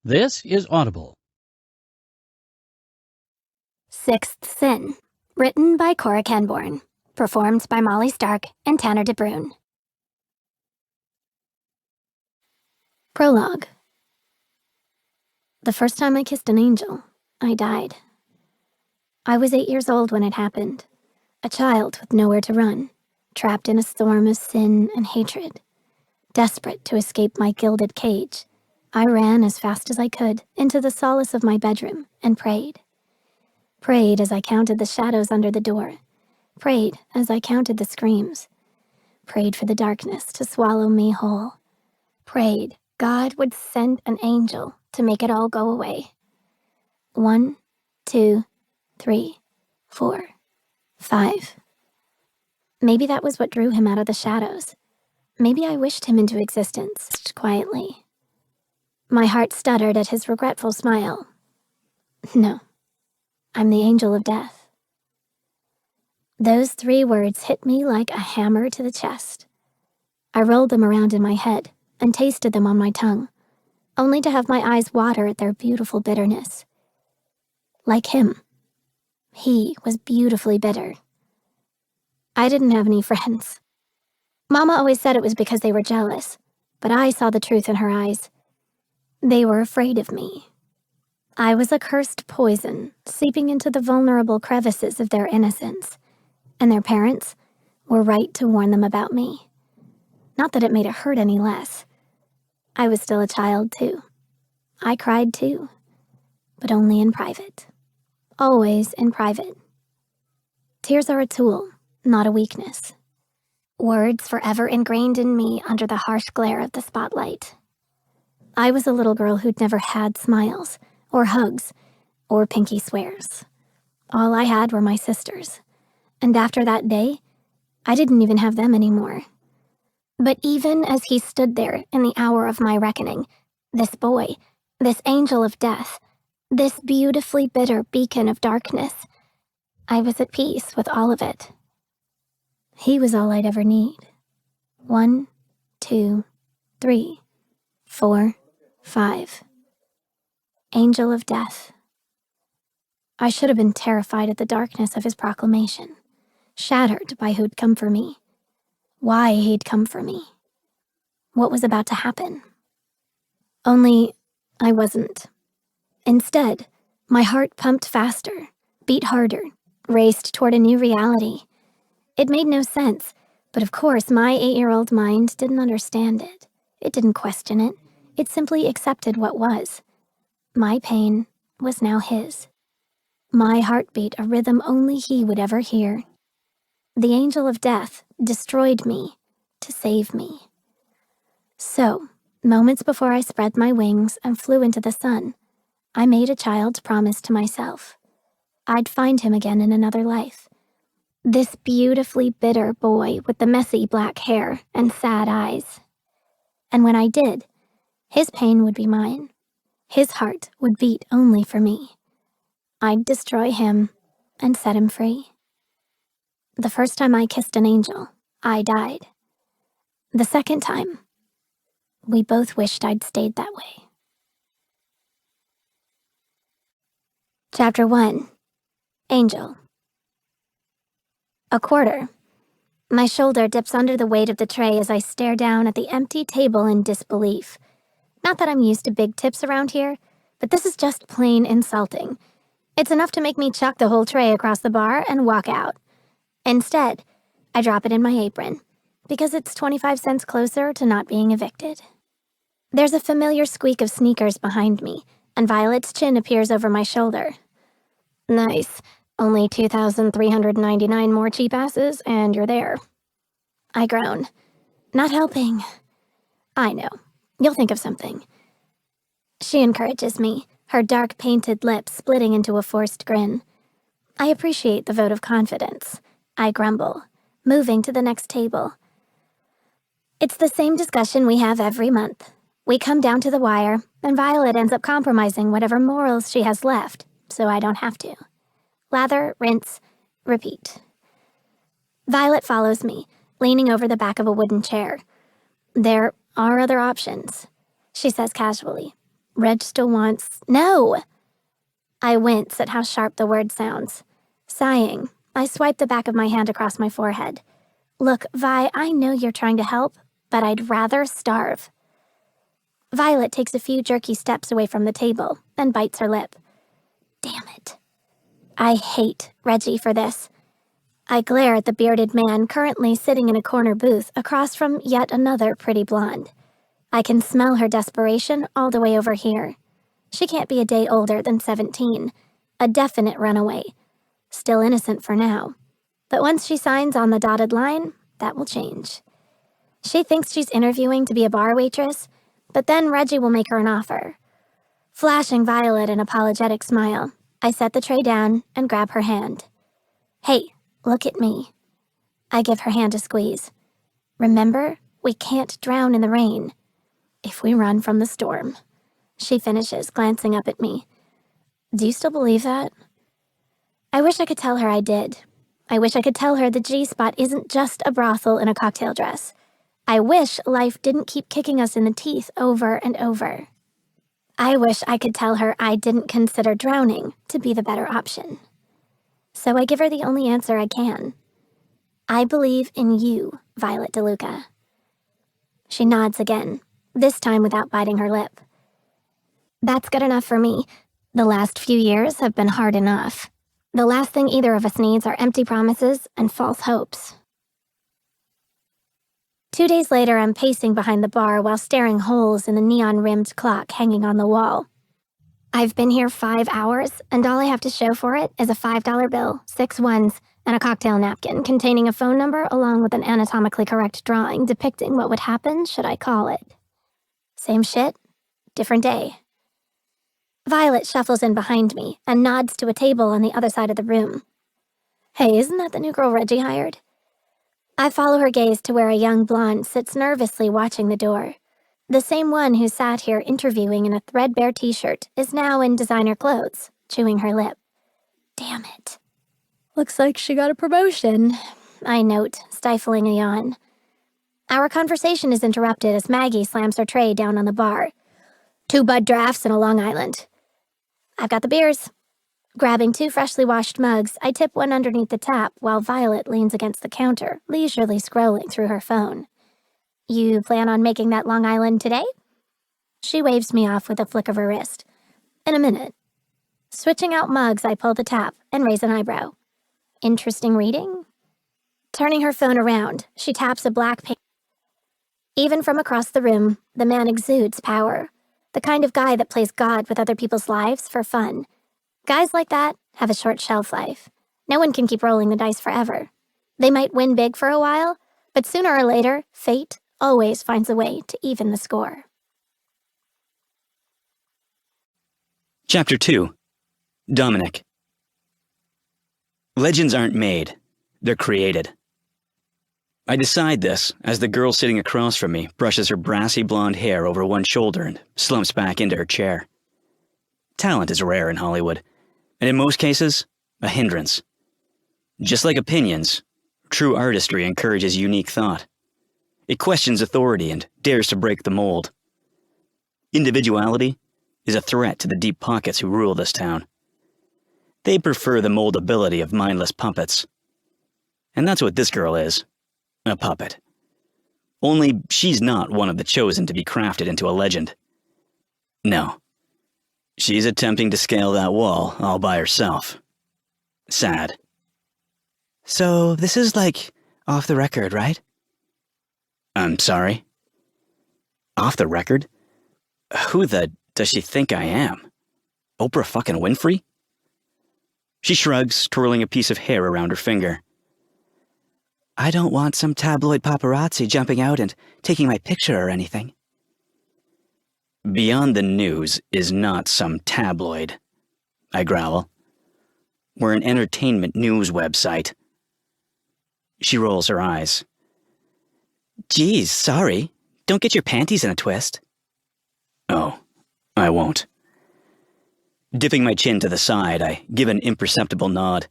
This is Audible. Sixth Sin, written by Cora Kenborn, performed by Molly Stark and Tanner DeBrune. Prologue. The first time I kissed an angel, I died. I was 8 years old when it happened, a child with nowhere to run, trapped in a storm of sin and hatred. Desperate to escape my gilded cage, I ran as fast as I could into the solace of my bedroom and prayed. Prayed as I counted the shadows under the door. Prayed as I counted the screams. Prayed for the darkness to swallow me whole. Prayed God would send an angel to make it all go away. 1, 2, 3, 4, 5. Maybe that was what drew him out of the shadows. Maybe I wished him into existence quietly. My heart stuttered at his regretful smile. No, I'm the angel of death. Those 3 words hit me like a hammer to the chest. I rolled them around in my head and tasted them on my tongue, only to have my eyes water at their beautiful bitterness. Like him, he was beautifully bitter. I didn't have any friends. Mama always said it was because they were jealous, but I saw the truth in her eyes. They were afraid of me. I was a cursed poison seeping into the vulnerable crevices of their innocence, and their parents were right to warn them about me. Not that it made it hurt any less. I was still a child, too. I cried, too, but only in private. Always in private. Tears are a tool, not a weakness. Words forever ingrained in me under the harsh glare of the spotlight. I was a little girl who'd never had smiles, or hugs, or pinky swears. All I had were my sisters, and after that day, I didn't even have them anymore. But even as he stood there in the hour of my reckoning, this boy, this angel of death, this beautifully bitter beacon of darkness, I was at peace with all of it. He was all I'd ever need. 1, 2, 3, 4, 5. Angel of death. I should have been terrified at the darkness of his proclamation, shattered by who'd come for me, why he'd come for me, what was about to happen. Only I wasn't. Instead, my heart pumped faster, beat harder, raced toward a new reality. It made no sense, but of course my 8-year-old mind didn't understand it. It didn't question it. It simply accepted what was. My pain was now his. My heartbeat a rhythm only he would ever hear. The angel of death destroyed me to save me. So, moments before I spread my wings and flew into the sun, I made a child's promise to myself. I'd find him again in another life. This beautifully bitter boy with the messy black hair and sad eyes. And when I did, his pain would be mine. His heart would beat only for me. I'd destroy him and set him free. The first time I kissed an angel, I died. The second time, we both wished I'd stayed that way. Chapter 1. Angel. A quarter. My shoulder dips under the weight of the tray as I stare down at the empty table in disbelief. Not that I'm used to big tips around here, but this is just plain insulting. It's enough to make me chuck the whole tray across the bar and walk out. Instead, I drop it in my apron, because it's 25 cents closer to not being evicted. There's a familiar squeak of sneakers behind me, and Violet's chin appears over my shoulder. Nice. Only 2,399 more cheap asses, and you're there. I groan. Not helping. I know. You'll think of something. She encourages me, her dark painted lips splitting into a forced grin. I appreciate the vote of confidence. I grumble, moving to the next table. It's the same discussion we have every month. We come down to the wire, and Violet ends up compromising whatever morals she has left, so I don't have to. Lather, rinse, repeat. Violet follows me, leaning over the back of a wooden chair. There are other options, she says casually. Reg still wants... No! I wince at how sharp the word sounds. Sighing, I swipe the back of my hand across my forehead. Look, Vi, I know you're trying to help, but I'd rather starve. Violet takes a few jerky steps away from the table and bites her lip. Damn it. I hate Reggie for this. I glare at the bearded man currently sitting in a corner booth across from yet another pretty blonde. I can smell her desperation all the way over here. She can't be a day older than 17. A definite runaway. Still innocent for now. But once she signs on the dotted line, that will change. She thinks she's interviewing to be a bar waitress, but then Reggie will make her an offer. Flashing Violet an apologetic smile, I set the tray down and grab her hand. Hey, look at me. I give her hand a squeeze. Remember, we can't drown in the rain. If we run from the storm. She finishes, glancing up at me. Do you still believe that? I wish I could tell her I did. I wish I could tell her the G-spot isn't just a brothel in a cocktail dress. I wish life didn't keep kicking us in the teeth over and over. I wish I could tell her I didn't consider drowning to be the better option. So I give her the only answer I can. I believe in you, Violet DeLuca. She nods again, this time without biting her lip. That's good enough for me. The last few years have been hard enough. The last thing either of us needs are empty promises and false hopes. 2 days later, I'm pacing behind the bar while staring holes in the neon-rimmed clock hanging on the wall. I've been here 5 hours, and all I have to show for it is a $5 bill, 6 ones, and a cocktail napkin containing a phone number along with an anatomically correct drawing depicting what would happen should I call it. Same shit, different day. Violet shuffles in behind me and nods to a table on the other side of the room. Hey, isn't that the new girl Reggie hired? I follow her gaze to where a young blonde sits nervously watching the door. The same one who sat here interviewing in a threadbare t-shirt is now in designer clothes, chewing her lip. Damn it. Looks like she got a promotion, I note, stifling a yawn. Our conversation is interrupted as Maggie slams her tray down on the bar. 2 Bud drafts and a Long Island. I've got the beers. Grabbing 2 freshly washed mugs, I tip one underneath the tap while Violet leans against the counter, leisurely scrolling through her phone. You plan on making that Long Island today? She waves me off with a flick of her wrist. In a minute. Switching out mugs, I pull the tap and raise an eyebrow. Interesting reading? Turning her phone around, she taps a black page. Even from across the room, the man exudes power. The kind of guy that plays God with other people's lives for fun. Guys like that have a short shelf life. No one can keep rolling the dice forever. They might win big for a while, but sooner or later, fate always finds a way to even the score. Chapter 2. Dominic. Legends aren't made, they're created. I decide this as the girl sitting across from me brushes her brassy blonde hair over one shoulder and slumps back into her chair. Talent is rare in Hollywood, and in most cases, a hindrance. Just like opinions, true artistry encourages unique thought. It questions authority and dares to break the mold. Individuality is a threat to the deep pockets who rule this town. They prefer the moldability of mindless puppets. And that's what this girl is, a puppet. Only she's not one of the chosen to be crafted into a legend. No. She's attempting to scale that wall all by herself. Sad. So this is like off the record, right? I'm sorry? Off the record? Who the does she think I am? Oprah fucking Winfrey? She shrugs, twirling a piece of hair around her finger. I don't want some tabloid paparazzi jumping out and taking my picture or anything. Beyond the News is not some tabloid, I growl. We're an entertainment news website. She rolls her eyes. Geez, sorry. Don't get your panties in a twist. Oh, I won't. Dipping my chin to the side, I give an imperceptible nod.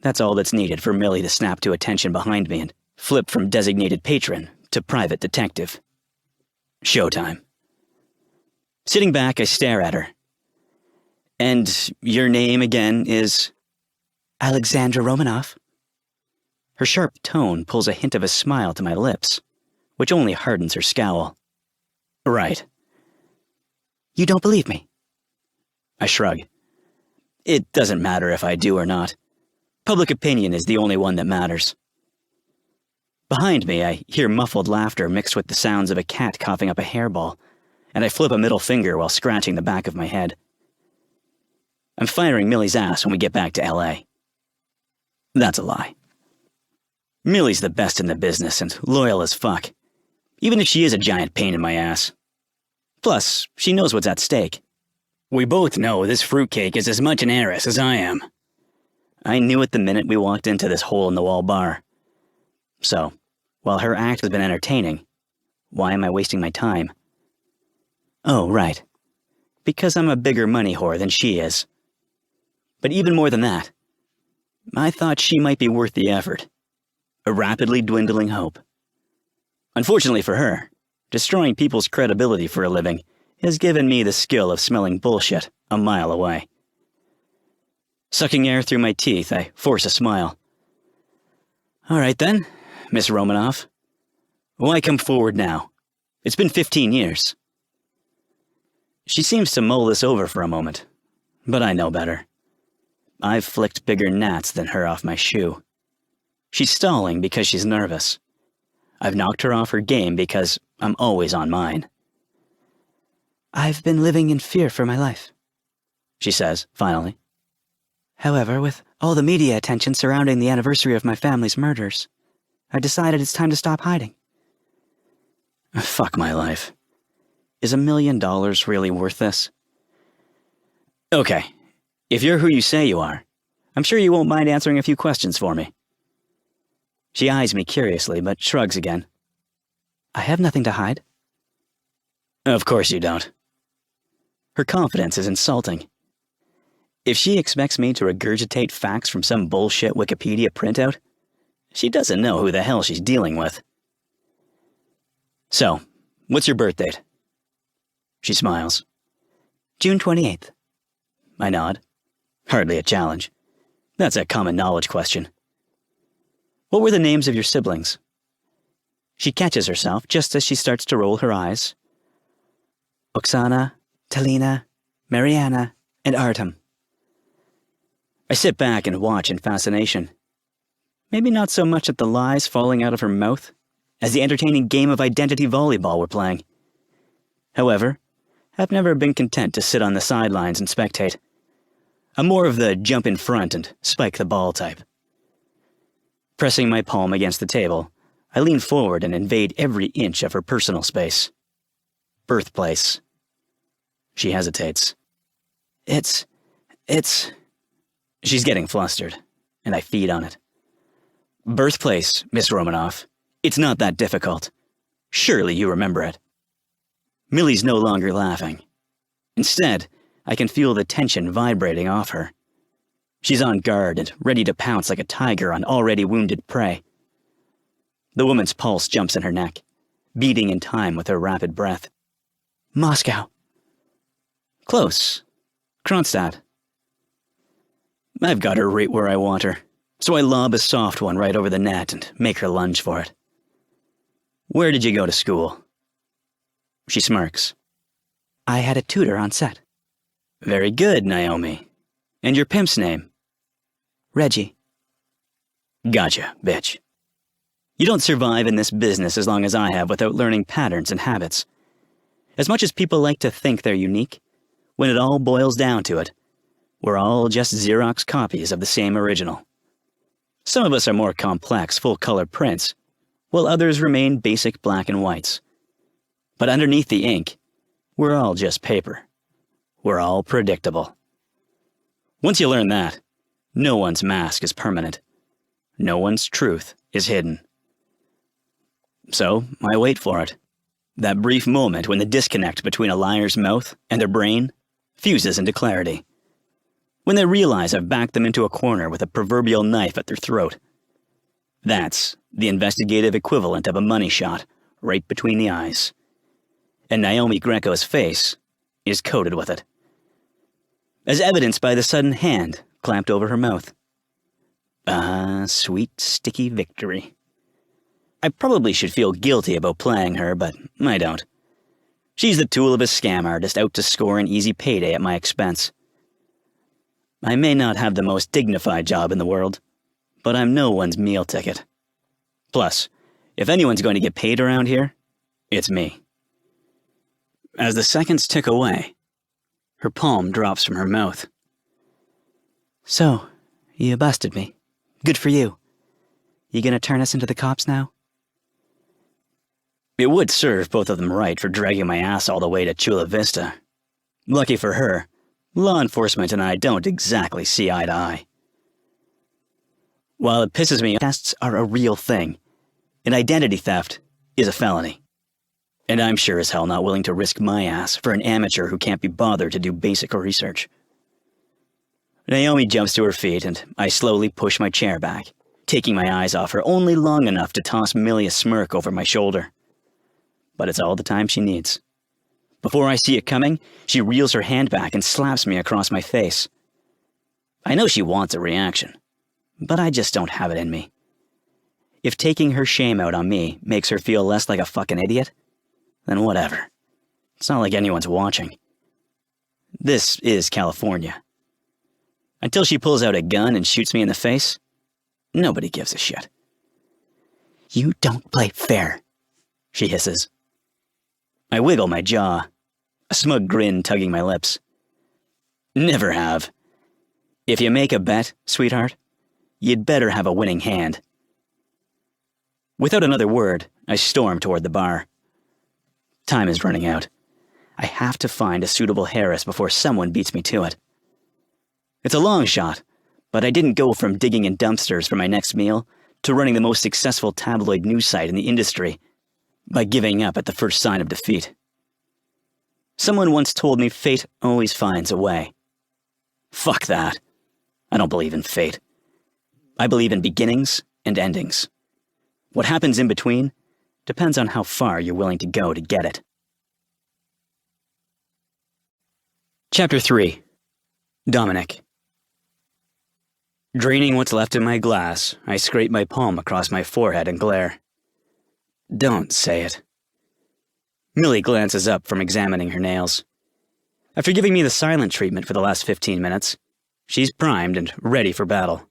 That's all that's needed for Millie to snap to attention behind me and flip from designated patron to private detective. Showtime. Sitting back, I stare at her. And your name again is? Alexandra Romanov. Her sharp tone pulls a hint of a smile to my lips, which only hardens her scowl. Right. You don't believe me? I shrug. It doesn't matter if I do or not. Public opinion is the only one that matters. Behind me, I hear muffled laughter mixed with the sounds of a cat coughing up a hairball, and I flip a middle finger while scratching the back of my head. I'm firing Millie's ass when we get back to L.A. That's a lie. Millie's the best in the business and loyal as fuck, even if she is a giant pain in my ass. Plus, she knows what's at stake. We both know this fruitcake is as much an heiress as I am. I knew it the minute we walked into this hole-in-the-wall bar. So, while her act has been entertaining, why am I wasting my time? Oh, right. Because I'm a bigger money whore than she is. But even more than that, I thought she might be worth the effort. A rapidly dwindling hope. Unfortunately for her, destroying people's credibility for a living has given me the skill of smelling bullshit a mile away. Sucking air through my teeth, I force a smile. All right then, Miss Romanov. Why come forward now? It's been 15 years. She seems to mull this over for a moment, but I know better. I've flicked bigger gnats than her off my shoe. She's stalling because she's nervous. I've knocked her off her game because I'm always on mine. I've been living in fear for my life, she says, finally. However, with all the media attention surrounding the anniversary of my family's murders, I decided it's time to stop hiding. Fuck my life. Is $1 million really worth this? Okay, if you're who you say you are, I'm sure you won't mind answering a few questions for me. She eyes me curiously, but shrugs again. I have nothing to hide. Of course you don't. Her confidence is insulting. If she expects me to regurgitate facts from some bullshit Wikipedia printout, she doesn't know who the hell she's dealing with. So, what's your birth date? She smiles. June 28th. I nod. Hardly a challenge. That's a common knowledge question. What were the names of your siblings? She catches herself just as she starts to roll her eyes. Oksana, Talina, Mariana, and Artem. I sit back and watch in fascination. Maybe not so much at the lies falling out of her mouth as the entertaining game of identity volleyball we're playing. However, I've never been content to sit on the sidelines and spectate. I'm more of the jump in front and spike the ball type. Pressing my palm against the table, I lean forward and invade every inch of her personal space. Birthplace. She hesitates. It's... She's getting flustered, and I feed on it. Birthplace, Miss Romanov. It's not that difficult. Surely you remember it. Millie's no longer laughing. Instead, I can feel the tension vibrating off her. She's on guard and ready to pounce like a tiger on already wounded prey. The woman's pulse jumps in her neck, beating in time with her rapid breath. Moscow. Close. Kronstadt. I've got her right where I want her, so I lob a soft one right over the net and make her lunge for it. Where did you go to school? She smirks. I had a tutor on set. Very good, Naomi. And your pimp's name? Reggie. Gotcha, bitch. You don't survive in this business as long as I have without learning patterns and habits. As much as people like to think they're unique, when it all boils down to it, we're all just Xerox copies of the same original. Some of us are more complex, full-color prints, while others remain basic black and whites. But underneath the ink, we're all just paper. We're all predictable. Once you learn that, no one's mask is permanent. No one's truth is hidden. So, I wait for it. That brief moment when the disconnect between a liar's mouth and their brain fuses into clarity. When they realize I've backed them into a corner with a proverbial knife at their throat. That's the investigative equivalent of a money shot right between the eyes. And Naomi Greco's face is coated with it, as evidenced by the sudden hand clamped over her mouth. Ah, sweet, sticky victory. I probably should feel guilty about playing her, but I don't. She's the tool of a scam artist out to score an easy payday at my expense. I may not have the most dignified job in the world, but I'm no one's meal ticket. Plus, if anyone's going to get paid around here, it's me. As the seconds tick away, her palm drops from her mouth. So, you busted me. Good for you. You gonna turn us into the cops now? It would serve both of them right for dragging my ass all the way to Chula Vista. Lucky for her, law enforcement and I don't exactly see eye to eye. While it pisses me off, tests are a real thing, and identity theft is a felony. And I'm sure as hell not willing to risk my ass for an amateur who can't be bothered to do basic research. Naomi jumps to her feet, and I slowly push my chair back, taking my eyes off her only long enough to toss Millie a smirk over my shoulder. But it's all the time she needs. Before I see it coming, she reels her hand back and slaps me across my face. I know she wants a reaction, but I just don't have it in me. If taking her shame out on me makes her feel less like a fucking idiot, then whatever. It's not like anyone's watching. This is California. Until she pulls out a gun and shoots me in the face, nobody gives a shit. You don't play fair, she hisses. I wiggle my jaw, a smug grin tugging my lips. Never have. If you make a bet, sweetheart, you'd better have a winning hand. Without another word, I storm toward the bar. Time is running out. I have to find a suitable Harris before someone beats me to it. It's a long shot, but I didn't go from digging in dumpsters for my next meal to running the most successful tabloid news site in the industry by giving up at the first sign of defeat. Someone once told me fate always finds a way. Fuck that. I don't believe in fate. I believe in beginnings and endings. What happens in between depends on how far you're willing to go to get it. Chapter 3. Dominic. Draining what's left in my glass, I scrape my palm across my forehead and glare. Don't say it. Millie glances up from examining her nails. After giving me the silent treatment for the last 15 minutes, she's primed and ready for battle.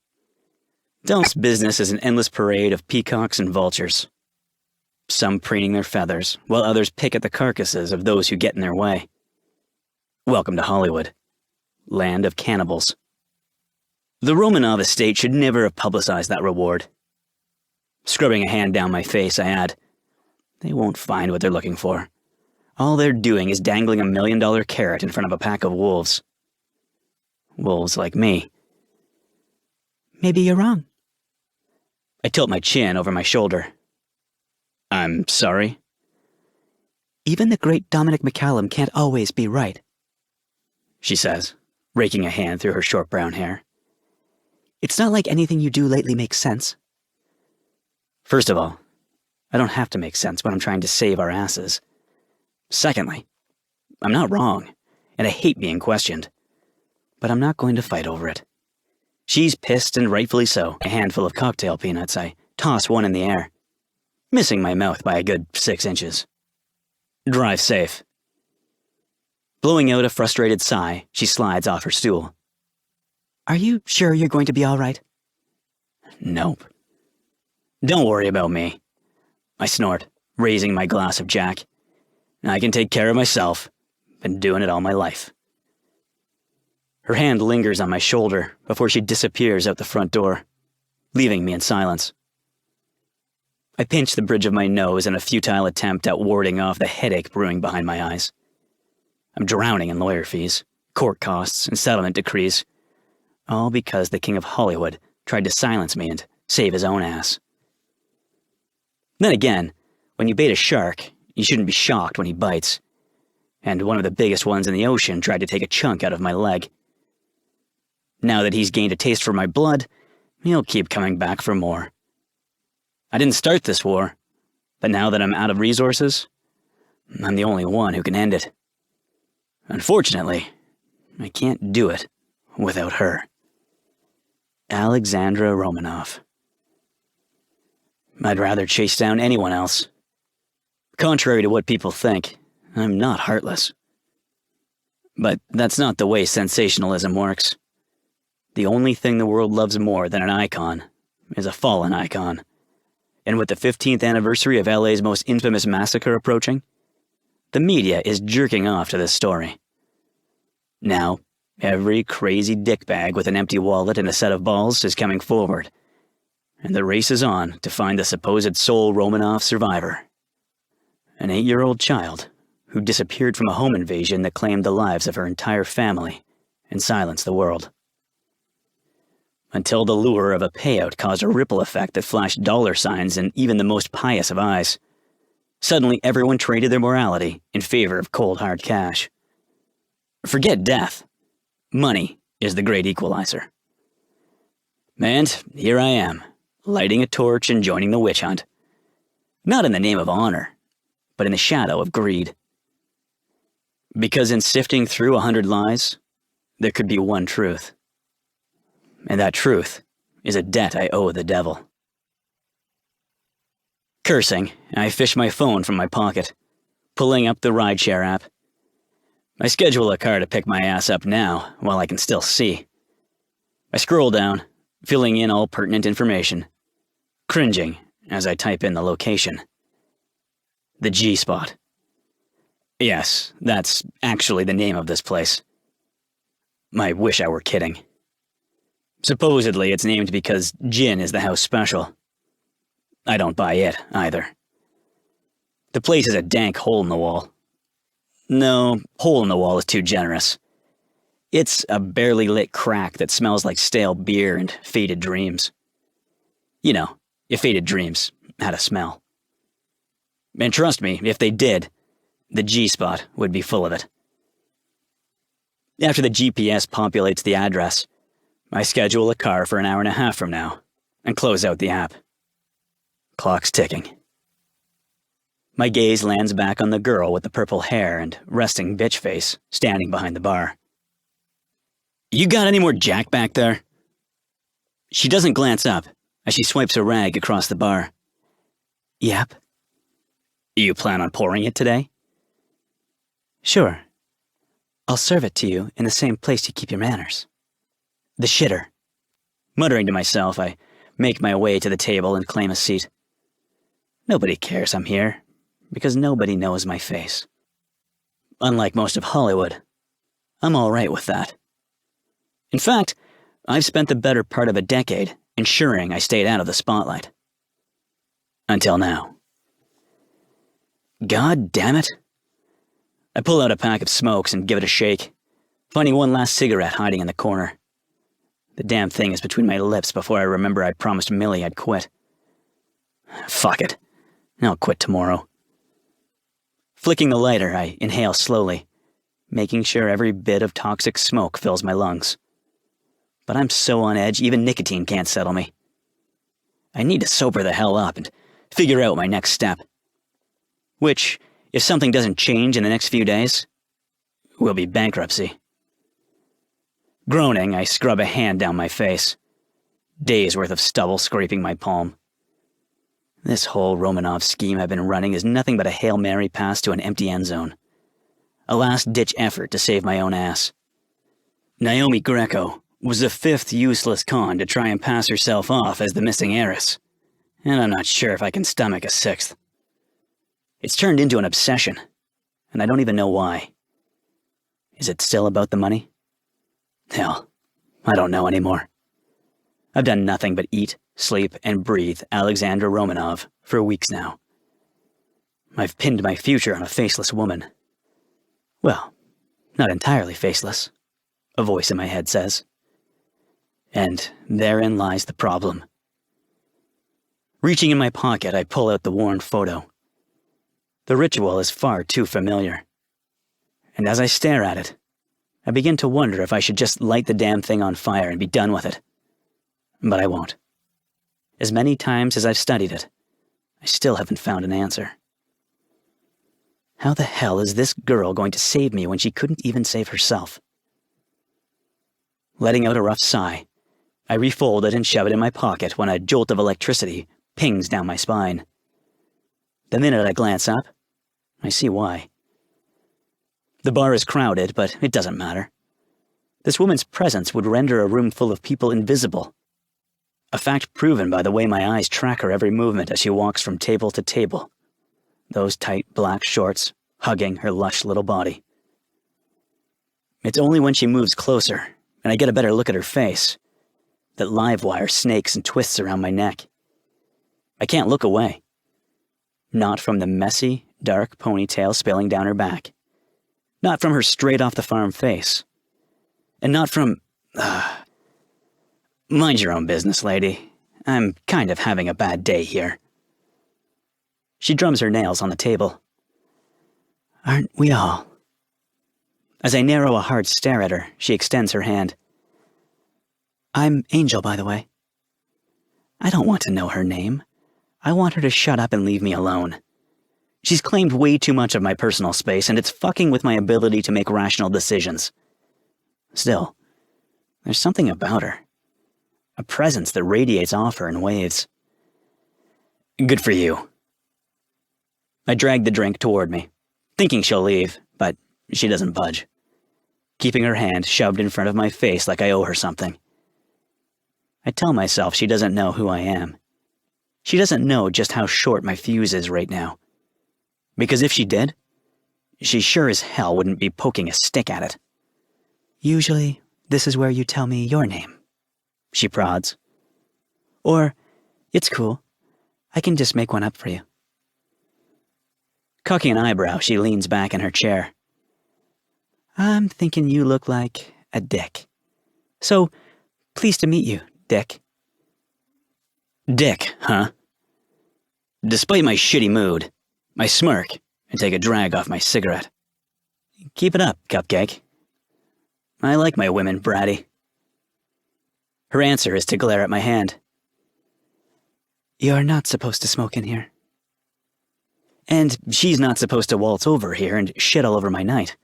Dom's business is an endless parade of peacocks and vultures. Some preening their feathers, while others pick at the carcasses of those who get in their way. Welcome to Hollywood, land of cannibals. The Romanov estate should never have publicized that reward. Scrubbing a hand down my face, I add, they won't find what they're looking for. All they're doing is dangling $1 million carrot in front of a pack of wolves. Wolves like me. Maybe you're wrong. I tilt my chin over my shoulder. I'm sorry? Even the great Dominic McCallum can't always be right, she says, raking a hand through her short brown hair. It's not like anything you do lately makes sense. First of all, I don't have to make sense when I'm trying to save our asses. Secondly, I'm not wrong, and I hate being questioned. But I'm not going to fight over it. She's pissed, and rightfully so. A handful of cocktail peanuts, I toss one in the air, missing my mouth by a good 6 inches. Drive safe. Blowing out a frustrated sigh, she slides off her stool. Are you sure you're going to be all right? Nope. Don't worry about me. I snort, raising my glass of Jack. I can take care of myself. Been doing it all my life. Her hand lingers on my shoulder before she disappears out the front door, leaving me in silence. I pinch the bridge of my nose in a futile attempt at warding off the headache brewing behind my eyes. I'm drowning in lawyer fees, court costs, and settlement decrees, all because the King of Hollywood tried to silence me and save his own ass. Then again, when you bait a shark, you shouldn't be shocked when he bites. And one of the biggest ones in the ocean tried to take a chunk out of my leg. Now that he's gained a taste for my blood, he'll keep coming back for more. I didn't start this war, but now that I'm out of resources, I'm the only one who can end it. Unfortunately, I can't do it without her. Alexandra Romanov. I'd rather chase down anyone else. Contrary to what people think, I'm not heartless. But that's not the way sensationalism works. The only thing the world loves more than an icon is a fallen icon. And with the 15th anniversary of LA's most infamous massacre approaching, the media is jerking off to this story. Now, every crazy dickbag with an empty wallet and a set of balls is coming forward, and the race is on to find the supposed sole Romanov survivor. An 8-year-old child who disappeared from a home invasion that claimed the lives of her entire family and silenced the world. Until the lure of a payout caused a ripple effect that flashed dollar signs in even the most pious of eyes. Suddenly everyone traded their morality in favor of cold hard cash. Forget death. Money is the great equalizer. And here I am, lighting a torch and joining the witch hunt. Not in the name of honor, but in the shadow of greed. Because in sifting through 100 lies, there could be one truth. And that truth is a debt I owe the devil. Cursing, I fish my phone from my pocket, pulling up the rideshare app. I schedule a car to pick my ass up now, while I can still see. I scroll down, filling in all pertinent information, cringing as I type in the location. The G-Spot. Yes, that's actually the name of this place. I wish I were kidding. Supposedly it's named because gin is the house special. I don't buy it, either. The place is a dank hole in the wall. No, hole in the wall is too generous. It's a barely lit crack that smells like stale beer and faded dreams. You know, if faded dreams had a smell. And trust me, if they did, the G-Spot would be full of it. After the GPS populates the address, I schedule a car for an hour and a half from now and close out the app. Clock's ticking. My gaze lands back on the girl with the purple hair and resting bitch face standing behind the bar. You got any more Jack back there? She doesn't glance up as she swipes a rag across the bar. Yep. You plan on pouring it today? Sure. I'll serve it to you in the same place you keep your manners. The shitter. Muttering to myself, I make my way to the table and claim a seat. Nobody cares I'm here, because nobody knows my face. Unlike most of Hollywood, I'm all right with that. In fact, I've spent the better part of a decade ensuring I stayed out of the spotlight. Until now. God damn it. I pull out a pack of smokes and give it a shake, finding one last cigarette hiding in the corner. The damn thing is between my lips before I remember I'd promised Millie I'd quit. Fuck it. I'll quit tomorrow. Flicking the lighter, I inhale slowly, making sure every bit of toxic smoke fills my lungs. But I'm so on edge, even nicotine can't settle me. I need to sober the hell up and figure out my next step. Which, if something doesn't change in the next few days, will be bankruptcy. Groaning, I scrub a hand down my face. Days worth of stubble scraping my palm. This whole Romanov scheme I've been running is nothing but a Hail Mary pass to an empty end zone. A last-ditch effort to save my own ass. Naomi Greco was the 5th useless con to try and pass herself off as the missing heiress, and I'm not sure if I can stomach a 6th. It's turned into an obsession, and I don't even know why. Is it still about the money? Hell, I don't know anymore. I've done nothing but eat, sleep, and breathe Alexandra Romanov for weeks now. I've pinned my future on a faceless woman. Well, not entirely faceless, a voice in my head says. And therein lies the problem. Reaching in my pocket, I pull out the worn photo. The ritual is far too familiar. And as I stare at it, I begin to wonder if I should just light the damn thing on fire and be done with it. But I won't. As many times as I've studied it, I still haven't found an answer. How the hell is this girl going to save me when she couldn't even save herself? Letting out a rough sigh, I refold it and shove it in my pocket when a jolt of electricity pings down my spine. The minute I glance up, I see why. The bar is crowded, but it doesn't matter. This woman's presence would render a room full of people invisible. A fact proven by the way my eyes track her every movement as she walks from table to table. Those tight black shorts hugging her lush little body. It's only when she moves closer, and I get a better look at her face, that live wire snakes and twists around my neck. I can't look away. Not from the messy, dark ponytail spilling down her back. Not from her straight-off-the-farm face. And not from... Mind your own business, lady. I'm kind of having a bad day here. She drums her nails on the table. Aren't we all? As I narrow a hard stare at her, she extends her hand. I'm Angel, by the way. I don't want to know her name. I want her to shut up and leave me alone. She's claimed way too much of my personal space, and it's fucking with my ability to make rational decisions. Still, there's something about her. A presence that radiates off her in waves. Good for you. I drag the drink toward me, thinking she'll leave, but she doesn't budge, keeping her hand shoved in front of my face like I owe her something. I tell myself she doesn't know who I am. She doesn't know just how short my fuse is right now. Because if she did, she sure as hell wouldn't be poking a stick at it. Usually, this is where you tell me your name, she prods. Or, it's cool. I can just make one up for you. Cocking an eyebrow, she leans back in her chair. I'm thinking you look like a dick. So, pleased to meet you, Dick. Dick, huh? Despite my shitty mood, I smirk and take a drag off my cigarette. Keep it up, Cupcake. I like my women bratty. Her answer is to glare at my hand. You're not supposed to smoke in here. And she's not supposed to waltz over here and shit all over my night.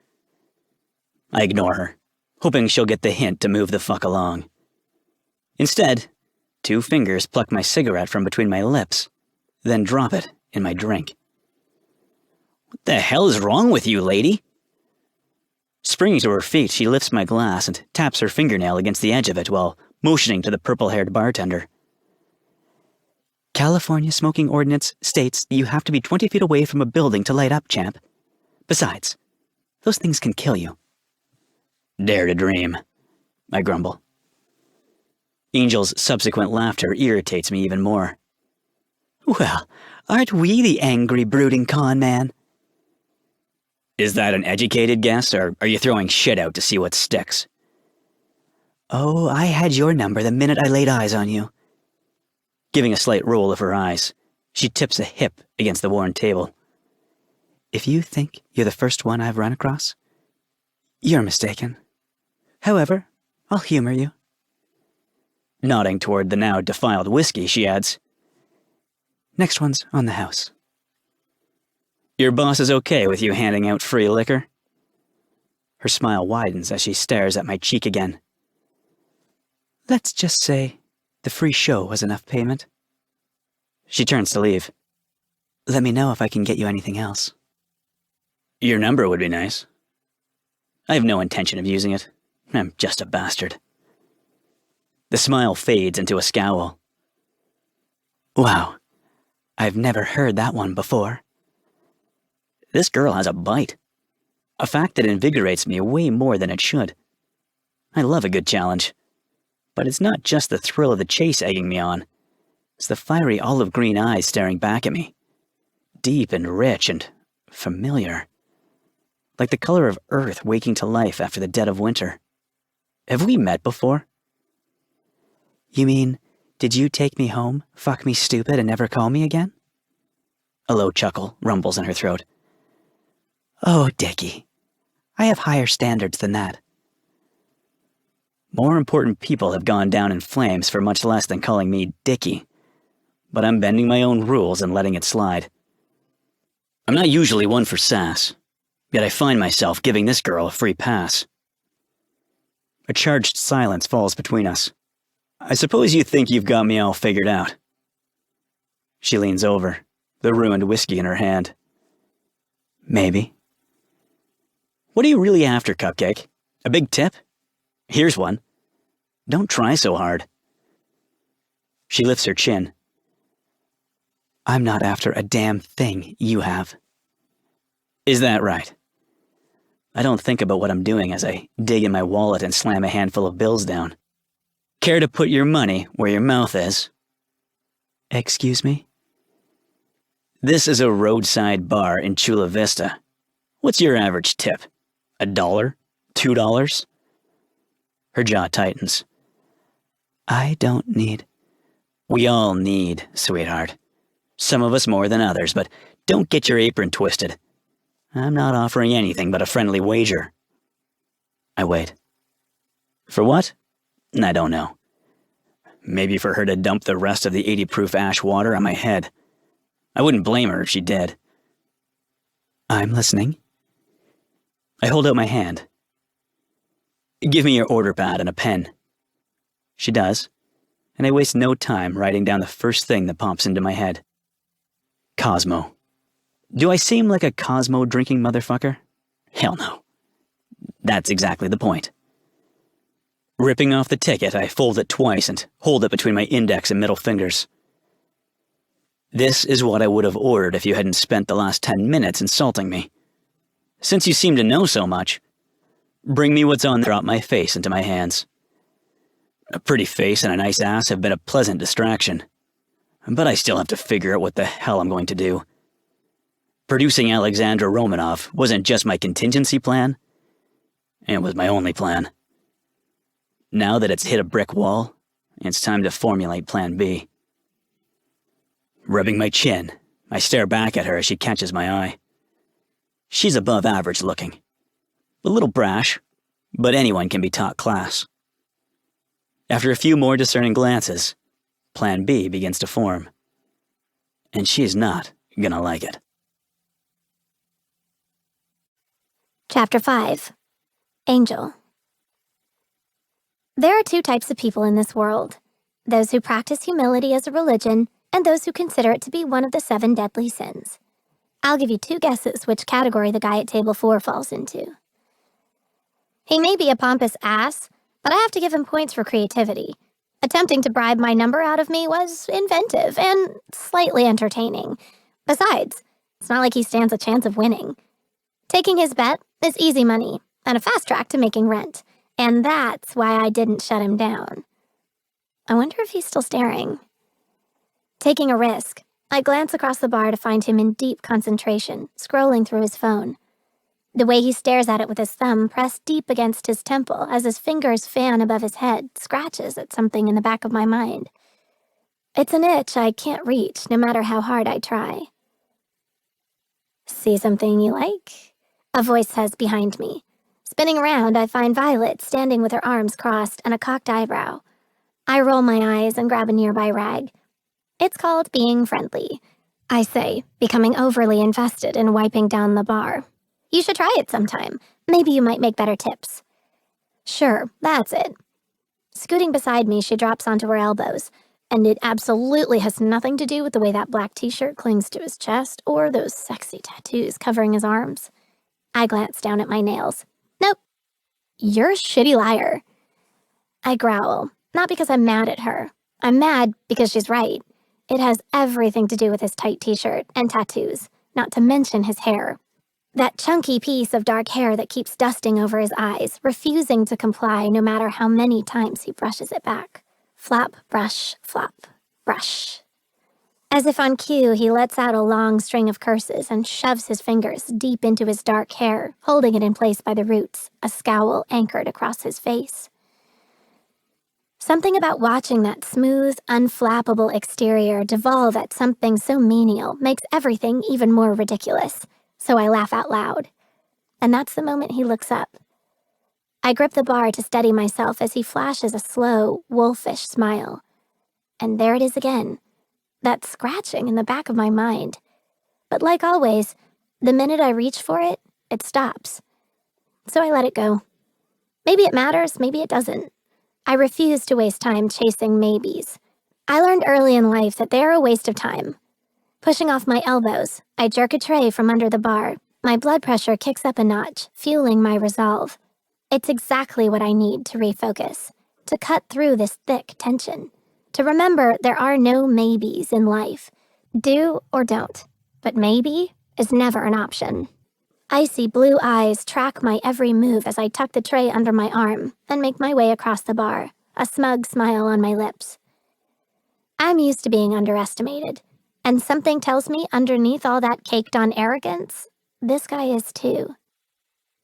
I ignore her, hoping she'll get the hint to move the fuck along. Instead, 2 fingers pluck my cigarette from between my lips, then drop it in my drink. What the hell is wrong with you, lady? Springing to her feet, she lifts my glass and taps her fingernail against the edge of it while motioning to the purple-haired bartender. California smoking ordinance states that you have to be 20 feet away from a building to light up, champ. Besides, those things can kill you. Dare to dream, I grumble. Angel's subsequent laughter irritates me even more. Well, aren't we the angry, brooding con man? Is that an educated guess, or are you throwing shit out to see what sticks? Oh, I had your number the minute I laid eyes on you. Giving a slight roll of her eyes, she tips a hip against the worn table. If you think you're the first one I've run across, you're mistaken. However, I'll humor you. Nodding toward the now defiled whiskey, she adds, Next one's on the house. Your boss is okay with you handing out free liquor? Her smile widens as she stares at my cheek again. Let's just say the free show was enough payment. She turns to leave. Let me know if I can get you anything else. Your number would be nice. I have no intention of using it. I'm just a bastard. The smile fades into a scowl. Wow, I've never heard that one before. This girl has a bite. A fact that invigorates me way more than it should. I love a good challenge. But it's not just the thrill of the chase egging me on. It's the fiery olive green eyes staring back at me. Deep and rich and familiar. Like the color of earth waking to life after the dead of winter. Have we met before? You mean, did you take me home, fuck me stupid, and never call me again? A low chuckle rumbles in her throat. Oh, Dickie. I have higher standards than that. More important people have gone down in flames for much less than calling me Dickie. But I'm bending my own rules and letting it slide. I'm not usually one for sass, yet I find myself giving this girl a free pass. A charged silence falls between us. I suppose you think you've got me all figured out. She leans over, the ruined whiskey in her hand. Maybe. What are you really after, Cupcake? A big tip? Here's one. Don't try so hard. She lifts her chin. I'm not after a damn thing you have. Is that right? I don't think about what I'm doing as I dig in my wallet and slam a handful of bills down. Care to put your money where your mouth is? Excuse me? This is a roadside bar in Chula Vista. What's your average tip? $1? $2? Her jaw tightens. I don't need. We all need, sweetheart. Some of us more than others, but don't get your apron twisted. I'm not offering anything but a friendly wager. I wait. For what? I don't know. Maybe for her to dump the rest of the 80-proof ash water on my head. I wouldn't blame her if she did. I'm listening. I hold out my hand. Give me your order pad and a pen. She does, and I waste no time writing down the first thing that pops into my head. Cosmo. Do I seem like a Cosmo drinking motherfucker? Hell no. That's exactly the point. Ripping off the ticket, I fold it twice and hold it between my index and middle fingers. This is what I would have ordered if you hadn't spent the last 10 minutes insulting me. Since you seem to know so much, bring me what's on there. Drop my face into my hands. A pretty face and a nice ass have been a pleasant distraction, but I still have to figure out what the hell I'm going to do. Producing Alexandra Romanov wasn't just my contingency plan, it was my only plan. Now that it's hit a brick wall, it's time to formulate plan B. Rubbing my chin, I stare back at her as she catches my eye. She's above average looking. A little brash, but anyone can be taught class. After a few more discerning glances, plan B begins to form. And she's not gonna like it. Chapter 5. Angel. There are two types of people in this world. Those who practice humility as a religion, and those who consider it to be one of the 7 deadly sins. I'll give you 2 guesses which category the guy at table 4 falls into. He may be a pompous ass, but I have to give him points for creativity. Attempting to bribe my number out of me was inventive and slightly entertaining. Besides, it's not like he stands a chance of winning. Taking his bet is easy money and a fast track to making rent, and that's why I didn't shut him down. I wonder if he's still staring. Taking a risk, I glance across the bar to find him in deep concentration, scrolling through his phone. The way he stares at it with his thumb pressed deep against his temple as his fingers fan above his head scratches at something in the back of my mind. It's an itch I can't reach, no matter how hard I try. See something you like? A voice says behind me. Spinning around, I find Violet standing with her arms crossed and a cocked eyebrow. I roll my eyes and grab a nearby rag. It's called being friendly, I say, becoming overly invested in wiping down the bar. You should try it sometime. Maybe you might make better tips. Sure, that's it. Scooting beside me, she drops onto her elbows, and it absolutely has nothing to do with the way that black t-shirt clings to his chest or those sexy tattoos covering his arms. I glance down at my nails. Nope. You're a shitty liar. I growl, not because I'm mad at her. I'm mad because she's right. It has everything to do with his tight t-shirt and tattoos, not to mention his hair. That chunky piece of dark hair that keeps dusting over his eyes, refusing to comply no matter how many times he brushes it back. Flap, brush, flop, brush. As if on cue, he lets out a long string of curses and shoves his fingers deep into his dark hair, holding it in place by the roots, a scowl anchored across his face. Something about watching that smooth, unflappable exterior devolve at something so menial makes everything even more ridiculous, so I laugh out loud. And that's the moment he looks up. I grip the bar to steady myself as he flashes a slow, wolfish smile. And there it is again, that scratching in the back of my mind. But like always, The minute I reach for it, it stops. So I let it go. Maybe it matters, maybe it doesn't. I refuse to waste time chasing maybes. I learned early in life that they are a waste of time. Pushing off my elbows, I jerk a tray from under the bar. My blood pressure kicks up a notch, fueling my resolve. It's exactly what I need to refocus, to cut through this thick tension, to remember there are no maybes in life. Do or don't, but maybe is never an option. Icy blue eyes track my every move as I tuck the tray under my arm and make my way across the bar, a smug smile on my lips. I'm used to being underestimated, and something tells me underneath all that caked-on arrogance, this guy is too.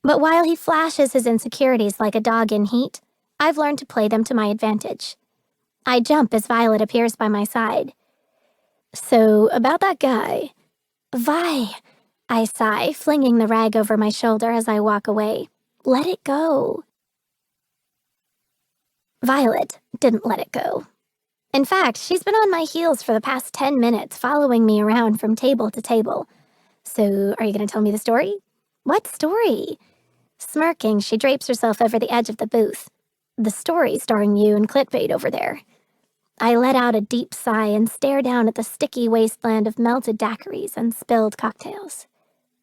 But while he flashes his insecurities like a dog in heat, I've learned to play them to my advantage. I jump as Violet appears by my side. So, about that guy. Vi, I sigh, flinging the rag over my shoulder as I walk away. Let it go. Violet didn't let it go. In fact, she's been on my heels for the past 10 minutes, following me around from table to table. So, are you going to tell me the story? What story? Smirking, she drapes herself over the edge of the booth. The story starring you and clickbait over there. I let out a deep sigh and stare down at the sticky wasteland of melted daiquiris and spilled cocktails.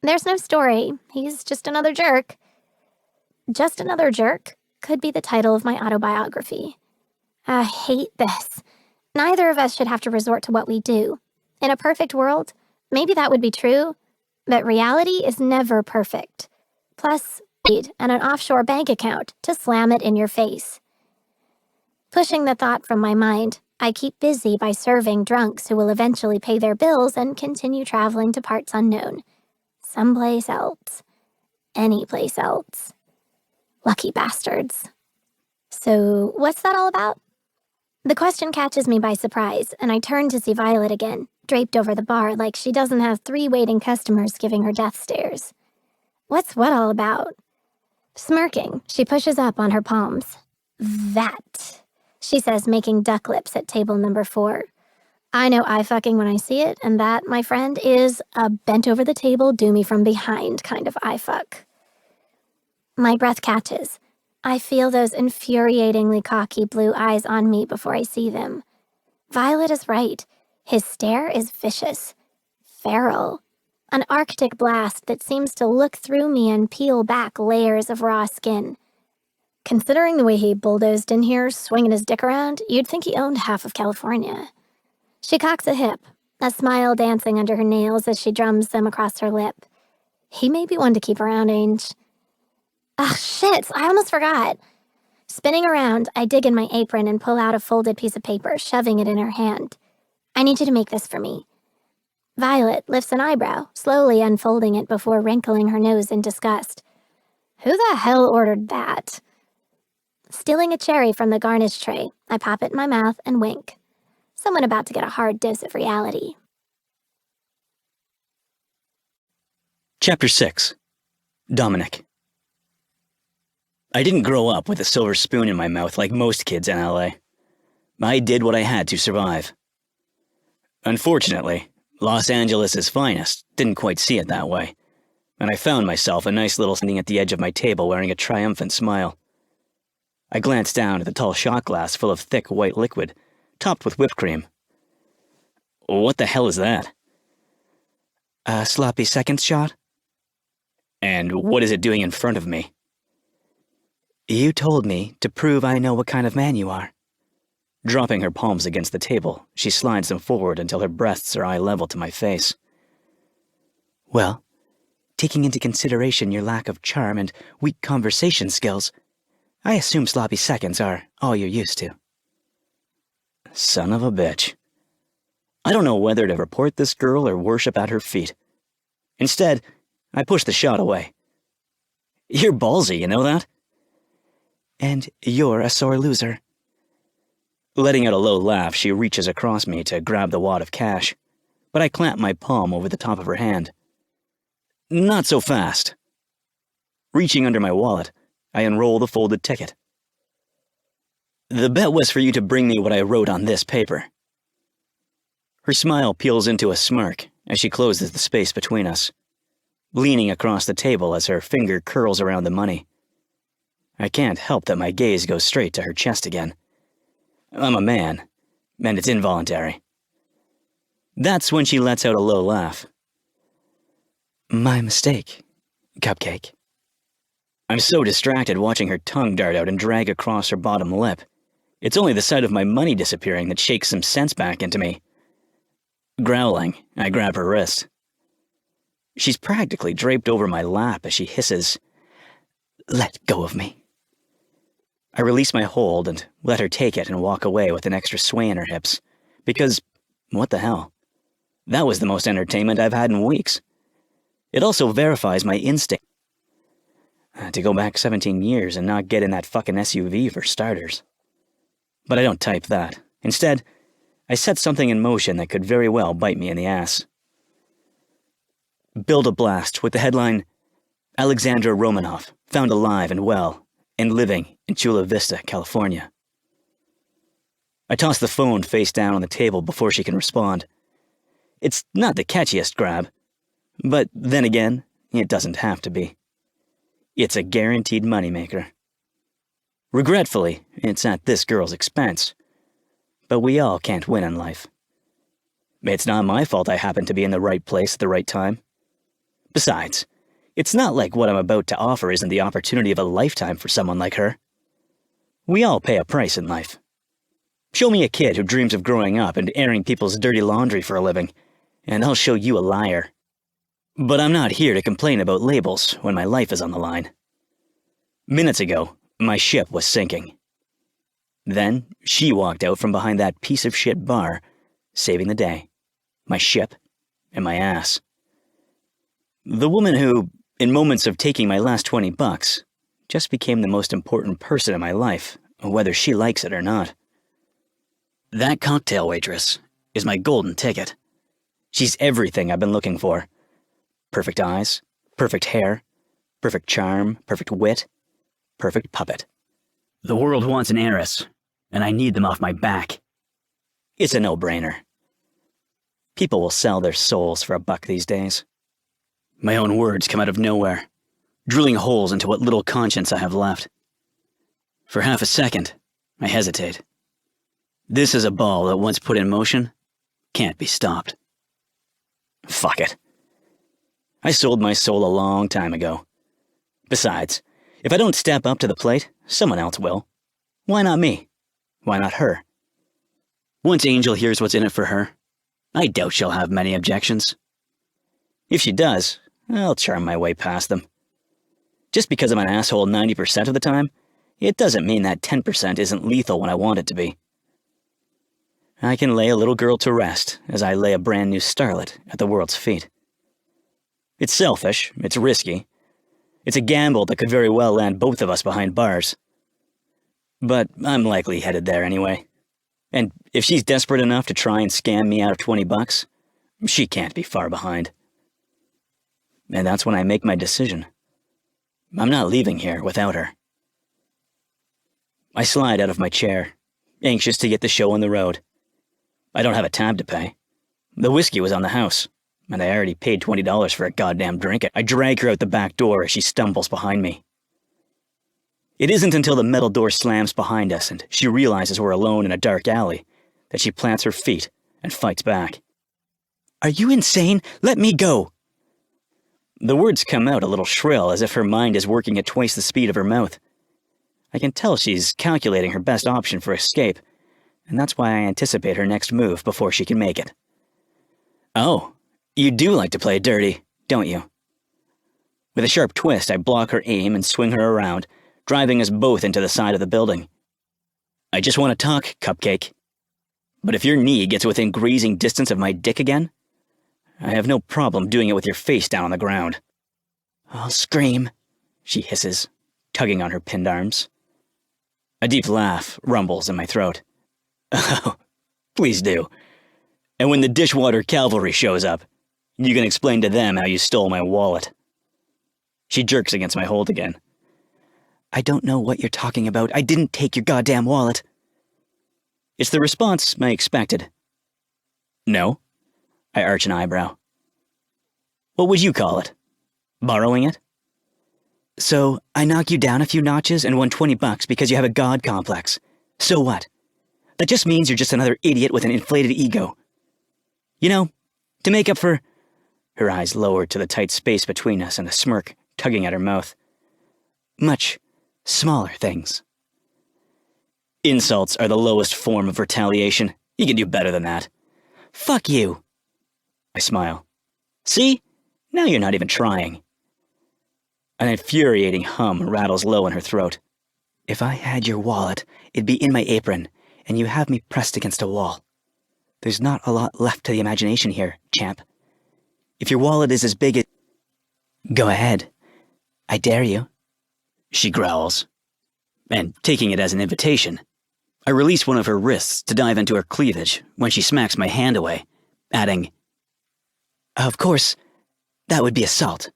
There's no story. He's just another jerk. Just Another Jerk could be the title of my autobiography. I hate this. Neither of us should have to resort to what we do. In a perfect world, maybe that would be true, but reality is never perfect. Plus, and an offshore bank account to slam it in your face. Pushing the thought from my mind, I keep busy by serving drunks who will eventually pay their bills and continue traveling to parts unknown. Someplace else. Any place else. Lucky bastards. So, what's that all about? The question catches me by surprise, and I turn to see Violet again, draped over the bar like she doesn't have 3 waiting customers giving her death stares. What's what all about? Smirking, she pushes up on her palms. That, she says, making duck lips at table number 4. I know eye-fucking when I see it, and that, my friend, is a bent-over-the-table, do-me-from-behind kind of eye-fuck. My breath catches. I feel those infuriatingly cocky blue eyes on me before I see them. Violet is right. His stare is vicious. Feral. An Arctic blast that seems to look through me and peel back layers of raw skin. Considering the way he bulldozed in here, swinging his dick around, you'd think he owned half of California. She cocks a hip, a smile dancing under her nails as she drums them across her lip. He may be one to keep around, Ange. Ah, shit, I almost forgot. Spinning around, I dig in my apron and pull out a folded piece of paper, shoving it in her hand. I need you to make this for me. Violet lifts an eyebrow, slowly unfolding it before wrinkling her nose in disgust. Who the hell ordered that? Stealing a cherry from the garnish tray, I pop it in my mouth and wink. Someone about to get a hard dose of reality. Chapter 6. Dominic. I didn't grow up with a silver spoon in my mouth like most kids in LA. I did what I had to survive. Unfortunately, Los Angeles' finest didn't quite see it that way, and I found myself a nice little standing at the edge of my table wearing a triumphant smile. I glanced down at the tall shot glass full of thick white liquid, topped with whipped cream. What the hell is that? A sloppy seconds shot? And what is it doing in front of me? You told me to prove I know what kind of man you are. Dropping her palms against the table, she slides them forward until her breasts are eye level to my face. Well, taking into consideration your lack of charm and weak conversation skills, I assume sloppy seconds are all you're used to. Son of a bitch. I don't know whether to report this girl or worship at her feet. Instead, I push the shot away. You're ballsy, you know that? And you're a sore loser. Letting out a low laugh, she reaches across me to grab the wad of cash, but I clamp my palm over the top of her hand. Not so fast. Reaching under my wallet, I unroll the folded ticket. The bet was for you to bring me what I wrote on this paper. Her smile peels into a smirk as she closes the space between us. leaning across the table as her finger curls around the money. I can't help that my gaze goes straight to her chest again. I'm a man, and it's involuntary. That's when she lets out a low laugh. My mistake, Cupcake. I'm so distracted watching her tongue dart out and drag across her bottom lip. It's only the sight of my money disappearing that shakes some sense back into me. Growling, I grab her wrist. She's practically draped over my lap as she hisses, Let go of me. I release my hold and let her take it and walk away with an extra sway in her hips, because, what the hell? That was the most entertainment I've had in weeks. It also verifies my instinct to go back 17 years and not get in that fucking SUV for starters. But I don't type that. Instead, I set something in motion that could very well bite me in the ass. Build a blast with the headline, Alexandra Romanov, found alive and well, and living in Chula Vista, California. I toss the phone face down on the table before she can respond. It's not the catchiest grab, but then again, it doesn't have to be. It's a guaranteed moneymaker. Regretfully, it's at this girl's expense. But we all can't win in life. It's not my fault I happen to be in the right place at the right time. Besides, it's not like what I'm about to offer isn't the opportunity of a lifetime for someone like her. We all pay a price in life. Show me a kid who dreams of growing up and airing people's dirty laundry for a living, and I'll show you a liar. But I'm not here to complain about labels when my life is on the line. Minutes ago, my ship was sinking. Then, she walked out from behind that piece of shit bar, saving the day. My ship and my ass. The woman who, in moments of taking my last $20, just became the most important person in my life, whether she likes it or not. That cocktail waitress is my golden ticket. She's everything I've been looking for. Perfect eyes, perfect hair, perfect charm, perfect wit, perfect puppet. The world wants an heiress, and I need them off my back. It's a no-brainer. People will sell their souls for $1 these days. My own words come out of nowhere, drilling holes into what little conscience I have left. For half a second, I hesitate. This is a ball that once put in motion, can't be stopped. Fuck it. I sold my soul a long time ago. Besides, if I don't step up to the plate, someone else will. Why not me? Why not her? Once Angel hears what's in it for her, I doubt she'll have many objections. If she does, I'll charm my way past them. Just because I'm an asshole 90% of the time, it doesn't mean that 10% isn't lethal when I want it to be. I can lay a little girl to rest as I lay a brand new starlet at the world's feet. It's selfish, it's risky. It's a gamble that could very well land both of us behind bars. But I'm likely headed there anyway. And if she's desperate enough to try and scam me out of $20, she can't be far behind. And that's when I make my decision. I'm not leaving here without her. I slide out of my chair, anxious to get the show on the road. I don't have a tab to pay. The whiskey was on the house, and I already paid $20 for a goddamn drink. I drag her out the back door as she stumbles behind me. It isn't until the metal door slams behind us and she realizes we're alone in a dark alley that she plants her feet and fights back. "Are you insane? Let me go!" The words come out a little shrill, as if her mind is working at twice the speed of her mouth. I can tell she's calculating her best option for escape, and that's why I anticipate her next move before she can make it. "Oh, you do like to play dirty, don't you?" With a sharp twist, I block her aim and swing her around, driving us both into the side of the building. "I just want to talk, Cupcake. But if your knee gets within grazing distance of my dick again, I have no problem doing it with your face down on the ground." "I'll scream," she hisses, tugging on her pinned arms. A deep laugh rumbles in my throat. "Oh, please do. And when the dishwater cavalry shows up, you can explain to them how you stole my wallet." She jerks against my hold again. "I don't know what you're talking about. I didn't take your goddamn wallet." It's the response I expected. "No?" I arch an eyebrow. "What would you call it? Borrowing it? So, I knock you down a few notches and won $20 because you have a god complex. So what? That just means you're just another idiot with an inflated ego. You know, to make up for... Her eyes lowered to the tight space between us and a smirk tugging at her mouth. Much smaller things. Insults are the lowest form of retaliation. You can do better than that. Fuck you. I smile. See? Now you're not even trying. An infuriating hum rattles low in her throat. If I had your wallet, it'd be in my apron, and you have me pressed against a wall. There's not a lot left to the imagination here, champ. If your wallet is as big as... Go ahead. I dare you. She growls. And taking it as an invitation, I release one of her wrists to dive into her cleavage when she smacks my hand away, adding, Of course, that would be assault.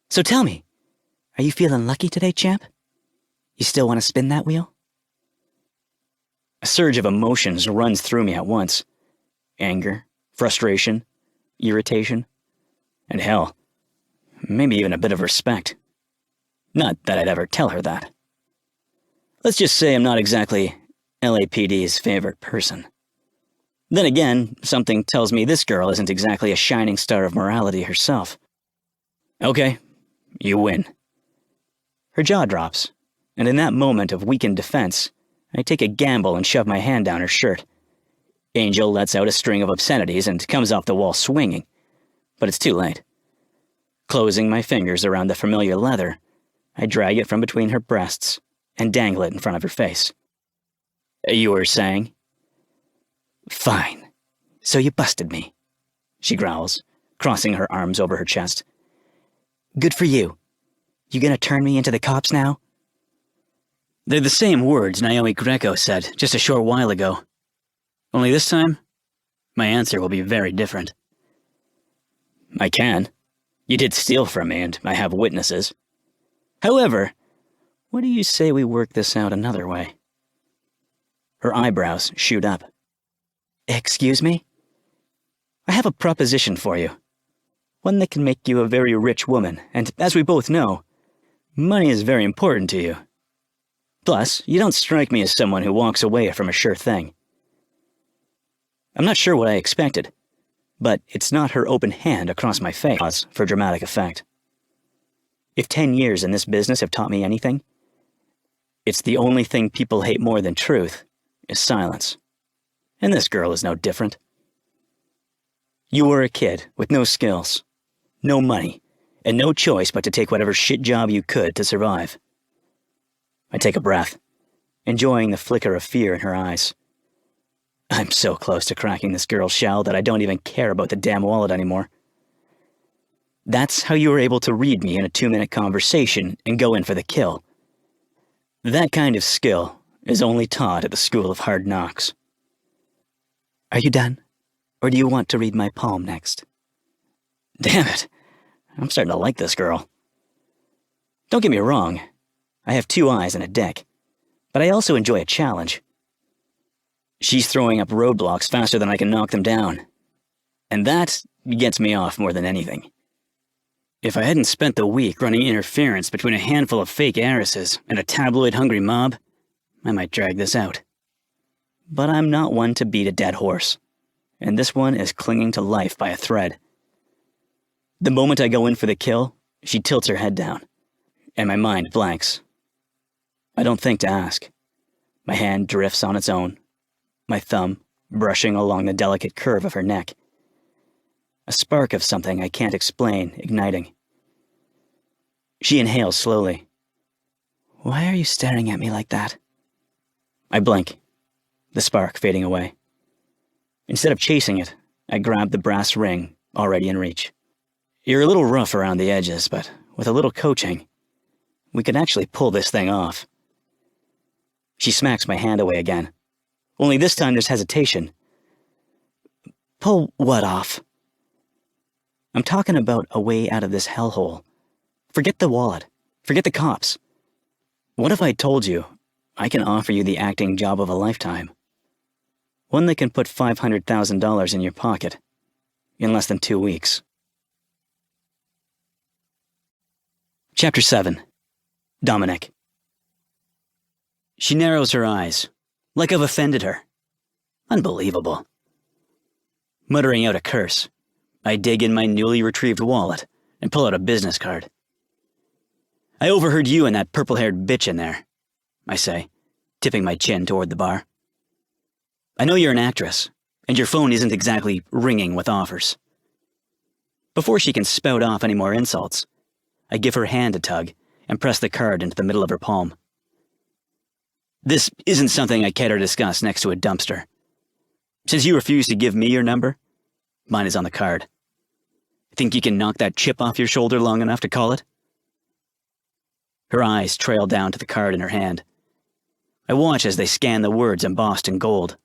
So tell me, are you feeling lucky today, champ? You still want to spin that wheel? A surge of emotions runs through me at once. Anger, frustration, irritation, and hell, maybe even a bit of respect. Not that I'd ever tell her that. Let's just say I'm not exactly LAPD's favorite person. Then again, something tells me this girl isn't exactly a shining star of morality herself. Okay, you win. Her jaw drops, and in that moment of weakened defense, I take a gamble and shove my hand down her shirt. Angel lets out a string of obscenities and comes off the wall swinging, but it's too late. Closing my fingers around the familiar leather, I drag it from between her breasts and dangle it in front of her face. You were saying? Fine. So you busted me, she growls, crossing her arms over her chest. Good for you. You gonna turn me into the cops now? They're the same words Naomi Greco said just a short while ago. Only this time, my answer will be very different. I can. You did steal from me, and I have witnesses. However, what do you say we work this out another way? Her eyebrows shoot up. Excuse me? I have a proposition for you. One that can make you a very rich woman, and as we both know, money is very important to you. Plus, you don't strike me as someone who walks away from a sure thing. I'm not sure what I expected, but it's not her open hand across my face for dramatic effect. If 10 years in this business have taught me anything, it's the only thing people hate more than truth is silence. And this girl is no different. You were a kid with no skills, no money, and no choice but to take whatever shit job you could to survive. I take a breath, enjoying the flicker of fear in her eyes. I'm so close to cracking this girl's shell that I don't even care about the damn wallet anymore. That's how you were able to read me in a 2-minute conversation and go in for the kill. That kind of skill is only taught at the School of Hard Knocks. Are you done? Or do you want to read my palm next? Damn it. I'm starting to like this girl. Don't get me wrong. I have 2 eyes and a dick. But I also enjoy a challenge. She's throwing up roadblocks faster than I can knock them down. And that gets me off more than anything. If I hadn't spent the week running interference between a handful of fake heiresses and a tabloid-hungry mob, I might drag this out. But I'm not one to beat a dead horse, and this one is clinging to life by a thread. The moment I go in for the kill, she tilts her head down, and my mind blanks. I don't think to ask. My hand drifts on its own, my thumb brushing along the delicate curve of her neck. A spark of something I can't explain igniting. She inhales slowly. Why are you staring at me like that? I blink, the spark fading away. Instead of chasing it, I grab the brass ring already in reach. You're a little rough around the edges, but with a little coaching, we could actually pull this thing off. She smacks my hand away again. Only this time there's hesitation. Pull what off? I'm talking about a way out of this hellhole. Forget the wallet. Forget the cops. What if I told you I can offer you the acting job of a lifetime? One that can put $500,000 in your pocket in less than 2 weeks. Chapter 7. Dominic. She narrows her eyes, like I've offended her. Unbelievable. Muttering out a curse, I dig in my newly retrieved wallet and pull out a business card. I overheard you and that purple-haired bitch in there, I say, tipping my chin toward the bar. I know you're an actress, and your phone isn't exactly ringing with offers. Before she can spout off any more insults, I give her hand a tug and press the card into the middle of her palm. This isn't something I care to discuss next to a dumpster. Since you refuse to give me your number, mine is on the card. Think you can knock that chip off your shoulder long enough to call it? Her eyes trail down to the card in her hand. I watch as they scan the words embossed in gold.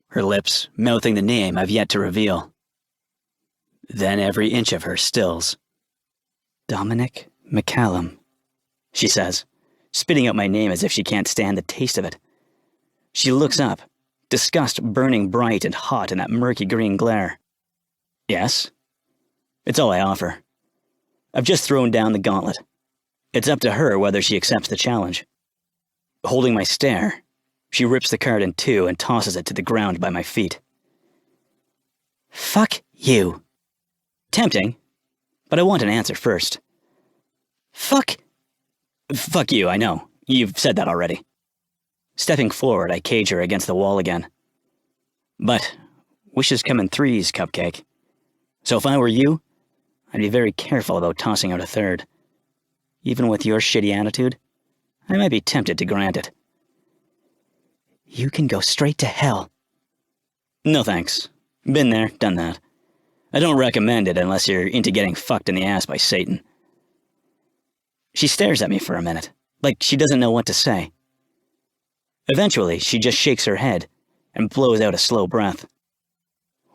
Her lips mouthing the name I've yet to reveal. Then every inch of her stills. Dominic McCallum, she says, spitting out my name as if she can't stand the taste of it. She looks up, disgust burning bright and hot in that murky green glare. Yes? It's all I offer. I've just thrown down the gauntlet. It's up to her whether she accepts the challenge. Holding my stare, she rips the card in two and tosses it to the ground by my feet. Fuck you. Tempting, but I want an answer first. Fuck you, I know. You've said that already. Stepping forward, I cage her against the wall again. But wishes come in threes, Cupcake. So if I were you, I'd be very careful about tossing out a third. Even with your shitty attitude, I might be tempted to grant it. You can go straight to hell. No thanks. Been there, done that. I don't recommend it unless you're into getting fucked in the ass by Satan. She stares at me for a minute, like she doesn't know what to say. Eventually, she just shakes her head and blows out a slow breath.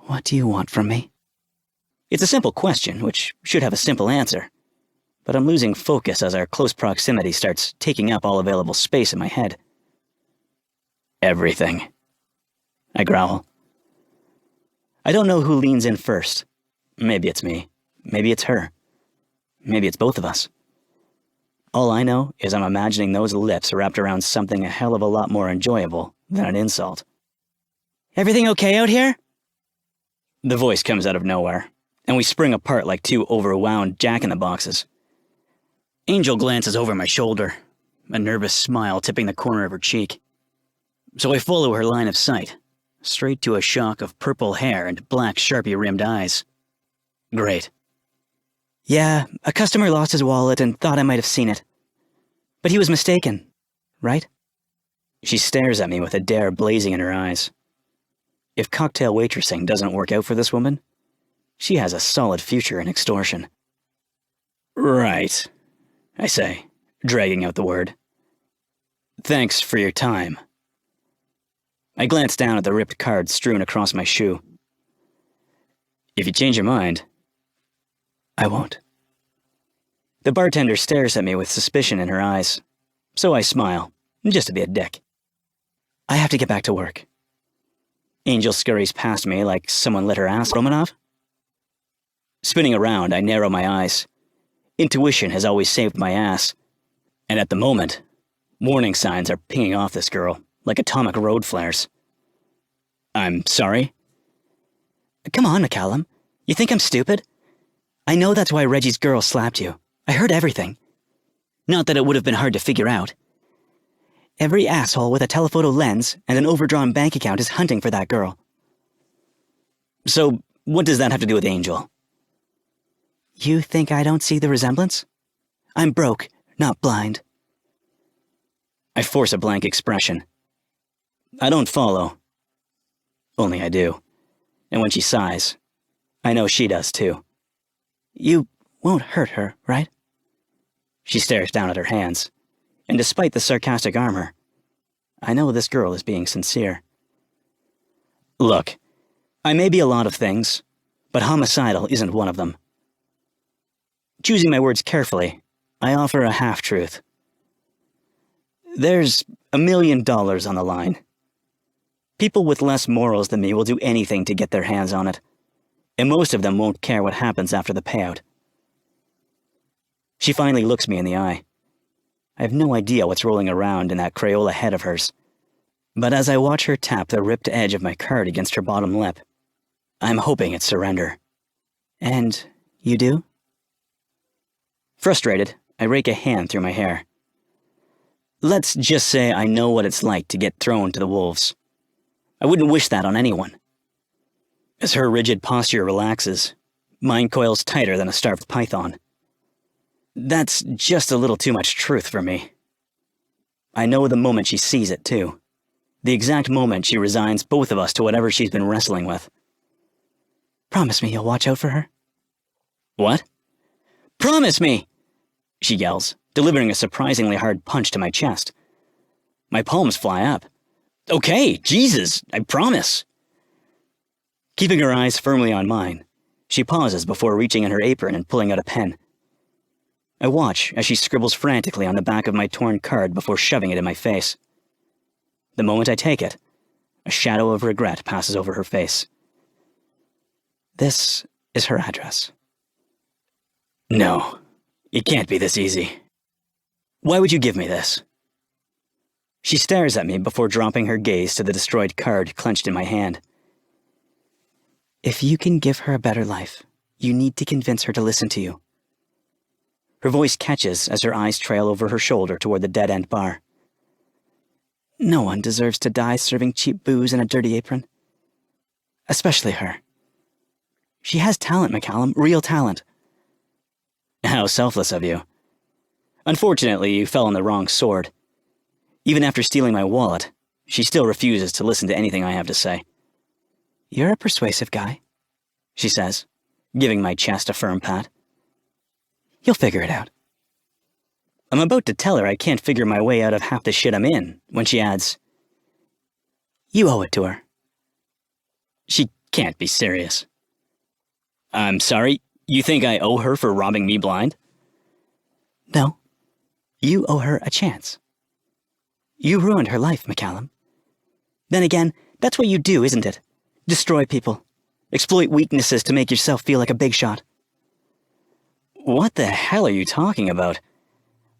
What do you want from me? It's a simple question, which should have a simple answer. But I'm losing focus as our close proximity starts taking up all available space in my head. Everything. I growl. I don't know who leans in first. Maybe it's me. Maybe it's her. Maybe it's both of us. All I know is I'm imagining those lips wrapped around something a hell of a lot more enjoyable than an insult. Everything okay out here? The voice comes out of nowhere, and we spring apart like two overwound jack-in-the-boxes. Angel glances over my shoulder, a nervous smile tipping the corner of her cheek. So I follow her line of sight, straight to a shock of purple hair and black Sharpie-rimmed eyes. Great. Yeah, a customer lost his wallet and thought I might have seen it. But he was mistaken, right? She stares at me with a dare blazing in her eyes. If cocktail waitressing doesn't work out for this woman, she has a solid future in extortion. Right, I say, dragging out the word. Thanks for your time. I glance down at the ripped card strewn across my shoe. If you change your mind, I won't. The bartender stares at me with suspicion in her eyes, so I smile, just to be a dick. I have to get back to work. Angel scurries past me like someone lit her ass. Romanov? Spinning around, I narrow my eyes. Intuition has always saved my ass, and at the moment, warning signs are pinging off this girl like atomic road flares. I'm sorry? Come on, McCallum. You think I'm stupid? I know that's why Reggie's girl slapped you. I heard everything. Not that it would have been hard to figure out. Every asshole with a telephoto lens and an overdrawn bank account is hunting for that girl. So, what does that have to do with Angel? You think I don't see the resemblance? I'm broke, not blind. I force a blank expression. I don't follow. Only I do. And when she sighs, I know she does too. You won't hurt her, right? She stares down at her hands, and despite the sarcastic armor, I know this girl is being sincere. Look, I may be a lot of things, but homicidal isn't one of them. Choosing my words carefully, I offer a half-truth. There's $1 million on the line. People with less morals than me will do anything to get their hands on it, and most of them won't care what happens after the payout. She finally looks me in the eye. I have no idea what's rolling around in that Crayola head of hers, but as I watch her tap the ripped edge of my card against her bottom lip, I'm hoping it's surrender. And you do? Frustrated, I rake a hand through my hair. Let's just say I know what it's like to get thrown to the wolves. I wouldn't wish that on anyone. As her rigid posture relaxes, mine coils tighter than a starved python. That's just a little too much truth for me. I know the moment she sees it, too. The exact moment she resigns both of us to whatever she's been wrestling with. Promise me you'll watch out for her. What? Promise me! She yells, delivering a surprisingly hard punch to my chest. My palms fly up. Okay, Jesus, I promise. Keeping her eyes firmly on mine, she pauses before reaching in her apron and pulling out a pen. I watch as she scribbles frantically on the back of my torn card before shoving it in my face. The moment I take it, a shadow of regret passes over her face. This is her address. No, it can't be this easy. Why would you give me this? She stares at me before dropping her gaze to the destroyed card clenched in my hand. If you can give her a better life, you need to convince her to listen to you. Her voice catches as her eyes trail over her shoulder toward the dead-end bar. No one deserves to die serving cheap booze in a dirty apron. Especially her. She has talent, McCallum, real talent. How selfless of you. Unfortunately, you fell on the wrong sword. Even after stealing my wallet, she still refuses to listen to anything I have to say. You're a persuasive guy, she says, giving my chest a firm pat. You'll figure it out. I'm about to tell her I can't figure my way out of half the shit I'm in, when she adds, You owe it to her. She can't be serious. I'm sorry, you think I owe her for robbing me blind? No, you owe her a chance. You ruined her life, McCallum. Then again, that's what you do, isn't it? Destroy people. Exploit weaknesses to make yourself feel like a big shot. What the hell are you talking about?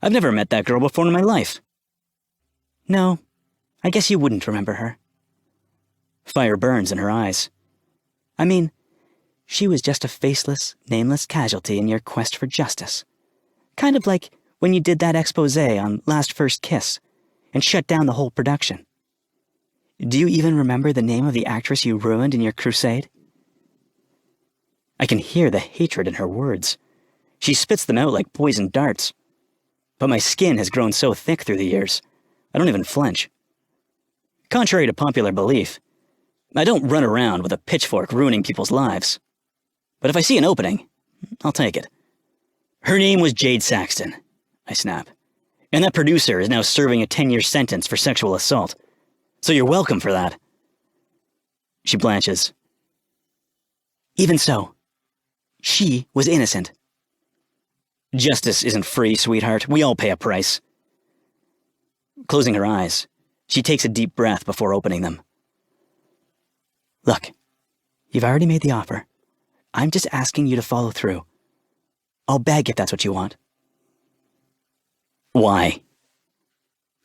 I've never met that girl before in my life. No, I guess you wouldn't remember her. Fire burns in her eyes. I mean, she was just a faceless, nameless casualty in your quest for justice. Kind of like when you did that expose on Last First Kiss and shut down the whole production. Do you even remember the name of the actress you ruined in your crusade? I can hear the hatred in her words. She spits them out like poisoned darts. But my skin has grown so thick through the years, I don't even flinch. Contrary to popular belief, I don't run around with a pitchfork ruining people's lives. But if I see an opening, I'll take it. Her name was Jade Saxton, I snap. And that producer is now serving a 10-year sentence for sexual assault. So you're welcome for that. She blanches. Even so, she was innocent. Justice isn't free, sweetheart. We all pay a price. Closing her eyes, she takes a deep breath before opening them. Look, you've already made the offer. I'm just asking you to follow through. I'll beg if that's what you want. Why?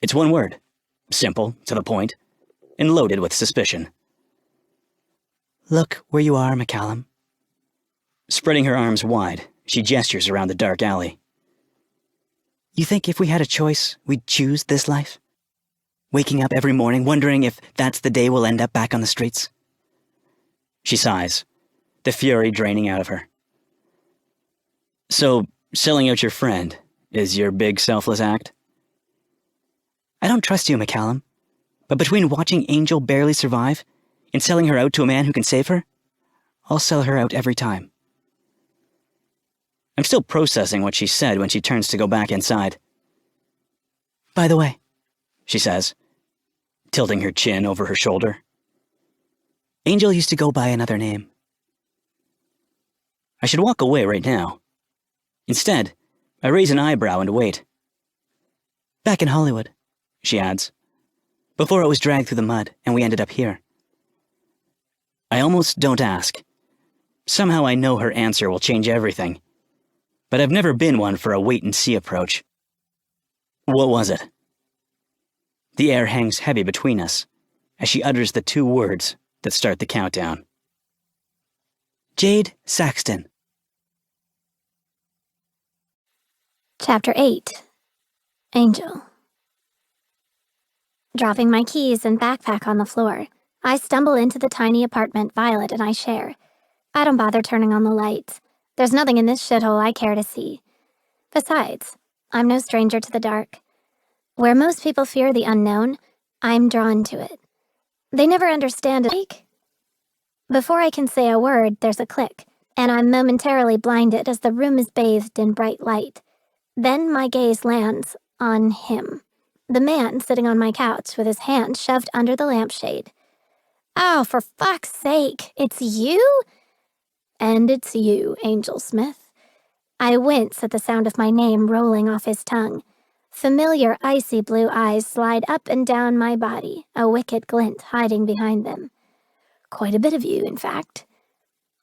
It's one word. Simple, to the point, and loaded with suspicion. Look where you are, McCallum. Spreading her arms wide, she gestures around the dark alley. You think if we had a choice, we'd choose this life? Waking up every morning wondering if that's the day we'll end up back on the streets? She sighs, the fury draining out of her. So, selling out your friend is your big selfless act? I don't trust you, McCallum. But between watching Angel barely survive and selling her out to a man who can save her, I'll sell her out every time. I'm still processing what she said when she turns to go back inside. By the way, she says, tilting her chin over her shoulder. Angel used to go by another name. I should walk away right now. Instead, I raise an eyebrow and wait. Back in Hollywood, she adds, before it was dragged through the mud and we ended up here. I almost don't ask. Somehow I know her answer will change everything. but I've never been one for a wait-and-see approach. What was it? The air hangs heavy between us as she utters the 2 words that start the countdown. Jade Saxton. Chapter 8. Angel. Dropping my keys and backpack on the floor, I stumble into the tiny apartment Violet and I share. I don't bother turning on the lights. There's nothing in this shithole I care to see. Besides, I'm no stranger to the dark. Where most people fear the unknown, I'm drawn to it. They never understand it. Before I can say a word, there's a click, and I'm momentarily blinded as the room is bathed in bright light. Then my gaze lands on him, the man sitting on my couch with his hand shoved under the lampshade. Oh, for fuck's sake, it's you? And it's you, Angel Smith. I wince at the sound of my name rolling off his tongue. Familiar icy blue eyes slide up and down my body, a wicked glint hiding behind them. Quite a bit of you, in fact.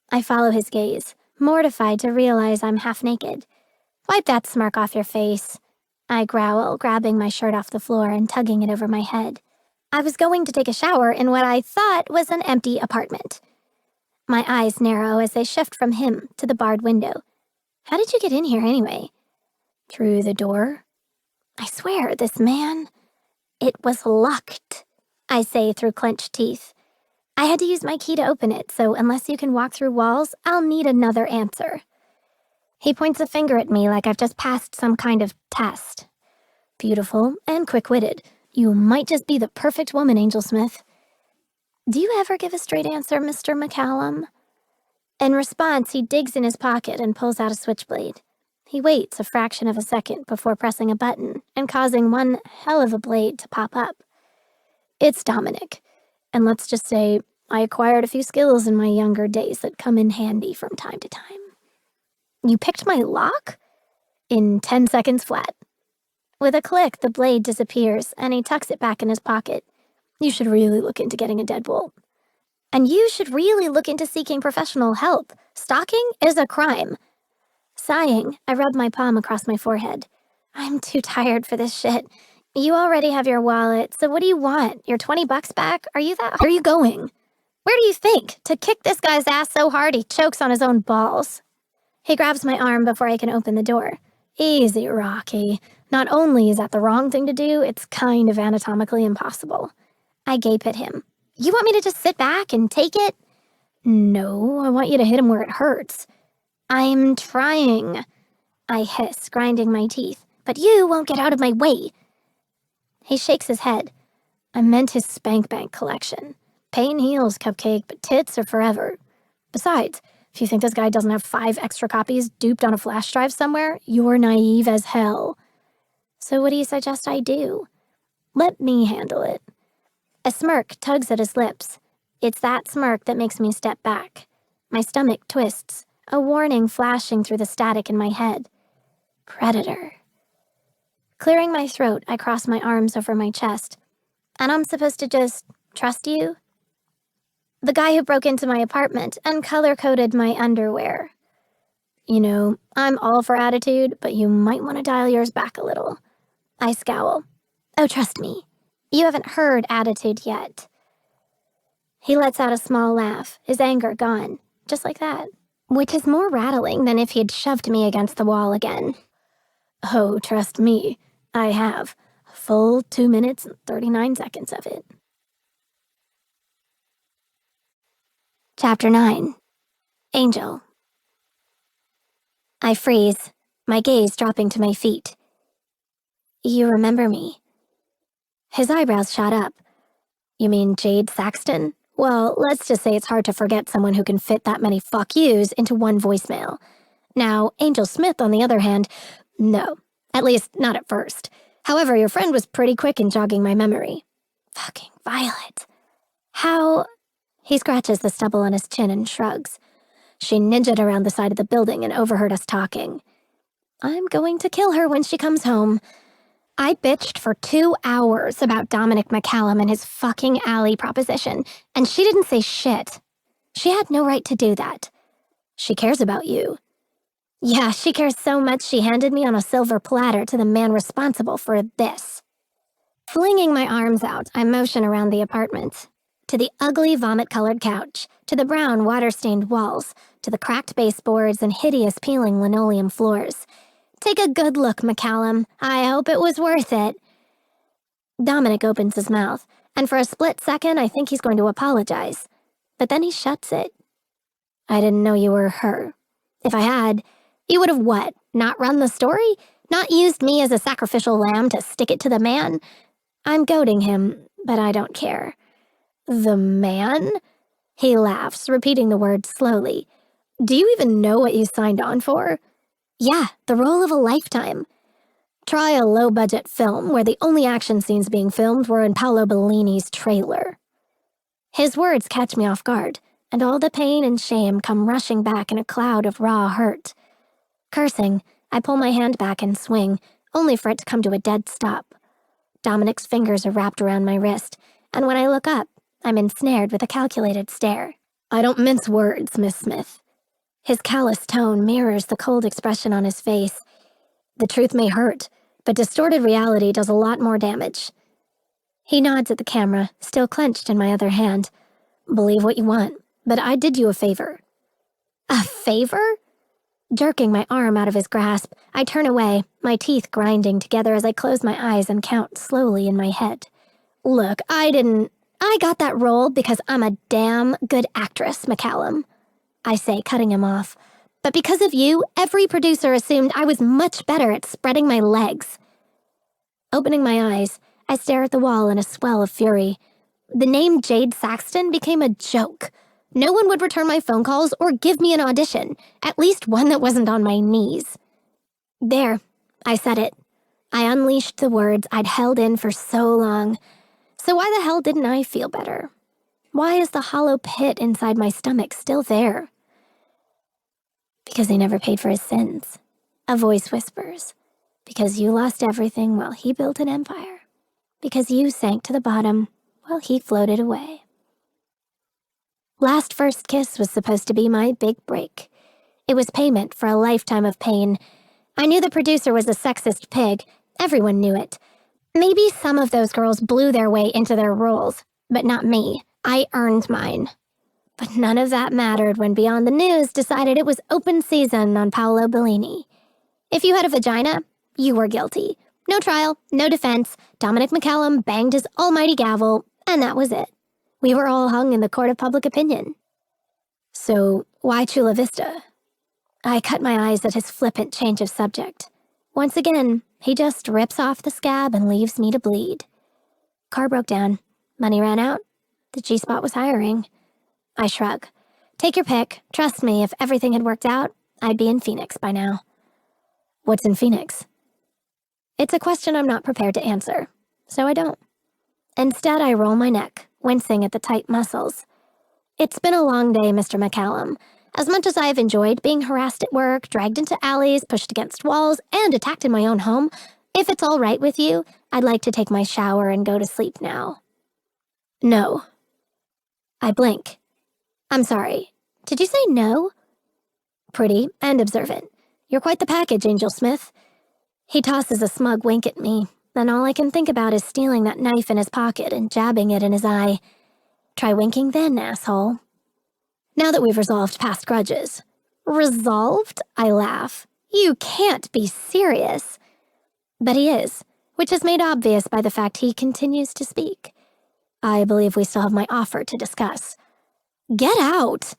I follow his gaze, mortified to realize I'm half naked. Wipe that smirk off your face, I growl, grabbing my shirt off the floor and tugging it over my head. I was going to take a shower in what I thought was an empty apartment. My eyes narrow as they shift from him to the barred window. How did you get in here anyway? Through the door? I swear, this man... It was locked, I say through clenched teeth. I had to use my key to open it, so unless you can walk through walls, I'll need another answer. He points a finger at me like I've just passed some kind of test. Beautiful and quick-witted. You might just be the perfect woman, Angel Smith. Do you ever give a straight answer, Mr. McCallum? In response, he digs in his pocket and pulls out a switchblade. He waits a fraction of a second before pressing a button and causing one hell of a blade to pop up. It's Dominic, and let's just say I acquired a few skills in my younger days that come in handy from time to time. You picked my lock? In 10 seconds flat. With a click, the blade disappears, and he tucks it back in his pocket. You should really look into getting a deadbolt. And you should really look into seeking professional help. Stalking is a crime. Sighing, I rub my palm across my forehead. I'm too tired for this shit. You already have your wallet, so what do you want? Your $20 back? Are you going? Where do you think? To kick this guy's ass so hard he chokes on his own balls. He grabs my arm before I can open the door. Easy, Rocky. Not only is that the wrong thing to do, it's kind of anatomically impossible. I gape at him. You want me to just sit back and take it? No, I want you to hit him where it hurts. I'm trying, I hiss, grinding my teeth. But you won't get out of my way. He shakes his head. I meant his spank bank collection. Pain heals, cupcake, but tits are forever. Besides, if you think this guy doesn't have 5 extra copies duped on a flash drive somewhere, you're naive as hell. So what do you suggest I do? Let me handle it. A smirk tugs at his lips. It's that smirk that makes me step back. My stomach twists, a warning flashing through the static in my head. Predator. Clearing my throat, I cross my arms over my chest. And I'm supposed to just trust you? The guy who broke into my apartment and color-coded my underwear. You know, I'm all for attitude, but you might want to dial yours back a little. I scowl. Oh, trust me. You haven't heard attitude yet. He lets out a small laugh, his anger gone, just like that. Which is more rattling than if he'd shoved me against the wall again. Oh, trust me, I have. Full 2 minutes and 39 seconds of it. Chapter 9. Angel. I freeze, my gaze dropping to my feet. You remember me? His eyebrows shot up. You mean Jade Saxton? Well, let's just say it's hard to forget someone who can fit that many fuck yous into one voicemail. Now, Angel Smith, on the other hand, no. At least, not at first. However, your friend was pretty quick in jogging my memory. Fucking Violet. How... He scratches the stubble on his chin and shrugs. She ninja'd around the side of the building and overheard us talking. I'm going to kill her when she comes home. I bitched for 2 hours about Dominic McCallum and his fucking alley proposition, and she didn't say shit. She had no right to do that. She cares about you. Yeah, she cares so much she handed me on a silver platter to the man responsible for this. Flinging my arms out, I motion around the apartment. To the ugly vomit-colored couch, to the brown water-stained walls, to the cracked baseboards and hideous peeling linoleum floors. Take a good look, McCallum. I hope it was worth it. Dominic opens his mouth, and for a split second I think he's going to apologize. But then he shuts it. I didn't know you were her. If I had, you would have what? Not run the story? Not used me as a sacrificial lamb to stick it to the man? I'm goading him, but I don't care. The man? He laughs, repeating the word slowly. Do you even know what you signed on for? Yeah, the role of a lifetime. Try a low-budget film where the only action scenes being filmed were in Paolo Bellini's trailer. His words catch me off guard, and all the pain and shame come rushing back in a cloud of raw hurt. Cursing, I pull my hand back and swing, only for it to come to a dead stop. Dominic's fingers are wrapped around my wrist, and when I look up, I'm ensnared with a calculated stare. I don't mince words, Miss Smith. His callous tone mirrors the cold expression on his face. The truth may hurt, but distorted reality does a lot more damage. He nods at the camera, still clenched in my other hand. Believe what you want, but I did you a favor. A favor? Jerking my arm out of his grasp, I turn away, my teeth grinding together as I close my eyes and count slowly in my head. Look, I got that role because I'm a damn good actress, McCallum. I say, cutting him off. But because of you, every producer assumed I was much better at spreading my legs. Opening my eyes, I stare at the wall in a swell of fury. The name Jade Saxton became a joke. No one would return my phone calls or give me an audition, at least one that wasn't on my knees. There, I said it. I unleashed the words I'd held in for so long. So why the hell didn't I feel better? Why is the hollow pit inside my stomach still there? Because he never paid for his sins. A voice whispers. Because you lost everything while he built an empire. Because you sank to the bottom while he floated away. Last First Kiss was supposed to be my big break. It was payment for a lifetime of pain. I knew the producer was a sexist pig. Everyone knew it. Maybe some of those girls blew their way into their roles, but not me. I earned mine. But none of that mattered when Beyond the News decided it was open season on Paolo Bellini. If you had a vagina, you were guilty. No trial, no defense. Dominic McCallum banged his almighty gavel, and that was it. We were all hung in the court of public opinion. So, why Chula Vista? I cut my eyes at his flippant change of subject. Once again, he just rips off the scab and leaves me to bleed. Car broke down. Money ran out. The G-Spot was hiring. I shrug. Take your pick. Trust me, if everything had worked out, I'd be in Phoenix by now. What's in Phoenix? It's a question I'm not prepared to answer, so I don't. Instead, I roll my neck, wincing at the tight muscles. It's been a long day, Mr. McCallum. As much as I have enjoyed being harassed at work, dragged into alleys, pushed against walls, and attacked in my own home, if it's all right with you, I'd like to take my shower and go to sleep now. No. I blink. I'm sorry. Did you say no? Pretty and observant. You're quite the package, Angel Smith. He tosses a smug wink at me, then all I can think about is stealing that knife in his pocket and jabbing it in his eye. Try winking then, asshole. Now that we've resolved past grudges. Resolved? I laugh. You can't be serious. But he is, which is made obvious by the fact he continues to speak. I believe we still have my offer to discuss. Get out!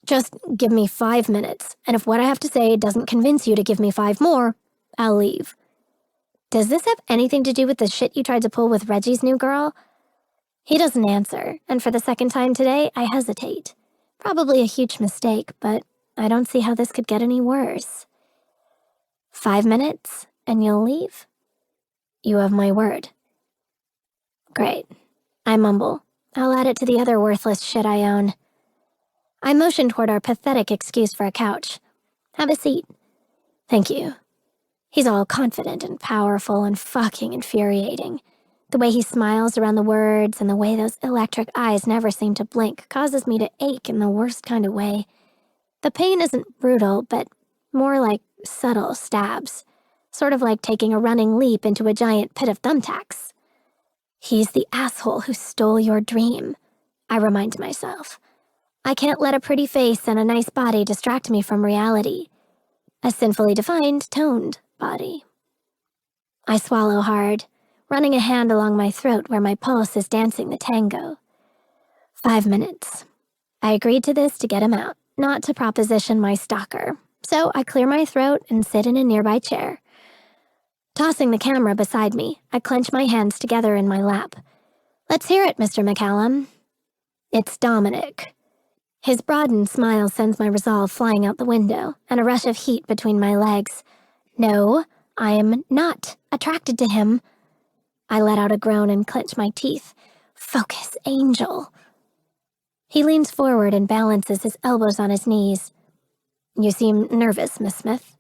Just give me 5 minutes, and if what I have to say doesn't convince you to give me 5 more, I'll leave. Does this have anything to do with the shit you tried to pull with Reggie's new girl? He doesn't answer, and for the second time today, I hesitate. Probably a huge mistake, but I don't see how this could get any worse. 5 minutes, and you'll leave? You have my word. Great. I mumble. I'll add it to the other worthless shit I own. I motion toward our pathetic excuse for a couch. Have a seat. Thank you. He's all confident and powerful and fucking infuriating. The way he smiles around the words and the way those electric eyes never seem to blink causes me to ache in the worst kind of way. The pain isn't brutal, but more like subtle stabs, sort of like taking a running leap into a giant pit of thumbtacks. He's the asshole who stole your dream, I remind myself. I can't let a pretty face and a nice body distract me from reality. A sinfully defined, toned body. I swallow hard, running a hand along my throat where my pulse is dancing the tango. 5 minutes. I agreed to this to get him out, not to proposition my stalker. So I clear my throat and sit in a nearby chair. Tossing the camera beside me, I clench my hands together in my lap. Let's hear it, Mr. McCallum. It's Dominic. His broadened smile sends my resolve flying out the window, and a rush of heat between my legs. No, I am not attracted to him. I let out a groan and clench my teeth. Focus, Angel. He leans forward and balances his elbows on his knees. You seem nervous, Miss Smith.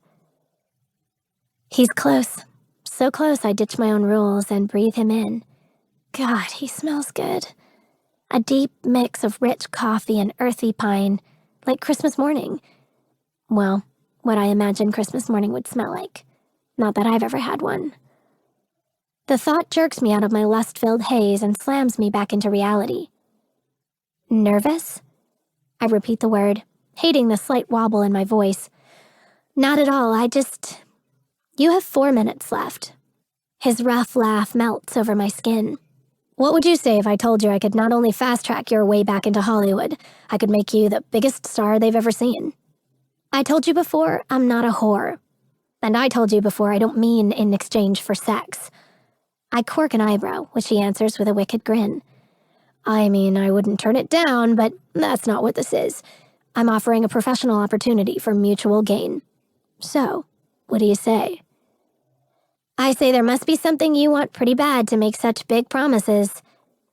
He's close. So close I ditch my own rules and breathe him in. God, he smells good. A deep mix of rich coffee and earthy pine, like Christmas morning. Well, what I imagine Christmas morning would smell like. Not that I've ever had one. The thought jerks me out of my lust-filled haze and slams me back into reality. Nervous? I repeat the word, hating the slight wobble in my voice. Not at all, You have 4 minutes left. His rough laugh melts over my skin. What would you say if I told you I could not only fast-track your way back into Hollywood, I could make you the biggest star they've ever seen? I told you before, I'm not a whore. And I told you before, I don't mean in exchange for sex. I quirk an eyebrow, which he answers with a wicked grin. I mean, I wouldn't turn it down, but that's not what this is. I'm offering a professional opportunity for mutual gain. So, what do you say? I say there must be something you want pretty bad to make such big promises.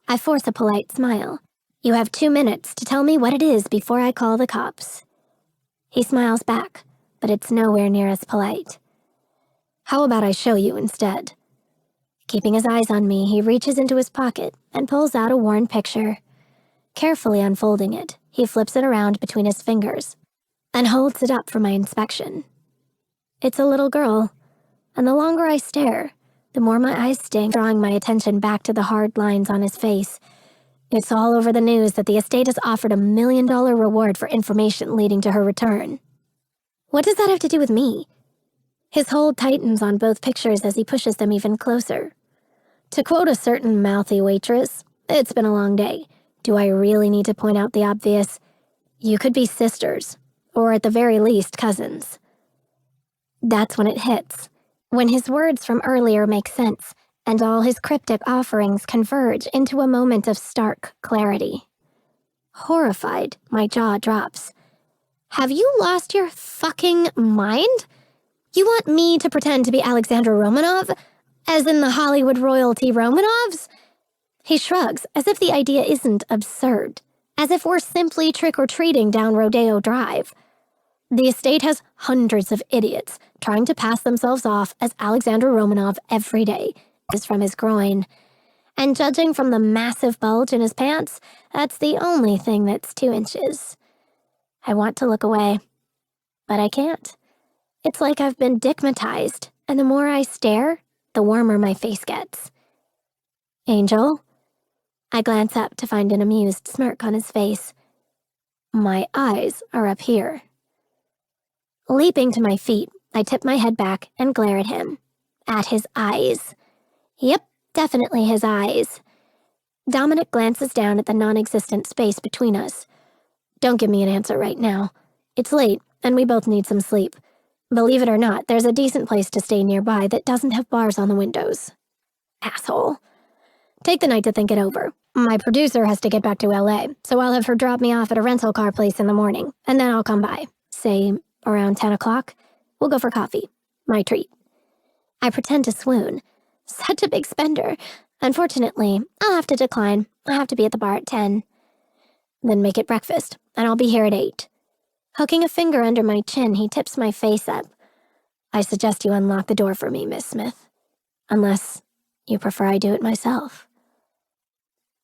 I force a polite smile. You have 2 minutes to tell me what it is before I call the cops. He smiles back, but it's nowhere near as polite. How about I show you instead? Keeping his eyes on me, he reaches into his pocket and pulls out a worn picture. Carefully unfolding it, he flips it around between his fingers and holds it up for my inspection. It's a little girl, and the longer I stare, the more my eyes sting, drawing my attention back to the hard lines on his face. It's all over the news that the estate has offered $1 million reward for information leading to her return. What does that have to do with me? His hold tightens on both pictures as he pushes them even closer. To quote a certain mouthy waitress, it's been a long day. Do I really need to point out the obvious? You could be sisters, or at the very least, cousins. That's when it hits. When his words from earlier make sense, and all his cryptic offerings converge into a moment of stark clarity. Horrified, my jaw drops. Have you lost your fucking mind? You want me to pretend to be Alexandra Romanov? As in the Hollywood royalty Romanovs? He shrugs, as if the idea isn't absurd. As if we're simply trick-or-treating down Rodeo Drive. The estate has hundreds of idiots trying to pass themselves off as Alexandra Romanov every day, is from his groin. And judging from the massive bulge in his pants, that's the only thing that's 2 inches. I want to look away, but I can't. It's like I've been dickmatized, and the more I stare, the warmer my face gets. Angel? I glance up to find an amused smirk on his face. My eyes are up here. Leaping to my feet, I tip my head back and glare at him. At his eyes. Yep, definitely his eyes. Dominic glances down at the non-existent space between us. Don't give me an answer right now. It's late, and we both need some sleep. Believe it or not, there's a decent place to stay nearby that doesn't have bars on the windows. Asshole. Take the night to think it over. My producer has to get back to LA, so I'll have her drop me off at a rental car place in the morning, and then I'll come by. Say, around 10 o'clock. We'll go for coffee. My treat. I pretend to swoon. Such a big spender. Unfortunately, I'll have to decline. I have to be at the bar at 10. Then make it breakfast, and I'll be here at 8. Hooking a finger under my chin, he tips my face up. I suggest you unlock the door for me, Miss Smith. Unless you prefer I do it myself.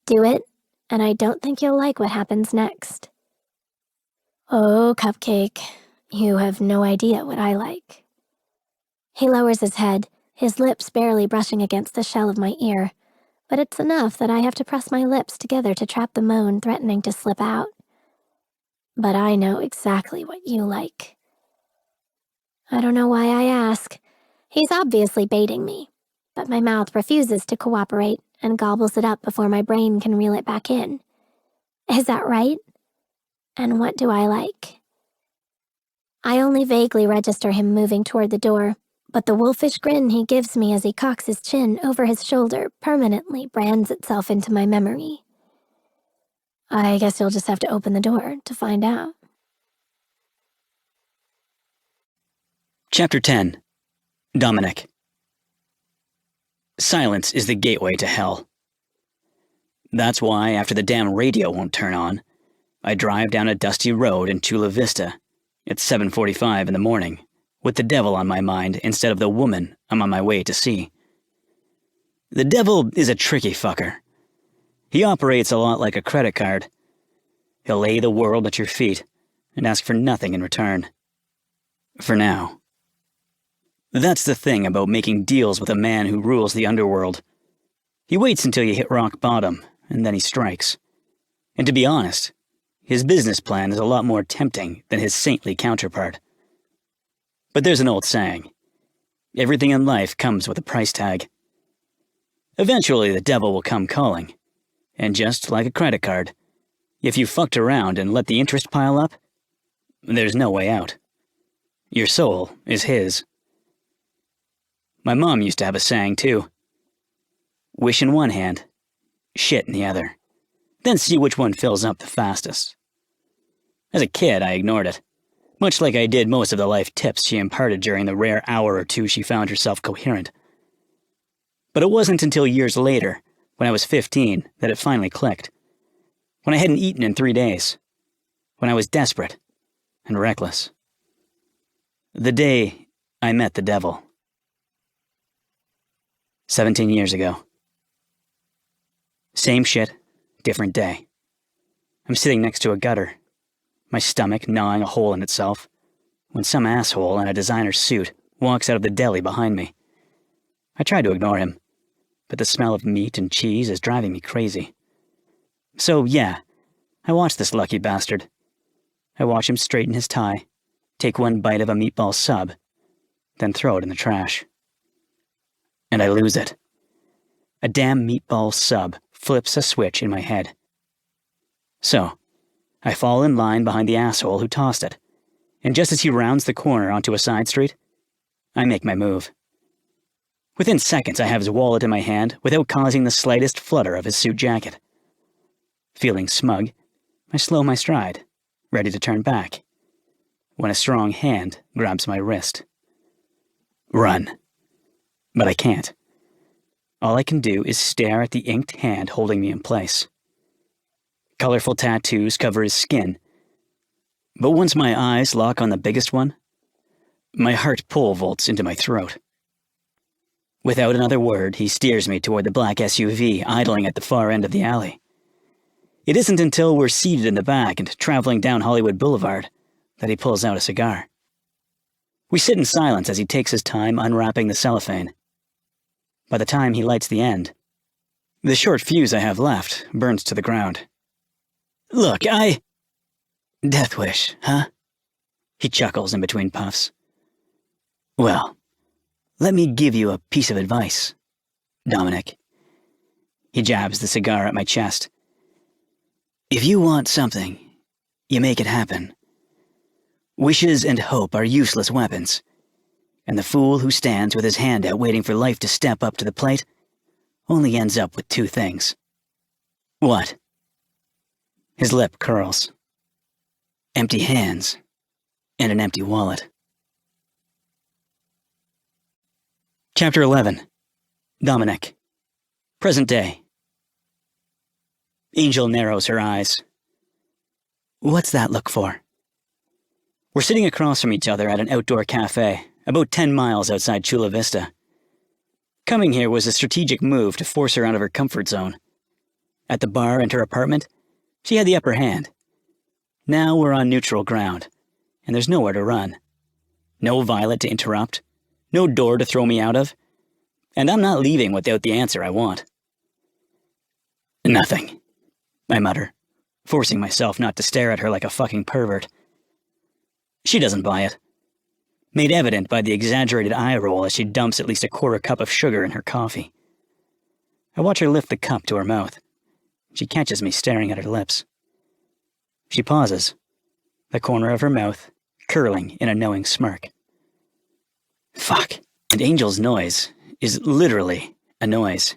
Do it, and I don't think you'll like what happens next. Oh, Cupcake, You have no idea what I like. He lowers his head, his lips barely brushing against the shell of my ear, but it's enough that I have to press my lips together to trap the moan threatening to slip out. But I know exactly what you like. I don't know why I ask. He's obviously baiting me, but my mouth refuses to cooperate and gobbles it up before my brain can reel it back in. Is that right? And what do I like? I only vaguely register him moving toward the door, but the wolfish grin he gives me as he cocks his chin over his shoulder permanently brands itself into my memory. I guess you'll just have to open the door to find out. Chapter 10. Dominic. Silence is the gateway to hell. That's why, after the damn radio won't turn on, I drive down a dusty road in Chula Vista at 7:45 in the morning, with the devil on my mind instead of the woman I'm on my way to see. The devil is a tricky fucker. He operates a lot like a credit card. He'll lay the world at your feet and ask for nothing in return. For now. That's the thing about making deals with a man who rules the underworld. He waits until you hit rock bottom, and then he strikes. And to be honest, his business plan is a lot more tempting than his saintly counterpart. But there's an old saying, everything in life comes with a price tag. Eventually the devil will come calling, and just like a credit card, if you fucked around and let the interest pile up, there's no way out. Your soul is his. My mom used to have a saying too. Wish in one hand, shit in the other. Then see which one fills up the fastest. As a kid, I ignored it, much like I did most of the life tips she imparted during the rare hour or two she found herself coherent. But it wasn't until years later, when I was 15, that it finally clicked. When I hadn't eaten in 3 days. When I was desperate and reckless. The day I met the devil. 17 years ago. Same shit, different day. I'm sitting next to a gutter, my stomach gnawing a hole in itself, when some asshole in a designer suit walks out of the deli behind me. I try to ignore him, but the smell of meat and cheese is driving me crazy. So yeah, I watch this lucky bastard. I watch him straighten his tie, take one bite of a meatball sub, then throw it in the trash. And I lose it. A damn meatball sub flips a switch in my head. So, I fall in line behind the asshole who tossed it, and just as he rounds the corner onto a side street, I make my move. Within seconds, I have his wallet in my hand without causing the slightest flutter of his suit jacket. Feeling smug, I slow my stride, ready to turn back, when a strong hand grabs my wrist. Run. But I can't. All I can do is stare at the inked hand holding me in place. Colorful tattoos cover his skin, but once my eyes lock on the biggest one, my heart pole vaults into my throat. Without another word, he steers me toward the black SUV idling at the far end of the alley. It isn't until we're seated in the back and traveling down Hollywood Boulevard that he pulls out a cigar. We sit in silence as he takes his time unwrapping the cellophane. By the time he lights the end, the short fuse I have left burns to the ground. Look, Death wish, huh? He chuckles in between puffs. Well, let me give you a piece of advice, Dominic. He jabs the cigar at my chest. If you want something, you make it happen. Wishes and hope are useless weapons, and the fool who stands with his hand out waiting for life to step up to the plate only ends up with two things. What? His lip curls. Empty hands and an empty wallet. Chapter 11. Dominic. Present day. Angel narrows her eyes. What's that look for? We're sitting across from each other at an outdoor cafe, about 10 miles outside Chula Vista. Coming here was a strategic move to force her out of her comfort zone. At the bar and her apartment, she had the upper hand. Now we're on neutral ground, and there's nowhere to run. No Violet to interrupt, no door to throw me out of, and I'm not leaving without the answer I want. Nothing, I mutter, forcing myself not to stare at her like a fucking pervert. She doesn't buy it, made evident by the exaggerated eye roll as she dumps at least a quarter cup of sugar in her coffee. I watch her lift the cup to her mouth. She catches me staring at her lips. She pauses, the corner of her mouth curling in a knowing smirk. Fuck. And Angel's noise is literally a noise.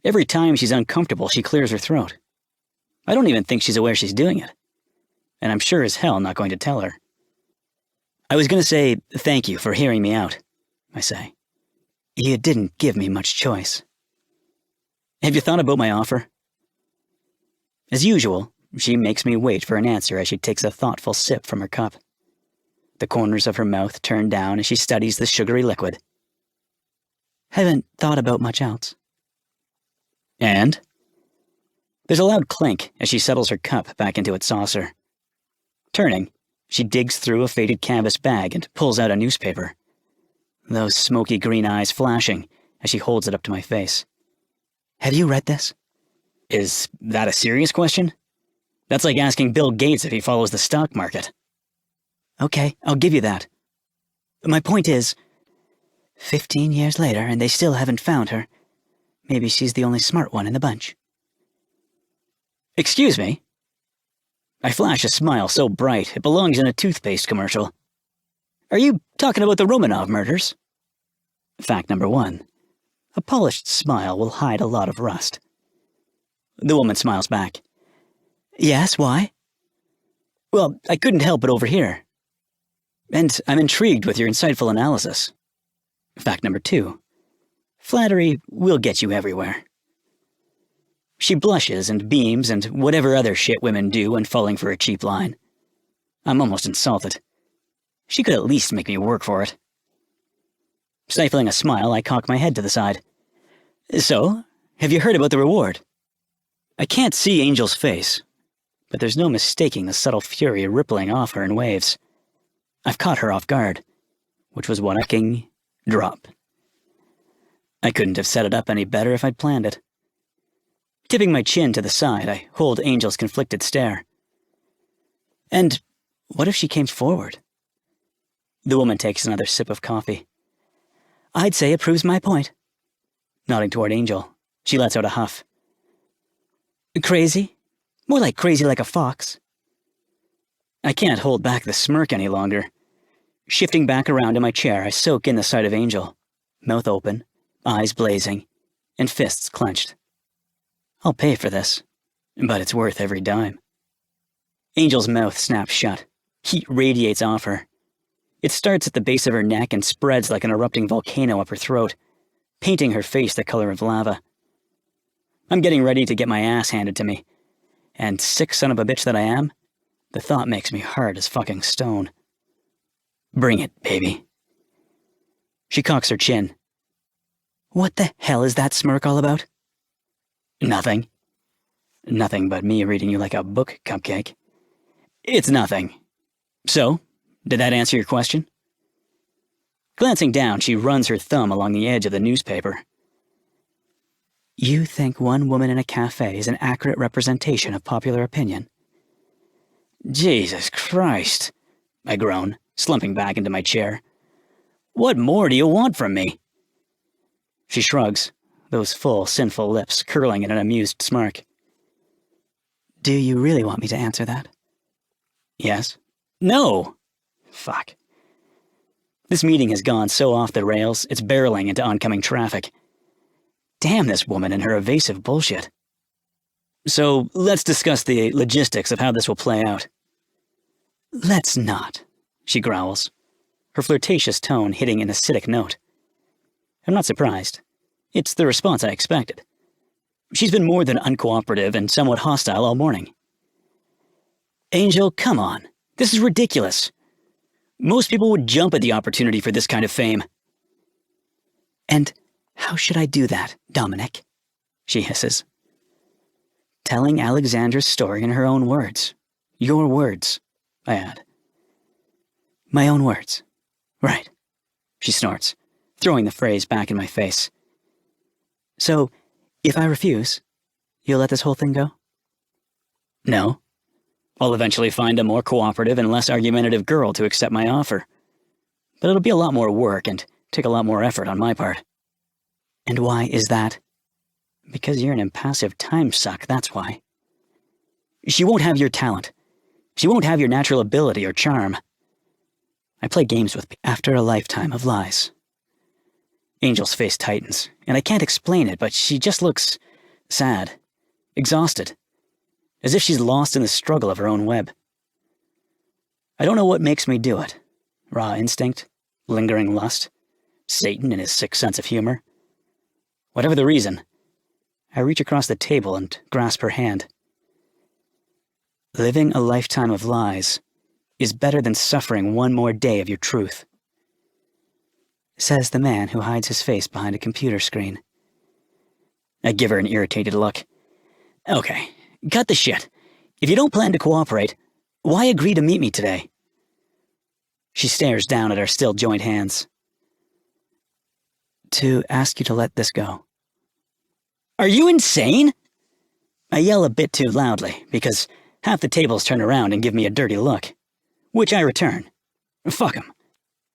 Every time she's uncomfortable, she clears her throat. I don't even think she's aware she's doing it. And I'm sure as hell not going to tell her. I was going to say thank you for hearing me out, I say. You didn't give me much choice. Have you thought about my offer? As usual, she makes me wait for an answer as she takes a thoughtful sip from her cup. The corners of her mouth turn down as she studies the sugary liquid. Haven't thought about much else. And? There's a loud clink as she settles her cup back into its saucer. Turning, she digs through a faded canvas bag and pulls out a newspaper. Those smoky green eyes flashing as she holds it up to my face. Have you read this? Is that a serious question? That's like asking Bill Gates if he follows the stock market. Okay, I'll give you that. My point is, 15 years later and they still haven't found her. Maybe she's the only smart one in the bunch. Excuse me? I flash a smile so bright it belongs in a toothpaste commercial. Are you talking about the Romanov murders? Fact number 1. A polished smile will hide a lot of rust. The woman smiles back. Yes, why? Well, I couldn't help but overhear. And I'm intrigued with your insightful analysis. Fact number 2. Flattery will get you everywhere. She blushes and beams and whatever other shit women do when falling for a cheap line. I'm almost insulted. She could at least make me work for it. Stifling a smile, I cock my head to the side. So, have you heard about the reward? I can't see Angel's face, but there's no mistaking the subtle fury rippling off her in waves. I've caught her off guard, which was one fucking drop. I couldn't have set it up any better if I'd planned it. Tipping my chin to the side, I hold Angel's conflicted stare. And what if she came forward? The woman takes another sip of coffee. I'd say it proves my point. Nodding toward Angel, she lets out a huff. Crazy? More like crazy like a fox. I can't hold back the smirk any longer. Shifting back around in my chair, I soak in the sight of Angel, mouth open, eyes blazing, and fists clenched. I'll pay for this, but it's worth every dime. Angel's mouth snaps shut. Heat radiates off her. It starts at the base of her neck and spreads like an erupting volcano up her throat, painting her face the color of lava. I'm getting ready to get my ass handed to me, and sick son of a bitch that I am, the thought makes me hard as fucking stone. Bring it, baby. She cocks her chin. What the hell is that smirk all about? Nothing. Nothing but me reading you like a book, Cupcake. It's nothing. So, did that answer your question? Glancing down, she runs her thumb along the edge of the newspaper. You think one woman in a cafe is an accurate representation of popular opinion? Jesus Christ, I groan, slumping back into my chair. What more do you want from me? She shrugs, those full, sinful lips curling in an amused smirk. Do you really want me to answer that? Yes. No! Fuck. This meeting has gone so off the rails, it's barreling into oncoming traffic. Damn this woman and her evasive bullshit. So, let's discuss the logistics of how this will play out. Let's not, she growls, her flirtatious tone hitting an acidic note. I'm not surprised. It's the response I expected. She's been more than uncooperative and somewhat hostile all morning. Angel, come on. This is ridiculous. Most people would jump at the opportunity for this kind of fame. And how should I do that, Dominic? She hisses. Telling Alexandra's story in her own words. Your words, I add. My own words. Right, she snorts, throwing the phrase back in my face. So, if I refuse, you'll let this whole thing go? No. I'll eventually find a more cooperative and less argumentative girl to accept my offer. But it'll be a lot more work and take a lot more effort on my part. And why is that? Because you're an impassive time suck, that's why. She won't have your talent. She won't have your natural ability or charm. I play games with people after a lifetime of lies. Angel's face tightens, and I can't explain it, but she just looks sad, exhausted, as if she's lost in the struggle of her own web. I don't know what makes me do it. Raw instinct, lingering lust, Satan and his sick sense of humor. Whatever the reason, I reach across the table and grasp her hand. Living a lifetime of lies is better than suffering one more day of your truth, says the man who hides his face behind a computer screen. I give her an irritated look. Okay, cut the shit. If you don't plan to cooperate, why agree to meet me today? She stares down at our still joined hands. To ask you to let this go. Are you insane? I yell a bit too loudly, because half the tables turn around and give me a dirty look, which I return. Fuck 'em.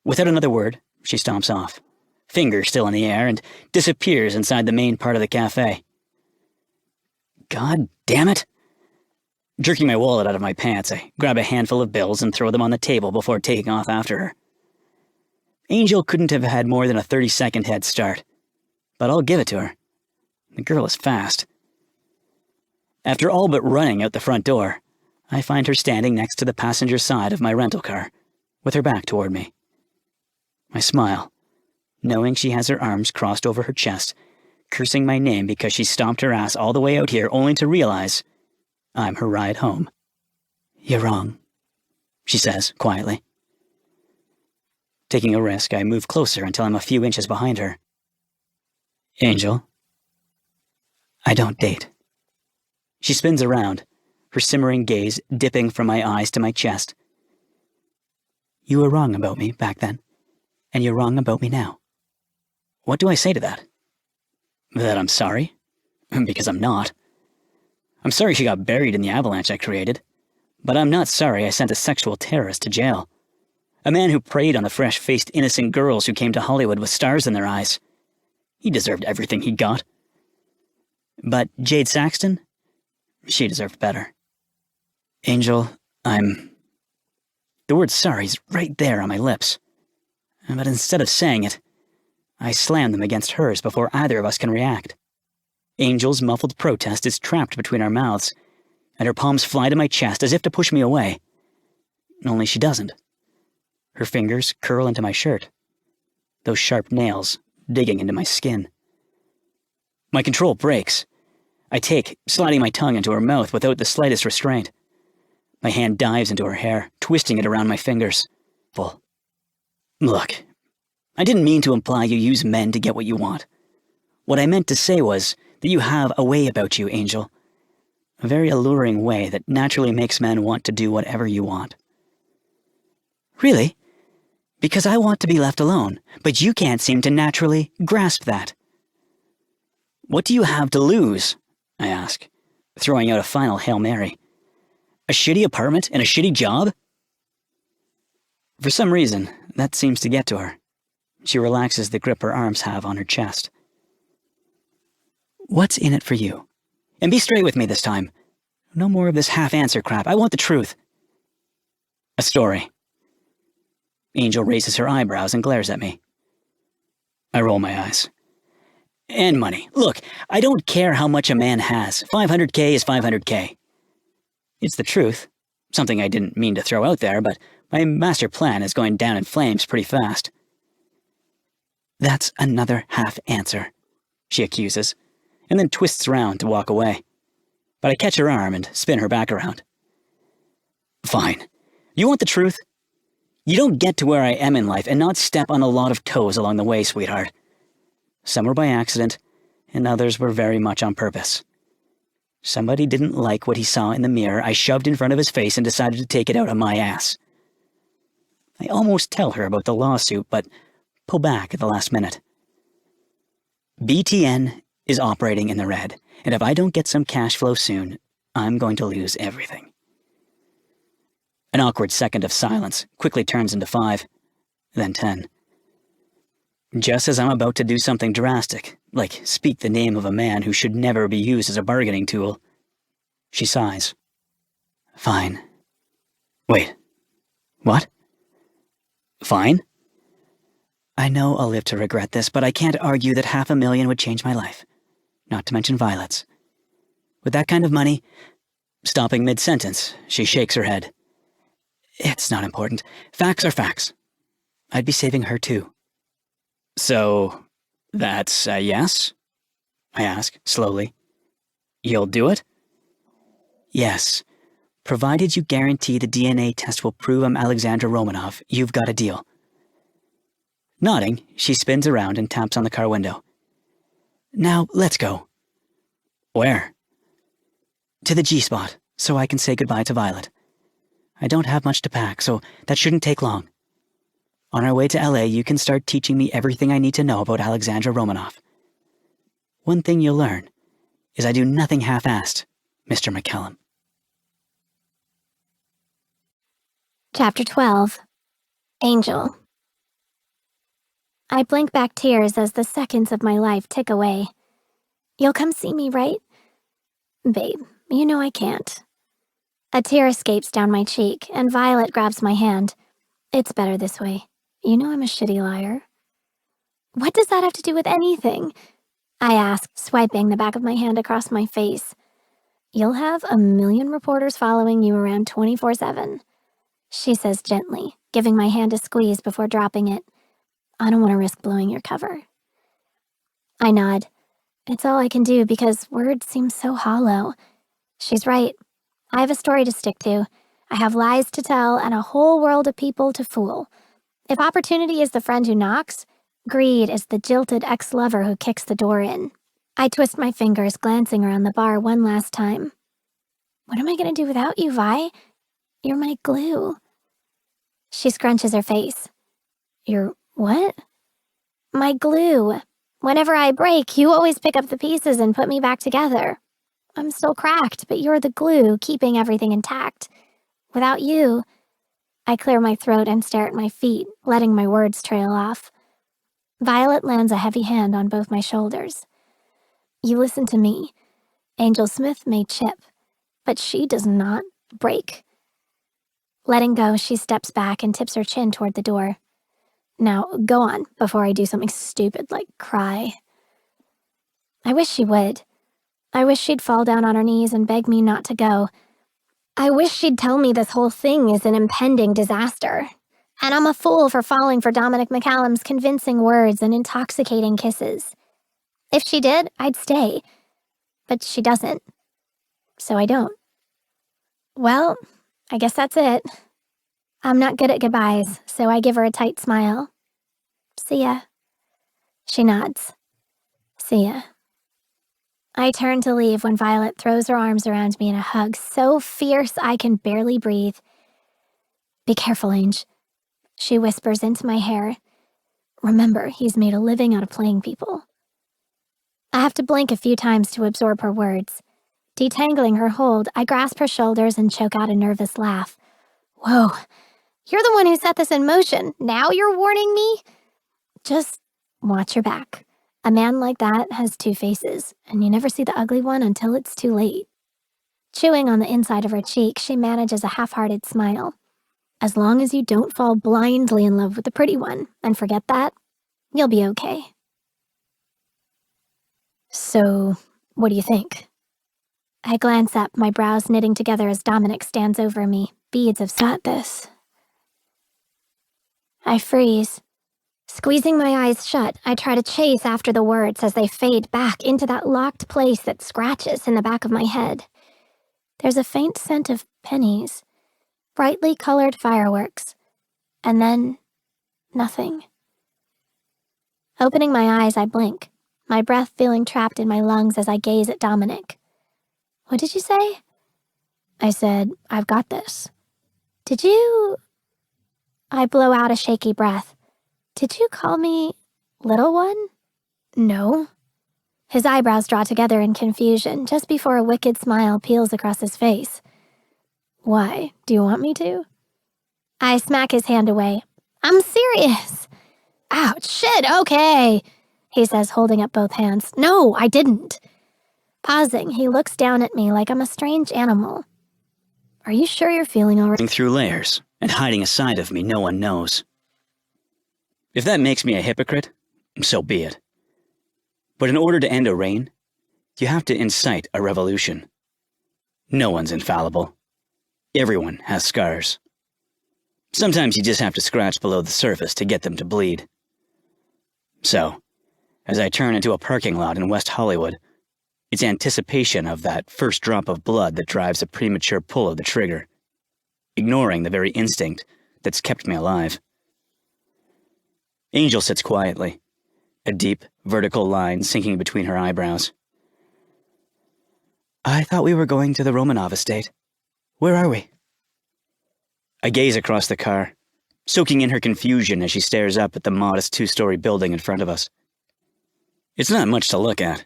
Without another word, she stomps off, finger still in the air, and disappears inside the main part of the cafe. God damn it. Jerking my wallet out of my pants, I grab a handful of bills and throw them on the table before taking off after her. Angel couldn't have had more than a 30-second head start, but I'll give it to her. The girl is fast. After all but running out the front door, I find her standing next to the passenger side of my rental car, with her back toward me. I smile, knowing she has her arms crossed over her chest, cursing my name because she stomped her ass all the way out here only to realize I'm her ride home. You're wrong, she says quietly. Taking a risk, I move closer until I'm a few inches behind her. Angel, I don't date. She spins around, her simmering gaze dipping from my eyes to my chest. You were wrong about me back then, and you're wrong about me now. What do I say to that? That I'm sorry? Because I'm not. I'm sorry she got buried in the avalanche I created, but I'm not sorry I sent a sexual terrorist to jail. A man who preyed on the fresh-faced innocent girls who came to Hollywood with stars in their eyes. He deserved everything he got. But Jade Saxton? She deserved better. Angel, The word sorry's right there on my lips. But instead of saying it, I slam them against hers before either of us can react. Angel's muffled protest is trapped between our mouths, and her palms fly to my chest as if to push me away. Only she doesn't. Her fingers curl into my shirt, those sharp nails digging into my skin. My control breaks. I take, sliding my tongue into her mouth without the slightest restraint. My hand dives into her hair, twisting it around my fingers. Full. Look, I didn't mean to imply you use men to get what you want. What I meant to say was that you have a way about you, Angel. A very alluring way that naturally makes men want to do whatever you want. Really? Because I want to be left alone, but you can't seem to naturally grasp that. What do you have to lose? I ask, throwing out a final Hail Mary. A shitty apartment and a shitty job? For some reason, that seems to get to her. She relaxes the grip her arms have on her chest. What's in it for you? And be straight with me this time. No more of this half-answer crap. I want the truth. A story. Angel raises her eyebrows and glares at me. I roll my eyes. And money. Look, I don't care how much a man has. 500K is 500K. It's the truth. Something I didn't mean to throw out there, but my master plan is going down in flames pretty fast. That's another half-answer, she accuses, and then twists around to walk away. But I catch her arm and spin her back around. Fine. You want the truth? You don't get to where I am in life and not step on a lot of toes along the way, sweetheart. Some were by accident, and others were very much on purpose. Somebody didn't like what he saw in the mirror I shoved in front of his face and decided to take it out on my ass. I almost tell her about the lawsuit, but pull back at the last minute. BTN is operating in the red, and if I don't get some cash flow soon, I'm going to lose everything. An awkward second of silence quickly turns into 5, then 10. Just as I'm about to do something drastic, like speak the name of a man who should never be used as a bargaining tool, she sighs. Fine. Wait. What? Fine? I know I'll live to regret this, but I can't argue that $500,000 would change my life. Not to mention Violet's. With that kind of money... Stopping mid-sentence, she shakes her head. It's not important. Facts are facts. I'd be saving her too. So, that's a yes? I ask, slowly. You'll do it? Yes. Provided you guarantee the DNA test will prove I'm Alexandra Romanov, you've got a deal. Nodding, she spins around and taps on the car window. Now, let's go. Where? To the G-spot, so I can say goodbye to Violet. I don't have much to pack, so that shouldn't take long. On our way to LA, you can start teaching me everything I need to know about Alexandra Romanov. One thing you'll learn is I do nothing half-assed, Mr. McCallum. Chapter 12. Angel. I blink back tears as the seconds of my life tick away. You'll come see me, right? Babe, you know I can't. A tear escapes down my cheek, and Violet grabs my hand. It's better this way. You know I'm a shitty liar. What does that have to do with anything? I ask, swiping the back of my hand across my face. You'll have 1,000,000 reporters following you around 24/7. She says gently, giving my hand a squeeze before dropping it. I don't want to risk blowing your cover. I nod. It's all I can do because words seem so hollow. She's right. I have a story to stick to. I have lies to tell and a whole world of people to fool. If opportunity is the friend who knocks, greed is the jilted ex-lover who kicks the door in. I twist my fingers, glancing around the bar one last time. What am I going to do without you, Vi? You're my glue. She scrunches her face. Your what? My glue. Whenever I break, you always pick up the pieces and put me back together. I'm still cracked, but you're the glue, keeping everything intact. Without you... I clear my throat and stare at my feet, letting my words trail off. Violet lands a heavy hand on both my shoulders. You listen to me. Angel Smith may chip, but she does not break. Letting go, she steps back and tips her chin toward the door. Now, go on, before I do something stupid like cry. I wish she would. I wish she'd fall down on her knees and beg me not to go. I wish she'd tell me this whole thing is an impending disaster. And I'm a fool for falling for Dominic McCallum's convincing words and intoxicating kisses. If she did, I'd stay. But she doesn't. So I don't. Well, I guess that's it. I'm not good at goodbyes, so I give her a tight smile. See ya. She nods. See ya. I turn to leave when Violet throws her arms around me in a hug so fierce I can barely breathe. Be careful, Ange. She whispers into my hair. Remember, he's made a living out of playing people. I have to blink a few times to absorb her words. Detangling her hold, I grasp her shoulders and choke out a nervous laugh. Whoa, you're the one who set this in motion. Now you're warning me? Just watch your back. A man like that has two faces, and you never see the ugly one until it's too late. Chewing on the inside of her cheek, she manages a half-hearted smile. As long as you don't fall blindly in love with the pretty one and forget that, you'll be okay. So, what do you think? I glance up, my brows knitting together as Dominic stands over me, beads of got this. I freeze. Squeezing my eyes shut, I try to chase after the words as they fade back into that locked place that scratches in the back of my head. There's a faint scent of pennies, brightly colored fireworks, and then nothing. Opening my eyes, I blink, my breath feeling trapped in my lungs as I gaze at Dominic. What did you say? I said, I've got this. Did you... I blow out a shaky breath. Did you call me little one? No. His eyebrows draw together in confusion just before a wicked smile peels across his face. Why? Do you want me to? I smack his hand away. I'm serious. Ouch, shit, okay, he says, holding up both hands. No, I didn't. Pausing, he looks down at me like I'm a strange animal. Are you sure you're feeling all right? Through layers and hiding a side of me no one knows. If that makes me a hypocrite, so be it. But in order to end a reign, you have to incite a revolution. No one's infallible. Everyone has scars. Sometimes you just have to scratch below the surface to get them to bleed. So, as I turn into a parking lot in West Hollywood, it's anticipation of that first drop of blood that drives a premature pull of the trigger, ignoring the very instinct that's kept me alive. Angel sits quietly, a deep, vertical line sinking between her eyebrows. I thought we were going to the Romanov estate. Where are we? I gaze across the car, soaking in her confusion as she stares up at the modest 2-story building in front of us. It's not much to look at,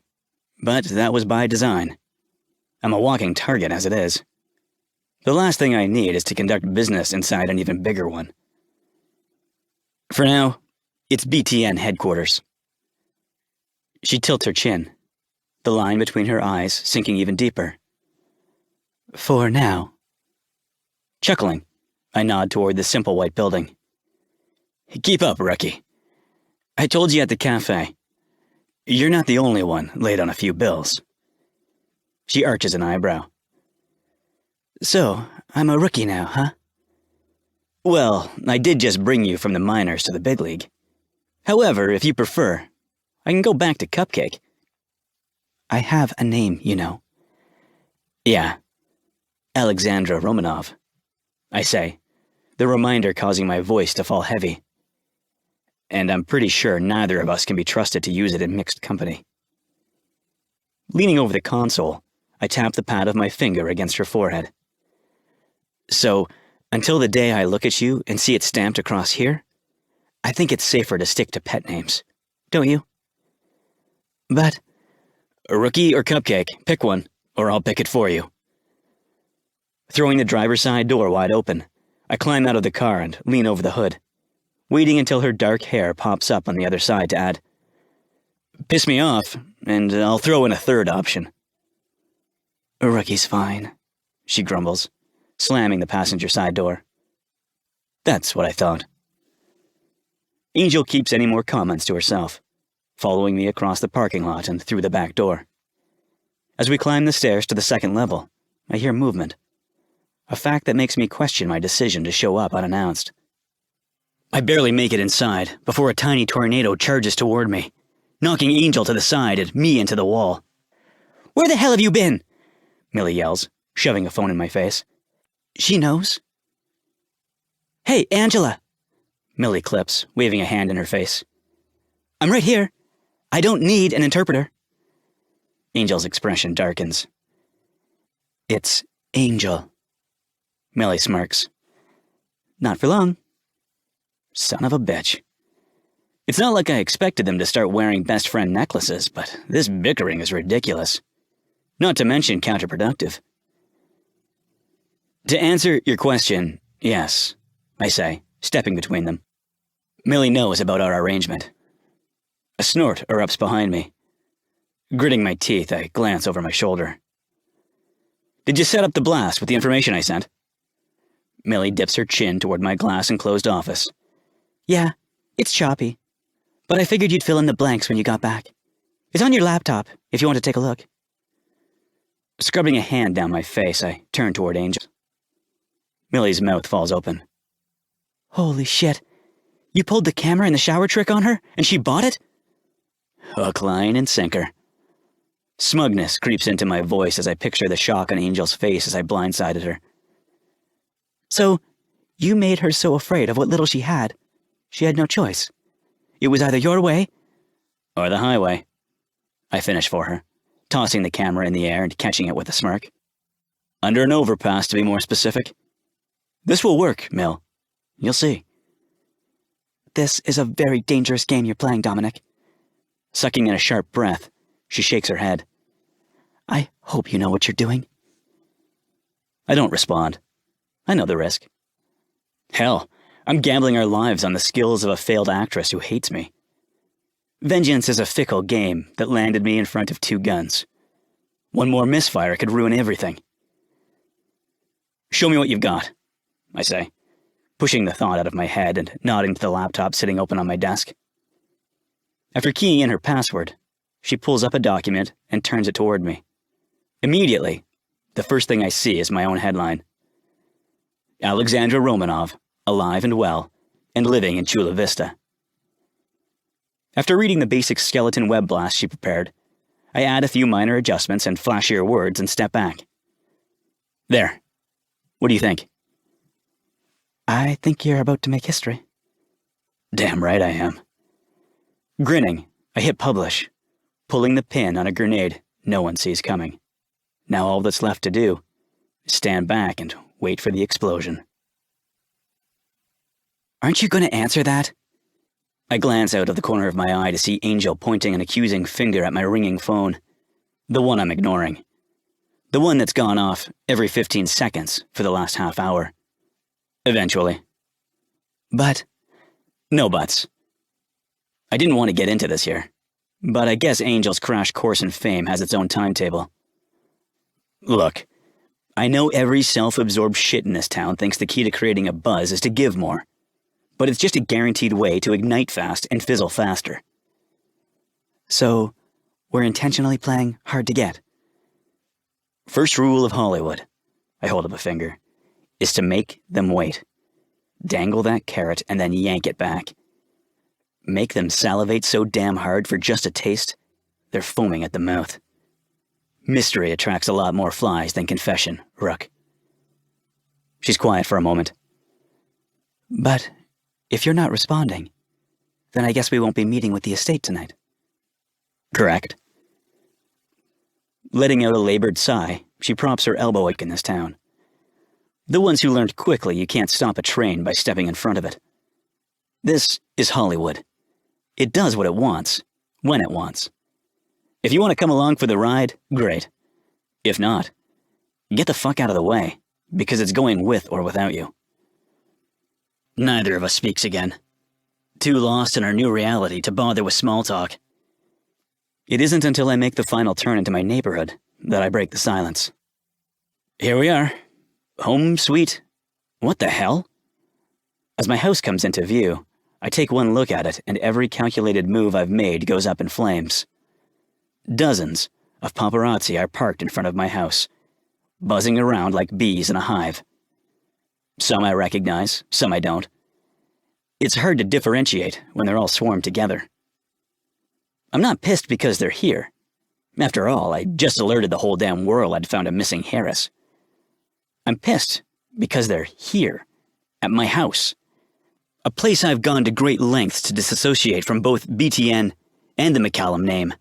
but that was by design. I'm a walking target as it is. The last thing I need is to conduct business inside an even bigger one. For now, it's BTN headquarters. She tilts her chin, the line between her eyes sinking even deeper. For now. Chuckling, I nod toward the simple white building. Keep up, rookie. I told you at the cafe. You're not the only one late on a few bills. She arches an eyebrow. So, I'm a rookie now, huh? Well, I did just bring you from the minors to the big league. However, if you prefer, I can go back to Cupcake. I have a name, you know. Yeah, Alexandra Romanov, I say, the reminder causing my voice to fall heavy. And I'm pretty sure neither of us can be trusted to use it in mixed company. Leaning over the console, I tap the pad of my finger against her forehead. So, until the day I look at you and see it stamped across here, I think it's safer to stick to pet names, don't you? But, rookie or Cupcake, pick one, or I'll pick it for you. Throwing the driver's side door wide open, I climb out of the car and lean over the hood, waiting until her dark hair pops up on the other side to add, piss me off, and I'll throw in a third option. A rookie's fine, she grumbles, slamming the passenger side door. That's what I thought. Angel keeps any more comments to herself, following me across the parking lot and through the back door. As we climb the stairs to the second level, I hear movement, a fact that makes me question my decision to show up unannounced. I barely make it inside before a tiny tornado charges toward me, knocking Angel to the side and me into the wall. Where the hell have you been? Millie yells, shoving a phone in my face. She knows. Hey, Angela, Millie clips, waving a hand in her face. I'm right here. I don't need an interpreter. Angel's expression darkens. It's Angel. Millie smirks. Not for long. Son of a bitch. It's not like I expected them to start wearing best friend necklaces, but this bickering is ridiculous. Not to mention counterproductive. To answer your question, yes, I say, stepping between them. Millie knows about our arrangement. A snort erupts behind me. Gritting my teeth, I glance over my shoulder. Did you set up the blast with the information I sent? Millie dips her chin toward my glass-enclosed office. Yeah, it's choppy, but I figured you'd fill in the blanks when you got back. It's on your laptop, if you want to take a look. Scrubbing a hand down my face, I turn toward Angel. Millie's mouth falls open. Holy shit. You pulled the camera and the shower trick on her, and she bought it? Hook, line, and sinker. Smugness creeps into my voice as I picture the shock on Angel's face as I blindsided her. So, you made her so afraid of what little she had no choice. It was either your way or the highway. I finish for her, tossing the camera in the air and catching it with a smirk. Under an overpass, to be more specific. This will work, Mill. You'll see. This is a very dangerous game you're playing, Dominic. Sucking in a sharp breath, she shakes her head. I hope you know what you're doing. I don't respond. I know the risk. Hell, I'm gambling our lives on the skills of a failed actress who hates me. Vengeance is a fickle game that landed me in front of 2 guns. One more misfire could ruin everything. Show me what you've got, I say, pushing the thought out of my head and nodding to the laptop sitting open on my desk. After keying in her password, she pulls up a document and turns it toward me. Immediately, the first thing I see is my own headline. Alexandra Romanov, alive and well, and living in Chula Vista. After reading the basic skeleton web blast she prepared, I add a few minor adjustments and flashier words and step back. There. What do you think? I think you're about to make history. Damn right I am. Grinning, I hit publish, pulling the pin on a grenade no one sees coming. Now all that's left to do is stand back and wait for the explosion. Aren't you going to answer that? I glance out of the corner of my eye to see Angel pointing an accusing finger at my ringing phone. The one I'm ignoring. The one that's gone off every 15 seconds for the last half hour. Eventually. But. No buts. I didn't want to get into this here, but I guess Angel's crash course in fame has its own timetable. Look, I know every self-absorbed shit in this town thinks the key to creating a buzz is to give more, but it's just a guaranteed way to ignite fast and fizzle faster. So, we're intentionally playing hard to get. First rule of Hollywood, I hold up a finger, is to make them wait. Dangle that carrot and then yank it back. Make them salivate so damn hard for just a taste, they're foaming at the mouth. Mystery attracts a lot more flies than confession, Rook. She's quiet for a moment. But if you're not responding, then I guess we won't be meeting with the estate tonight. Correct. Letting out a labored sigh, she props her elbow out in this town. The ones who learned quickly you can't stop a train by stepping in front of it. This is Hollywood. It does what it wants, when it wants. If you want to come along for the ride, great. If not, get the fuck out of the way, because it's going with or without you. Neither of us speaks again. Too lost in our new reality to bother with small talk. It isn't until I make the final turn into my neighborhood that I break the silence. Here we are. Home sweet. What the hell? As my house comes into view, I take one look at it and every calculated move I've made goes up in flames. Dozens of paparazzi are parked in front of my house, buzzing around like bees in a hive. Some I recognize, some I don't. It's hard to differentiate when they're all swarmed together. I'm not pissed because they're here. After all, I just alerted the whole damn world I'd found a missing Harris. I'm pissed because they're here, at my house. A place I've gone to great lengths to disassociate from both BTN and the McCallum name.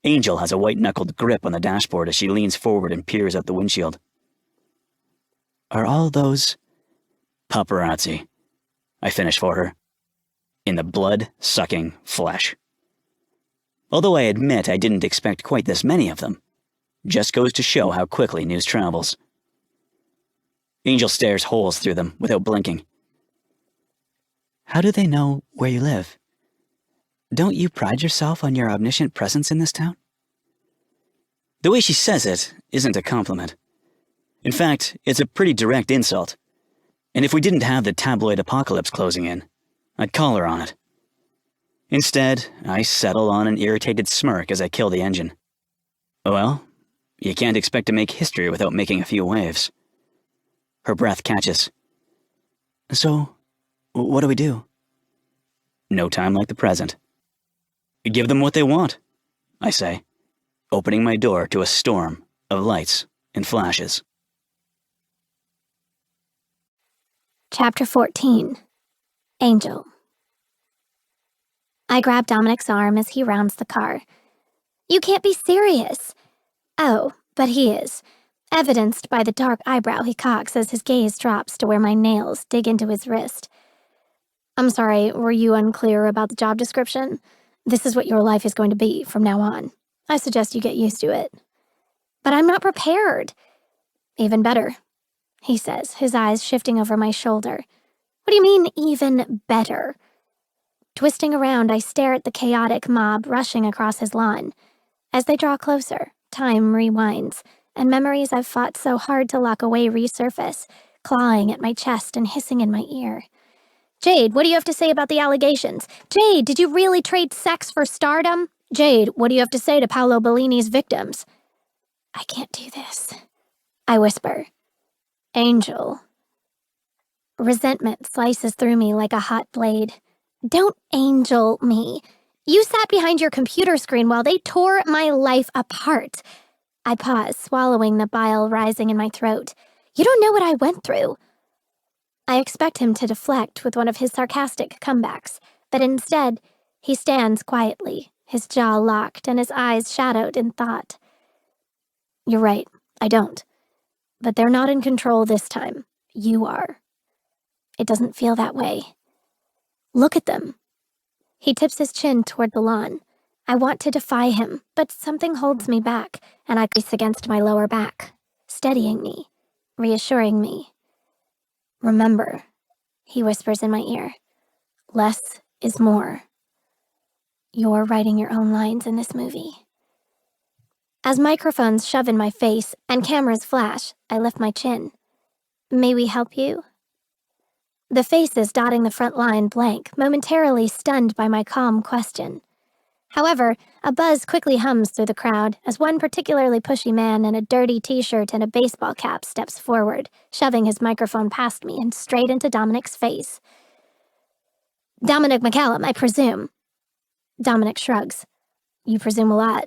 Angel has a white-knuckled grip on the dashboard as she leans forward and peers out the windshield. Are all those paparazzi? I finish for her. In the blood-sucking flesh. Although I admit I didn't expect quite this many of them. Just goes to show how quickly news travels. Angel stares holes through them without blinking. How do they know where you live? Don't you pride yourself on your omniscient presence in this town? The way she says it isn't a compliment. In fact, it's a pretty direct insult. And if we didn't have the tabloid apocalypse closing in, I'd call her on it. Instead, I settle on an irritated smirk as I kill the engine. Well, you can't expect to make history without making a few waves. Her breath catches. So, what do we do? No time like the present. Give them what they want, I say, opening my door to a storm of lights and flashes. Chapter 14. Angel. I grab Dominic's arm as he rounds the car. You can't be serious. Oh, but he is, evidenced by the dark eyebrow he cocks as his gaze drops to where my nails dig into his wrist. I'm sorry, were you unclear about the job description? This is what your life is going to be from now on. I suggest you get used to it. But I'm not prepared. Even better, he says, his eyes shifting over my shoulder. What do you mean, even better? Twisting around, I stare at the chaotic mob rushing across his lawn. As they draw closer, time rewinds, and memories I've fought so hard to lock away resurface, clawing at my chest and hissing in my ear. Jade, what do you have to say about the allegations? Jade, did you really trade sex for stardom? Jade, what do you have to say to Paolo Bellini's victims? I can't do this, I whisper. Angel. Resentment slices through me like a hot blade. Don't angel me. You sat behind your computer screen while they tore my life apart. I pause, swallowing the bile rising in my throat. You don't know what I went through. I expect him to deflect with one of his sarcastic comebacks, but instead, he stands quietly, his jaw locked and his eyes shadowed in thought. You're right, I don't. But they're not in control this time. You are. It doesn't feel that way. Look at them. He tips his chin toward the lawn. I want to defy him, but something holds me back, and I crease against my lower back, steadying me, reassuring me. Remember, he whispers in my ear, less is more. You're writing your own lines in this movie. As microphones shove in my face and cameras flash, I lift my chin. May we help you? The faces dotting the front line blank, momentarily stunned by my calm question. However, a buzz quickly hums through the crowd as one particularly pushy man in a dirty t-shirt and a baseball cap steps forward, shoving his microphone past me and straight into Dominic's face. Dominic McCallum, I presume. Dominic shrugs. You presume a lot.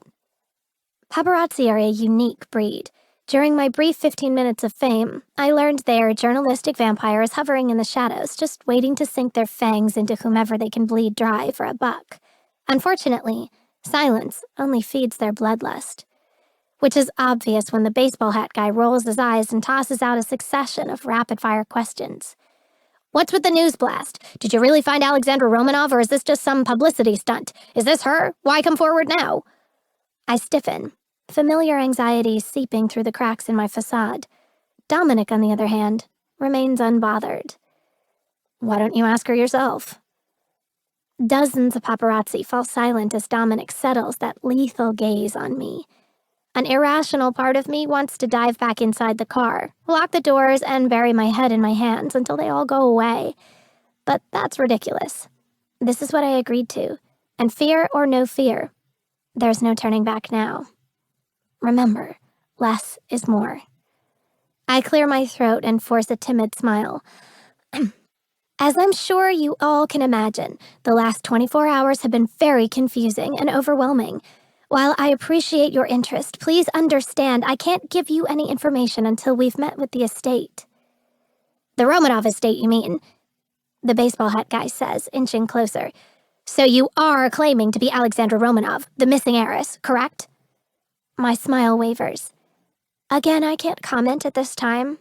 Paparazzi are a unique breed. During my brief 15 minutes of fame, I learned they are journalistic vampires hovering in the shadows, just waiting to sink their fangs into whomever they can bleed dry for a buck. Unfortunately, silence only feeds their bloodlust, which is obvious when the baseball hat guy rolls his eyes and tosses out a succession of rapid-fire questions. What's with the news blast? Did you really find Alexandra Romanov, or is this just some publicity stunt? Is this her? Why come forward now? I stiffen, familiar anxieties seeping through the cracks in my facade. Dominic, on the other hand, remains unbothered. Why don't you ask her yourself? Dozens of paparazzi fall silent as Dominic settles that lethal gaze on me. An irrational part of me wants to dive back inside the car, lock the doors, and bury my head in my hands until they all go away. But that's ridiculous. This is what I agreed to, and fear or no fear, there's no turning back now. Remember, less is more. I clear my throat and force a timid smile. As I'm sure you all can imagine, the last 24 hours have been very confusing and overwhelming. While I appreciate your interest, please understand I can't give you any information until we've met with the estate. The Romanov estate, you mean? The baseball hat guy says, inching closer. So you are claiming to be Alexandra Romanov, the missing heiress, correct? My smile wavers. Again, I can't comment at this time.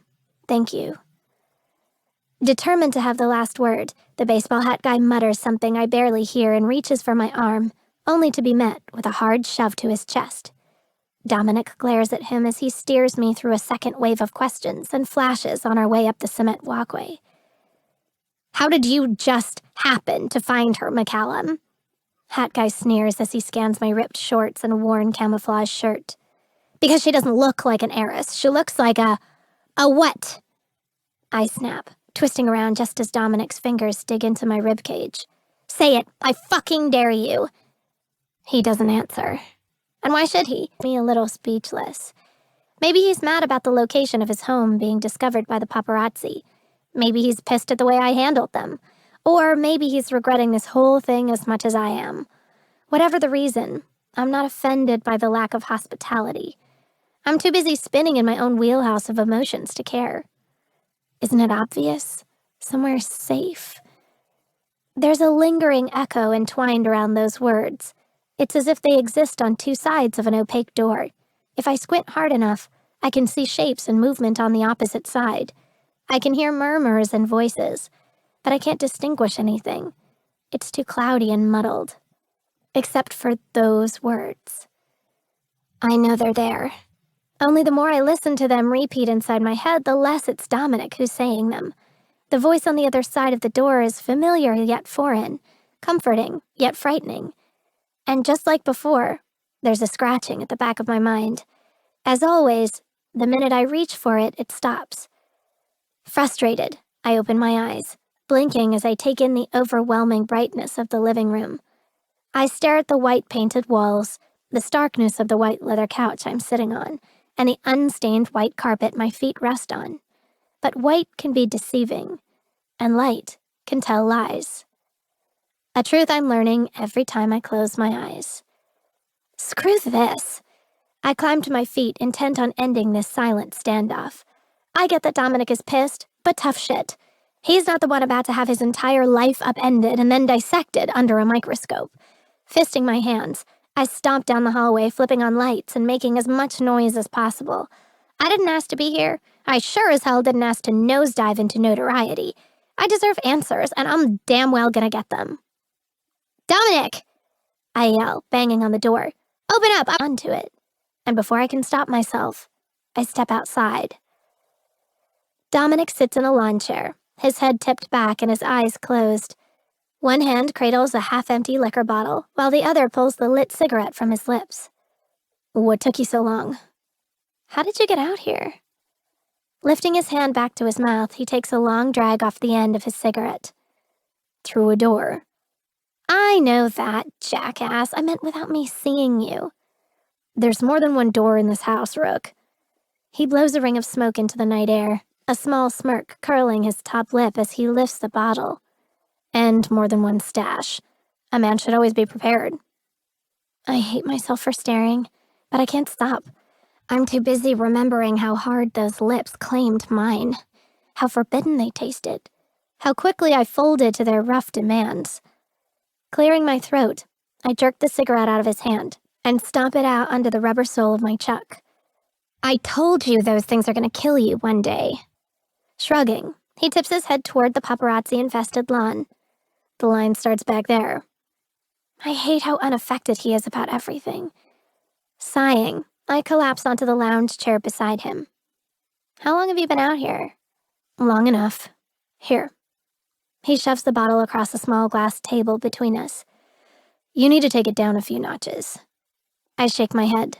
Thank you. Determined to have the last word, the baseball hat guy mutters something I barely hear and reaches for my arm, only to be met with a hard shove to his chest. Dominic glares at him as he steers me through a second wave of questions and flashes on our way up the cement walkway. How did you just happen to find her, McCallum? Hat guy sneers as he scans my ripped shorts and worn camouflage shirt. Because she doesn't look like an heiress. She looks like a what? I snap, twisting around just as Dominic's fingers dig into my ribcage. Say it, I fucking dare you. He doesn't answer. And why should he? Me a little speechless. Maybe he's mad about the location of his home being discovered by the paparazzi. Maybe he's pissed at the way I handled them. Or maybe he's regretting this whole thing as much as I am. Whatever the reason, I'm not offended by the lack of hospitality. I'm too busy spinning in my own wheelhouse of emotions to care. Isn't it obvious? Somewhere safe. There's a lingering echo entwined around those words. It's as if they exist on two sides of an opaque door. If I squint hard enough, I can see shapes and movement on the opposite side. I can hear murmurs and voices. but I can't distinguish anything. It's too cloudy and muddled. Except for those words. I know they're there. Only the more I listen to them repeat inside my head, the less it's Dominic who's saying them. The voice on the other side of the door is familiar yet foreign, comforting yet frightening. And just like before, there's a scratching at the back of my mind. As always, the minute I reach for it, it stops. Frustrated, I open my eyes, blinking as I take in the overwhelming brightness of the living room. I stare at the white painted walls, the starkness of the white leather couch I'm sitting on, and the unstained white carpet my feet rest on. But white can be deceiving, and light can tell lies. A truth I'm learning every time I close my eyes. Screw this. I climb to my feet, intent on ending this silent standoff. I get that Dominic is pissed, but tough shit. He's not the one about to have his entire life upended and then dissected under a microscope. Fisting my hands, I stomp down the hallway, flipping on lights and making as much noise as possible. I didn't ask to be here. I sure as hell didn't ask to nosedive into notoriety. I deserve answers, and I'm damn well gonna get them. Dominic! I yell, banging on the door. Open up! I'm onto it. And before I can stop myself, I step outside. Dominic sits in a lawn chair, his head tipped back and his eyes closed. One hand cradles a half-empty liquor bottle, while the other pulls the lit cigarette from his lips. What took you so long? How did you get out here? Lifting his hand back to his mouth, he takes a long drag off the end of his cigarette. Through a door. I know that, jackass. I meant without me seeing you. There's more than one door in this house, Rook. He blows a ring of smoke into the night air, a small smirk curling his top lip as he lifts the bottle. And more than one stash. A man should always be prepared. I hate myself for staring, but I can't stop. I'm too busy remembering how hard those lips claimed mine, how forbidden they tasted, how quickly I folded to their rough demands. Clearing my throat, I jerk the cigarette out of his hand and stomp it out under the rubber sole of my chuck. I told you those things are going to kill you one day. Shrugging, he tips his head toward the paparazzi-infested lawn. The line starts back there. I hate how unaffected he is about everything. Sighing, I collapse onto the lounge chair beside him. How long have you been out here? Long enough. Here. He shoves the bottle across a small glass table between us. You need to take it down a few notches. I shake my head.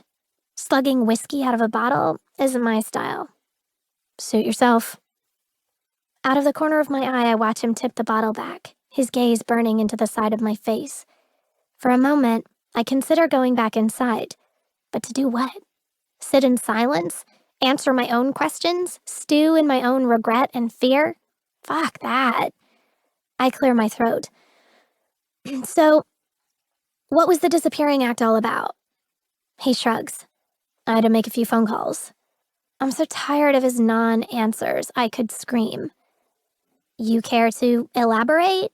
Slugging whiskey out of a bottle isn't my style. Suit yourself. Out of the corner of my eye, I watch him tip the bottle back, his gaze burning into the side of my face. For a moment, I consider going back inside. But to do what? Sit in silence? Answer my own questions? Stew in my own regret and fear? Fuck that. I clear my throat. So, what was the disappearing act all about? He shrugs. I had to make a few phone calls. I'm so tired of his non-answers, I could scream. You care to elaborate?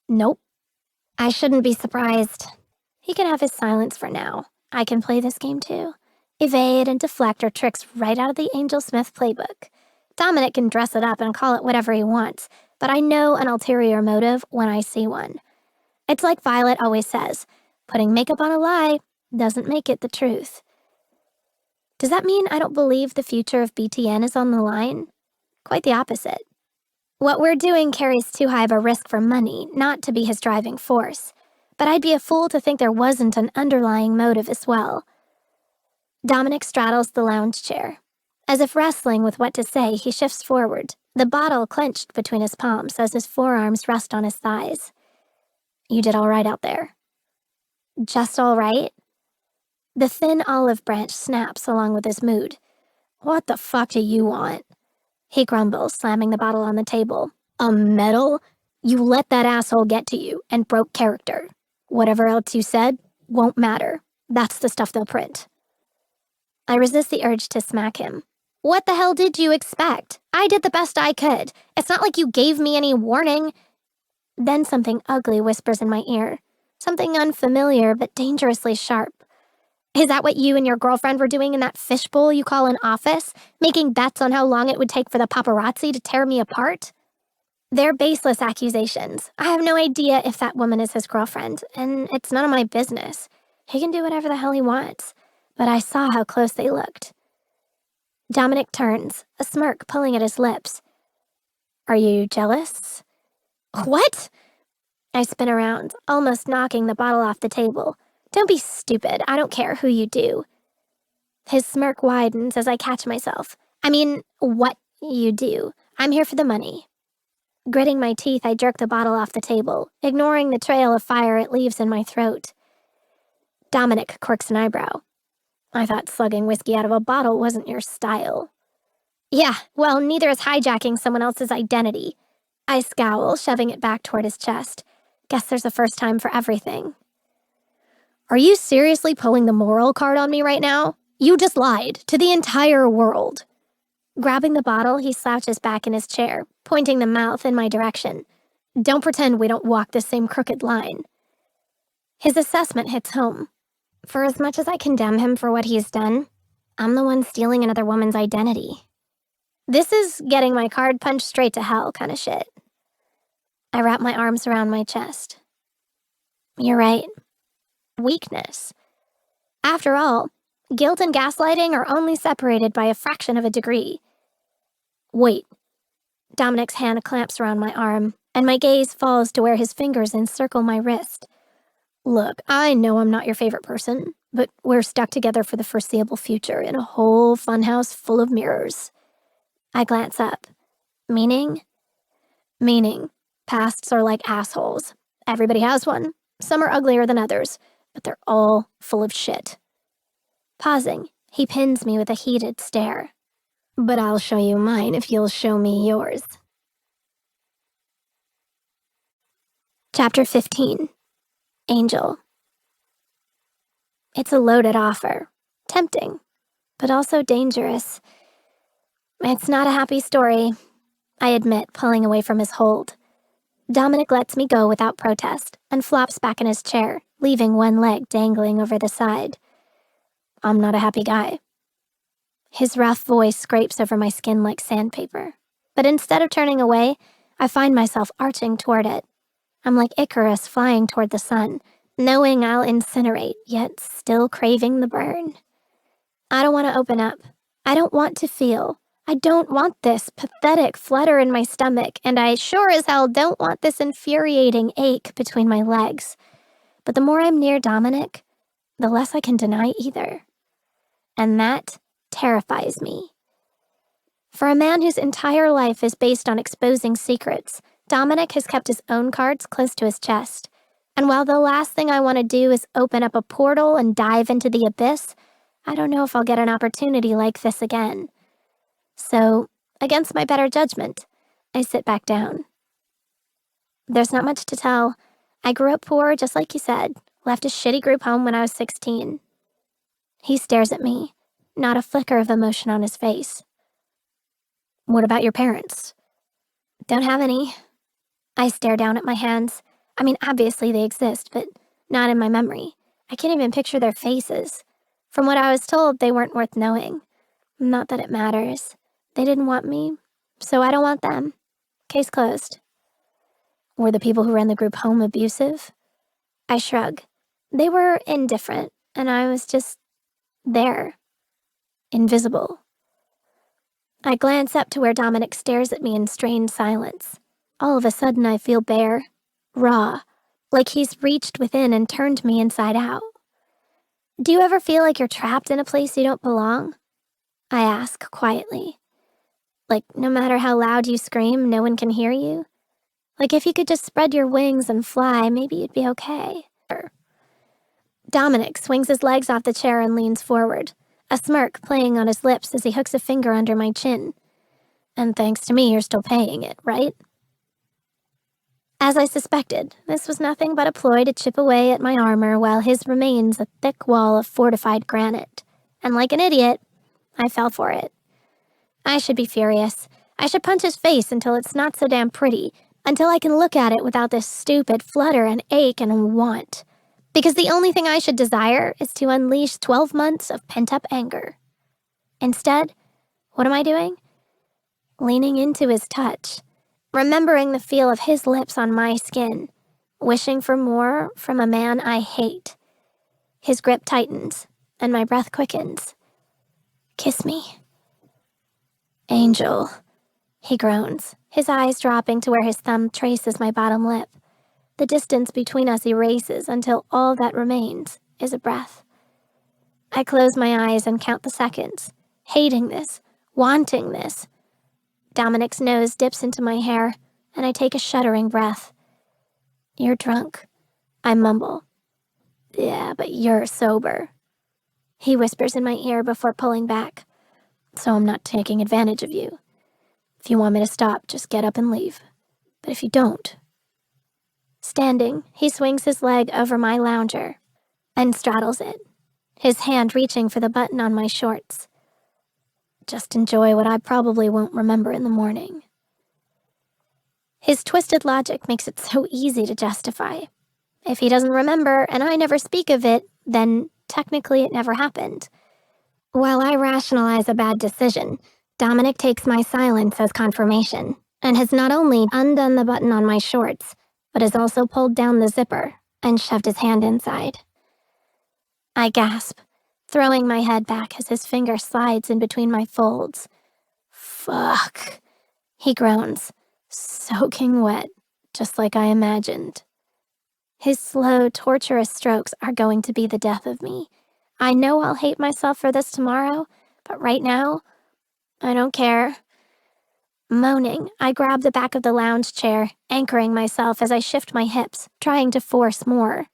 Nope. I shouldn't be surprised. He can have his silence for now. I can play this game too. Evade and deflect are tricks right out of the Angel Smith playbook. Dominic can dress it up and call it whatever he wants, but I know an ulterior motive when I see one. It's like Violet always says, putting makeup on a lie doesn't make it the truth. Does that mean I don't believe the future of BTN is on the line? Quite the opposite. What we're doing carries too high of a risk for money, not to be his driving force. But I'd be a fool to think there wasn't an underlying motive as well. Dominic straddles the lounge chair. As if wrestling with what to say, he shifts forward, the bottle clenched between his palms as his forearms rest on his thighs. You did all right out there. Just all right? The thin olive branch snaps along with his mood. What the fuck do you want? He grumbles, slamming the bottle on the table. A medal? You let that asshole get to you and broke character. Whatever else you said won't matter. That's the stuff they'll print. I resist the urge to smack him. What the hell did you expect? I did the best I could. It's not like you gave me any warning. Then something ugly whispers in my ear. Something unfamiliar but dangerously sharp. Is that what you and your girlfriend were doing in that fishbowl you call an office? Making bets on how long it would take for the paparazzi to tear me apart? They're baseless accusations. I have no idea if that woman is his girlfriend, and it's none of my business. He can do whatever the hell he wants, but I saw how close they looked. Dominic turns, a smirk pulling at his lips. Are you jealous? What? I spin around, almost knocking the bottle off the table. Don't be stupid. I don't care who you do. His smirk widens as I catch myself. I mean, what you do. I'm here for the money. Gritting my teeth, I jerk the bottle off the table, ignoring the trail of fire it leaves in my throat. Dominic quirks an eyebrow. I thought slugging whiskey out of a bottle wasn't your style. Yeah, well, neither is hijacking someone else's identity. I scowl, shoving it back toward his chest. Guess there's a first time for everything. Are you seriously pulling the moral card on me right now? You just lied to the entire world. Grabbing the bottle, he slouches back in his chair, pointing the mouth in my direction. Don't pretend we don't walk the same crooked line. His assessment hits home. For as much as I condemn him for what he's done, I'm the one stealing another woman's identity. This is getting my card punched straight to hell kind of shit. I wrap my arms around my chest. You're right. Weakness. After all, guilt and gaslighting are only separated by a fraction of a degree. Wait. Dominic's hand clamps around my arm, and my gaze falls to where his fingers encircle my wrist. Look, I know I'm not your favorite person, but we're stuck together for the foreseeable future in a whole funhouse full of mirrors. I glance up. Meaning? Meaning. Pasts are like assholes. Everybody has one. Some are uglier than others, but they're all full of shit. Pausing, he pins me with a heated stare. But I'll show you mine if you'll show me yours. Chapter 15. Angel. It's a loaded offer. Tempting, but also dangerous. It's not a happy story, I admit, pulling away from his hold. Dominic lets me go without protest and flops back in his chair, leaving one leg dangling over the side. I'm not a happy guy. His rough voice scrapes over my skin like sandpaper. But instead of turning away, I find myself arching toward it. I'm like Icarus flying toward the sun, knowing I'll incinerate, yet still craving the burn. I don't want to open up. I don't want to feel. I don't want this pathetic flutter in my stomach, and I sure as hell don't want this infuriating ache between my legs. But the more I'm near Dominic, the less I can deny either. And that terrifies me. For a man whose entire life is based on exposing secrets, Dominic has kept his own cards close to his chest. And while the last thing I want to do is open up a portal and dive into the abyss, I don't know if I'll get an opportunity like this again. So, against my better judgment, I sit back down. There's not much to tell. I grew up poor, just like you said, left a shitty group home when I was 16. He stares at me, not a flicker of emotion on his face. What about your parents? Don't have any. I stare down at my hands. I mean, obviously they exist, but not in my memory. I can't even picture their faces. From what I was told, they weren't worth knowing. Not that it matters. They didn't want me, so I don't want them. Case closed. Were the people who ran the group home abusive? I shrug. They were indifferent, and I was just there. Invisible. I glance up to where Dominic stares at me in strained silence. All of a sudden I feel bare, raw, like he's reached within and turned me inside out. Do you ever feel like you're trapped in a place you don't belong? I ask quietly. Like no matter how loud you scream, no one can hear you? Like if you could just spread your wings and fly, maybe you'd be okay. Dominic swings his legs off the chair and leans forward, a smirk playing on his lips as he hooks a finger under my chin. And thanks to me, you're still paying it, right? As I suspected, this was nothing but a ploy to chip away at my armor while his remains a thick wall of fortified granite. And like an idiot, I fell for it. I should be furious. I should punch his face until it's not so damn pretty, until I can look at it without this stupid flutter and ache and want. Because the only thing I should desire is to unleash 12 months of pent-up anger. Instead, what am I doing? Leaning into his touch. remembering the feel of his lips on my skin, wishing for more from a man I hate. His grip tightens, and my breath quickens. Kiss me. Angel, he groans, his eyes dropping to where his thumb traces my bottom lip. The distance between us erases until all that remains is a breath. I close my eyes and count the seconds, hating this, wanting this. Dominic's nose dips into my hair, and I take a shuddering breath. You're drunk, I mumble. Yeah, but you're sober. He whispers in my ear before pulling back. So I'm not taking advantage of you. If you want me to stop, just get up and leave. But if you don't... Standing, he swings his leg over my lounger and straddles it, his hand reaching for the button on my shorts. Just enjoy what I probably won't remember in the morning. His twisted logic makes it so easy to justify. If he doesn't remember and I never speak of it, then technically it never happened. While I rationalize a bad decision, Dominic takes my silence as confirmation and has not only undone the button on my shorts, but has also pulled down the zipper and shoved his hand inside. I gasp, throwing my head back as his finger slides in between my folds. Fuck, he groans, soaking wet, just like I imagined. His slow, torturous strokes are going to be the death of me. I know I'll hate myself for this tomorrow, but right now, I don't care. Moaning, I grab the back of the lounge chair, anchoring myself as I shift my hips, trying to force more.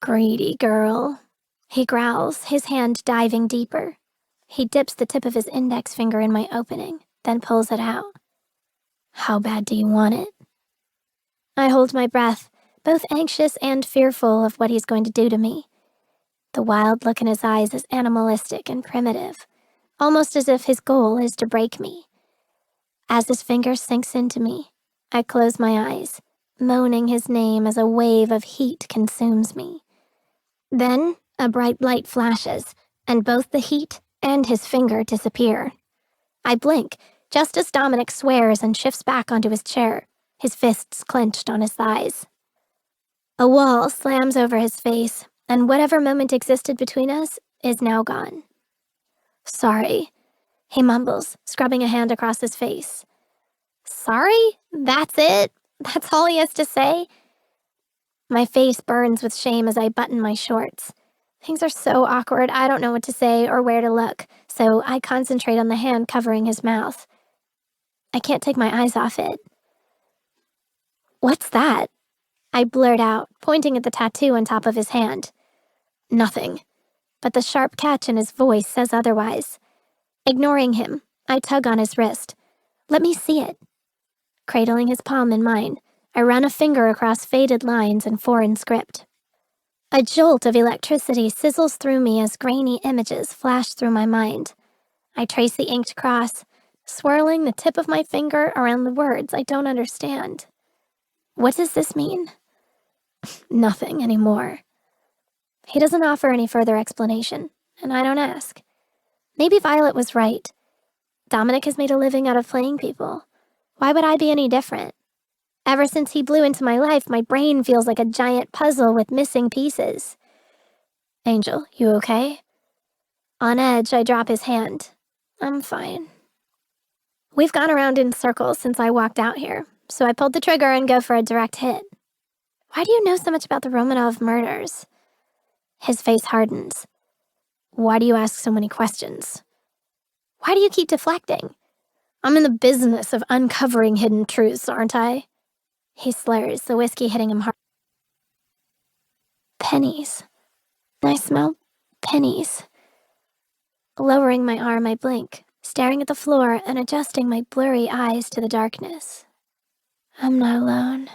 Greedy girl, he growls, his hand diving deeper. He dips the tip of his index finger in my opening, then pulls it out. How bad do you want it? I hold my breath, both anxious and fearful of what he's going to do to me. The wild look in his eyes is animalistic and primitive, almost as if his goal is to break me. As his finger sinks into me, I close my eyes, moaning his name as a wave of heat consumes me. Then, a bright light flashes, and both the heat and his finger disappear. I blink, just as Dominic swears and shifts back onto his chair, his fists clenched on his thighs. A wall slams over his face, and whatever moment existed between us is now gone. Sorry, he mumbles, scrubbing a hand across his face. Sorry? That's it? That's all he has to say? My face burns with shame as I button my shorts. Things are so awkward, I don't know what to say or where to look, so I concentrate on the hand covering his mouth. I can't take my eyes off it. What's that? I blurt out, pointing at the tattoo on top of his hand. Nothing. But the sharp catch in his voice says otherwise. Ignoring him, I tug on his wrist. Let me see it. Cradling his palm in mine, I run a finger across faded lines in foreign script. A jolt of electricity sizzles through me as grainy images flash through my mind. I trace the inked cross, swirling the tip of my finger around the words I don't understand. What does this mean? Nothing anymore. He doesn't offer any further explanation, and I don't ask. Maybe Violet was right. Dominic has made a living out of playing people. Why would I be any different? Ever since he blew into my life, my brain feels like a giant puzzle with missing pieces. Angel, you okay? On edge, I drop his hand. I'm fine. We've gone around in circles since I walked out here, so I pulled the trigger and go for a direct hit. Why do you know so much about the Romanov murders? His face hardens. Why do you ask so many questions? Why do you keep deflecting? I'm in the business of uncovering hidden truths, aren't I? He slurs, the whiskey hitting him hard. Pennies. I smell pennies. Lowering my arm, I blink, staring at the floor and adjusting my blurry eyes to the darkness. I'm not alone.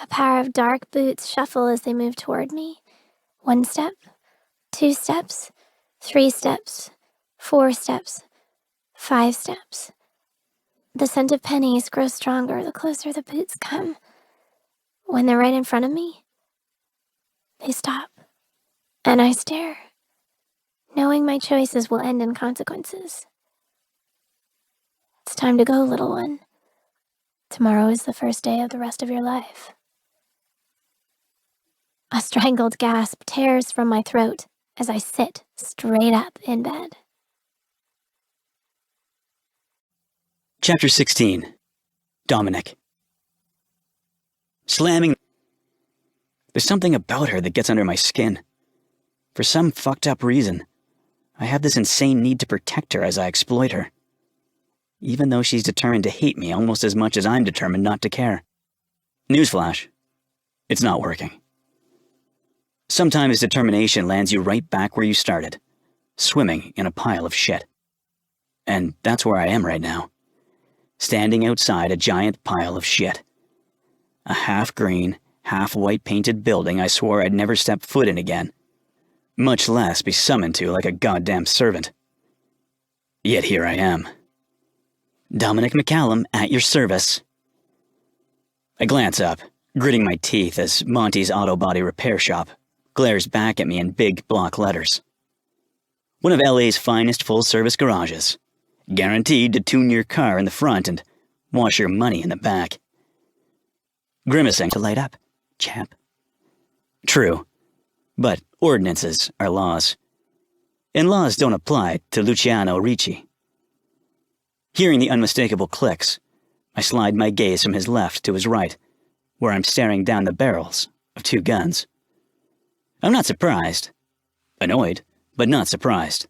A pair of dark boots shuffle as they move toward me. 1 step, 2 steps, 3 steps, 4 steps, 5 steps. The scent of pennies grows stronger the closer the boots come. When they're right in front of me, they stop, and I stare, knowing my choices will end in consequences. It's time to go, little one. Tomorrow is the first day of the rest of your life. A strangled gasp tears from my throat as I sit straight up in bed. Chapter 16. Dominic. Slamming. There's something about her that gets under my skin. For some fucked up reason, I have this insane need to protect her as I exploit her. Even though she's determined to hate me almost as much as I'm determined not to care. Newsflash. It's not working. Sometimes determination lands you right back where you started, swimming in a pile of shit. And that's where I am right now. Standing outside a giant pile of shit. A half-green, half-white painted building I swore I'd never step foot in again, much less be summoned to like a goddamn servant. Yet here I am. Dominic McCallum, at your service. I glance up, gritting my teeth as Monty's auto body repair shop glares back at me in big block letters. One of LA's finest full-service garages. Guaranteed to tune your car in the front and wash your money in the back. Grimacing to light up, champ. True, but ordinances are laws. And laws don't apply to Luciano Ricci. Hearing the unmistakable clicks, I slide my gaze from his left to his right, where I'm staring down the barrels of two guns. I'm not surprised. Annoyed, but not surprised.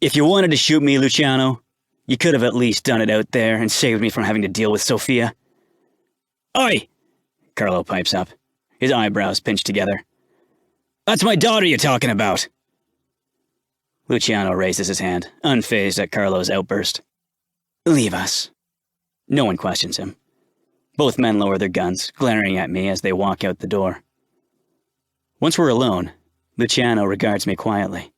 If you wanted to shoot me, Luciano, you could have at least done it out there and saved me from having to deal with Sophia. Oi! Carlo pipes up, his eyebrows pinched together. That's my daughter you're talking about! Luciano raises his hand, unfazed at Carlo's outburst. Leave us. No one questions him. Both men lower their guns, glaring at me as they walk out the door. Once we're alone, Luciano regards me quietly.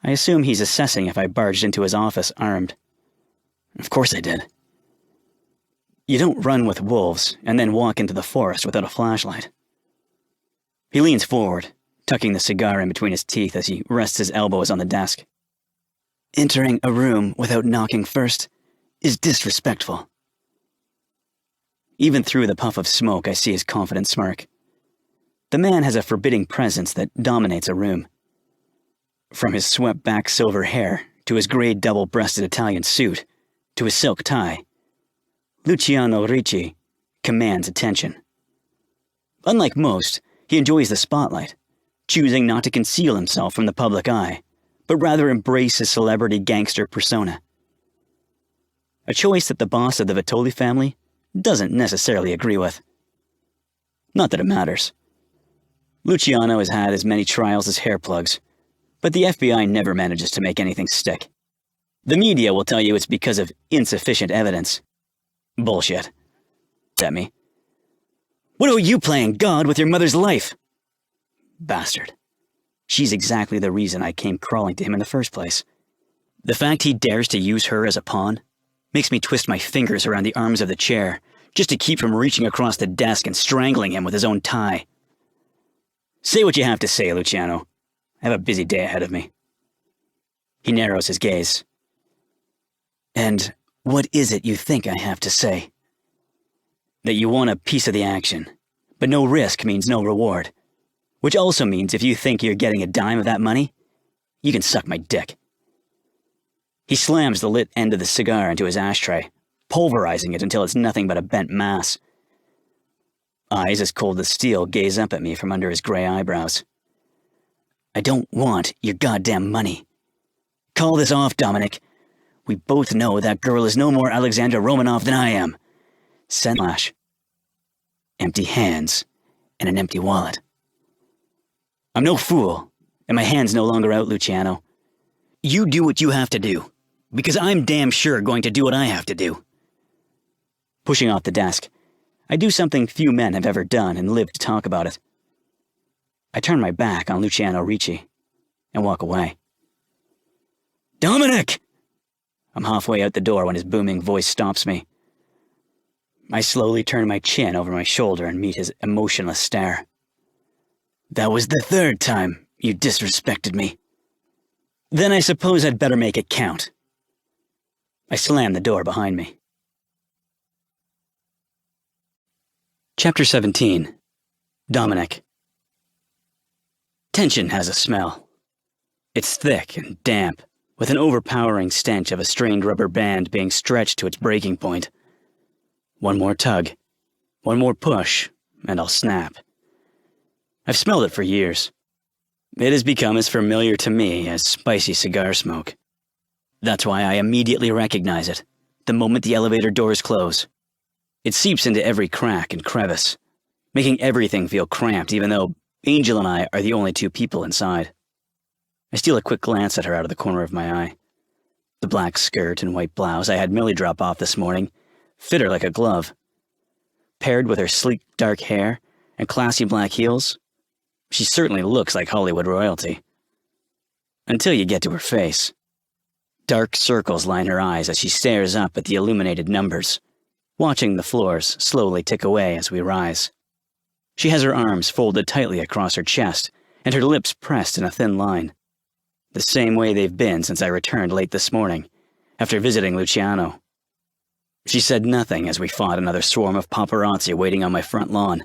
I assume he's assessing if I barged into his office armed. Of course I did. You don't run with wolves and then walk into the forest without a flashlight. He leans forward, tucking the cigar in between his teeth as he rests his elbows on the desk. Entering a room without knocking first is disrespectful. Even through the puff of smoke, I see his confident smirk. The man has a forbidding presence that dominates a room. From his swept-back silver hair, to his grey double-breasted Italian suit, to his silk tie, Luciano Ricci commands attention. Unlike most, he enjoys the spotlight, choosing not to conceal himself from the public eye, but rather embrace his celebrity gangster persona. A choice that the boss of the Vitoli family doesn't necessarily agree with. Not that it matters. Luciano has had as many trials as hair plugs, but the FBI never manages to make anything stick. The media will tell you it's because of insufficient evidence. Bullshit. At me. What are you playing God with your mother's life? Bastard. She's exactly the reason I came crawling to him in the first place. The fact he dares to use her as a pawn makes me twist my fingers around the arms of the chair just to keep from reaching across the desk and strangling him with his own tie. Say what you have to say, Luciano. I have a busy day ahead of me. He narrows his gaze. And what is it you think I have to say? That you want a piece of the action, but no risk means no reward. Which also means if you think you're getting a dime of that money, you can suck my dick. He slams the lit end of the cigar into his ashtray, pulverizing it until it's nothing but a bent mass. Eyes as cold as steel gaze up at me from under his grey eyebrows. I don't want your goddamn money. Call this off, Dominic. We both know that girl is no more Alexandra Romanov than I am. Flash. Empty hands and an empty wallet. I'm no fool, and my hand's no longer out, Luciano. You do what you have to do, because I'm damn sure going to do what I have to do. Pushing off the desk, I do something few men have ever done and live to talk about it. I turn my back on Luciano Ricci and walk away. Dominic! I'm halfway out the door when his booming voice stops me. I slowly turn my chin over my shoulder and meet his emotionless stare. That was the third time you disrespected me. Then I suppose I'd better make it count. I slam the door behind me. Chapter 17. Dominic. Tension has a smell. It's thick and damp, with an overpowering stench of a strained rubber band being stretched to its breaking point. One more tug, one more push, and I'll snap. I've smelled it for years. It has become as familiar to me as spicy cigar smoke. That's why I immediately recognize it, the moment the elevator doors close. It seeps into every crack and crevice, making everything feel cramped even though Angel and I are the only two people inside. I steal a quick glance at her out of the corner of my eye. The black skirt and white blouse I had Millie drop off this morning fit her like a glove. Paired with her sleek dark hair and classy black heels, she certainly looks like Hollywood royalty. Until you get to her face. Dark circles line her eyes as she stares up at the illuminated numbers, watching the floors slowly tick away as we rise. She has her arms folded tightly across her chest and her lips pressed in a thin line. The same way they've been since I returned late this morning, after visiting Luciano. She said nothing as we fought another swarm of paparazzi waiting on my front lawn,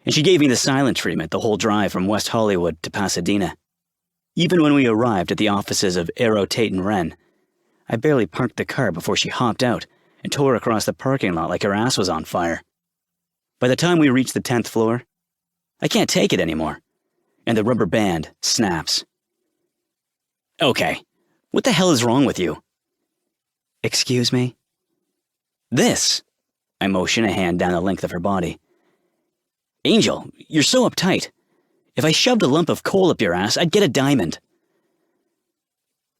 and she gave me the silent treatment the whole drive from West Hollywood to Pasadena. Even when we arrived at the offices of Aero Tate and Wren, I barely parked the car before she hopped out and tore across the parking lot like her ass was on fire. By the time we reached the 10th floor, I can't take it anymore, and the rubber band snaps. Okay, what the hell is wrong with you? Excuse me? This. I motion a hand down the length of her body. Angel, you're so uptight. If I shoved a lump of coal up your ass, I'd get a diamond.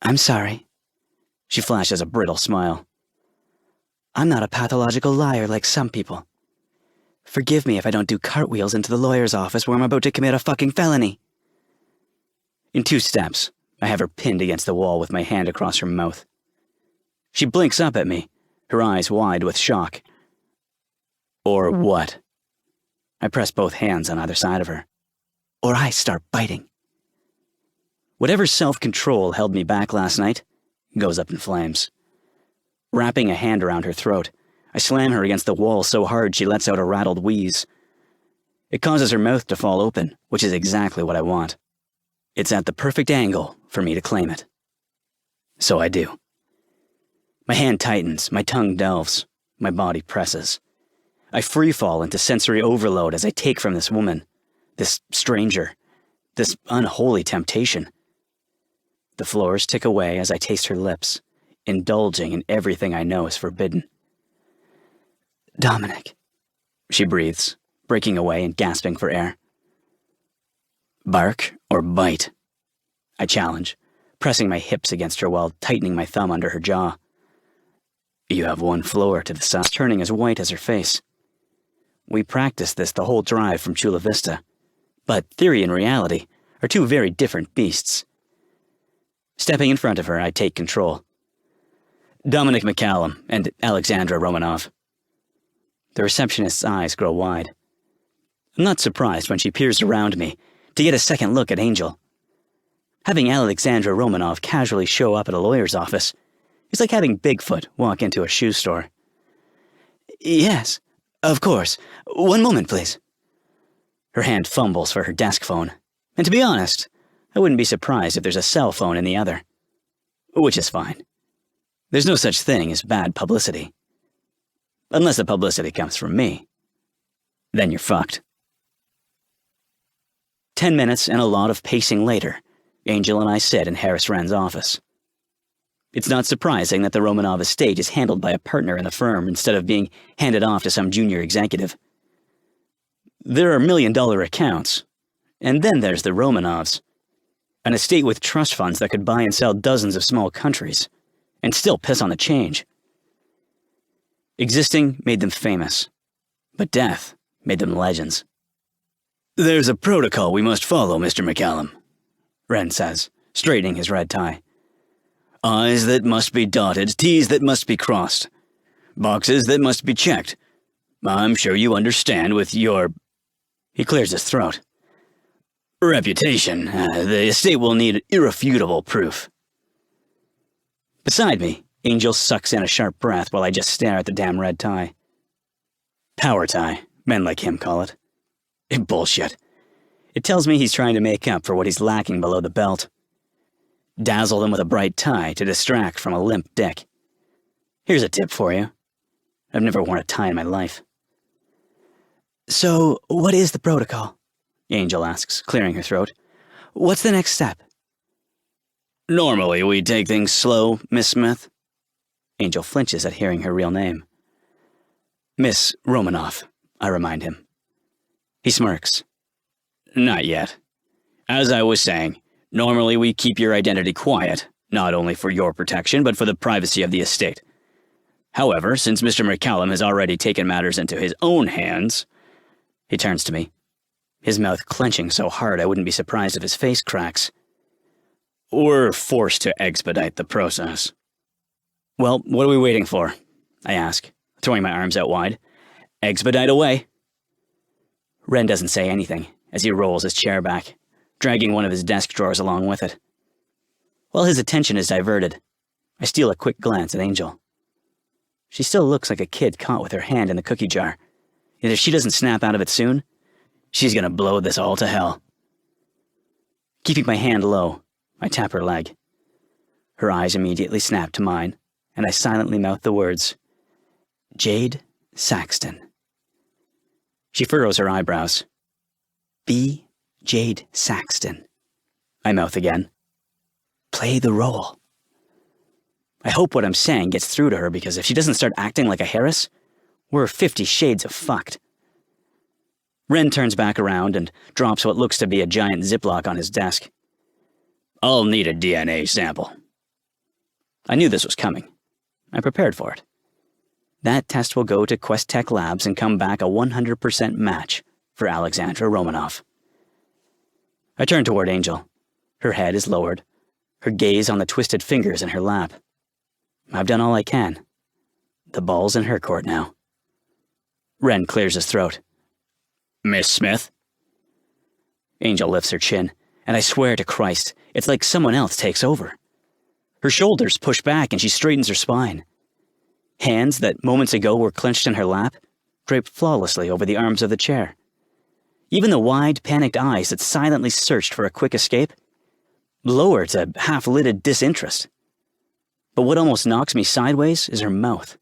I'm sorry. She flashes a brittle smile. I'm not a pathological liar like some people. Forgive me if I don't do cartwheels into the lawyer's office where I'm about to commit a fucking felony. In 2 steps, I have her pinned against the wall with my hand across her mouth. She blinks up at me, her eyes wide with shock. Or what? I press both hands on either side of her. Or I start biting. Whatever self-control held me back last night goes up in flames. Wrapping a hand around her throat, I slam her against the wall so hard she lets out a rattled wheeze. It causes her mouth to fall open, which is exactly what I want. It's at the perfect angle for me to claim it. So I do. My hand tightens, my tongue delves, my body presses. I freefall into sensory overload as I take from this woman, this stranger, this unholy temptation. The floors tick away as I taste her lips, indulging in everything I know is forbidden. Dominic, she breathes, breaking away and gasping for air. Bark or bite? I challenge, pressing my hips against her while tightening my thumb under her jaw. You have one floor to the side, turning as white as her face. We practiced this the whole drive from Chula Vista, but theory and reality are 2 very different beasts. Stepping in front of her, I take control. Dominic McCallum and Alexandra Romanov. The receptionist's eyes grow wide. I'm not surprised when she peers around me to get a second look at Angel. Having Alexandra Romanov casually show up at a lawyer's office is like having Bigfoot walk into a shoe store. Yes, of course. One moment, please. Her hand fumbles for her desk phone, and to be honest, I wouldn't be surprised if there's a cell phone in the other. Which is fine. There's no such thing as bad publicity. Unless the publicity comes from me. Then you're fucked. 10 minutes and a lot of pacing later, Angel and I sit in Harris Wren's office. It's not surprising that the Romanov estate is handled by a partner in the firm instead of being handed off to some junior executive. There are $1 million accounts, and then there's the Romanovs, an estate with trust funds that could buy and sell dozens of small countries, and still piss on the change. Existing made them famous, but death made them legends. There's a protocol we must follow, Mr. McCallum, Wren says, straightening his red tie. I's that must be dotted, T's that must be crossed. Boxes that must be checked. I'm sure you understand with your... He clears his throat. Reputation. The estate will need irrefutable proof. Beside me, Angel sucks in a sharp breath while I just stare at the damn red tie. Power tie, Men like him call it. Bullshit. It tells me he's trying to make up for what he's lacking below the belt. Dazzle them with a bright tie to distract from a limp dick. Here's a tip for you. I've never worn a tie in my life. So, what is the protocol? Angel asks, clearing her throat. What's the next step? Normally, we take things slow, Miss Smith. Angel flinches at hearing her real name. Miss Romanov, I remind him. He smirks. Not yet. As I was saying, normally we keep your identity quiet, not only for your protection, but for the privacy of the estate. However, since Mr. McCallum has already taken matters into his own hands, he turns to me, his mouth clenching so hard I wouldn't be surprised if his face cracks. We're forced to expedite the process. Well, what are we waiting for? I ask, throwing my arms out wide. Expedite away. Ren doesn't say anything as he rolls his chair back, dragging one of his desk drawers along with it. While his attention is diverted, I steal a quick glance at Angel. She still looks like a kid caught with her hand in the cookie jar, and if she doesn't snap out of it soon, she's gonna blow this all to hell. Keeping my hand low, I tap her leg. Her eyes immediately snap to mine, and I silently mouth the words, Jade Saxton. She furrows her eyebrows. Be Jade Saxton. I mouth again. Play the role. I hope what I'm saying gets through to her, because if she doesn't start acting like a Harris, we're 50 shades of fucked. Ren turns back around and drops what looks to be a giant Ziploc on his desk. I'll need a DNA sample. I knew this was coming. I prepared for it. That test will go to Quest Tech Labs and come back a 100% match for Alexandra Romanov. I turn toward Angel. Her head is lowered, her gaze on the twisted fingers in her lap. I've done all I can. The ball's in her court now. Ren clears his throat. Miss Smith? Angel lifts her chin, and I swear to Christ, it's like someone else takes over. Her shoulders push back and she straightens her spine. Hands that moments ago were clenched in her lap draped flawlessly over the arms of the chair. Even the wide, panicked eyes that silently searched for a quick escape lower to half-lidded disinterest. But what almost knocks me sideways is her mouth.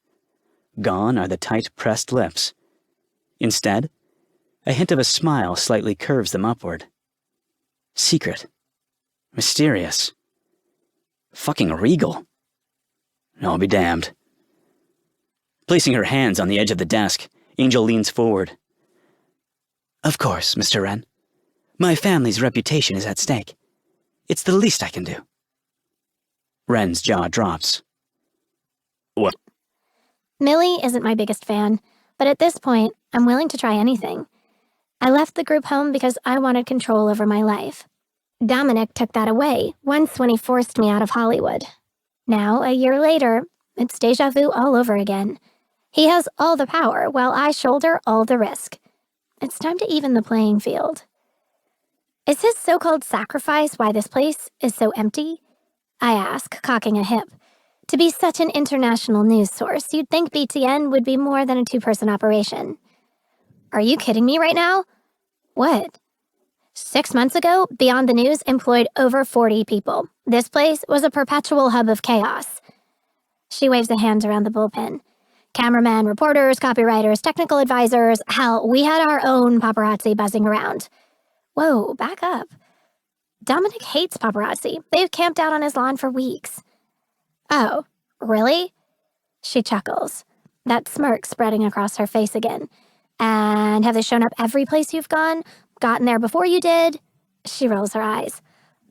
Gone are the tight, pressed lips. Instead, a hint of a smile slightly curves them upward. Secret. Mysterious. Fucking regal. I'll be damned. Placing her hands on the edge of the desk, Angel leans forward. Of course, Mr. Wren. My family's reputation is at stake. It's the least I can do. Wren's jaw drops. What? Millie isn't my biggest fan, but at this point, I'm willing to try anything. I left the group home because I wanted control over my life. Dominic took that away once when he forced me out of Hollywood. Now, a year later, it's déjà vu all over again. He has all the power while I shoulder all the risk. It's time to even the playing field. Is his so-called sacrifice why this place is so empty? I ask, cocking a hip. To be such an international news source, you'd think BTN would be more than a two-person operation. Are you kidding me right now? What? 6 months ago, Beyond the News employed over 40 people. This place was a perpetual hub of chaos. She waves a hand around the bullpen. Cameramen, reporters, copywriters, technical advisors. Hell, we had our own paparazzi buzzing around. Whoa, back up. Dominic hates paparazzi. They've camped out on his lawn for weeks. Oh, really? She chuckles, that smirk spreading across her face again. And have they shown up every place you've gone? Gotten there before you did? She rolls her eyes.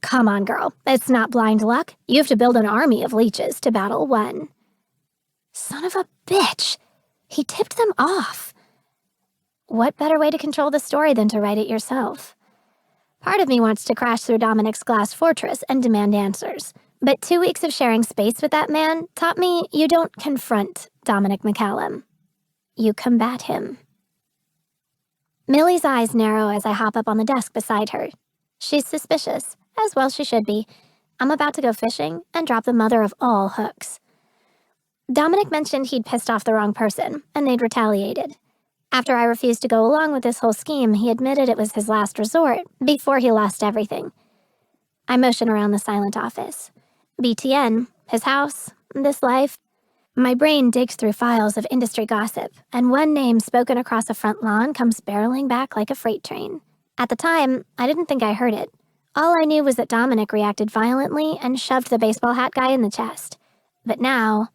Come on, girl. It's not blind luck. You have to build an army of leeches to battle one. Son of a bitch. He tipped them off. What better way to control the story than to write it yourself? Part of me wants to crash through Dominic's glass fortress and demand answers. But 2 weeks of sharing space with that man taught me you don't confront Dominic McCallum. You combat him. Millie's eyes narrow as I hop up on the desk beside her. She's suspicious, as well she should be. I'm about to go fishing and drop the mother of all hooks. Dominic mentioned he'd pissed off the wrong person, and they'd retaliated. After I refused to go along with this whole scheme, he admitted it was his last resort before he lost everything. I motion around the silent office. BTN, his house, this life. My brain digs through files of industry gossip, and one name spoken across a front lawn comes barreling back like a freight train. At the time, I didn't think I heard it. All I knew was that Dominic reacted violently and shoved the baseball hat guy in the chest. But now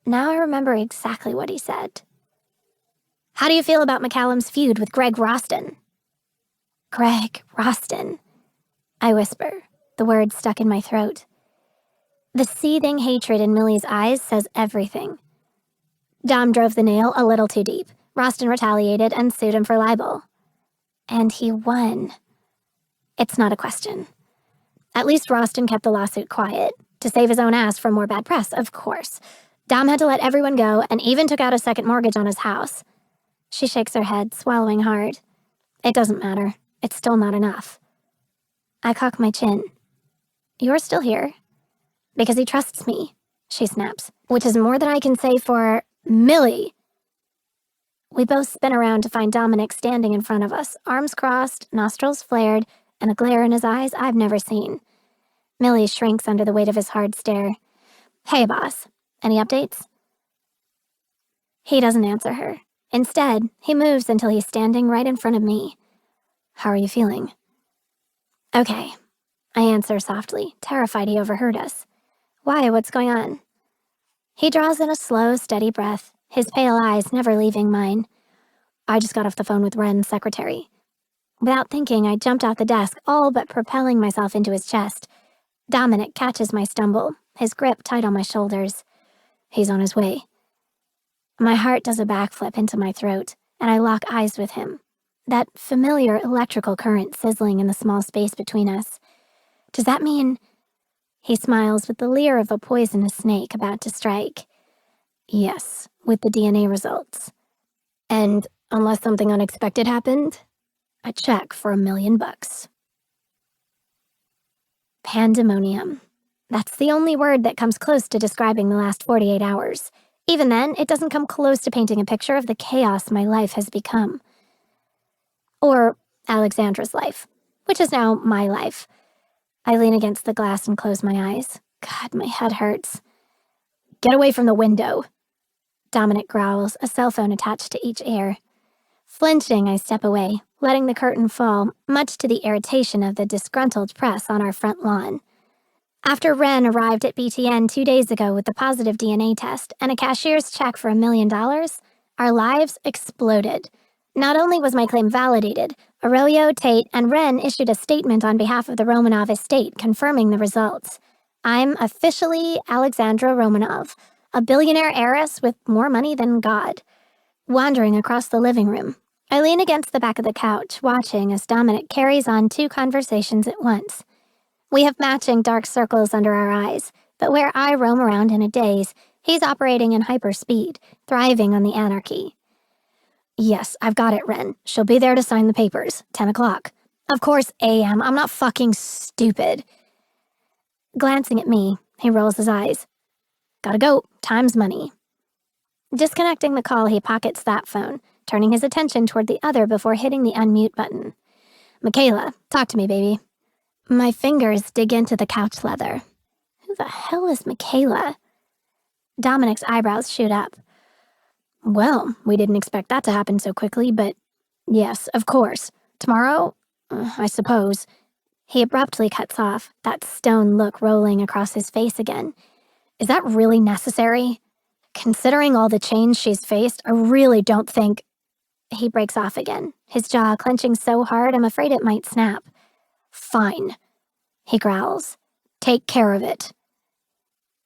I remember exactly what he said. How do you feel about McCallum's feud with Greg Roston? Greg Roston, I whisper, the words stuck in my throat. The seething hatred in Millie's eyes says everything. Dom drove the nail a little too deep. Roston retaliated and sued him for libel. And he won. It's not a question. At least Roston kept the lawsuit quiet, to save his own ass from more bad press, of course. Dom had to let everyone go and even took out a second mortgage on his house. She shakes her head, swallowing hard. It doesn't matter. It's still not enough. I cock my chin. You're still here. Because he trusts me, she snaps, which is more than I can say for Millie. We both spin around to find Dominic standing in front of us, arms crossed, nostrils flared, and a glare in his eyes I've never seen. Millie shrinks under the weight of his hard stare. Hey, boss. Any updates? He doesn't answer her. Instead, he moves until he's standing right in front of me. How are you feeling? Okay, I answer softly, terrified he overheard us. Why? What's going on? He draws in a slow, steady breath, his pale eyes never leaving mine. I just got off the phone with Ren's secretary. Without thinking, I jumped off the desk, all but propelling myself into his chest. Dominic catches my stumble, his grip tight on my shoulders. He's on his way. My heart does a backflip into my throat, and I lock eyes with him. That familiar electrical current sizzling in the small space between us. Does that mean... He smiles with the leer of a poisonous snake about to strike. Yes, with the DNA results. And unless something unexpected happened, a check for $1 million. Pandemonium. That's the only word that comes close to describing the last 48 hours. Even then, it doesn't come close to painting a picture of the chaos my life has become. Or Alexandra's life, which is now my life. I lean against the glass and close my eyes. God, my head hurts. Get away from the window. Dominic growls, a cell phone attached to each ear. Flinching, I step away, letting the curtain fall, much to the irritation of the disgruntled press on our front lawn. After Ren arrived at BTN 2 days ago with the positive DNA test and a cashier's check for $1 million, our lives exploded. Not only was my claim validated, Arroyo, Tate, and Ren issued a statement on behalf of the Romanov estate confirming the results. I'm officially Alexandra Romanov, a billionaire heiress with more money than God. Wandering across the living room, I lean against the back of the couch, watching as Dominic carries on 2 conversations at once. We have matching dark circles under our eyes, but where I roam around in a daze, he's operating in hyperspeed, thriving on the anarchy. Yes, I've got it, Ren. She'll be there to sign the papers. 10 o'clock. Of course, AM. I'm not fucking stupid. Glancing at me, he rolls his eyes. Gotta go. Time's money. Disconnecting the call, he pockets that phone, turning his attention toward the other before hitting the unmute button. Michaela, talk to me, baby. My fingers dig into the couch leather. Who the hell is Michaela? Dominic's eyebrows shoot up. Well, we didn't expect that to happen so quickly, but yes, of course. Tomorrow? I suppose. He abruptly cuts off, that stone look rolling across his face again. Is that really necessary? Considering all the change she's faced, I really don't think... He breaks off again, his jaw clenching so hard I'm afraid it might snap. Fine, he growls. Take care of it.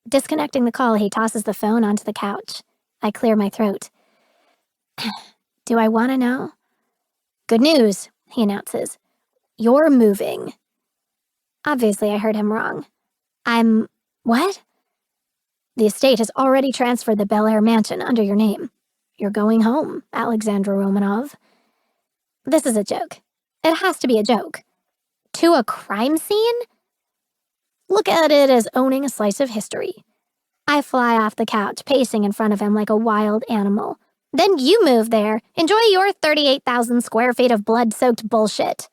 Disconnecting the call, he tosses the phone onto the couch. I clear my throat. Do I want to know? Good news, he announces. You're moving. Obviously, I heard him wrong. What? The estate has already transferred the Bel Air mansion under your name. You're going home, Alexandra Romanov. This is a joke. It has to be a joke. To a crime scene? Look at it as owning a slice of history. I fly off the couch, pacing in front of him like a wild animal. Then you move there. Enjoy your 38,000 square feet of blood-soaked bullshit.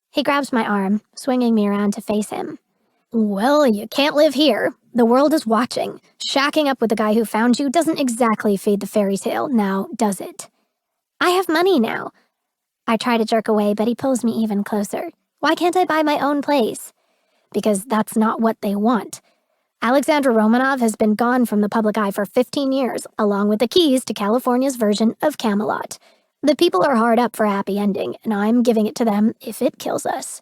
He grabs my arm, swinging me around to face him. Well, you can't live here. The world is watching. Shacking up with the guy who found you doesn't exactly feed the fairy tale, now does it? I have money now. I try to jerk away, but he pulls me even closer. Why can't I buy my own place? Because that's not what they want. Alexandra Romanov has been gone from the public eye for 15 years, along with the keys to California's version of Camelot. The people are hard up for a happy ending, and I'm giving it to them if it kills us.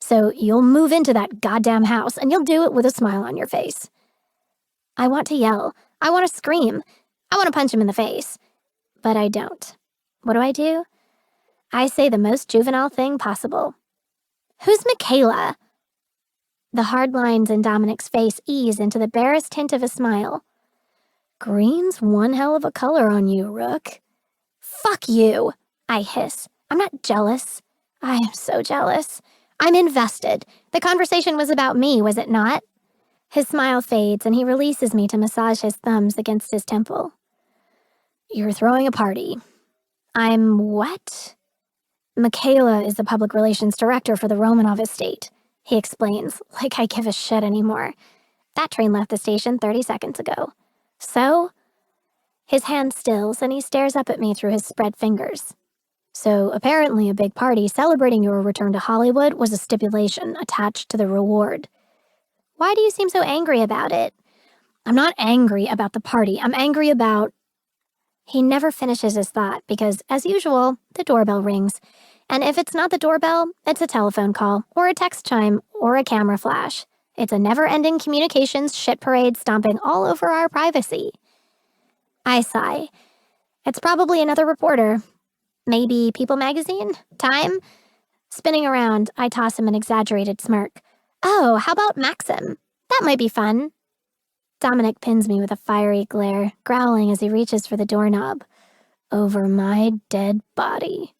So you'll move into that goddamn house, and you'll do it with a smile on your face. I want to yell. I want to scream. I want to punch him in the face. But I don't. What do? I say the most juvenile thing possible. Who's Michaela? The hard lines in Dominic's face ease into the barest hint of a smile. Green's one hell of a color on you, Rook. Fuck you, I hiss. I'm not jealous. I am so jealous. I'm invested. The conversation was about me, was it not? His smile fades and he releases me to massage his thumbs against his temple. You're throwing a party. I'm what? Michaela is the public relations director for the Romanov estate, he explains, like I give a shit anymore. That train left the station 30 seconds ago. So? His hand stills and he stares up at me through his spread fingers. So apparently a big party celebrating your return to Hollywood was a stipulation attached to the reward. Why do you seem so angry about it? I'm not angry about the party. I'm angry about... He never finishes his thought because, as usual, the doorbell rings. And if it's not the doorbell, it's a telephone call, or a text chime, or a camera flash. It's a never-ending communications shit parade stomping all over our privacy. I sigh. It's probably another reporter. Maybe People Magazine? Time? Spinning around, I toss him an exaggerated smirk. Oh, how about Maxim? That might be fun. Dominic pins me with a fiery glare, growling as he reaches for the doorknob. Over my dead body.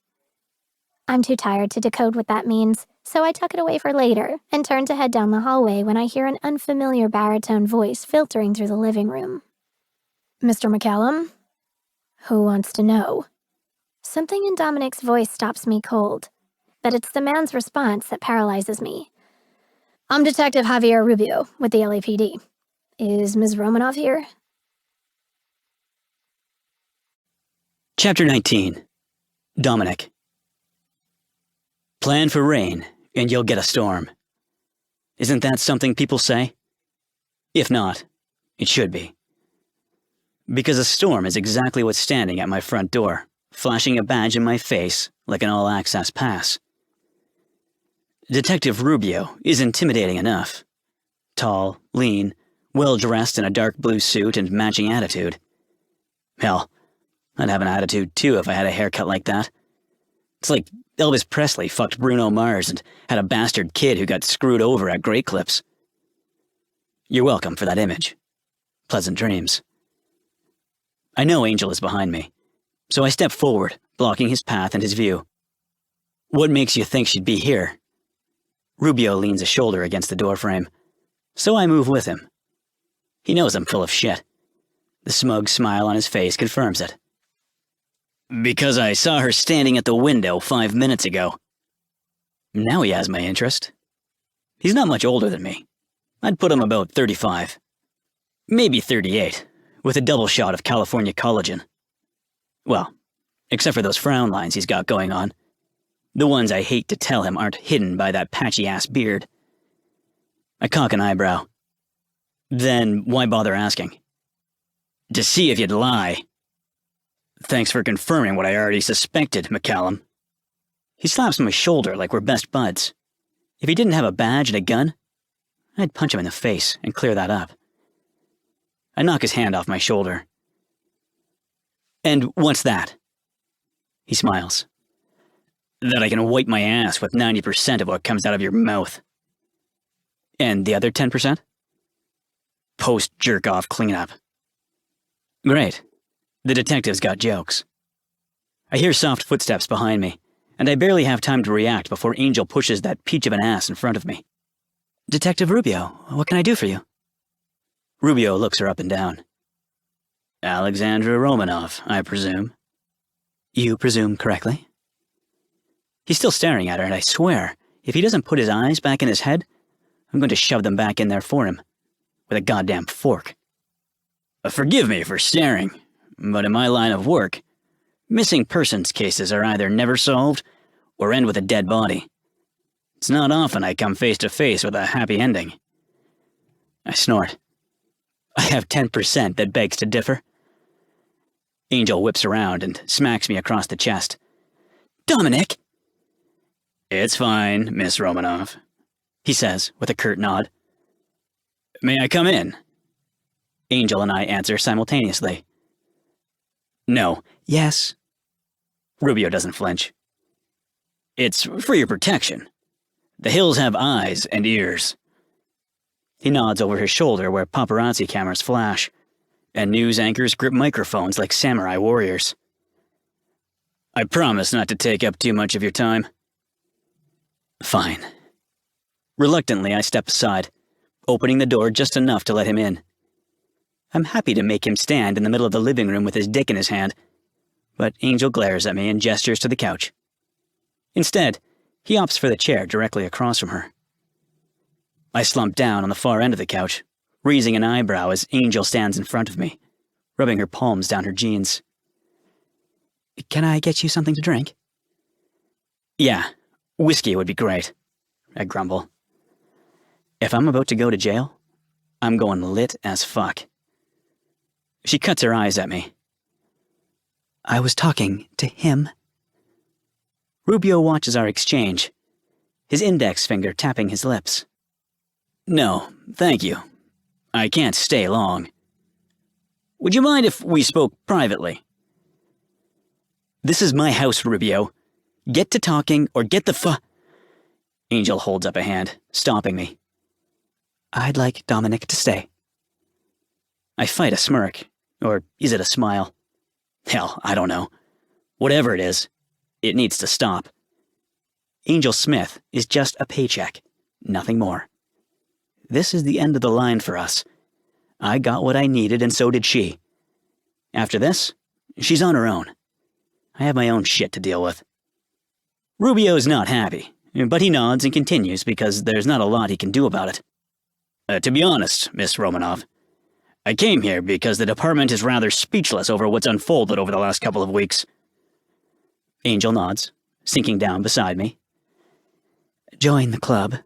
I'm too tired to decode what that means, so I tuck it away for later and turn to head down the hallway when I hear an unfamiliar baritone voice filtering through the living room. Mr. McCallum? Who wants to know? Something in Dominic's voice stops me cold, but it's the man's response that paralyzes me. I'm Detective Javier Rubio with the LAPD. Is Ms. Romanov here? Chapter 19. Dominic. Plan for rain, and you'll get a storm. Isn't that something people say? If not, it should be. Because a storm is exactly what's standing at my front door, flashing a badge in my face like an all-access pass. Detective Rubio is intimidating enough. Tall, lean, well-dressed in a dark blue suit and matching attitude. Hell, I'd have an attitude too if I had a haircut like that. It's like Elvis Presley fucked Bruno Mars and had a bastard kid who got screwed over at Great Clips. You're welcome for that image. Pleasant dreams. I know Angel is behind me, so I step forward, blocking his path and his view. What makes you think she'd be here? Rubio leans a shoulder against the doorframe, so I move with him. He knows I'm full of shit. The smug smile on his face confirms it. Because I saw her standing at the window 5 minutes ago. Now he has my interest. He's not much older than me. I'd put him about 35. Maybe 38, with a double shot of California collagen. Well, except for those frown lines he's got going on. The ones I hate to tell him aren't hidden by that patchy-ass beard. I cock an eyebrow. Then why bother asking? To see if you'd lie. Thanks for confirming what I already suspected, McCallum. He slaps my shoulder like we're best buds. If he didn't have a badge and a gun, I'd punch him in the face and clear that up. I knock his hand off my shoulder. And what's that? He smiles. That I can wipe my ass with 90% of what comes out of your mouth. And the other 10%? Post-jerk-off cleanup. Great. The detective's got jokes. I hear soft footsteps behind me, and I barely have time to react before Angel pushes that peach of an ass in front of me. Detective Rubio, what can I do for you? Rubio looks her up and down. Alexandra Romanov, I presume. You presume correctly? He's still staring at her, and I swear, if he doesn't put his eyes back in his head, I'm going to shove them back in there for him, with a goddamn fork. Forgive me for staring, but in my line of work, missing persons cases are either never solved or end with a dead body. It's not often I come face to face with a happy ending. I snort. I have 10% that begs to differ. Angel whips around and smacks me across the chest. Dominic! It's fine, Miss Romanov, he says with a curt nod. May I come in? Angel and I answer simultaneously. No. Yes. Rubio doesn't flinch. It's for your protection. The hills have eyes and ears. He nods over his shoulder where paparazzi cameras flash, and news anchors grip microphones like samurai warriors. I promise not to take up too much of your time. Fine. Reluctantly, I step aside, opening the door just enough to let him in. I'm happy to make him stand in the middle of the living room with his dick in his hand, but Angel glares at me and gestures to the couch. Instead, he opts for the chair directly across from her. I slump down on the far end of the couch, raising an eyebrow as Angel stands in front of me, rubbing her palms down her jeans. Can I get you something to drink? Yeah, whiskey would be great, I grumble. If I'm about to go to jail, I'm going lit as fuck. She cuts her eyes at me. I was talking to him. Rubio watches our exchange, his index finger tapping his lips. No, thank you. I can't stay long. Would you mind if we spoke privately? This is my house, Rubio. Get to talking or get the Angel holds up a hand, stopping me. I'd like Dominic to stay. I fight a smirk, or is it a smile? Hell, I don't know. Whatever it is, it needs to stop. Angel Smith is just a paycheck, nothing more. This is the end of the line for us. I got what I needed and so did she. After this, she's on her own. I have my own shit to deal with. Rubio's not happy, but he nods and continues because there's not a lot he can do about it. To be honest, Miss Romanov, I came here because the department is rather speechless over what's unfolded over the last couple of weeks. Angel nods, sinking down beside me. Join the club.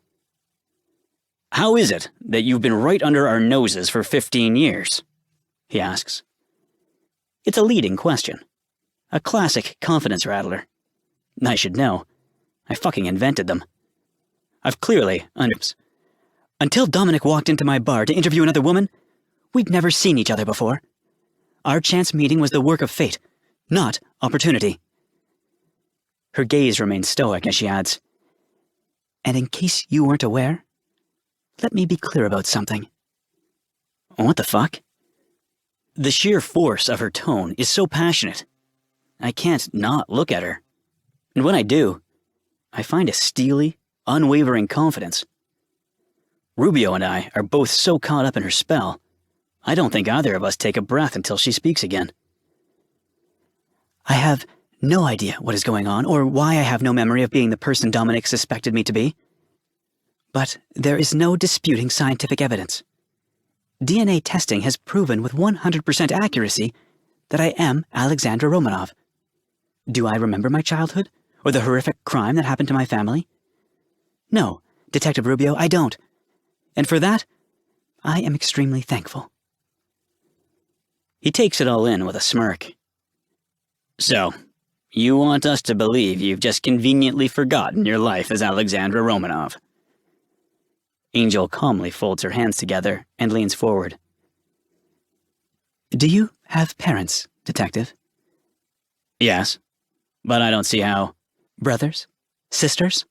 How is it that you've been right under our noses for 15 years? He asks. It's a leading question. A classic confidence rattler. I should know. I fucking invented them. I've clearly, until Dominic walked into my bar to interview another woman, we'd never seen each other before. Our chance meeting was the work of fate, not opportunity. Her gaze remains stoic as she adds, and in case you weren't aware, let me be clear about something. What the fuck? The sheer force of her tone is so passionate. I can't not look at her. And when I do, I find a steely, unwavering confidence. Rubio and I are both so caught up in her spell, I don't think either of us take a breath until she speaks again. I have no idea what is going on or why I have no memory of being the person Dominic suspected me to be. But there is no disputing scientific evidence. DNA testing has proven with 100% accuracy that I am Alexandra Romanov. Do I remember my childhood or the horrific crime that happened to my family? No, Detective Rubio, I don't. And for that, I am extremely thankful. He takes it all in with a smirk. So, you want us to believe you've just conveniently forgotten your life as Alexandra Romanov? Angel calmly folds her hands together and leans forward. Do you have parents, Detective? Yes, but I don't see how. Brothers? Sisters?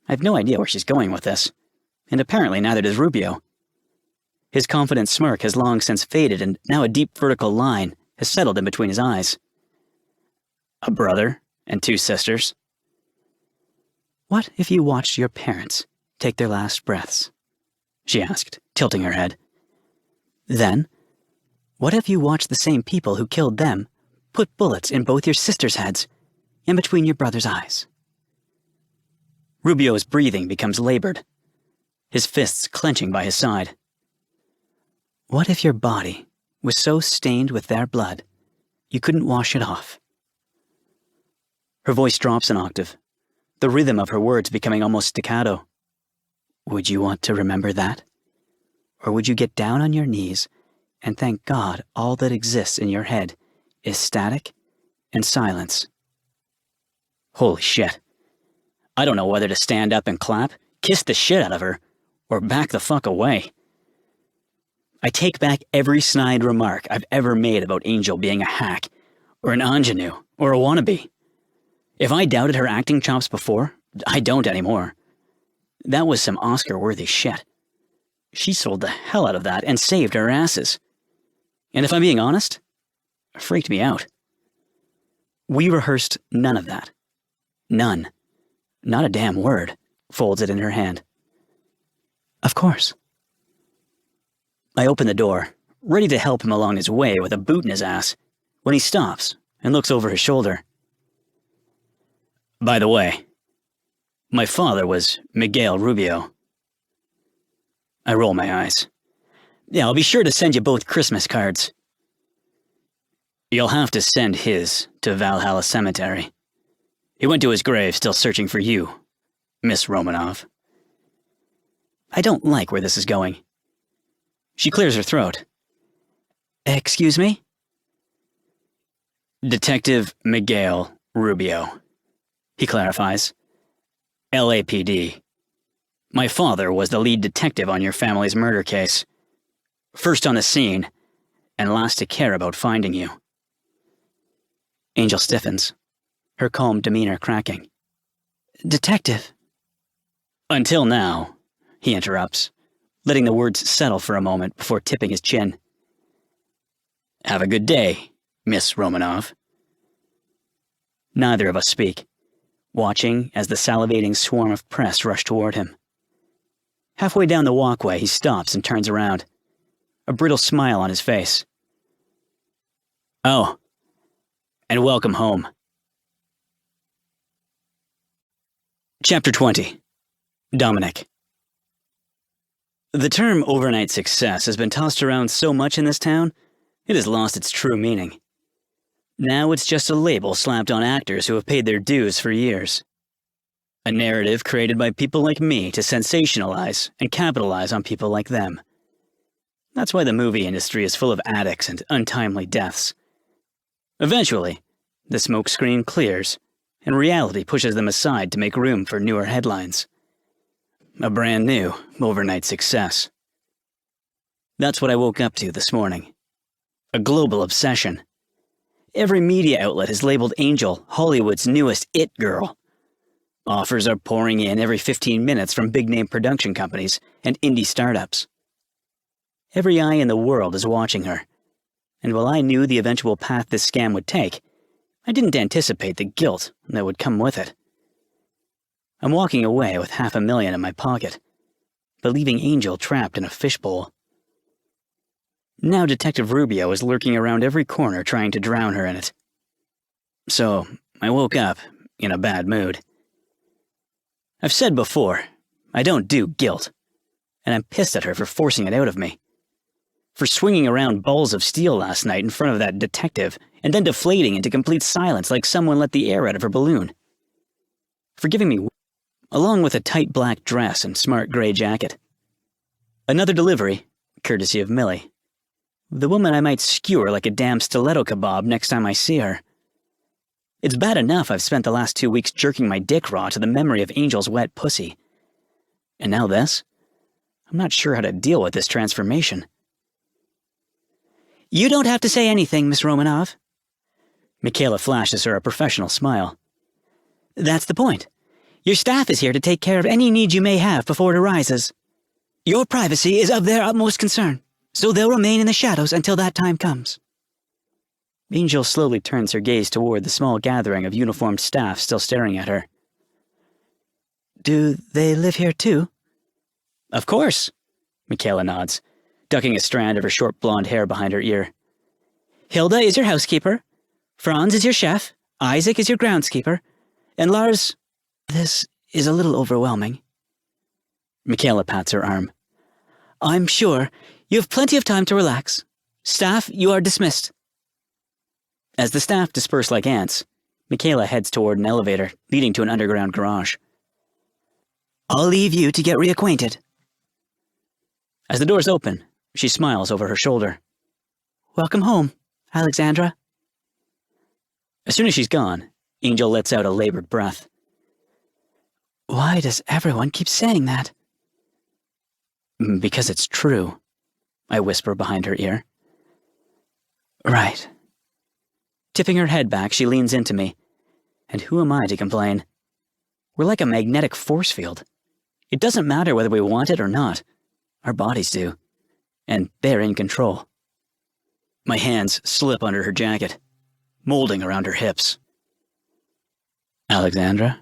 I have no idea where she's going with this, and apparently neither does Rubio. His confident smirk has long since faded, and now a deep vertical line has settled in between his eyes. A brother and 2 sisters. What if you watched your parents take their last breaths? She asked, tilting her head. Then, what if you watched the same people who killed them put bullets in both your sisters' heads and between your brother's eyes. Rubio's breathing becomes labored, his fists clenching by his side. What if your body was so stained with their blood you couldn't wash it off? Her voice drops an octave, the rhythm of her words becoming almost staccato. Would you want to remember that? Or would you get down on your knees and thank God all that exists in your head is static and silence? Holy shit. I don't know whether to stand up and clap, kiss the shit out of her, or back the fuck away. I take back every snide remark I've ever made about Angel being a hack, or an ingenue, or a wannabe. If I doubted her acting chops before, I don't anymore. That was some Oscar-worthy shit. She sold the hell out of that and saved our asses. And if I'm being honest, it freaked me out. We rehearsed none of that. None. Not a damn word. Folds it in her hand. Of course. I open the door, ready to help him along his way with a boot in his ass, when he stops and looks over his shoulder. By the way, my father was Miguel Rubio. I roll my eyes. Yeah, I'll be sure to send you both Christmas cards. You'll have to send his to Valhalla Cemetery. He went to his grave still searching for you, Miss Romanov. I don't like where this is going. She clears her throat. Excuse me? Detective Miguel Rubio, he clarifies. LAPD. My father was the lead detective on your family's murder case. First on the scene, and last to care about finding you. Angel stiffens, her calm demeanor cracking. Detective. Until now, he interrupts, letting the words settle for a moment before tipping his chin. Have a good day, Miss Romanov. Neither of us speak, watching as the salivating swarm of press rush toward him. Halfway down the walkway, he stops and turns around, a brittle smile on his face. Oh, and welcome home. Chapter 20. Dominic. The term overnight success has been tossed around so much in this town, it has lost its true meaning. Now it's just a label slapped on actors who have paid their dues for years. A narrative created by people like me to sensationalize and capitalize on people like them. That's why the movie industry is full of addicts and untimely deaths. Eventually, the smokescreen clears, and reality pushes them aside to make room for newer headlines. A brand new overnight success. That's what I woke up to this morning. A global obsession. Every media outlet has labeled Angel Hollywood's newest it girl. Offers are pouring in every 15 minutes from big-name production companies and indie startups. Every eye in the world is watching her, and while I knew the eventual path this scam would take, I didn't anticipate the guilt that would come with it. I'm walking away with $500,000 in my pocket, but leaving Angel trapped in a fishbowl. Now Detective Rubio is lurking around every corner trying to drown her in it. So, I woke up in a bad mood. I've said before, I don't do guilt, and I'm pissed at her for forcing it out of me. For swinging around balls of steel last night in front of that detective and then deflating into complete silence like someone let the air out of her balloon. For giving me along with a tight black dress and smart gray jacket. Another delivery, courtesy of Millie. The woman I might skewer like a damn stiletto kebab next time I see her. It's bad enough I've spent the last 2 weeks jerking my dick raw to the memory of Angel's wet pussy. And now this? I'm not sure how to deal with this transformation. You don't have to say anything, Miss Romanov. Michaela flashes her a professional smile. That's the point. Your staff is here to take care of any need you may have before it arises. Your privacy is of their utmost concern, so they'll remain in the shadows until that time comes. Angel slowly turns her gaze toward the small gathering of uniformed staff still staring at her. Do they live here too? Of course, Michaela nods, ducking a strand of her short blonde hair behind her ear. Hilda is your housekeeper. Franz is your chef, Isaac is your groundskeeper, and Lars... This is a little overwhelming. Michaela pats her arm. I'm sure you have plenty of time to relax. Staff, you are dismissed. As the staff disperse like ants, Michaela heads toward an elevator leading to an underground garage. I'll leave you to get reacquainted. As the doors open, she smiles over her shoulder. Welcome home, Alexandra. As soon as she's gone, Angel lets out a labored breath. Why does everyone keep saying that? Because it's true, I whisper behind her ear. Right. Tipping her head back, she leans into me. And who am I to complain? We're like a magnetic force field. It doesn't matter whether we want it or not. Our bodies do. And they're in control. My hands slip under her jacket, molding around her hips. Alexandra?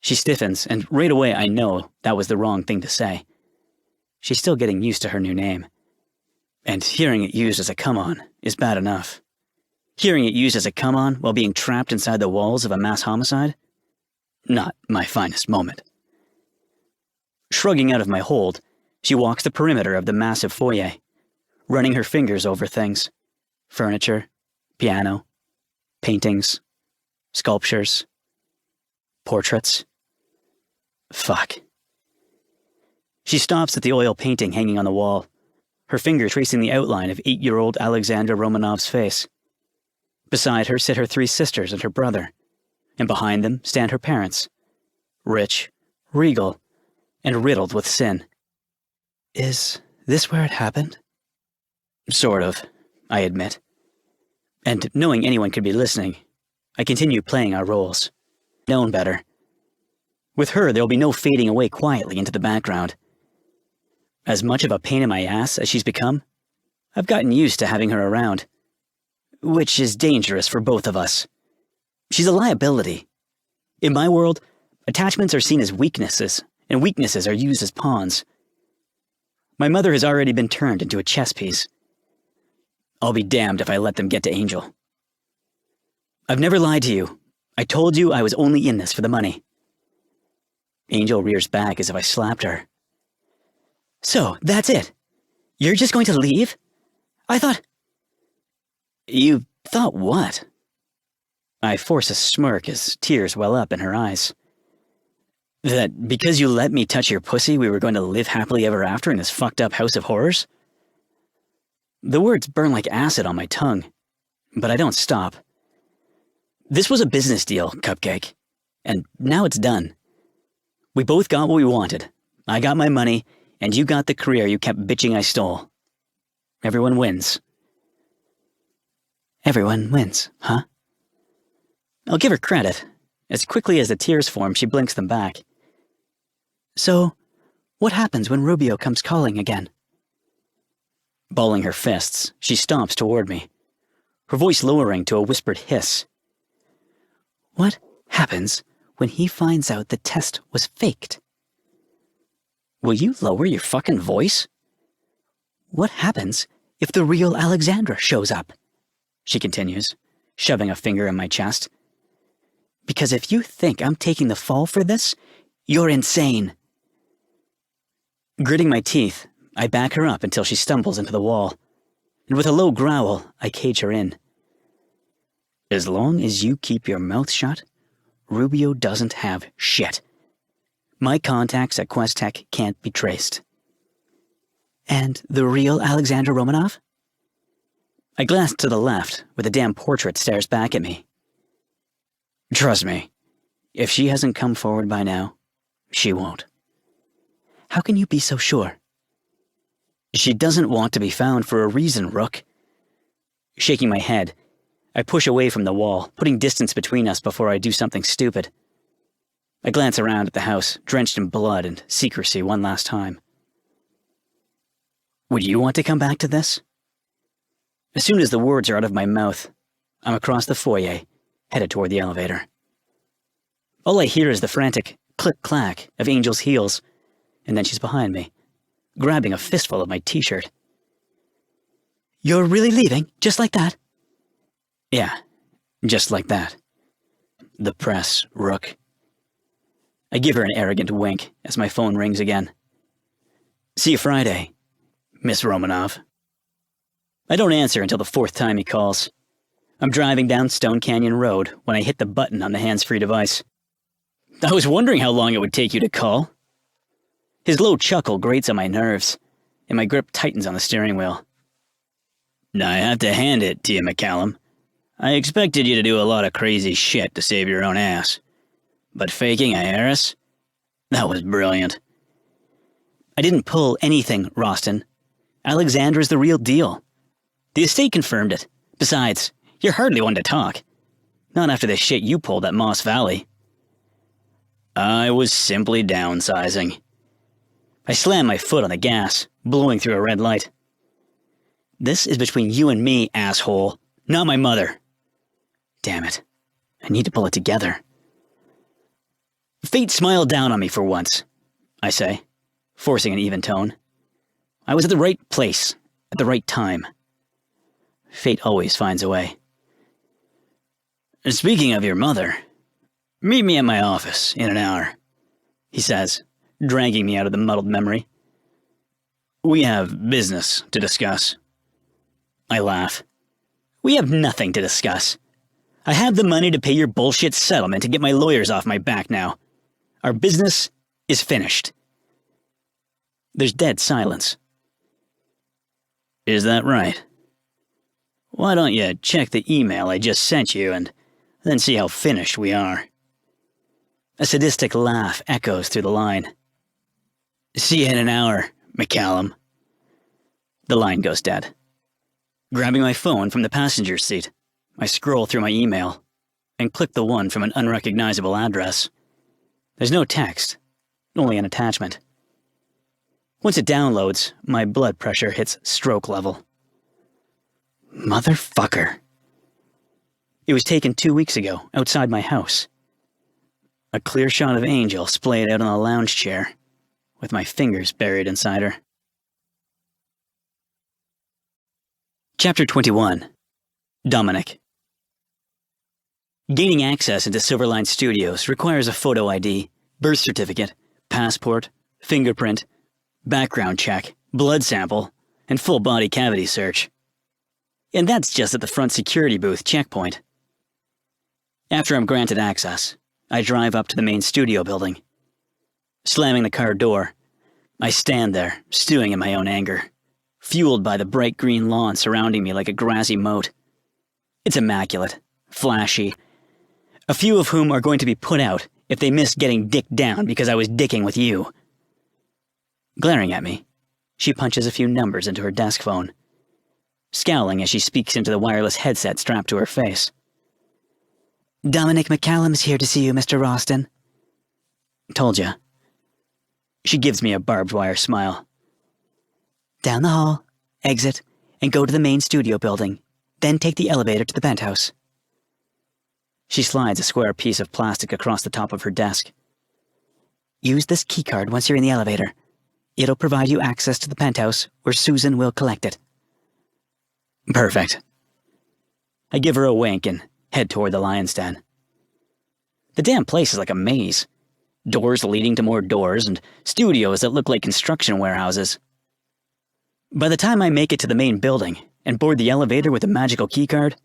She stiffens, and right away I know that was the wrong thing to say. She's still getting used to her new name. And hearing it used as a come-on is bad enough. Hearing it used as a come-on while being trapped inside the walls of a mass homicide? Not my finest moment. Shrugging out of my hold, she walks the perimeter of the massive foyer, running her fingers over things. Furniture, piano, paintings, sculptures, portraits. Fuck. She stops at the oil painting hanging on the wall, her finger tracing the outline of 8-year-old Alexandra Romanov's face. Beside her sit her 3 sisters and her brother, and behind them stand her parents, rich, regal, and riddled with sin. Is this where it happened? Sort of, I admit. And knowing anyone could be listening, I continue playing our roles. Known better. With her, there'll be no fading away quietly into the background. As much of a pain in my ass as she's become, I've gotten used to having her around. Which is dangerous for both of us. She's a liability. In my world, attachments are seen as weaknesses, and weaknesses are used as pawns. My mother has already been turned into a chess piece. I'll be damned if I let them get to Angel. I've never lied to you. I told you I was only in this for the money. Angel rears back as if I slapped her. So, that's it? You're just going to leave? I thought... You thought what? I force a smirk as tears well up in her eyes. That because you let me touch your pussy, we were going to live happily ever after in this fucked up house of horrors? The words burn like acid on my tongue, but I don't stop. This was a business deal, Cupcake, and now it's done. We both got what we wanted. I got my money, and you got the career you kept bitching I stole. Everyone wins. Everyone wins, huh? I'll give her credit. As quickly as the tears form, she blinks them back. So, what happens when Rubio comes calling again? Balling her fists, she stomps toward me, her voice lowering to a whispered hiss. What happens when he finds out the test was faked? Will you lower your fucking voice? What happens if the real Alexandra shows up? She continues, shoving a finger in my chest. Because if you think I'm taking the fall for this, you're insane. Gritting my teeth, I back her up until she stumbles into the wall, and with a low growl, I cage her in. As long as you keep your mouth shut, Rubio doesn't have shit. My contacts at Quest Tech can't be traced. And the real Alexandra Romanov? I glance to the left, where the damn portrait stares back at me. Trust me, if she hasn't come forward by now, she won't. How can you be so sure? She doesn't want to be found for a reason, Rook. Shaking my head, I push away from the wall, putting distance between us before I do something stupid. I glance around at the house, drenched in blood and secrecy one last time. Would you want to come back to this? As soon as the words are out of my mouth, I'm across the foyer, headed toward the elevator. All I hear is the frantic click-clack of Angel's heels, and then she's behind me, grabbing a fistful of my t-shirt. You're really leaving, just like that? Yeah, Just like that. The press, Rook. I give her an arrogant wink as my phone rings again. See you Friday, Miss Romanov. I don't answer until the fourth time he calls. I'm driving down Stone Canyon Road when I hit the button on the hands-free device. I was wondering how long it would take you to call. His low chuckle grates on my nerves, and my grip tightens on the steering wheel. I have to hand it to you, McCallum. I expected you to do a lot of crazy shit to save your own ass. But faking a heiress? That was brilliant. I didn't pull anything, Roston. Alexandra's the real deal. The estate confirmed it. Besides, you're hardly one to talk. Not after the shit you pulled at Moss Valley. I was simply downsizing. I slammed my foot on the gas, blowing through a red light. This is between you and me, asshole, not my mother. Damn it. I need to pull it together. Fate smiled down on me for once, I say, forcing an even tone. I was at the right place, at the right time. Fate always finds a way. Speaking of your mother, meet me at my office in an hour, he says, dragging me out of the muddled memory. We have business to discuss. I laugh. We have nothing to discuss. I have the money to pay your bullshit settlement to get my lawyers off my back now. Our business is finished. There's dead silence. Is that right? Why don't you check the email I just sent you and then see how finished we are? A sadistic laugh echoes through the line. See you in an hour, McCallum. The line goes dead. Grabbing my phone from the passenger seat, I scroll through my email and click the one from an unrecognizable address. There's no text, only an attachment. Once it downloads, my blood pressure hits stroke level. Motherfucker. It was taken 2 weeks ago, outside my house. A clear shot of Angel splayed out on a lounge chair, with my fingers buried inside her. Chapter 21. Dominic. Gaining access into Silverline Studios requires a photo ID, birth certificate, passport, fingerprint, background check, blood sample, and full body cavity search. And that's just at the front security booth checkpoint. After I'm granted access, I drive up to the main studio building. Slamming the car door, I stand there, stewing in my own anger, fueled by the bright green lawn surrounding me like a grassy moat. It's immaculate, flashy, a few of whom are going to be put out if they miss getting dicked down because I was dicking with you. Glaring at me, she punches a few numbers into her desk phone, scowling as she speaks into the wireless headset strapped to her face. Dominic McCallum is here to see you, Mr. Roston. Told ya. She gives me a barbed wire smile. Down the hall, exit, and go to the main studio building, then take the elevator to the penthouse. She slides a square piece of plastic across the top of her desk. Use this keycard once you're in the elevator. It'll provide you access to the penthouse where Susan will collect it. Perfect. I give her a wink and head toward the lion's den. The damn place is like a maze. Doors leading to more doors and studios that look like construction warehouses. By the time I make it to the main building and board the elevator with a magical keycard,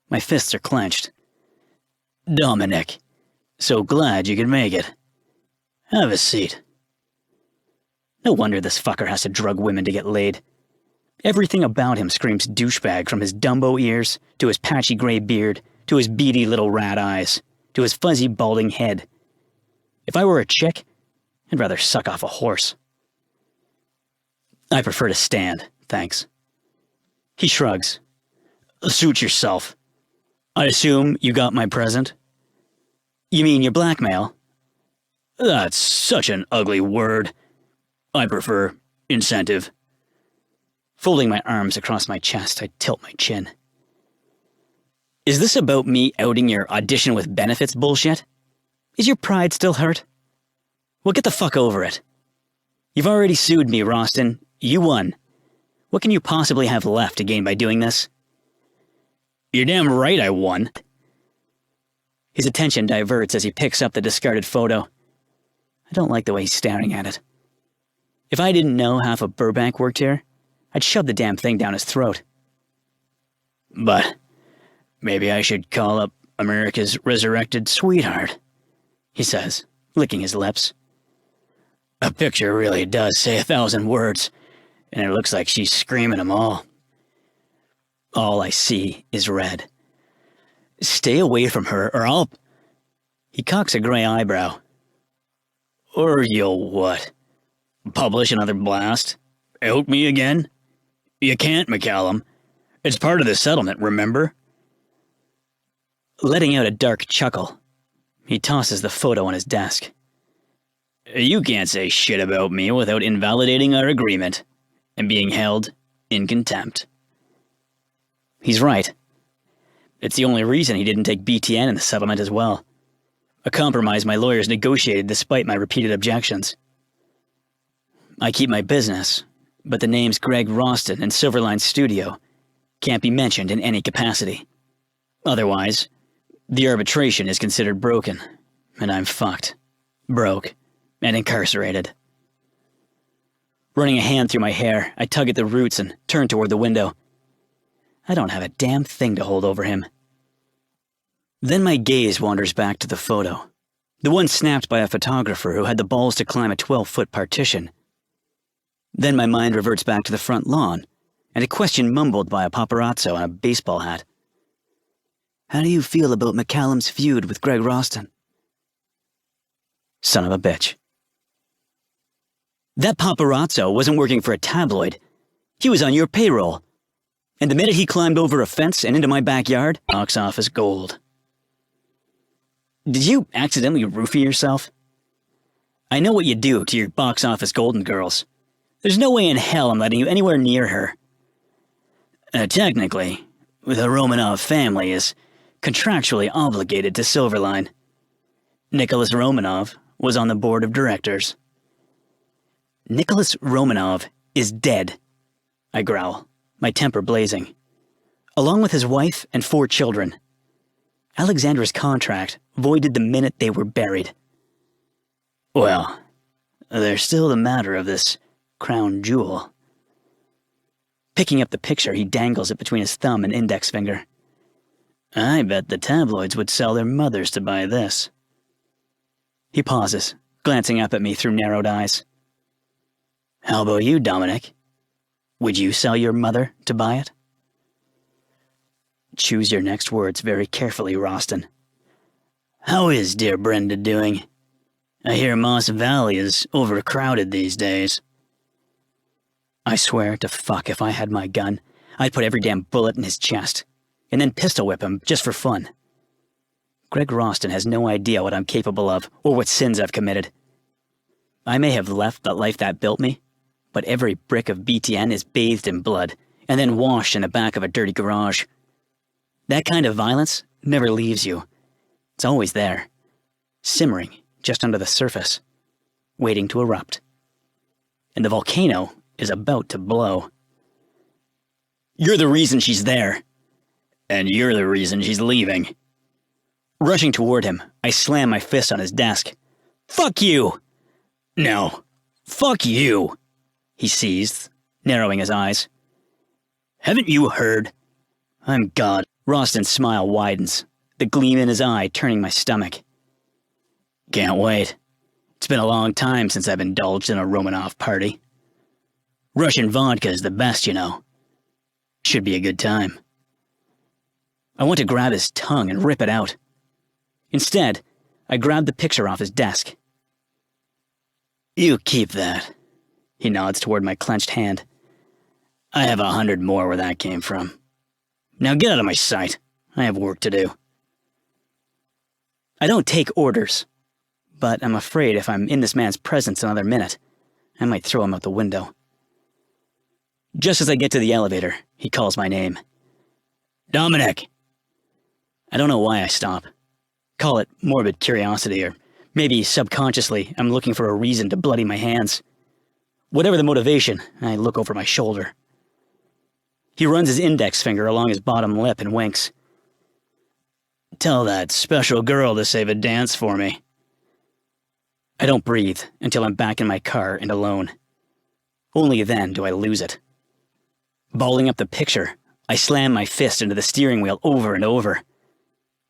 my fists are clenched. Dominic, so glad you could make it. Have a seat. No wonder this fucker has to drug women to get laid. Everything about him screams douchebag, from his Dumbo ears, to his patchy gray beard, to his beady little rat eyes, to his fuzzy balding head. If I were a chick, I'd rather suck off a horse. I prefer to stand, thanks. He shrugs. Suit yourself. I assume you got my present? You mean your blackmail? That's such an ugly word. I prefer incentive. Folding my arms across my chest, I tilt my chin. Is this about me outing your audition with benefits bullshit? Is your pride still hurt? Well, get the fuck over it. You've already sued me, Roston. You won. What can you possibly have left to gain by doing this? You're damn right I won. His attention diverts as he picks up the discarded photo. I don't like the way he's staring at it. If I didn't know half of Burbank worked here, I'd shove the damn thing down his throat. But maybe I should call up America's resurrected sweetheart, he says, licking his lips. A picture really does say 1,000 words, and it looks like she's screaming them all. All I see is red. Stay away from her, or I'll... He cocks a gray eyebrow. Or you'll what? Publish another blast? Out me again? You can't, McCallum. It's part of the settlement, remember? Letting out a dark chuckle, he tosses the photo on his desk. You can't say shit about me without invalidating our agreement and being held in contempt. He's right. It's the only reason he didn't take BTN in the settlement as well. A compromise my lawyers negotiated despite my repeated objections. I keep my business, but the names Greg Roston and Silverline Studio can't be mentioned in any capacity. Otherwise, the arbitration is considered broken, and I'm fucked, broke, and incarcerated. Running a hand through my hair, I tug at the roots and turn toward the window. I don't have a damn thing to hold over him. Then my gaze wanders back to the photo, the one snapped by a photographer who had the balls to climb a 12-foot partition. Then my mind reverts back to the front lawn, and a question mumbled by a paparazzo in a baseball hat. How do you feel about McCallum's feud with Greg Roston? Son of a bitch. That paparazzo wasn't working for a tabloid. He was on your payroll. And the minute he climbed over a fence and into my backyard, box office gold. Did you accidentally roofie yourself? I know what you do to your box office golden girls. There's no way in hell I'm letting you anywhere near her. Technically, the Romanov family is contractually obligated to Silverline. Nicholas Romanov was on the board of directors. Nicholas Romanov is dead, I growl, my temper blazing. Along with his wife and 4 children. Alexandra's contract voided the minute they were buried. Well, there's still the matter of this crown jewel. Picking up the picture, he dangles it between his thumb and index finger. I bet the tabloids would sell their mothers to buy this. He pauses, glancing up at me through narrowed eyes. How about you, Dominic? Would you sell your mother to buy it? Choose your next words very carefully, Roston. How is dear Brenda doing? I hear Moss Valley is overcrowded these days. I swear to fuck if I had my gun, I'd put every damn bullet in his chest, and then pistol whip him just for fun. Greg Roston has no idea what I'm capable of or what sins I've committed. I may have left the life that built me, but every brick of BTN is bathed in blood and then washed in the back of a dirty garage. That kind of violence never leaves you. It's always there, simmering just under the surface, waiting to erupt. And the volcano is about to blow. You're the reason she's there. And you're the reason she's leaving. Rushing toward him, I slam my fist on his desk. Fuck you! No, fuck you! He seethes, narrowing his eyes. Haven't you heard? I'm God. Roston's smile widens, the gleam in his eye turning my stomach. Can't wait. It's been a long time since I've indulged in a Romanov party. Russian vodka is the best, you know. Should be a good time. I want to grab his tongue and rip it out. Instead, I grab the picture off his desk. You keep that. He nods toward my clenched hand. I have 100 more where that came from. Now get out of my sight. I have work to do. I don't take orders, but I'm afraid if I'm in this man's presence another minute, I might throw him out the window. Just as I get to the elevator, he calls my name. Dominic! I don't know why I stop. Call it morbid curiosity, or maybe subconsciously I'm looking for a reason to bloody my hands. Whatever the motivation, I look over my shoulder. He runs his index finger along his bottom lip and winks. Tell that special girl to save a dance for me. I don't breathe until I'm back in my car and alone. Only then do I lose it. Balling up the picture, I slam my fist into the steering wheel over and over.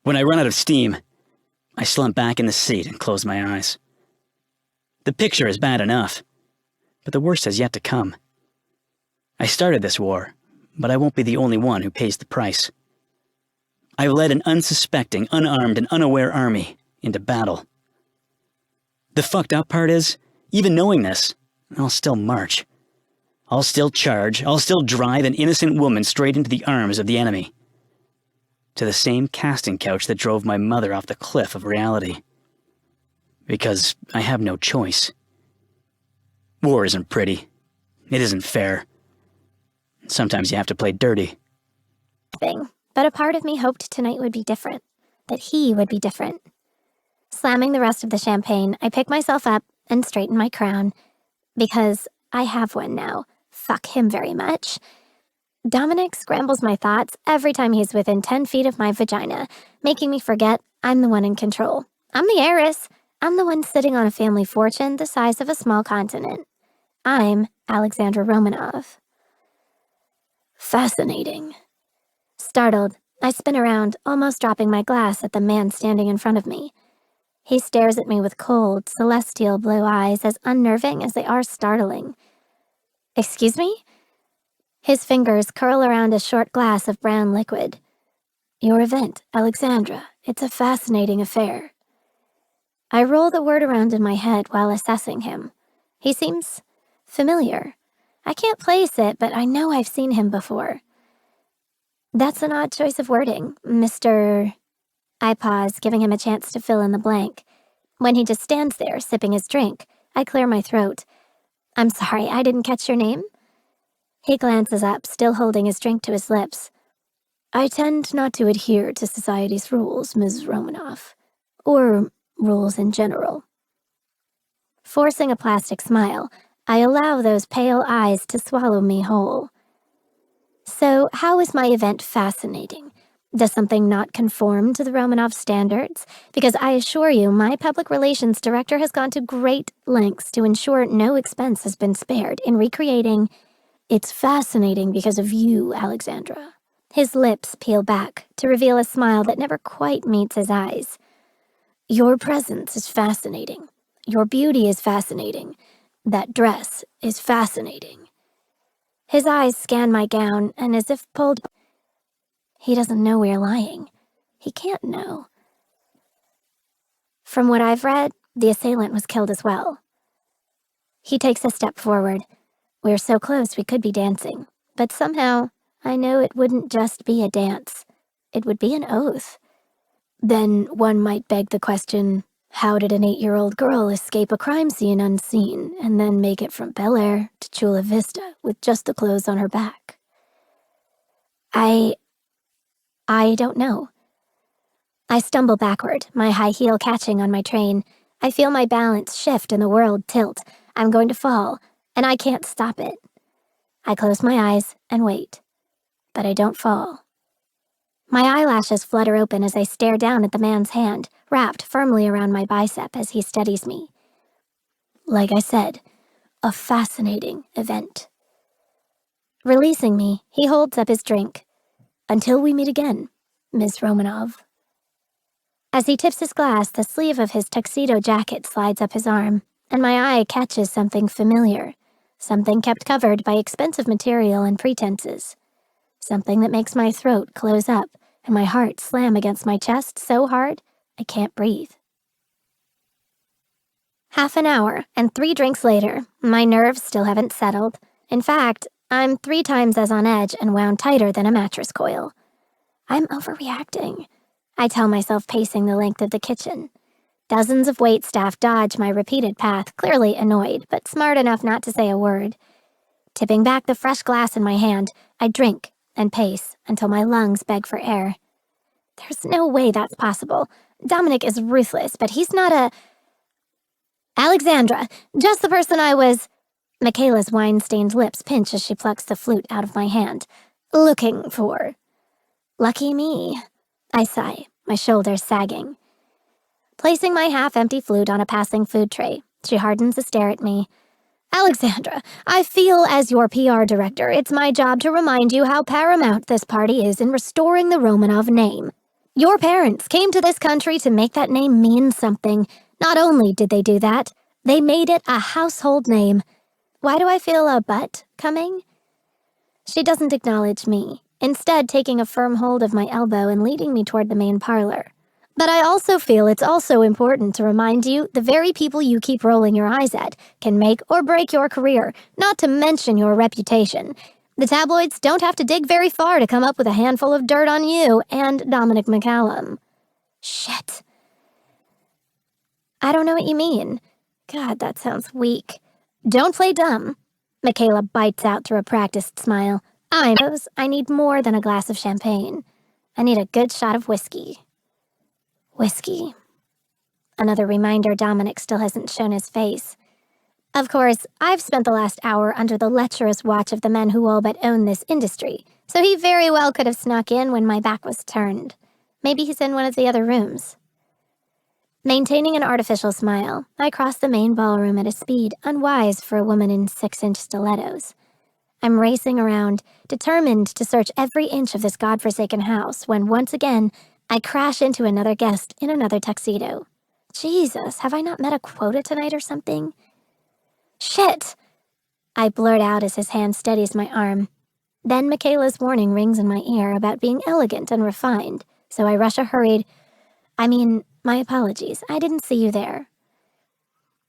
When I run out of steam, I slump back in the seat and close my eyes. The picture is bad enough, but the worst has yet to come. I started this war, but I won't be the only one who pays the price. I've led an unsuspecting, unarmed, and unaware army into battle. The fucked up part is, even knowing this, I'll still march. I'll still charge, I'll still drive an innocent woman straight into the arms of the enemy. To the same casting couch that drove my mother off the cliff of reality. Because I have no choice. War isn't pretty. It isn't fair. Sometimes you have to play dirty. But a part of me hoped tonight would be different. That he would be different. Slamming the rest of the champagne, I pick myself up and straighten my crown. Because I have one now. Fuck him very much. Dominic scrambles my thoughts every time he's within 10 feet of my vagina, making me forget I'm the one in control. I'm the heiress. I'm the one sitting on a family fortune the size of a small continent. I'm Alexandra Romanov. Fascinating. Startled, I spin around, almost dropping my glass at the man standing in front of me. He stares at me with cold, celestial blue eyes as unnerving as they are startling. Excuse me? His fingers curl around a short glass of brown liquid. Your event, Alexandra. It's a fascinating affair. I roll the word around in my head while assessing him. He seems familiar. I can't place it, but I know I've seen him before. That's an odd choice of wording, Mr. I pause, giving him a chance to fill in the blank. When he just stands there, sipping his drink, I clear my throat. I'm sorry, I didn't catch your name? He glances up, still holding his drink to his lips. I tend not to adhere to society's rules, Ms. Romanov. Or rules in general. Forcing a plastic smile, I allow those pale eyes to swallow me whole. So, how is my event fascinating? Does something not conform to the Romanov standards? Because I assure you, my public relations director has gone to great lengths to ensure no expense has been spared in recreating. It's fascinating because of you, Alexandra. His lips peel back to reveal a smile that never quite meets his eyes. Your presence is fascinating. Your beauty is fascinating. That dress is fascinating. His eyes scan my gown, and as if pulled... He doesn't know we're lying. He can't know. From what I've read, the assailant was killed as well. He takes a step forward. We're so close we could be dancing. But somehow, I know it wouldn't just be a dance. It would be an oath. Then one might beg the question, how did an 8-year-old girl escape a crime scene unseen and then make it from Bel Air to Chula Vista with just the clothes on her back? I don't know. I stumble backward, my high heel catching on my train. I feel my balance shift and the world tilt. I'm going to fall, and I can't stop it. I close my eyes and wait, but I don't fall. My eyelashes flutter open as I stare down at the man's hand, wrapped firmly around my bicep as he steadies me. Like I said, a fascinating event. Releasing me, he holds up his drink. Until we meet again, Ms. Romanov. As he tips his glass, the sleeve of his tuxedo jacket slides up his arm, and my eye catches something familiar, something kept covered by expensive material and pretenses, something that makes my throat close up and my heart slam against my chest so hard I can't breathe. Half an hour and 3 drinks later, my nerves still haven't settled. In fact, I'm 3 times as on edge and wound tighter than a mattress coil. I'm overreacting, I tell myself, pacing the length of the kitchen. Dozens of waitstaff dodge my repeated path, clearly annoyed, but smart enough not to say a word. Tipping back the fresh glass in my hand, I drink and pace until my lungs beg for air. There's no way that's possible. Dominic is ruthless, but he's not a... Alexandra, just the person I was... Michaela's wine-stained lips pinch as she plucks the flute out of my hand. Looking for. Lucky me, I sigh, my shoulders sagging. Placing my half-empty flute on a passing food tray, she hardens a stare at me. Alexandra, I feel as your PR director, it's my job to remind you how paramount this party is in restoring the Romanov name. Your parents came to this country to make that name mean something. Not only did they do that, they made it a household name. Why do I feel a but coming? She doesn't acknowledge me, instead taking a firm hold of my elbow and leading me toward the main parlor. But I also feel it's also important to remind you the very people you keep rolling your eyes at can make or break your career, not to mention your reputation. The tabloids don't have to dig very far to come up with a handful of dirt on you and Dominic McCallum. Shit. I don't know what you mean. God, that sounds weak. Don't play dumb. Michaela bites out through a practiced smile. I need more than a glass of champagne. I need a good shot of whiskey. Whiskey. Another reminder Dominic still hasn't shown his face. Of course, I've spent the last hour under the lecherous watch of the men who all but own this industry, so he very well could have snuck in when my back was turned. Maybe he's in one of the other rooms. Maintaining an artificial smile, I cross the main ballroom at a speed unwise for a woman in 6-inch stilettos. I'm racing around, determined to search every inch of this godforsaken house when once again, I crash into another guest in another tuxedo. Jesus, have I not met a quota tonight or something? Shit! I blurt out as his hand steadies my arm. Then Michaela's warning rings in my ear about being elegant and refined, so I rush a hurried, my apologies, I didn't see you there.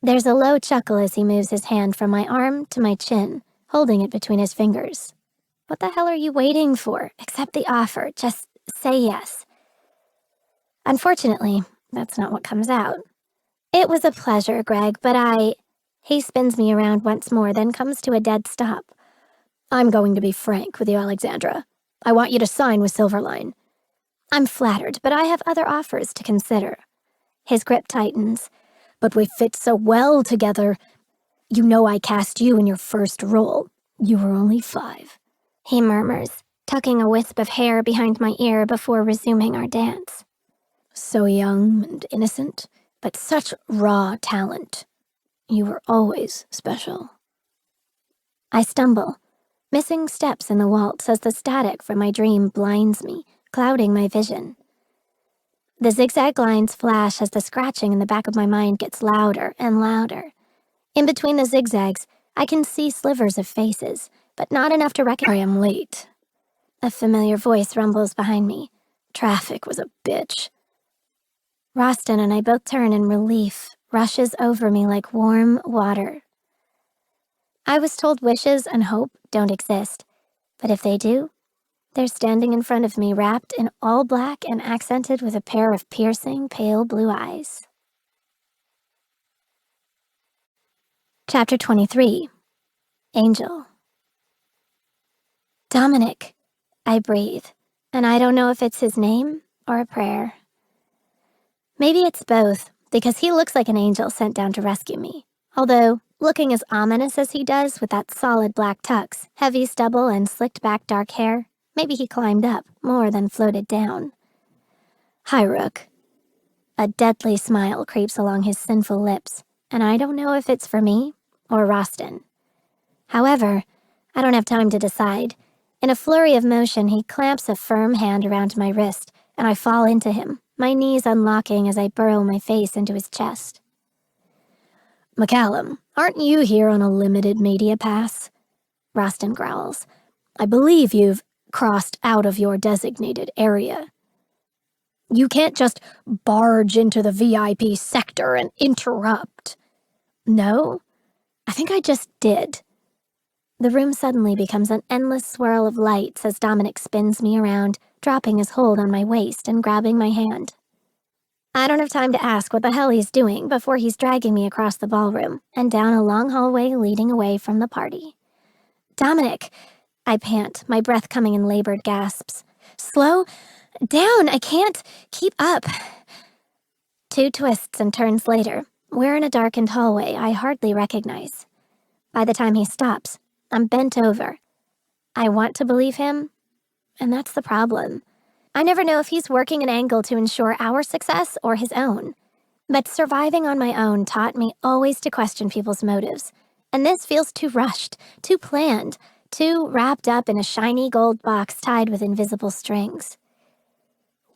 There's a low chuckle as he moves his hand from my arm to my chin, holding it between his fingers. What the hell are you waiting for? Accept the offer. Just say yes. Unfortunately, that's not what comes out. It was a pleasure, Greg, but He spins me around once more, then comes to a dead stop. I'm going to be frank with you, Alexandra. I want you to sign with Silverline. I'm flattered, but I have other offers to consider. His grip tightens. But we fit so well together. You know I cast you in your first role. You were only 5. He murmurs, tucking a wisp of hair behind my ear before resuming our dance. So young and innocent, but such raw talent. You were always special. I stumble, missing steps in the waltz as the static from my dream blinds me, clouding my vision. The zigzag lines flash as the scratching in the back of my mind gets louder and louder. In between the zigzags, I can see slivers of faces, but not enough to recognize I am late. A familiar voice rumbles behind me. Traffic was a bitch. Rostin and I both turn in relief, rushes over me like warm water. I was told wishes and hope don't exist, but if they do, they're standing in front of me wrapped in all black and accented with a pair of piercing, pale blue eyes. Chapter 23. Angel. Dominic, I breathe, and I don't know if it's his name or a prayer. Maybe it's both, because he looks like an angel sent down to rescue me. Although, looking as ominous as he does with that solid black tux, heavy stubble, and slicked back dark hair, maybe he climbed up more than floated down. Hi, Rook. A deadly smile creeps along his sinful lips, and I don't know if it's for me or Rostin. However, I don't have time to decide. In a flurry of motion, he clamps a firm hand around my wrist, and I fall into him, my knees unlocking as I burrow my face into his chest. McCallum, aren't you here on a limited media pass? Rostin growls. I believe you've crossed out of your designated area. You can't just barge into the VIP sector and interrupt. No? I think I just did. The room suddenly becomes an endless swirl of lights as Dominic spins me around, dropping his hold on my waist and grabbing my hand. I don't have time to ask what the hell he's doing before he's dragging me across the ballroom and down a long hallway leading away from the party. Dominic, I pant, my breath coming in labored gasps. Slow down, I can't keep up. 2 twists and turns later, we're in a darkened hallway I hardly recognize. By the time he stops, I'm bent over. I want to believe him, and that's the problem. I never know if he's working an angle to ensure our success or his own. But surviving on my own taught me always to question people's motives. And this feels too rushed, too planned, too wrapped up in a shiny gold box tied with invisible strings.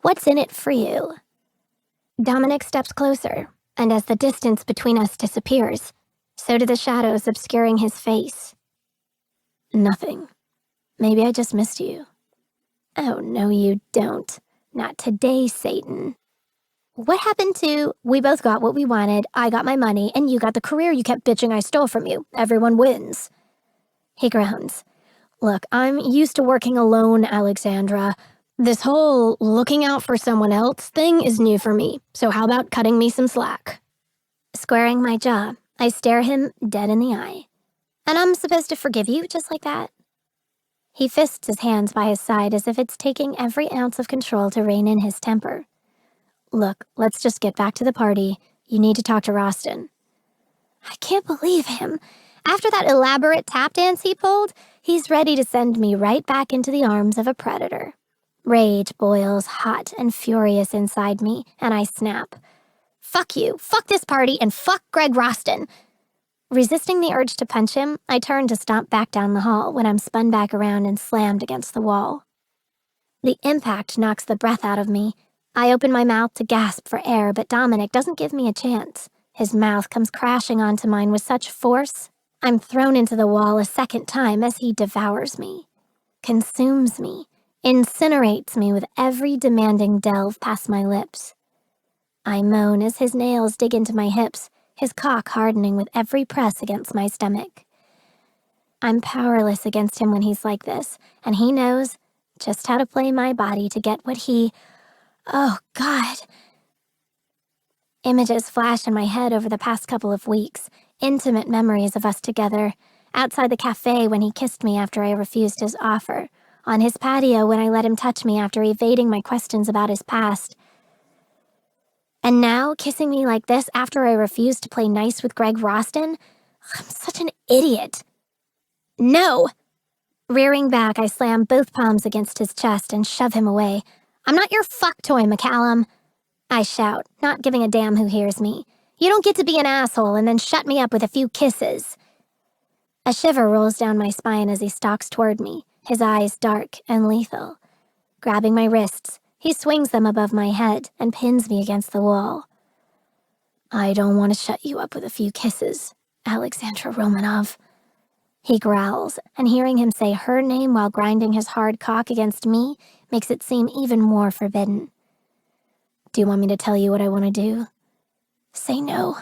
What's in it for you? Dominic steps closer, and as the distance between us disappears, so do the shadows obscuring his face. Nothing. Maybe I just missed you. Oh, no, you don't. Not today, Satan. What happened to, we both got what we wanted, I got my money, and you got the career you kept bitching I stole from you. Everyone wins. He groans. Look, I'm used to working alone, Alexandra. This whole looking out for someone else thing is new for me, so how about cutting me some slack? Squaring my jaw, I stare him dead in the eye. And I'm supposed to forgive you just like that? He fists his hands by his side as if it's taking every ounce of control to rein in his temper. Look, let's just get back to the party. You need to talk to Roston. I can't believe him. After that elaborate tap dance he pulled, he's ready to send me right back into the arms of a predator. Rage boils hot and furious inside me, and I snap. Fuck you, fuck this party, and fuck Greg Roston. Resisting the urge to punch him, I turn to stomp back down the hall when I'm spun back around and slammed against the wall. The impact knocks the breath out of me. I open my mouth to gasp for air, but Dominic doesn't give me a chance. His mouth comes crashing onto mine with such force, I'm thrown into the wall a second time as he devours me, consumes me, incinerates me with every demanding delve past my lips. I moan as his nails dig into my hips, his cock hardening with every press against my stomach. I'm powerless against him when he's like this, and he knows just how to play my body to get what he... Oh, God. Images flash in my head over the past couple of weeks, intimate memories of us together, outside the cafe when he kissed me after I refused his offer, on his patio when I let him touch me after evading my questions about his past. And now, kissing me like this after I refused to play nice with Greg Roston? I'm such an idiot. No! Rearing back, I slam both palms against his chest and shove him away. I'm not your fuck toy, McCallum. I shout, not giving a damn who hears me. You don't get to be an asshole and then shut me up with a few kisses. A shiver rolls down my spine as he stalks toward me, his eyes dark and lethal. Grabbing my wrists, he swings them above my head and pins me against the wall. I don't want to shut you up with a few kisses, Alexandra Romanov. He growls, and hearing him say her name while grinding his hard cock against me makes it seem even more forbidden. Do you want me to tell you what I want to do? Say no.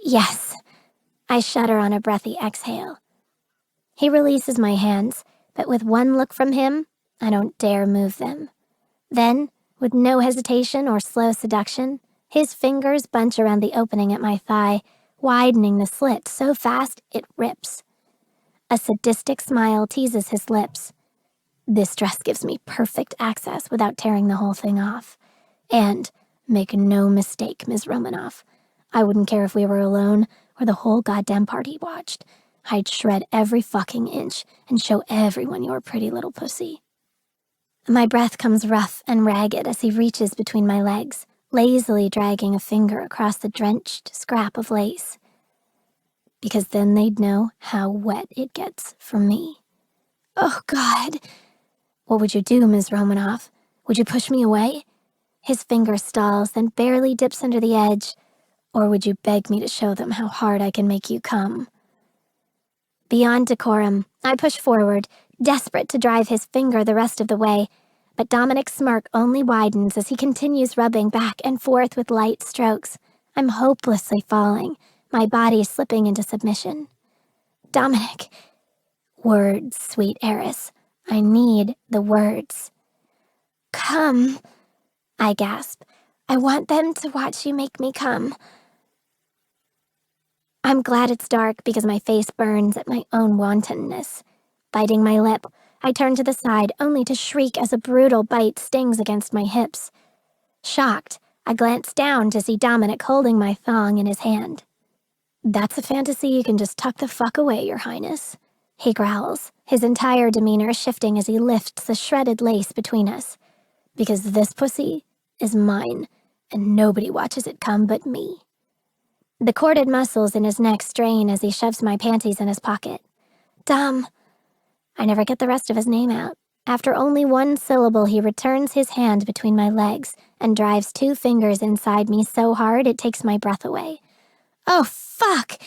Yes. I shudder on a breathy exhale. He releases my hands, but with one look from him, I don't dare move them. Then, with no hesitation or slow seduction, his fingers bunch around the opening at my thigh, widening the slit so fast it rips. A sadistic smile teases his lips. This dress gives me perfect access without tearing the whole thing off. And, make no mistake, Ms. Romanov, I wouldn't care if we were alone or the whole goddamn party watched. I'd shred every fucking inch and show everyone your pretty little pussy. My breath comes rough and ragged as he reaches between my legs, lazily dragging a finger across the drenched scrap of lace. Because then they'd know how wet it gets from me. Oh, God. What would you do, Ms. Romanov? Would you push me away? His finger stalls, then barely dips under the edge. Or would you beg me to show them how hard I can make you come? Beyond decorum, I push forward, desperate to drive his finger the rest of the way, but Dominic's smirk only widens as he continues rubbing back and forth with light strokes. I'm hopelessly falling, my body slipping into submission. Dominic. Words, sweet heiress. I need the words. Come, I gasp. I want them to watch you make me come. I'm glad it's dark because my face burns at my own wantonness. Biting my lip, I turn to the side only to shriek as a brutal bite stings against my hips. Shocked, I glance down to see Dominic holding my thong in his hand. That's a fantasy you can just tuck the fuck away, Your Highness. He growls, his entire demeanor shifting as he lifts the shredded lace between us. Because this pussy is mine, and nobody watches it come but me. The corded muscles in his neck strain as he shoves my panties in his pocket. Dom. I never get the rest of his name out. After only one syllable, he returns his hand between my legs and drives 2 fingers inside me so hard it takes my breath away. Oh, fuck!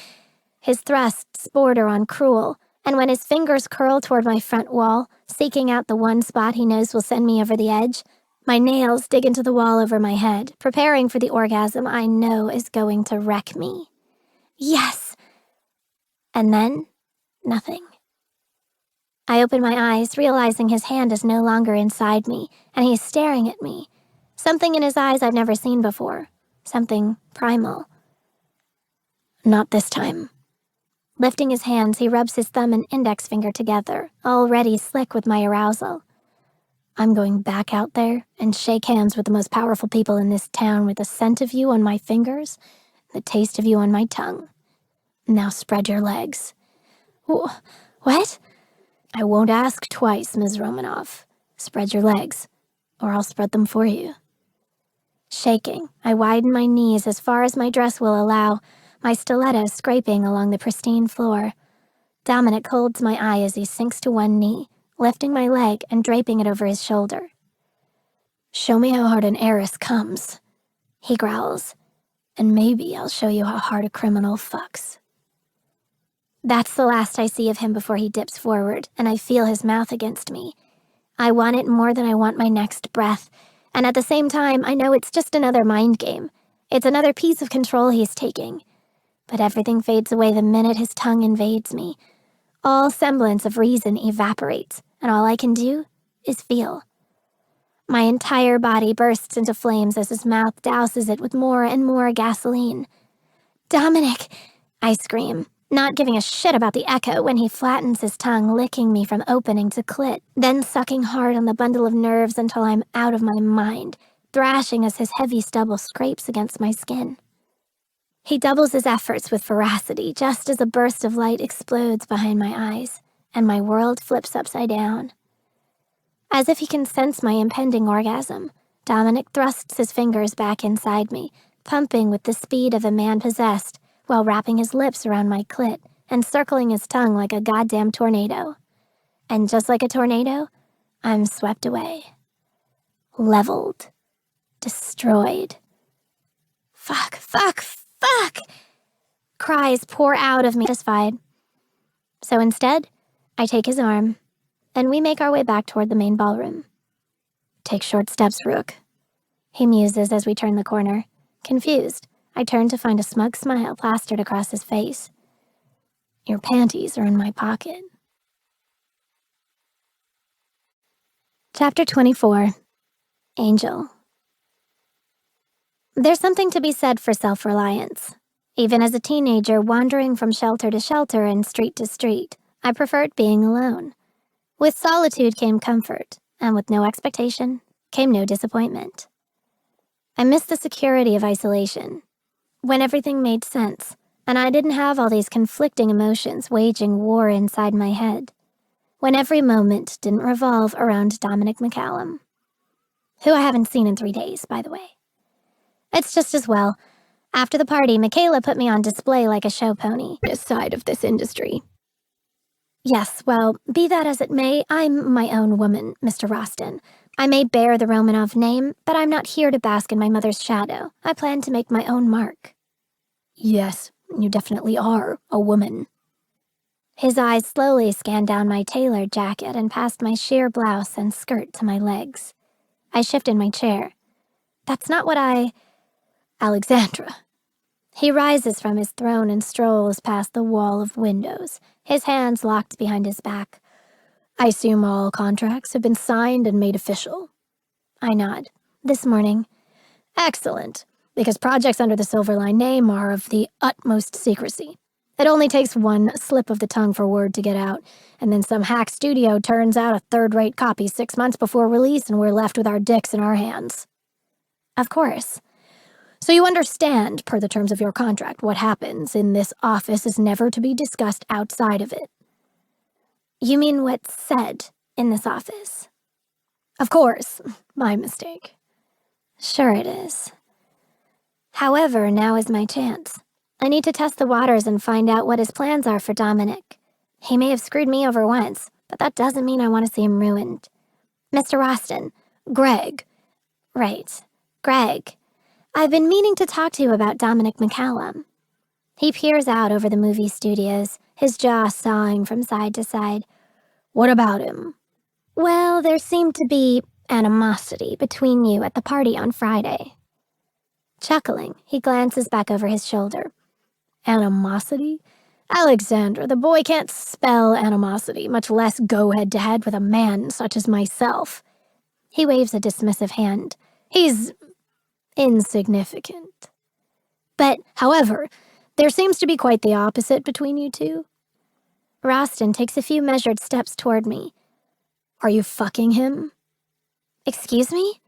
His thrusts border on cruel, and when his fingers curl toward my front wall, seeking out the one spot he knows will send me over the edge, my nails dig into the wall over my head, preparing for the orgasm I know is going to wreck me. Yes! And then, nothing. I open my eyes, realizing his hand is no longer inside me, and he's staring at me. Something in his eyes I've never seen before. Something primal. Not this time. Lifting his hands, he rubs his thumb and index finger together, already slick with my arousal. I'm going back out there and shake hands with the most powerful people in this town with the scent of you on my fingers, the taste of you on my tongue. Now spread your legs. What? I won't ask twice, Ms. Romanov. Spread your legs, or I'll spread them for you. Shaking, I widen my knees as far as my dress will allow, my stilettos scraping along the pristine floor. Dominic holds my eye as he sinks to one knee, lifting my leg and draping it over his shoulder. Show me how hard an heiress comes, he growls, and maybe I'll show you how hard a criminal fucks. That's the last I see of him before he dips forward, and I feel his mouth against me. I want it more than I want my next breath, and at the same time, I know it's just another mind game. It's another piece of control he's taking. But everything fades away the minute his tongue invades me. All semblance of reason evaporates, and all I can do is feel. My entire body bursts into flames as his mouth douses it with more and more gasoline. Dominic, I scream, not giving a shit about the echo when he flattens his tongue, licking me from opening to clit, then sucking hard on the bundle of nerves until I'm out of my mind, thrashing as his heavy stubble scrapes against my skin. He doubles his efforts with veracity just as a burst of light explodes behind my eyes, and my world flips upside down. As if he can sense my impending orgasm, Dominic thrusts his fingers back inside me, pumping with the speed of a man possessed, while wrapping his lips around my clit and circling his tongue like a goddamn tornado. And just like a tornado, I'm swept away. Leveled. Destroyed. Fuck. Cries pour out of me, satisfied. So instead, I take his arm, and we make our way back toward the main ballroom. Take short steps, Rook. He muses as we turn the corner. Confused, I turn to find a smug smile plastered across his face. Your panties are in my pocket. Chapter 24. Angel. There's something to be said for self-reliance. Even as a teenager wandering from shelter to shelter and street to street, I preferred being alone. With solitude came comfort, and with no expectation came no disappointment. I missed the security of isolation, when everything made sense, and I didn't have all these conflicting emotions waging war inside my head, when every moment didn't revolve around Dominic McCallum, who I haven't seen in 3 days, by the way. It's just as well. After the party, Michaela put me on display like a show pony. This side of this industry. Yes, well, be that as it may, I'm my own woman, Mr. Roston. I may bear the Romanov name, but I'm not here to bask in my mother's shadow. I plan to make my own mark. Yes, you definitely are a woman. His eyes slowly scanned down my tailored jacket and past my sheer blouse and skirt to my legs. I shifted my chair. That's not what Alexandra. He rises from his throne and strolls past the wall of windows, his hands locked behind his back. I assume all contracts have been signed and made official. I nod. This morning. Excellent, because projects under the Silverline name are of the utmost secrecy. It only takes one slip of the tongue for word to get out, and then some hack studio turns out a third-rate copy 6 months before release and we're left with our dicks in our hands. Of course. So you understand, per the terms of your contract, what happens in this office is never to be discussed outside of it. You mean what's said in this office? Of course, my mistake. Sure it is. However, now is my chance. I need to test the waters and find out what his plans are for Dominic. He may have screwed me over once, but that doesn't mean I want to see him ruined. Mr. Roston. Greg. Right. Greg. I've been meaning to talk to you about Dominic McCallum. He peers out over the movie studios, his jaw sawing from side to side. What about him? Well, there seemed to be animosity between you at the party on Friday. Chuckling, he glances back over his shoulder. Animosity? Alexandra, the boy can't spell animosity, much less go head-to-head with a man such as myself. He waves a dismissive hand. He's insignificant. But, however, there seems to be quite the opposite between you two. Roston takes a few measured steps toward me. Are you fucking him? Excuse me?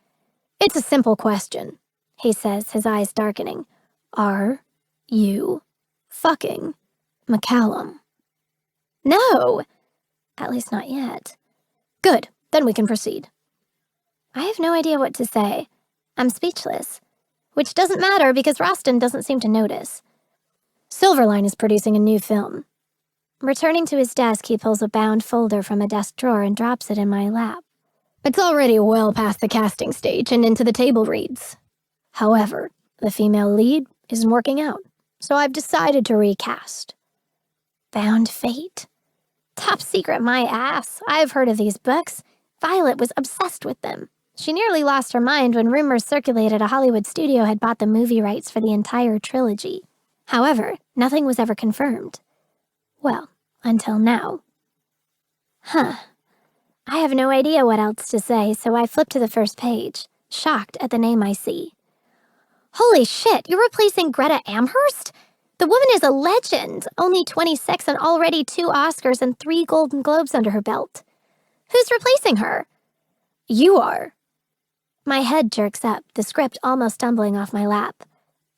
It's a simple question, he says, his eyes darkening. Are you fucking McCallum? No! At least not yet. Good, then we can proceed. I have no idea what to say. I'm speechless. Which doesn't matter because Roston doesn't seem to notice. Silverline is producing a new film. Returning to his desk, he pulls a bound folder from a desk drawer and drops it in my lap. It's already well past the casting stage and into the table reads. However, the female lead isn't working out, so I've decided to recast. Bound Fate. Top secret my ass. I've heard of these books. Violet was obsessed with them. She nearly lost her mind when rumors circulated a Hollywood studio had bought the movie rights for the entire trilogy. However, nothing was ever confirmed. Well, until now. I have no idea what else to say, so I flip to the first page, shocked at the name I see. Holy shit, you're replacing Greta Amherst? The woman is a legend, only 26 and already 2 Oscars and 3 Golden Globes under her belt. Who's replacing her? You are. My head jerks up, the script almost tumbling off my lap.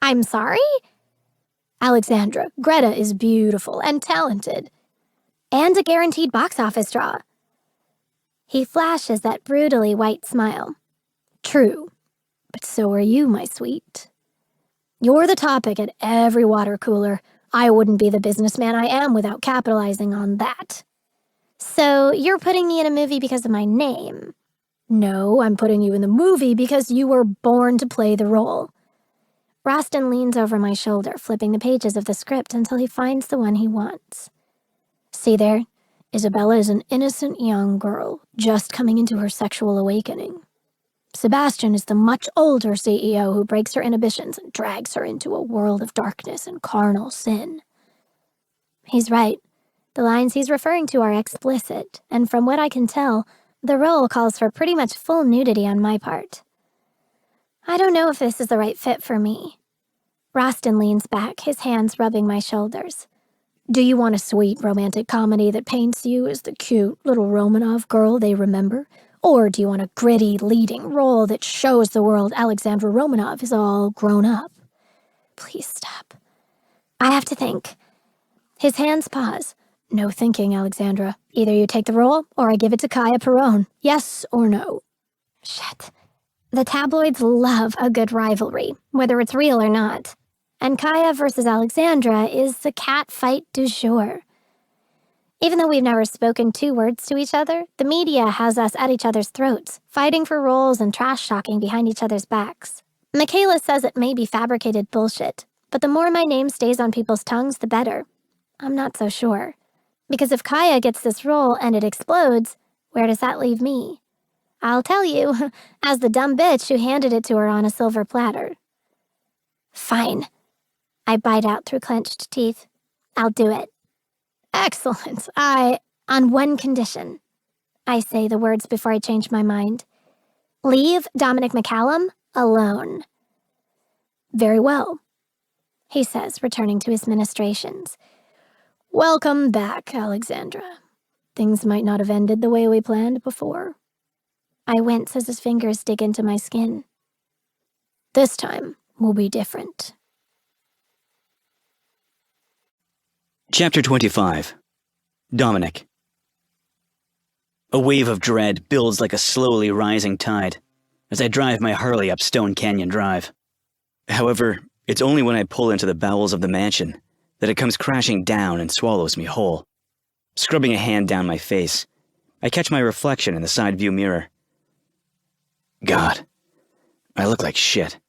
I'm sorry? Alexandra, Greta is beautiful and talented. And a guaranteed box office draw. He flashes that brutally white smile. True, but so are you, my sweet. You're the topic at every water cooler. I wouldn't be the businessman I am without capitalizing on that. So you're putting me in a movie because of my name? No, I'm putting you in the movie because you were born to play the role. Roston leans over my shoulder, flipping the pages of the script until he finds the one he wants. See there? Isabella is an innocent young girl, just coming into her sexual awakening. Sebastian is the much older CEO who breaks her inhibitions and drags her into a world of darkness and carnal sin. He's right. The lines he's referring to are explicit, and from what I can tell, the role calls for pretty much full nudity on my part. I don't know if this is the right fit for me. Roston leans back, his hands rubbing my shoulders. Do you want a sweet romantic comedy that paints you as the cute little Romanov girl they remember? Or do you want a gritty leading role that shows the world Alexandra Romanov is all grown up? Please stop. I have to think. His hands pause. No thinking, Alexandra. Either you take the role, or I give it to Kaya Perron. Yes or no? Shit. The tabloids love a good rivalry, whether it's real or not. And Kaya versus Alexandra is the cat fight du jour. Even though we've never spoken 2 words to each other, the media has us at each other's throats, fighting for roles and trash-talking behind each other's backs. Michaela says it may be fabricated bullshit, but the more my name stays on people's tongues, the better. I'm not so sure. Because if Kaya gets this role and it explodes, where does that leave me? I'll tell you, as the dumb bitch who handed it to her on a silver platter. Fine. I bite out through clenched teeth. I'll do it. Excellent. On one condition. I say the words before I change my mind. Leave Dominic McCallum alone. Very well, he says, returning to his ministrations. Welcome back, Alexandra. Things might not have ended the way we planned before. I wince as his fingers dig into my skin. This time will be different. Chapter 25. Dominic. A wave of dread builds like a slowly rising tide as I drive my Harley up Stone Canyon Drive. However, it's only when I pull into the bowels of the mansion that it comes crashing down and swallows me whole. Scrubbing a hand down my face, I catch my reflection in the side view mirror. God, I look like shit.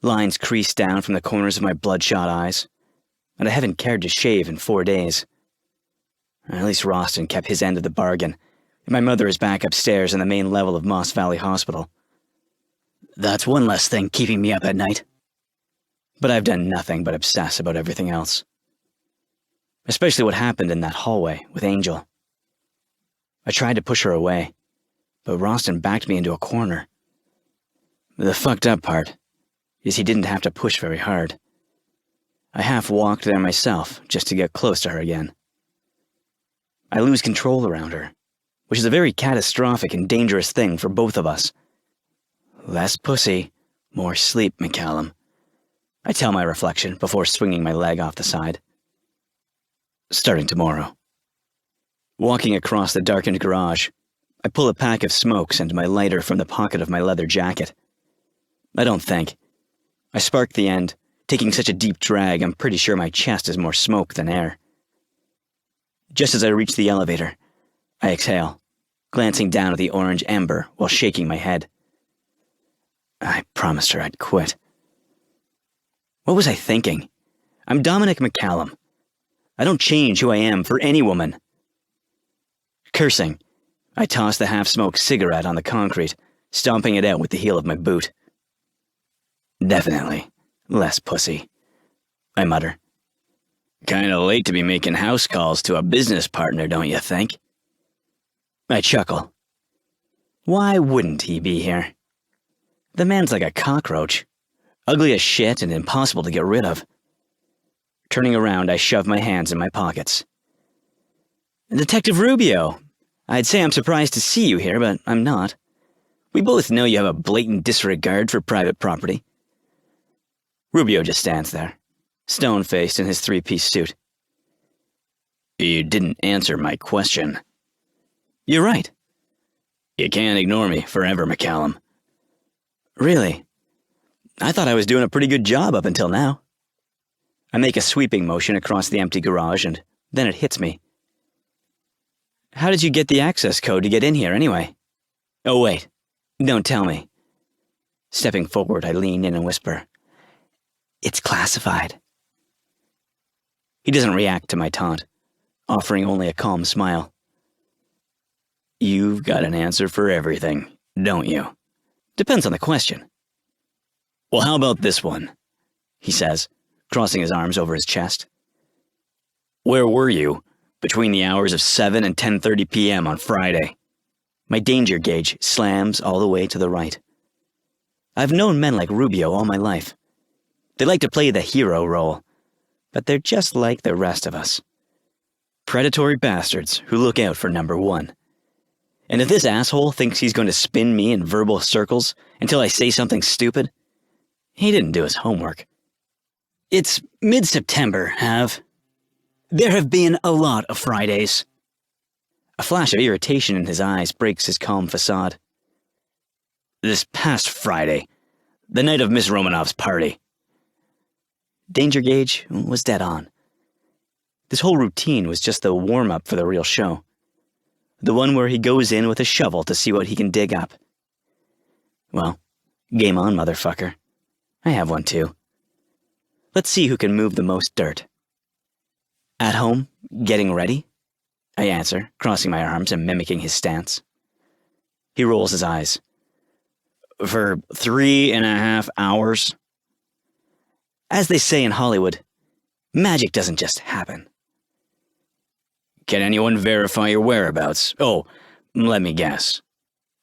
Lines crease down from the corners of my bloodshot eyes, and I haven't cared to shave in 4 days. At least Roston kept his end of the bargain, and my mother is back upstairs in the main level of Moss Valley Hospital. That's one less thing keeping me up at night. But I've done nothing but obsess about everything else. Especially what happened in that hallway with Angel. I tried to push her away, but Roston backed me into a corner. The fucked up part is he didn't have to push very hard. I half walked there myself just to get close to her again. I lose control around her, which is a very catastrophic and dangerous thing for both of us. Less pussy, more sleep, McCallum. I tell my reflection before swinging my leg off the side. Starting tomorrow. Walking across the darkened garage, I pull a pack of smokes and my lighter from the pocket of my leather jacket. I don't think. I spark the end, taking such a deep drag I'm pretty sure my chest is more smoke than air. Just as I reach the elevator, I exhale, glancing down at the orange ember while shaking my head. I promised her I'd quit. What was I thinking? I'm Dominic McCallum. I don't change who I am for any woman. Cursing, I toss the half-smoked cigarette on the concrete, stomping it out with the heel of my boot. Definitely less pussy, I mutter. Kinda late to be making house calls to a business partner, don't you think? I chuckle. Why wouldn't he be here? The man's like a cockroach, ugly as shit and impossible to get rid of. Turning around, I shove my hands in my pockets. Detective Rubio, I'd say I'm surprised to see you here, but I'm not. We both know you have a blatant disregard for private property. Rubio just stands there, stone-faced in his three-piece suit. You didn't answer my question. You're right. You can't ignore me forever, McCallum. Really? I thought I was doing a pretty good job up until now. I make a sweeping motion across the empty garage, and then it hits me. How did you get the access code to get in here, anyway? Oh, wait. Don't tell me. Stepping forward, I lean in and whisper, It's classified. He doesn't react to my taunt, offering only a calm smile. You've got an answer for everything, don't you? Depends on the question. Well, how about this one? He says, crossing his arms over his chest. Where were you between the hours of 7 and 10:30 p.m. on Friday? My danger gauge slams all the way to the right. I've known men like Rubio all my life. They like to play the hero role, but they're just like the rest of us. Predatory bastards who look out for number one. And if this asshole thinks he's going to spin me in verbal circles until I say something stupid, he didn't do his homework. It's mid-September, Hav. There have been a lot of Fridays. A flash of irritation in his eyes breaks his calm facade. This past Friday, the night of Miss Romanov's party. Danger gauge was dead on. This whole routine was just the warm-up for the real show. The one where he goes in with a shovel to see what he can dig up. Well, game on, motherfucker. I have one too. Let's see who can move the most dirt. At home, getting ready? I answer, crossing my arms and mimicking his stance. He rolls his eyes. For 3.5 hours? As they say in Hollywood, magic doesn't just happen. Can anyone verify your whereabouts? Oh, let me guess.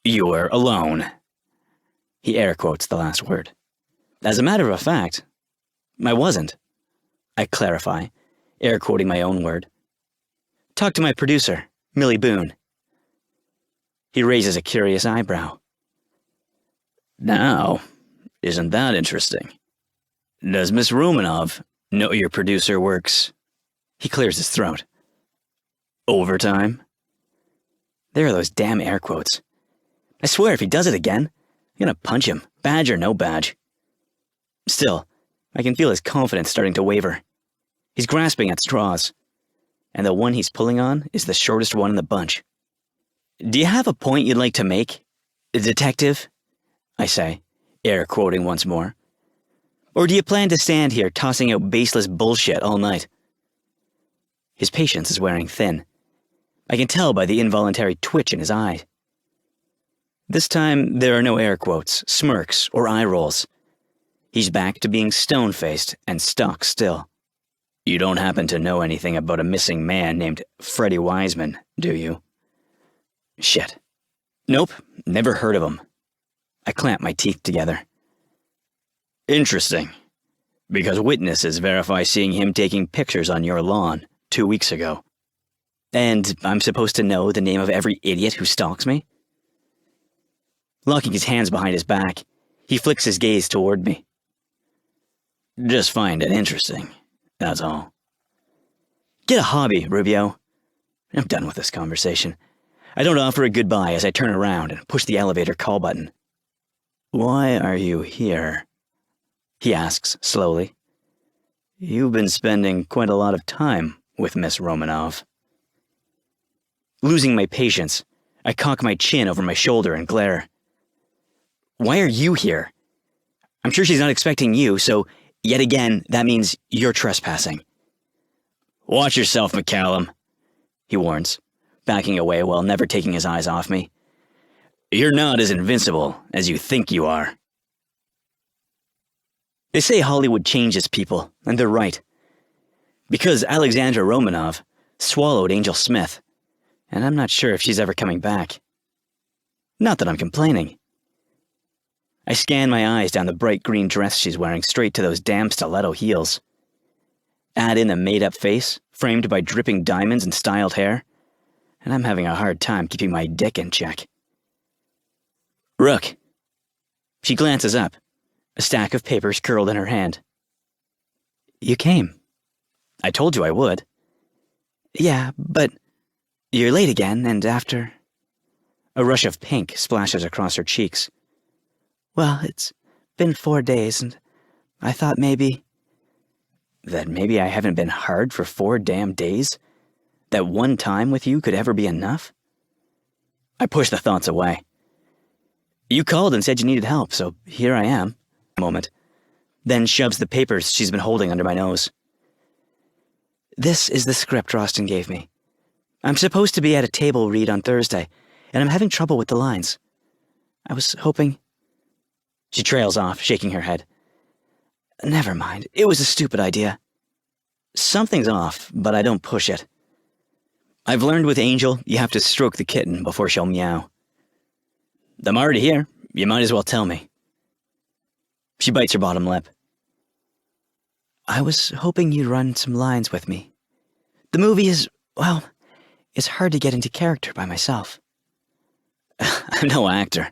You were alone. He air quotes the last word. As a matter of fact, I wasn't. I clarify, air quoting my own word. Talk to my producer, Millie Boone. He raises a curious eyebrow. Now, isn't that interesting? Does Miss Romanov know your producer works? He clears his throat. Overtime? There are those damn air quotes. I swear if he does it again, I'm gonna punch him, badge or no badge. Still, I can feel his confidence starting to waver. He's grasping at straws, and the one he's pulling on is the shortest one in the bunch. Do you have a point you'd like to make, detective? I say, air quoting once more. Or do you plan to stand here tossing out baseless bullshit all night? His patience is wearing thin. I can tell by the involuntary twitch in his eye. This time, there are no air quotes, smirks, or eye rolls. He's back to being stone-faced and stock still. You don't happen to know anything about a missing man named Freddie Wiseman, do you? Shit. Nope, never heard of him. I clamp my teeth together. Interesting. Because witnesses verify seeing him taking pictures on your lawn 2 weeks ago. And I'm supposed to know the name of every idiot who stalks me? Locking his hands behind his back, he flicks his gaze toward me. Just find it interesting, that's all. Get a hobby, Rubio. I'm done with this conversation. I don't offer a goodbye as I turn around and push the elevator call button. Why are you here? He asks slowly. You've been spending quite a lot of time with Miss Romanov. Losing my patience, I cock my chin over my shoulder and glare. Why are you here? I'm sure she's not expecting you, so yet again, that means you're trespassing. Watch yourself, McCallum, he warns, backing away while never taking his eyes off me. You're not as invincible as you think you are. They say Hollywood changes people, and they're right. Because Alexandra Romanov swallowed Angel Smith, and I'm not sure if she's ever coming back. Not that I'm complaining. I scan my eyes down the bright green dress she's wearing straight to those damn stiletto heels. Add in a made-up face, framed by dripping diamonds and styled hair, and I'm having a hard time keeping my dick in check. Rook. She glances up, a stack of papers curled in her hand. You came. I told you I would. Yeah, but you're late again, and after... A rush of pink splashes across her cheeks. Well, it's been 4 days, and I thought maybe... That maybe I haven't been hard for 4 damn days? That one time with you could ever be enough? I push the thoughts away. You called and said you needed help, so here I am. A moment. Then shoves the papers she's been holding under my nose. This is the script Roston gave me. I'm supposed to be at a table read on Thursday, and I'm having trouble with the lines. I was hoping... She trails off, shaking her head. Never mind, it was a stupid idea. Something's off, but I don't push it. I've learned with Angel, you have to stroke the kitten before she'll meow. I'm already here, you might as well tell me. She bites her bottom lip. I was hoping you'd run some lines with me. The movie is, well, it's hard to get into character by myself. I'm no actor.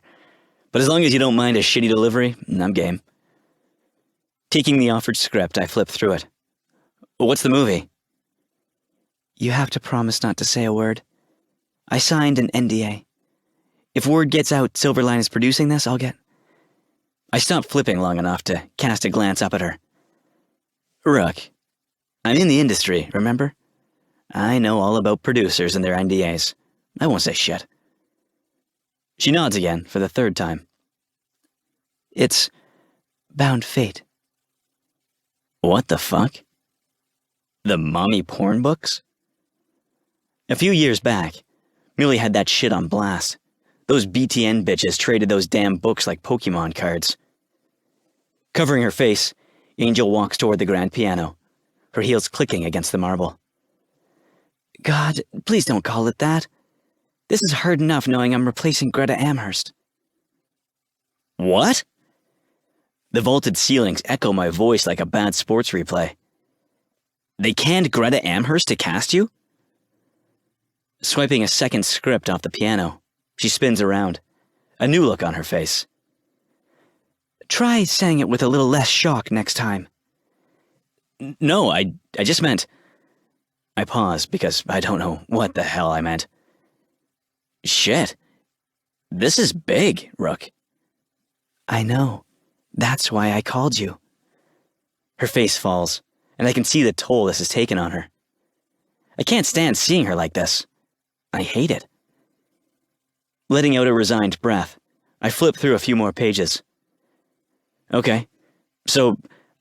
But as long as you don't mind a shitty delivery, I'm game. Taking the offered script, I flip through it. What's the movie? You have to promise not to say a word. I signed an NDA. If word gets out Silverline is producing this, I'll get... I stop flipping long enough to cast a glance up at her. Rook, I'm in the industry, remember? I know all about producers and their NDAs. I won't say shit. She nods again for the 3rd time. It's Bound Fate. What the fuck? The mommy porn books? A few years back, Millie had that shit on blast. Those BTN bitches traded those damn books like Pokemon cards. Covering her face, Angel walks toward the grand piano, her heels clicking against the marble. God, please don't call it that. This is hard enough knowing I'm replacing Greta Amherst. What? The vaulted ceilings echo my voice like a bad sports replay. They canned Greta Amherst to cast you? Swiping a second script off the piano, she spins around, a new look on her face. Try saying it with a little less shock next time. No, I just meant... I pause because I don't know what the hell I meant. Shit. This is big, Rook. I know. That's why I called you. Her face falls, and I can see the toll this has taken on her. I can't stand seeing her like this. I hate it. Letting out a resigned breath, I flip through a few more pages. Okay, so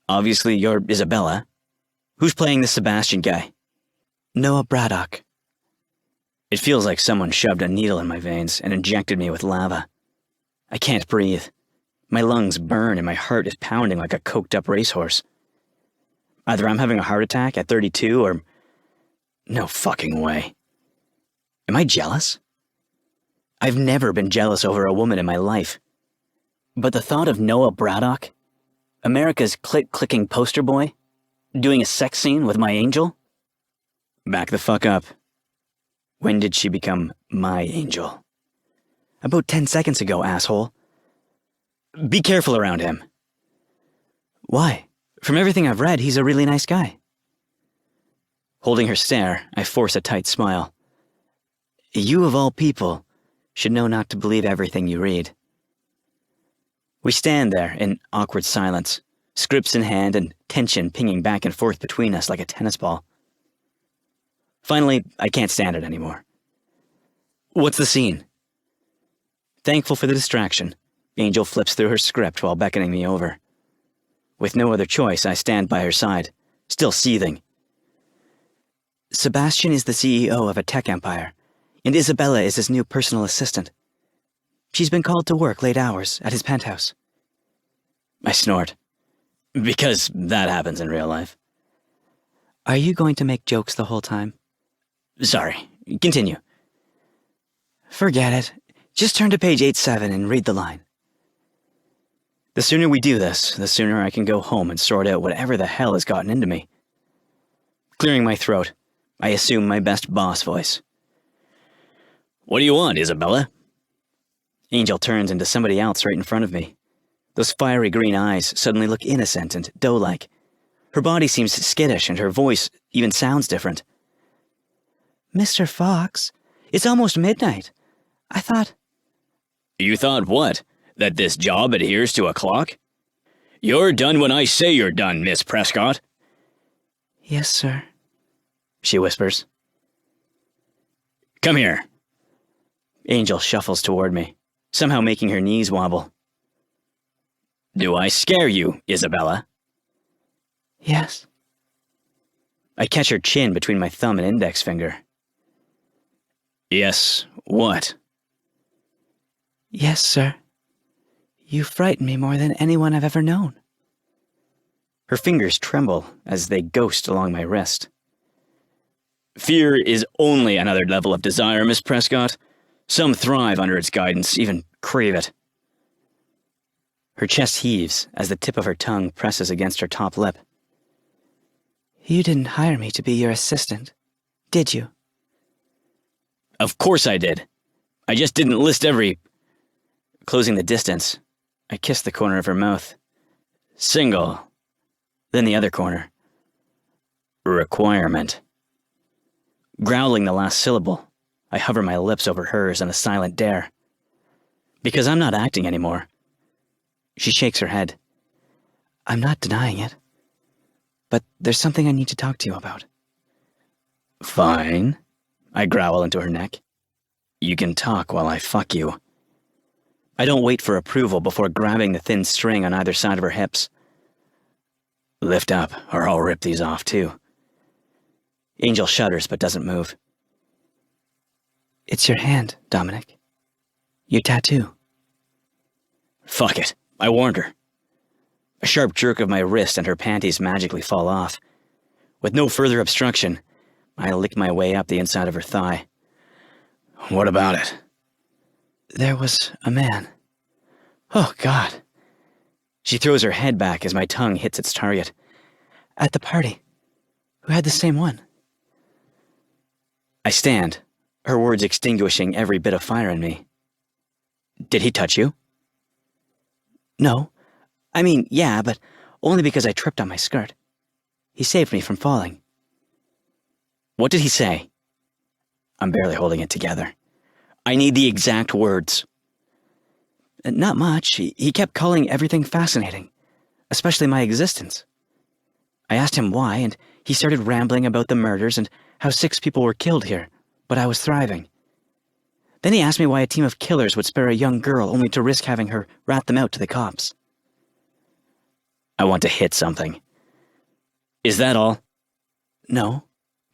obviously you're Isabella. Who's playing the Sebastian guy? Noah Braddock. It feels like someone shoved a needle in my veins and injected me with lava. I can't breathe. My lungs burn and my heart is pounding like a coked-up racehorse. Either I'm having a heart attack at 32 or... No fucking way. Am I jealous? I've never been jealous over a woman in my life. But the thought of Noah Braddock, America's clicking poster boy, doing a sex scene with my angel? Back the fuck up. When did she become my angel? About 10 seconds ago, asshole. Be careful around him. Why? From everything I've read, he's a really nice guy. Holding her stare, I force a tight smile. You, of all people, should know not to believe everything you read. We stand there in awkward silence, scripts in hand and tension pinging back and forth between us like a tennis ball. Finally, I can't stand it anymore. What's the scene? Thankful for the distraction, Angel flips through her script while beckoning me over. With no other choice, I stand by her side, still seething. Sebastian is the CEO of a tech empire, and Isabella is his new personal assistant. She's been called to work late hours at his penthouse. I snort. Because that happens in real life. Are you going to make jokes the whole time? Sorry, continue. Forget it. Just turn to page 87 and read the line. The sooner we do this, the sooner I can go home and sort out whatever the hell has gotten into me. Clearing my throat, I assume my best boss voice. What do you want, Isabella? Angel turns into somebody else right in front of me. Those fiery green eyes suddenly look innocent and doe-like. Her body seems skittish and her voice even sounds different. Mr. Fox, it's almost midnight. I thought... You thought what? That this job adheres to a clock? You're done when I say you're done, Miss Prescott. Yes, sir, she whispers. Come here. Angel shuffles toward me, somehow making her knees wobble. Do I scare you, Isabella? Yes. I catch her chin between my thumb and index finger. Yes, what? Yes, sir. You frighten me more than anyone I've ever known. Her fingers tremble as they ghost along my wrist. Fear is only another level of desire, Miss Prescott. Some thrive under its guidance, even crave it. Her chest heaves as the tip of her tongue presses against her top lip. You didn't hire me to be your assistant, did you? Of course I did. I just didn't list every... Closing the distance, I kissed the corner of her mouth. Single. Then the other corner. Requirement. Growling the last syllable, I hover my lips over hers in a silent dare. Because I'm not acting anymore. She shakes her head. I'm not denying it. But there's something I need to talk to you about. Fine. I growl into her neck. You can talk while I fuck you. I don't wait for approval before grabbing the thin string on either side of her hips. Lift up, or I'll rip these off too. Angel shudders but doesn't move. It's your hand, Dominic. Your tattoo. Fuck it, I warned her. A sharp jerk of my wrist and her panties magically fall off. With no further obstruction, I lick my way up the inside of her thigh. What about it? There was a man. Oh, God. She throws her head back as my tongue hits its target. At the party. Who had the same one? I stand, her words extinguishing every bit of fire in me. Did he touch you? No. I mean, yeah, but only because I tripped on my skirt. He saved me from falling. What did he say? I'm barely holding it together. I need the exact words. Not much. He kept calling everything fascinating, especially my existence. I asked him why, and he started rambling about the murders and how 6 people were killed here, but I was thriving. Then he asked me why a team of killers would spare a young girl only to risk having her rat them out to the cops. I want to hit something. Is that all? No.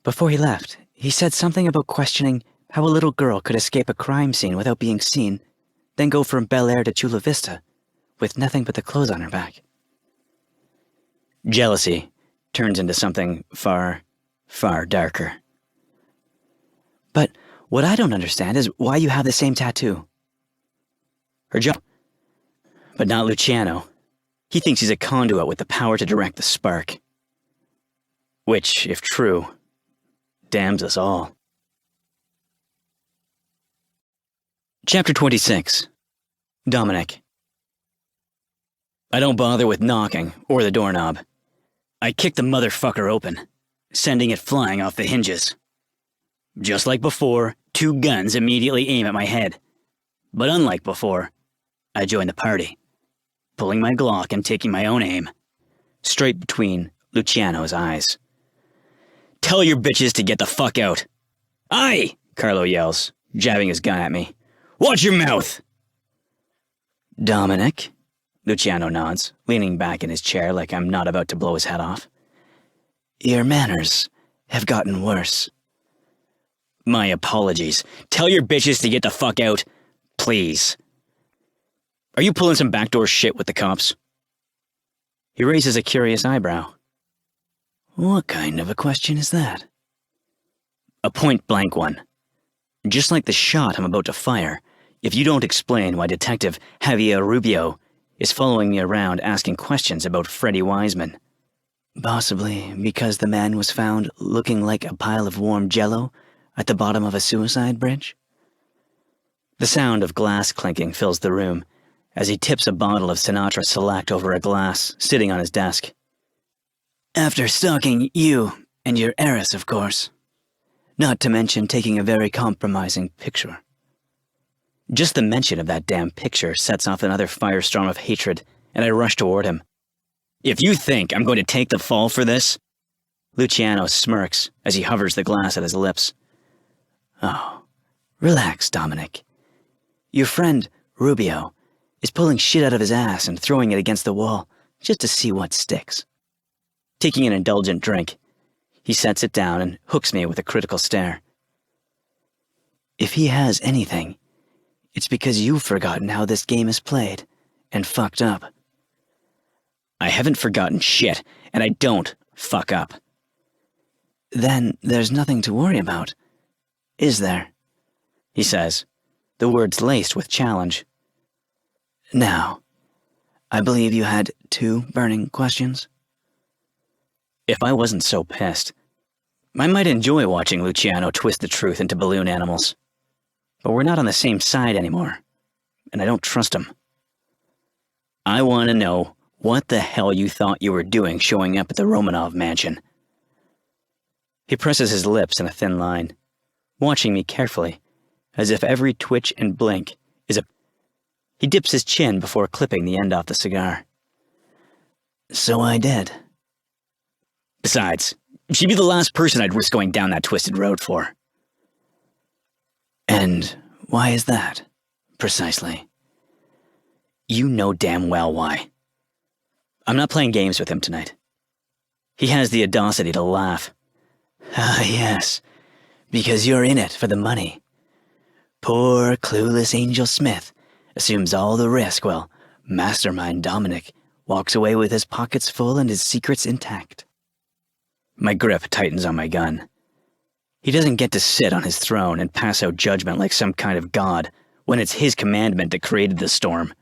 Before he left, he said something about questioning how a little girl could escape a crime scene without being seen, then go from Bel Air to Chula Vista, with nothing but the clothes on her back. Jealousy turns into something far, far darker. But what I don't understand is why you have the same tattoo. Her job. But not Luciano. He thinks he's a conduit with the power to direct the spark. Which, if true, damns us all. Chapter 26. Dominic. I don't bother with knocking or the doorknob. I kick the motherfucker open, sending it flying off the hinges. Just like before, 2 guns immediately aim at my head. But unlike before, I join the party, pulling my Glock and taking my own aim, straight between Luciano's eyes. Tell your bitches to get the fuck out. Aye, Carlo yells, jabbing his gun at me. Watch your mouth! Dominic? Luciano nods, leaning back in his chair like I'm not about to blow his head off. Your manners have gotten worse. My apologies. Tell your bitches to get the fuck out. Please. Are you pulling some backdoor shit with the cops? He raises a curious eyebrow. What kind of a question is that? A point-blank one. Just like the shot I'm about to fire, if you don't explain why Detective Javier Rubio is following me around asking questions about Freddie Wiseman. Possibly because the man was found looking like a pile of warm jello at the bottom of a suicide bridge? The sound of glass clinking fills the room as he tips a bottle of Sinatra Select over a glass sitting on his desk. After stalking you and your heiress, of course. Not to mention taking a very compromising picture. Just the mention of that damn picture sets off another firestorm of hatred, and I rush toward him. If you think I'm going to take the fall for this... Luciano smirks as he hovers the glass at his lips. Oh, relax, Dominic. Your friend, Rubio, is pulling shit out of his ass and throwing it against the wall just to see what sticks. Taking an indulgent drink, he sets it down and hooks me with a critical stare. If he has anything, it's because you've forgotten how this game is played and fucked up. I haven't forgotten shit, and I don't fuck up. Then there's nothing to worry about, is there? He says, the words laced with challenge. Now, I believe you had 2 burning questions? If I wasn't so pissed, I might enjoy watching Luciano twist the truth into balloon animals. But we're not on the same side anymore, and I don't trust him. I want to know what the hell you thought you were doing showing up at the Romanov mansion. He presses his lips in a thin line, watching me carefully, as if every twitch and blink is a... He dips his chin before clipping the end off the cigar. So I did. Besides, she'd be the last person I'd risk going down that twisted road for. And why is that, precisely? You know damn well why. I'm not playing games with him tonight. He has the audacity to laugh. Ah, yes, because you're in it for the money. Poor, clueless Angel Smith assumes all the risk while Mastermind Dominic walks away with his pockets full and his secrets intact. My grip tightens on my gun. He doesn't get to sit on his throne and pass out judgment like some kind of god when it's his commandment that created the storm.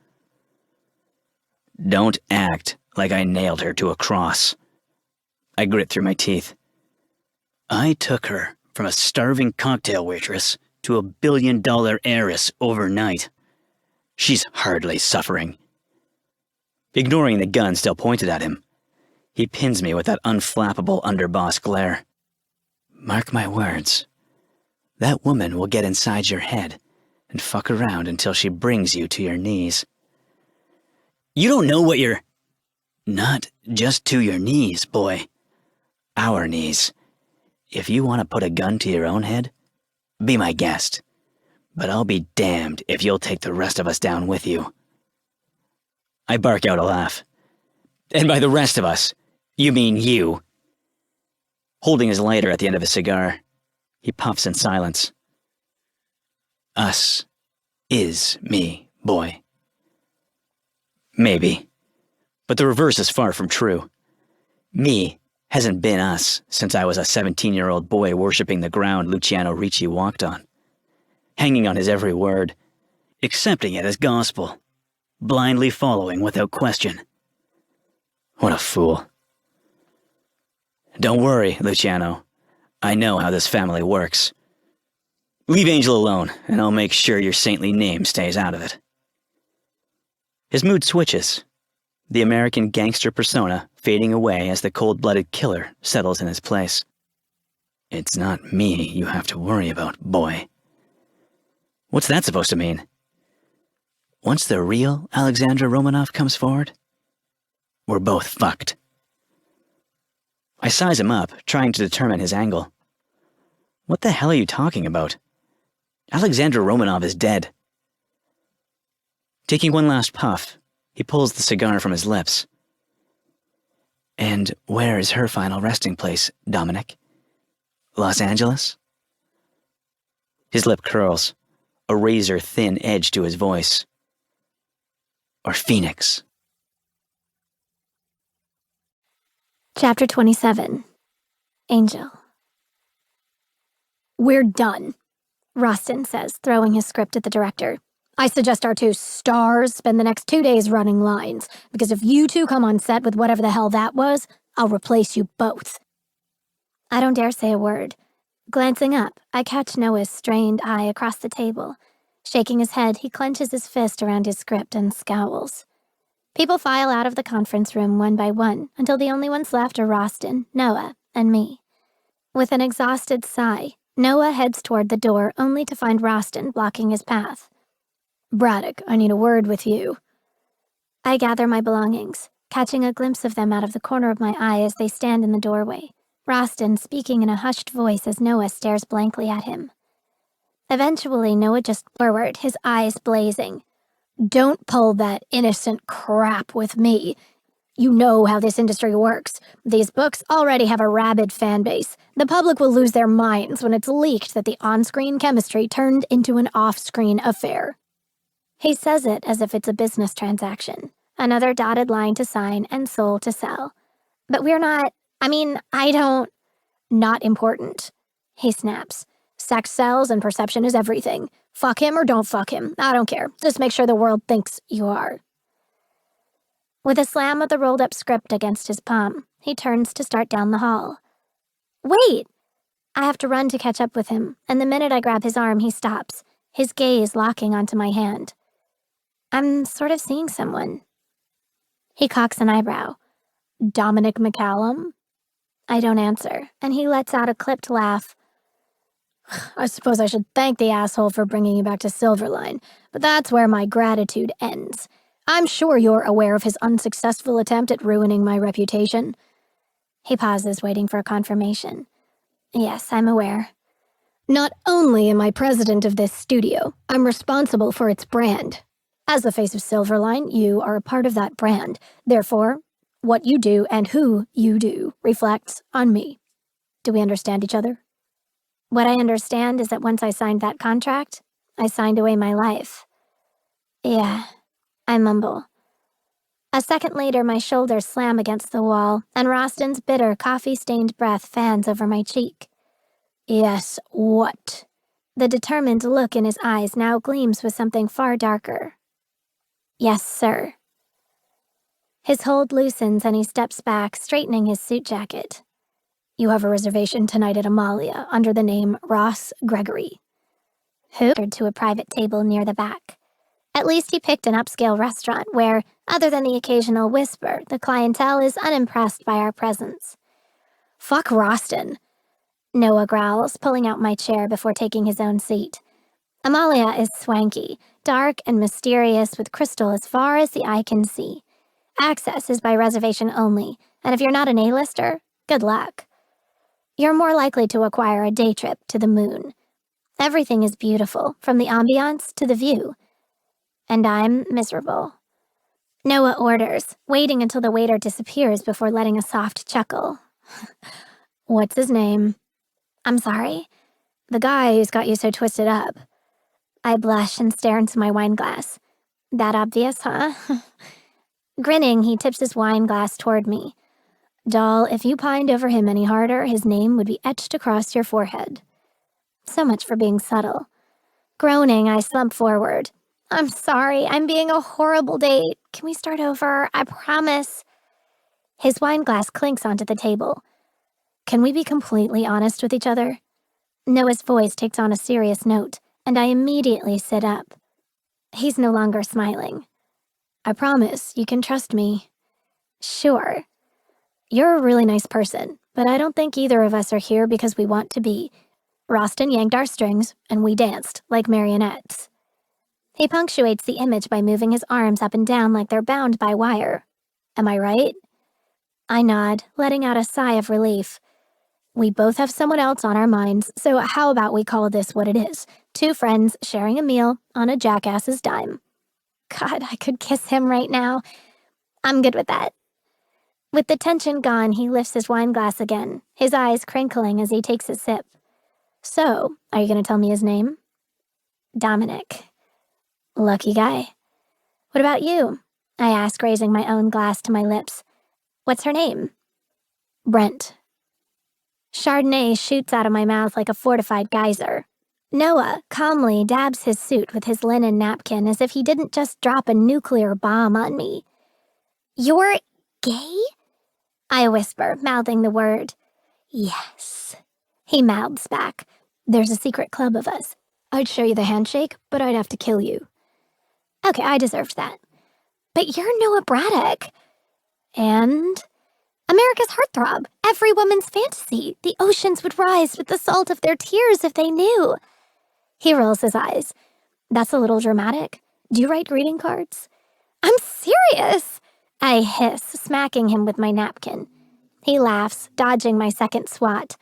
Don't act like I nailed her to a cross. I grit through my teeth. I took her from a starving cocktail waitress to a billion-dollar heiress overnight. She's hardly suffering. Ignoring the gun still pointed at him, he pins me with that unflappable underboss glare. Mark my words. That woman will get inside your head and fuck around until she brings you to your knees. You don't know what you're... Not just to your knees, boy. Our knees. If you want to put a gun to your own head, be my guest. But I'll be damned if you'll take the rest of us down with you. I bark out a laugh. And by the rest of us, you mean you. Holding his lighter at the end of his cigar, he puffs in silence. Us is me, boy. Maybe. But the reverse is far from true. Me hasn't been us since I was a 17-year-old boy worshipping the ground Luciano Ricci walked on. Hanging on his every word, accepting it as gospel, blindly following without question. What a fool. Don't worry, Luciano. I know how this family works. Leave Angel alone, and I'll make sure your saintly name stays out of it. His mood switches, the American gangster persona fading away as the cold-blooded killer settles in his place. It's not me you have to worry about, boy. What's that supposed to mean? Once the real Alexandra Romanov comes forward, we're both fucked. I size him up, trying to determine his angle. What the hell are you talking about? Alexandra Romanov is dead. Taking one last puff, he pulls the cigar from his lips. And where is her final resting place, Dominic? Los Angeles? His lip curls, a razor-thin edge to his voice. Or Phoenix? Chapter 27. Angel. We're done, Rostin says, throwing his script at the director. I suggest our two stars spend the next 2 days running lines, because if you two come on set with whatever the hell that was, I'll replace you both. I don't dare say a word. Glancing up, I catch Noah's strained eye across the table. Shaking his head, he clenches his fist around his script and scowls. People file out of the conference room one by one, until the only ones left are Rostin, Noah, and me. With an exhausted sigh, Noah heads toward the door, only to find Rostin blocking his path. Braddock, I need a word with you. I gather my belongings, catching a glimpse of them out of the corner of my eye as they stand in the doorway, Rostin speaking in a hushed voice as Noah stares blankly at him. Eventually, Noah just forward, his eyes blazing. Don't pull that innocent crap with me. You know how this industry works. These books already have a rabid fan base. The public will lose their minds when it's leaked that the on-screen chemistry turned into an off-screen affair. He says it as if it's a business transaction. Another dotted line to sign and soul to sell. But we're not, not important. He snaps. Sex sells and perception is everything. Fuck him or don't fuck him. I don't care. Just make sure the world thinks you are. With a slam of the rolled-up script against his palm, he turns to start down the hall. Wait! I have to run to catch up with him, and the minute I grab his arm, he stops, his gaze locking onto my hand. I'm sort of seeing someone. He cocks an eyebrow. Dominic McCallum? I don't answer, and he lets out a clipped laugh. I suppose I should thank the asshole for bringing you back to Silverline, but that's where my gratitude ends. I'm sure you're aware of his unsuccessful attempt at ruining my reputation. He pauses, waiting for a confirmation. Yes, I'm aware. Not only am I president of this studio, I'm responsible for its brand. As the face of Silverline, you are a part of that brand. Therefore, what you do and who you do reflects on me. Do we understand each other? What I understand is that once I signed that contract, I signed away my life. Yeah, I mumble. A second later, my shoulders slam against the wall, and Rostin's bitter, coffee-stained breath fans over my cheek. Yes, what? The determined look in his eyes now gleams with something far darker. Yes, sir. His hold loosens and he steps back, straightening his suit jacket. You have a reservation tonight at Amalia under the name Ross Gregory. Who? To a private table near the back. At least he picked an upscale restaurant where, other than the occasional whisper, the clientele is unimpressed by our presence. Fuck Rostin, Noah growls, pulling out my chair before taking his own seat. Amalia is swanky, dark and mysterious with crystal as far as the eye can see. Access is by reservation only, and if you're not an A-lister, good luck. You're more likely to acquire a day trip to the moon. Everything is beautiful, from the ambiance to the view. And I'm miserable. Noah orders, waiting until the waiter disappears before letting a soft chuckle. What's his name? I'm sorry? The guy who's got you so twisted up. I blush and stare into my wine glass. That obvious, huh? Grinning, he tips his wine glass toward me. Doll, if you pined over him any harder, his name would be etched across your forehead. So much for being subtle. Groaning, I slump forward. I'm sorry, I'm being a horrible date. Can we start over? I promise. His wine glass clinks onto the table. Can we be completely honest with each other? Noah's voice takes on a serious note, and I immediately sit up. He's no longer smiling. I promise, you can trust me. Sure. You're a really nice person, but I don't think either of us are here because we want to be. Rostin yanked our strings, and we danced like marionettes. He punctuates the image by moving his arms up and down like they're bound by wire. Am I right? I nod, letting out a sigh of relief. We both have someone else on our minds, so how about we call this what it is? Two friends sharing a meal on a jackass's dime. God, I could kiss him right now. I'm good with that. With the tension gone, he lifts his wine glass again, his eyes crinkling as he takes a sip. So, are you going to tell me his name? Dominic. Lucky guy. What about you? I ask, raising my own glass to my lips. What's her name? Brent. Chardonnay shoots out of my mouth like a fortified geyser. Noah calmly dabs his suit with his linen napkin as if he didn't just drop a nuclear bomb on me. You're gay? I whisper, mouthing the word. Yes. He mouths back. There's a secret club of us. I'd show you the handshake, but I'd have to kill you. Okay, I deserved that. But you're Noah Braddock. And America's heartthrob, every woman's fantasy. The oceans would rise with the salt of their tears if they knew. He rolls his eyes. That's a little dramatic. Do you write greeting cards? I'm serious, I hiss, smacking him with my napkin. He laughs, dodging my second swat.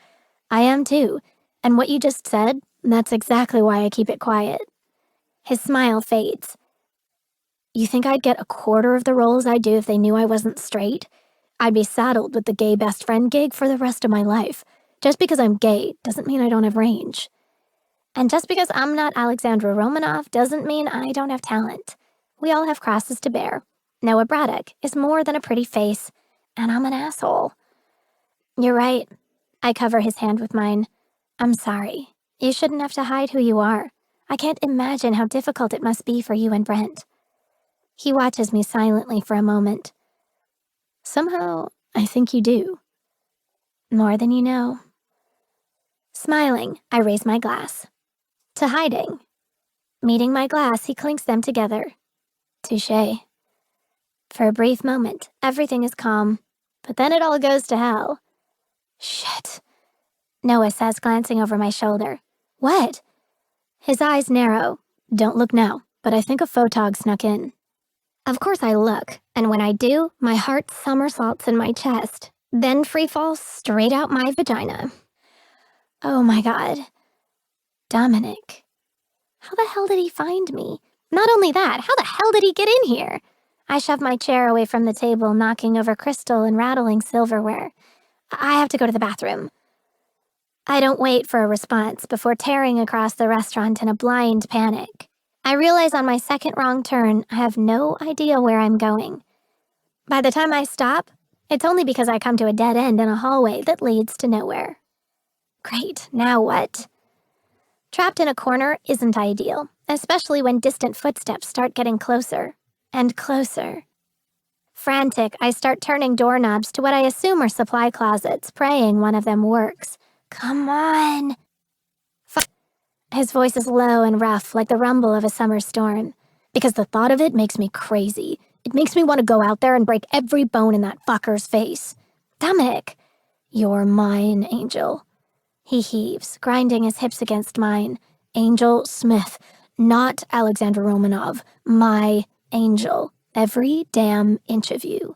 I am too. And what you just said, that's exactly why I keep it quiet. His smile fades. You think I'd get a quarter of the roles I do if they knew I wasn't straight? I'd be saddled with the gay best friend gig for the rest of my life. Just because I'm gay doesn't mean I don't have range. And just because I'm not Alexandra Romanov doesn't mean I don't have talent. We all have crosses to bear. Noah Braddock is more than a pretty face, and I'm an asshole. You're right. I cover his hand with mine. I'm sorry. You shouldn't have to hide who you are. I can't imagine how difficult it must be for you and Brent. He watches me silently for a moment. Somehow, I think you do. More than you know. Smiling, I raise my glass. To hiding. Meeting my glass, he clinks them together. Touché. For a brief moment, everything is calm, but then it all goes to hell. Shit. Noah says, glancing over my shoulder. What? His eyes narrow. Don't look now, but I think a photog snuck in. Of course I look, and when I do, my heart somersaults in my chest, then free falls straight out my vagina. Oh my God. Dominic. How the hell did he find me? Not only that, how the hell did he get in here? I shove my chair away from the table, knocking over crystal and rattling silverware. I have to go to the bathroom. I don't wait for a response before tearing across the restaurant in a blind panic. I realize on my second wrong turn, I have no idea where I'm going. By the time I stop, it's only because I come to a dead end in a hallway that leads to nowhere. Great, now what? Trapped in a corner isn't ideal, especially when distant footsteps start getting closer and closer. Frantic, I start turning doorknobs to what I assume are supply closets, praying one of them works. Come on. His voice is low and rough, like the rumble of a summer storm. Because the thought of it makes me crazy. It makes me want to go out there and break every bone in that fucker's face. Dominic. You're mine, Angel. He heaves, grinding his hips against mine. Angel Smith, not Alexandra Romanov. My angel. Every damn inch of you.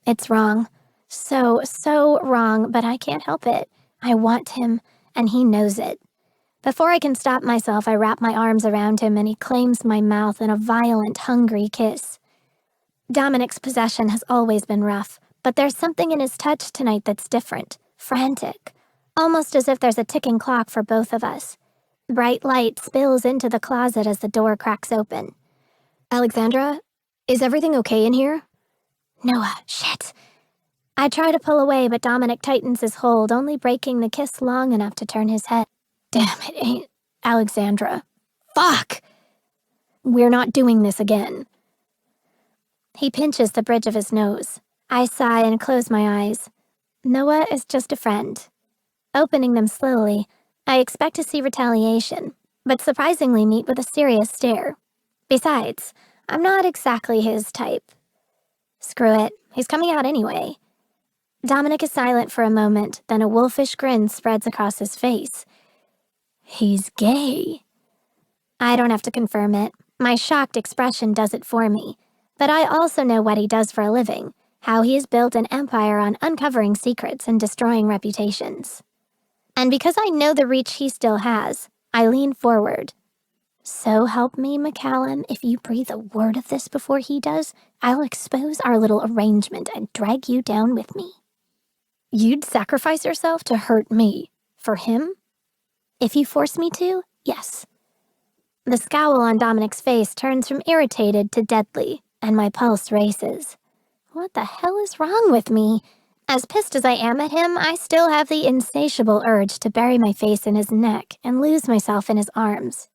It's wrong. So wrong, but I can't help it. I want him, and he knows it. Before I can stop myself, I wrap my arms around him and he claims my mouth in a violent, hungry kiss. Dominic's possession has always been rough, but there's something in his touch tonight that's different, frantic, almost as if there's a ticking clock for both of us. Bright light spills into the closet as the door cracks open. Alexandra, is everything okay in here? Noah, shit. I try to pull away, but Dominic tightens his hold, only breaking the kiss long enough to turn his head. Damn, it ain't Alexandra. Fuck! We're not doing this again. He pinches the bridge of his nose. I sigh and close my eyes. Noah is just a friend. Opening them slowly, I expect to see retaliation, but surprisingly meet with a serious stare. Besides, I'm not exactly his type. Screw it, he's coming out anyway. Dominic is silent for a moment, then a wolfish grin spreads across his face. He's gay. I don't have to confirm it. My shocked expression does it for me. But I also know what he does for a living, how he has built an empire on uncovering secrets and destroying reputations. And because I know the reach he still has, I lean forward. So help me, McCallum, if you breathe a word of this before he does, I'll expose our little arrangement and drag you down with me. You'd sacrifice yourself to hurt me. For him? If you force me to, yes. The scowl on Dominic's face turns from irritated to deadly, and my pulse races. What the hell is wrong with me? As pissed as I am at him, I still have the insatiable urge to bury my face in his neck and lose myself in his arms.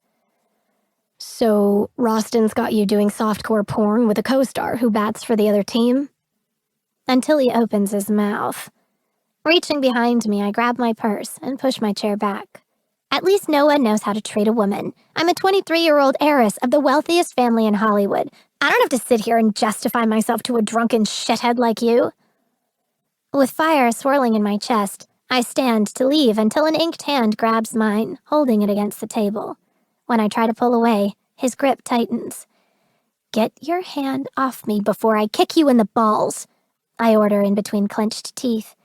So, Roston's got you doing softcore porn with a co-star who bats for the other team? Until he opens his mouth. Reaching behind me, I grab my purse and push my chair back. At least Noah knows how to treat a woman. I'm a 23-year-old heiress of the wealthiest family in Hollywood. I don't have to sit here and justify myself to a drunken shithead like you. With fire swirling in my chest, I stand to leave until an inked hand grabs mine, holding it against the table. When I try to pull away, his grip tightens. Get your hand off me before I kick you in the balls, I order in between clenched teeth.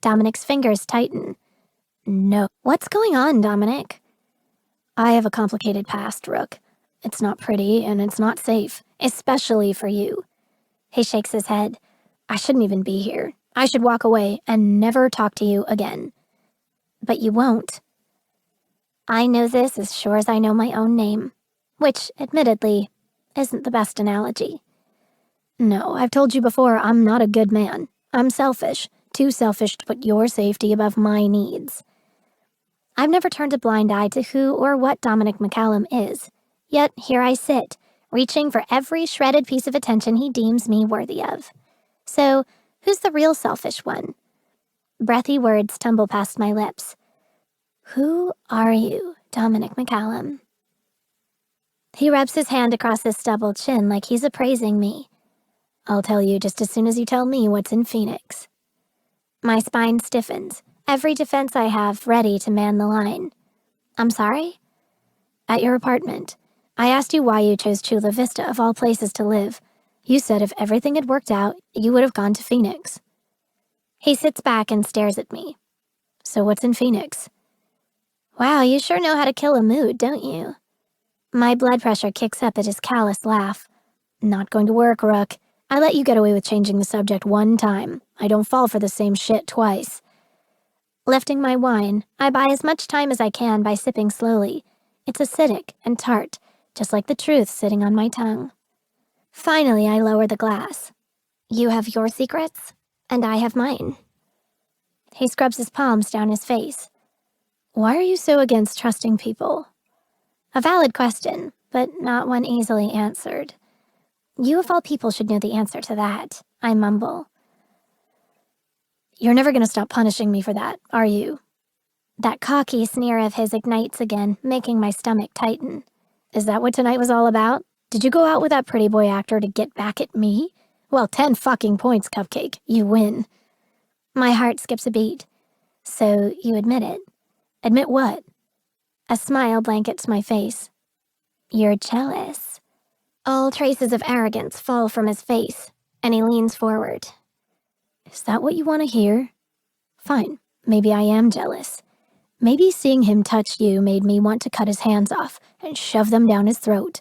Dominic's fingers tighten. No. What's going on, Dominic? I have a complicated past, Rook. It's not pretty and it's not safe, especially for you. He shakes his head. I shouldn't even be here. I should walk away and never talk to you again. But you won't. I know this as sure as I know my own name, which, admittedly, isn't the best analogy. No, I've told you before, I'm not a good man. I'm selfish, too selfish to put your safety above my needs. I've never turned a blind eye to who or what Dominic McCallum is, yet here I sit, reaching for every shredded piece of attention he deems me worthy of. So, who's the real selfish one? Breathy words tumble past my lips. Who are you, Dominic McCallum? He rubs his hand across his stubbled chin like he's appraising me. I'll tell you just as soon as you tell me what's in Phoenix. My spine stiffens, every defense I have ready to man the line. I'm sorry? At your apartment. I asked you why you chose Chula Vista of all places to live. You said if everything had worked out, you would have gone to Phoenix. He sits back and stares at me. So what's in Phoenix? Wow, you sure know how to kill a mood, don't you? My blood pressure kicks up at his callous laugh. Not going to work, Rook. I let you get away with changing the subject one time. I don't fall for the same shit twice. Lifting my wine, I buy as much time as I can by sipping slowly. It's acidic and tart, just like the truth sitting on my tongue. Finally, I lower the glass. You have your secrets, and I have mine. He scrubs his palms down his face. Why are you so against trusting people? A valid question, but not one easily answered. You of all people should know the answer to that, I mumble. You're never going to stop punishing me for that, are you? That cocky sneer of his ignites again, making my stomach tighten. Is that what tonight was all about? Did you go out with that pretty boy actor to get back at me? Well, 10 fucking points, Cupcake. You win. My heart skips a beat. So you admit it. Admit what? A smile blankets my face. You're jealous. All traces of arrogance fall from his face, and he leans forward. Is that what you want to hear? Fine, maybe I am jealous. Maybe seeing him touch you made me want to cut his hands off and shove them down his throat.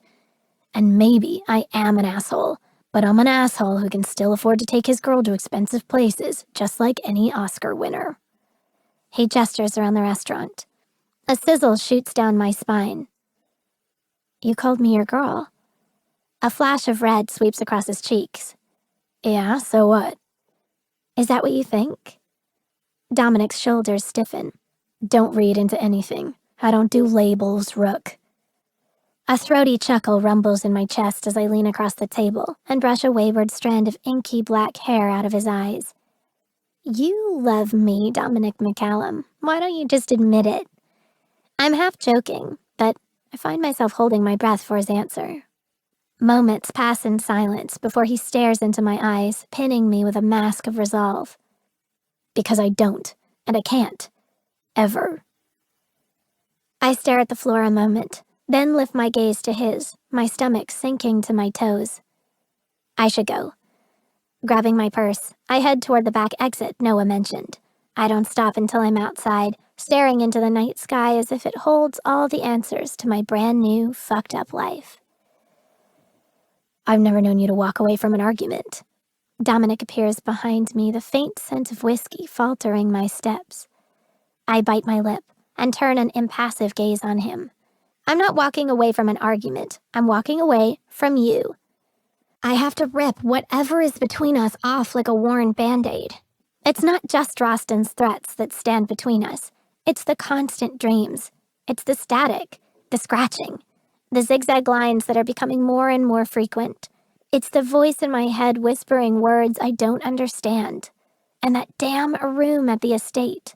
And maybe I am an asshole, but I'm an asshole who can still afford to take his girl to expensive places, just like any Oscar winner. He gestures around the restaurant. A sizzle shoots down my spine. You called me your girl. A flash of red sweeps across his cheeks. Yeah, so what? Is that what you think? Dominic's shoulders stiffen. Don't read into anything. I don't do labels, Rook. A throaty chuckle rumbles in my chest as I lean across the table and brush a wayward strand of inky black hair out of his eyes. You love me, Dominic McCallum. Why don't you just admit it? I'm half joking, but I find myself holding my breath for his answer. Moments pass in silence before he stares into my eyes, pinning me with a mask of resolve. Because I don't, and I can't. Ever. I stare at the floor a moment, then lift my gaze to his, my stomach sinking to my toes. I should go. Grabbing my purse, I head toward the back exit Noah mentioned. I don't stop until I'm outside, staring into the night sky as if it holds all the answers to my brand new, fucked up life. I've never known you to walk away from an argument. Dominic appears behind me, the faint scent of whiskey faltering my steps. I bite my lip and turn an impassive gaze on him. I'm not walking away from an argument. I'm walking away from you. I have to rip whatever is between us off like a worn Band-Aid. It's not just Roston's threats that stand between us. It's the constant dreams. It's the static, the scratching, the zigzag lines that are becoming more and more frequent. It's the voice in my head whispering words I don't understand. And that damn room at the estate.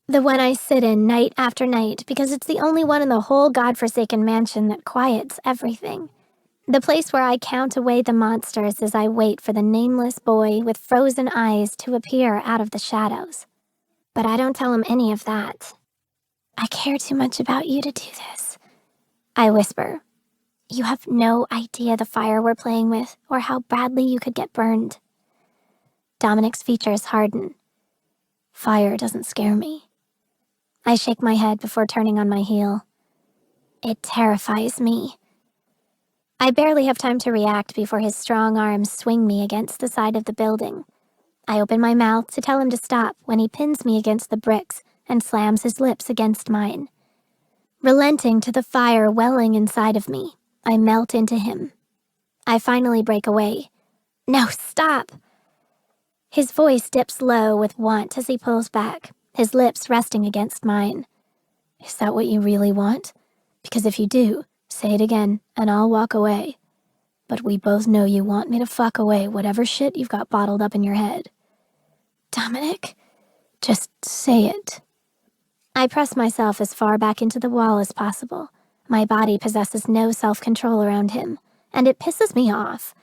The one I sit in night after night because it's the only one in the whole godforsaken mansion that quiets everything. The place where I count away the monsters as I wait for the nameless boy with frozen eyes to appear out of the shadows. But I don't tell him any of that. I care too much about you to do this. I whisper. You have no idea the fire we're playing with or how badly you could get burned. Dominic's features harden. Fire doesn't scare me. I shake my head before turning on my heel. It terrifies me. I barely have time to react before his strong arms swing me against the side of the building. I open my mouth to tell him to stop when he pins me against the bricks and slams his lips against mine. Relenting to the fire welling inside of me, I melt into him. I finally break away. No, stop! His voice dips low with want as he pulls back, his lips resting against mine. Is that what you really want? Because if you do, say it again, and I'll walk away. But we both know you want me to fuck away whatever shit you've got bottled up in your head. Dominic, just say it. I press myself as far back into the wall as possible. My body possesses no self-control around him, and it pisses me off.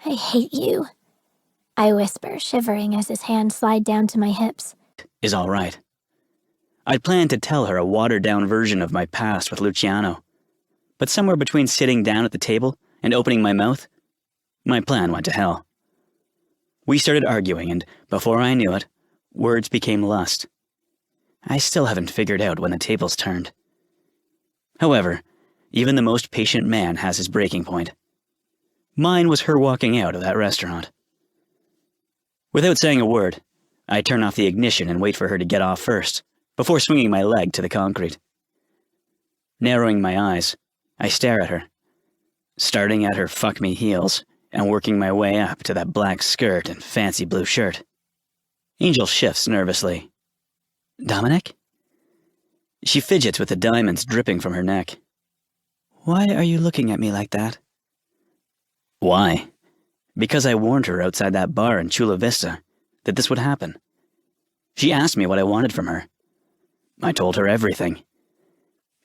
I hate you. I whisper, shivering as his hands slide down to my hips. Is all right. I'd planned to tell her a watered-down version of my past with Luciano. But somewhere between sitting down at the table and opening my mouth, my plan went to hell. We started arguing, and before I knew it, words became lust. I still haven't figured out when the tables turned. However, even the most patient man has his breaking point. Mine was her walking out of that restaurant. Without saying a word, I turn off the ignition and wait for her to get off first, before swinging my leg to the concrete. Narrowing my eyes, I stare at her, starting at her fuck-me heels and working my way up to that black skirt and fancy blue shirt. Angel shifts nervously. Dominic? She fidgets with the diamonds dripping from her neck. Why are you looking at me like that? Why? Because I warned her outside that bar in Chula Vista that this would happen. She asked me what I wanted from her. I told her everything.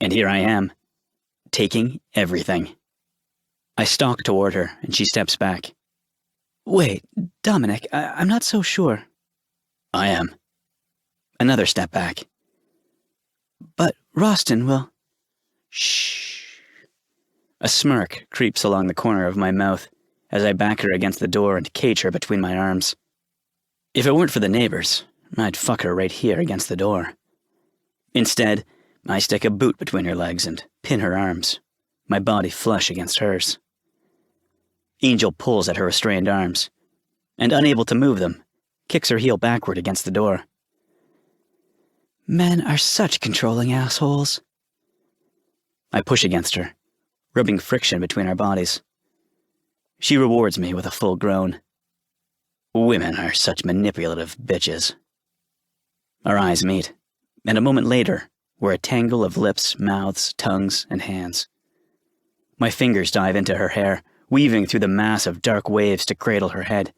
And here I am, taking everything. I stalk toward her, and she steps back. Wait, Dominic, I'm not so sure. I am. Another step back. But Roston will... Shh. A smirk creeps along the corner of my mouth as I back her against the door and cage her between my arms. If it weren't for the neighbors, I'd fuck her right here against the door. Instead, I stick a boot between her legs and pin her arms, my body flush against hers. Angel pulls at her restrained arms, and unable to move them, kicks her heel backward against the door. Men are such controlling assholes. I push against her, rubbing friction between our bodies. She rewards me with a full groan. Women are such manipulative bitches. Our eyes meet, and a moment later, we're a tangle of lips, mouths, tongues, and hands. My fingers dive into her hair, weaving through the mass of dark waves to cradle her head.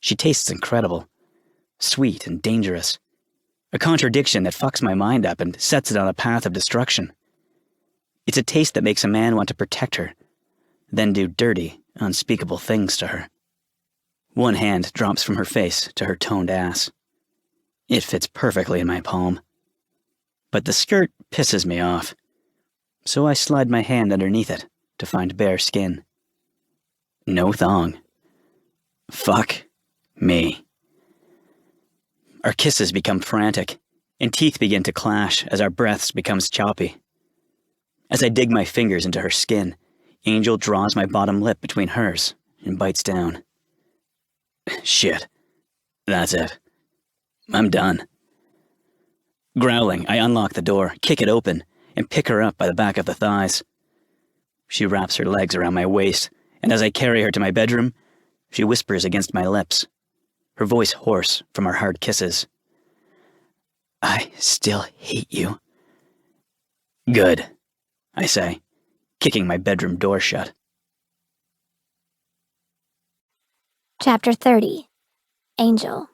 She tastes incredible, sweet and dangerous, a contradiction that fucks my mind up and sets it on a path of destruction. It's a taste that makes a man want to protect her, then do dirty, unspeakable things to her. One hand drops from her face to her toned ass. It fits perfectly in my palm. But the skirt pisses me off, so I slide my hand underneath it to find bare skin. No thong. Fuck me. Our kisses become frantic, and teeth begin to clash as our breaths becomes choppy. As I dig my fingers into her skin, Angel draws my bottom lip between hers and bites down. Shit. That's it. I'm done. Growling, I unlock the door, kick it open, and pick her up by the back of the thighs. She wraps her legs around my waist, and as I carry her to my bedroom, she whispers against my lips, her voice hoarse from our hard kisses. I still hate you. Good, I say, kicking my bedroom door shut. Chapter 30. Angel.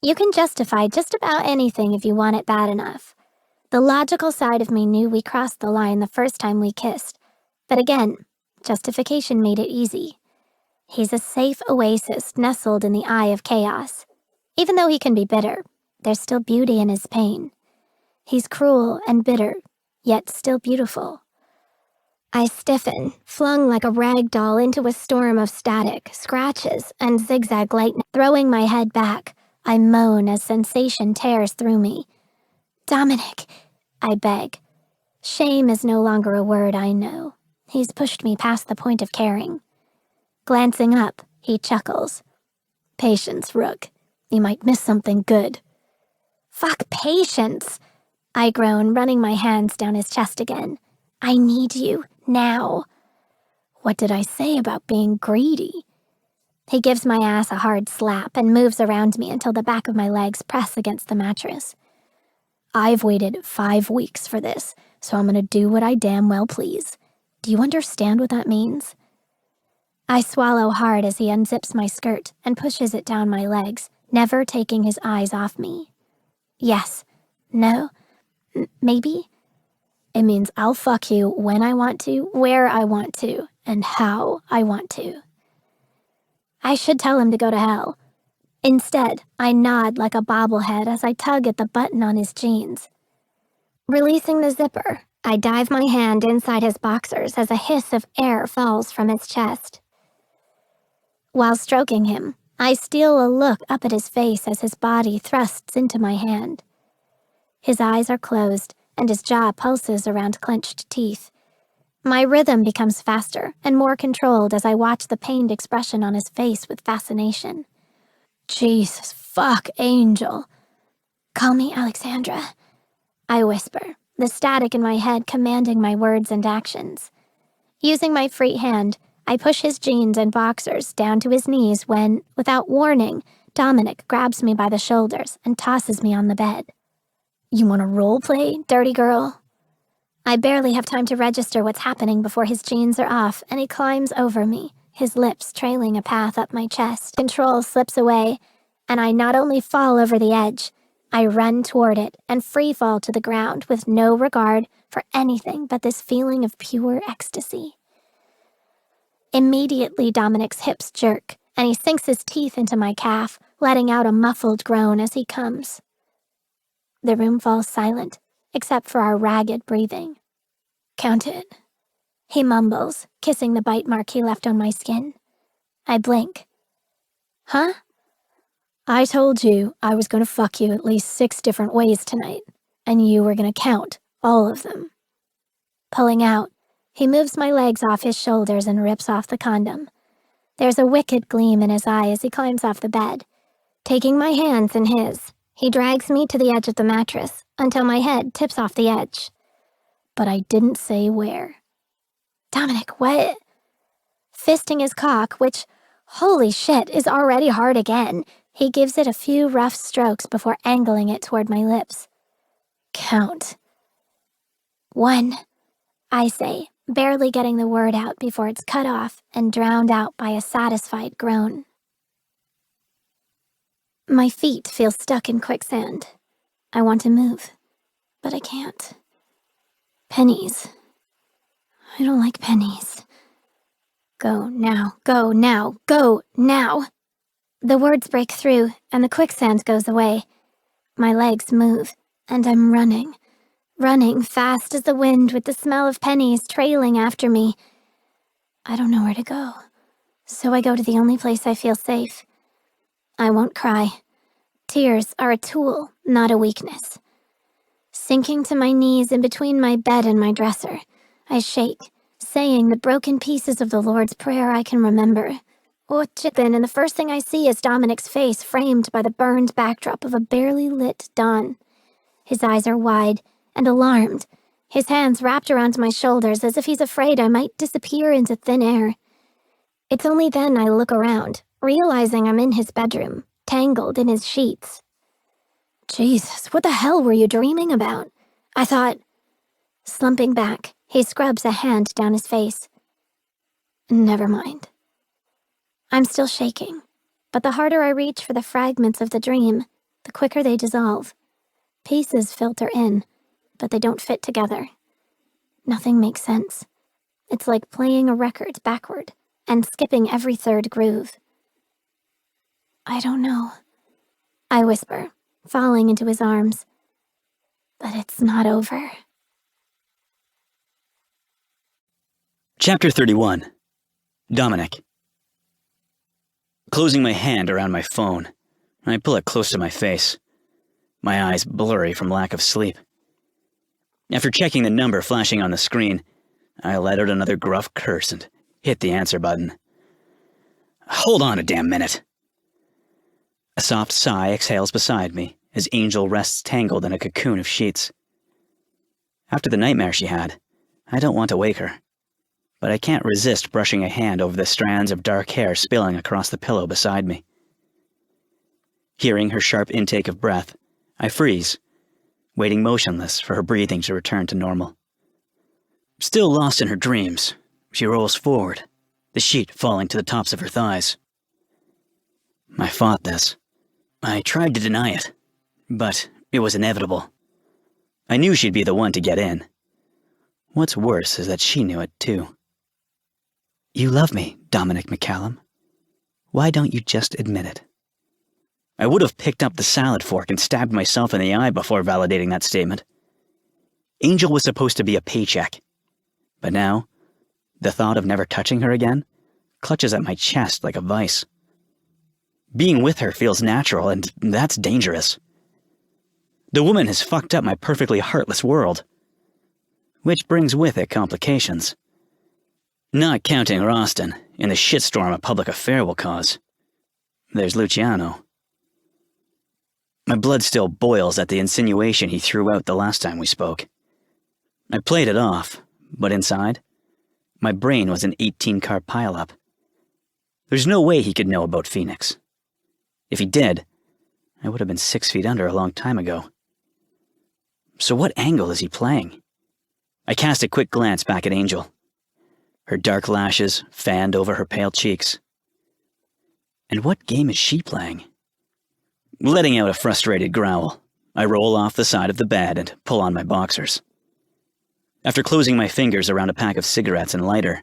You can justify just about anything if you want it bad enough. The logical side of me knew we crossed the line the first time we kissed, but again, justification made it easy. He's a safe oasis nestled in the eye of chaos. Even though he can be bitter, there's still beauty in his pain. He's cruel and bitter, yet still beautiful. I stiffen, flung like a rag doll into a storm of static, scratches, and zigzag lightning. Throwing my head back, I moan as sensation tears through me. Dominic, I beg. Shame is no longer a word I know. He's pushed me past the point of caring. Glancing up, he chuckles. Patience, Rook. You might miss something good. Fuck patience, I groan, running my hands down his chest again. I need you, now. What did I say about being greedy? He gives my ass a hard slap and moves around me until the back of my legs press against the mattress. I've waited 5 weeks for this, so I'm gonna do what I damn well please. Do you understand what that means? I swallow hard as he unzips my skirt and pushes it down my legs, never taking his eyes off me. Yes. No. Maybe. It means I'll fuck you when I want to, where I want to, and how I want to. I should tell him to go to hell. Instead, I nod like a bobblehead as I tug at the button on his jeans. Releasing the zipper, I dive my hand inside his boxers as a hiss of air falls from his chest. While stroking him, I steal a look up at his face as his body thrusts into my hand. His eyes are closed, and his jaw pulses around clenched teeth. My rhythm becomes faster and more controlled as I watch the pained expression on his face with fascination. Jesus fuck, Angel. Call me Alexandra, I whisper, the static in my head commanding my words and actions. Using my free hand, I push his jeans and boxers down to his knees when, without warning, Dominic grabs me by the shoulders and tosses me on the bed. You want to role play, dirty girl? I barely have time to register what's happening before his jeans are off and he climbs over me, his lips trailing a path up my chest. Control slips away, and I not only fall over the edge, I run toward it and free fall to the ground with no regard for anything but this feeling of pure ecstasy. Immediately, Dominic's hips jerk, and he sinks his teeth into my calf, letting out a muffled groan as he comes. The room falls silent, except for our ragged breathing. "Count it," he mumbles, kissing the bite mark he left on my skin. I blink. "Huh?" "I told you I was going to fuck you at least 6 different ways tonight, and you were going to count all of them." Pulling out, he moves my legs off his shoulders and rips off the condom. There's a wicked gleam in his eye as he climbs off the bed. Taking my hands in his, he drags me to the edge of the mattress until my head tips off the edge. But I didn't say where. "Dominic, what?" Fisting his cock, which, holy shit, is already hard again, he gives it a few rough strokes before angling it toward my lips. "Count." "1," I say, barely getting the word out before it's cut off and drowned out by a satisfied groan. My feet feel stuck in quicksand. I want to move, but I can't. Pennies. I don't like pennies. "Go now, go now, go now." The words break through and the quicksand goes away. My legs move and I'm running fast as the wind with the smell of pennies trailing after me. I don't know where to go, so I go to the only place I feel safe. I won't cry. Tears are a tool, not a weakness. Sinking to my knees in between my bed and my dresser, I shake, saying the broken pieces of the Lord's Prayer I can remember. And the first thing I see is Dominic's face framed by the burned backdrop of a barely lit dawn. His eyes are wide and alarmed, his hands wrapped around my shoulders as if he's afraid I might disappear into thin air. It's only then I look around, realizing I'm in his bedroom, tangled in his sheets. "Jesus, what the hell were you dreaming about?" I thought. Slumping back, he scrubs a hand down his face. Never mind. I'm still shaking, but the harder I reach for the fragments of the dream, the quicker they dissolve. Pieces filter in, but they don't fit together. Nothing makes sense. It's like playing a record backward and skipping every third groove. "I don't know," I whisper, falling into his arms. But it's not over. Chapter 31. Dominic. Closing my hand around my phone, I pull it close to my face, my eyes blurry from lack of sleep. After checking the number flashing on the screen, I let out another gruff curse and hit the answer button. Hold on a damn minute. A soft sigh exhales beside me as Angel rests tangled in a cocoon of sheets. After the nightmare she had, I don't want to wake her, but I can't resist brushing a hand over the strands of dark hair spilling across the pillow beside me. Hearing her sharp intake of breath, I freeze, waiting motionless for her breathing to return to normal. Still lost in her dreams, she rolls forward, the sheet falling to the tops of her thighs. I fought this. I tried to deny it, but it was inevitable. I knew she'd be the one to get in. What's worse is that she knew it too. You love me, Dominic McCallum. Why don't you just admit it? I would have picked up the salad fork and stabbed myself in the eye before validating that statement. Angel was supposed to be a paycheck. But now, the thought of never touching her again clutches at my chest like a vice. Being with her feels natural, and that's dangerous. The woman has fucked up my perfectly heartless world, which brings with it complications. Not counting Roston and the shitstorm a public affair will cause. There's Luciano. My blood still boils at the insinuation he threw out the last time we spoke. I played it off, but inside, my brain was an 18-car pileup. There's no way he could know about Phoenix. If he did, I would have been 6 feet under a long time ago. So what angle is he playing? I cast a quick glance back at Angel. Her dark lashes fanned over her pale cheeks. And what game is she playing? Letting out a frustrated growl, I roll off the side of the bed and pull on my boxers. After closing my fingers around a pack of cigarettes and lighter,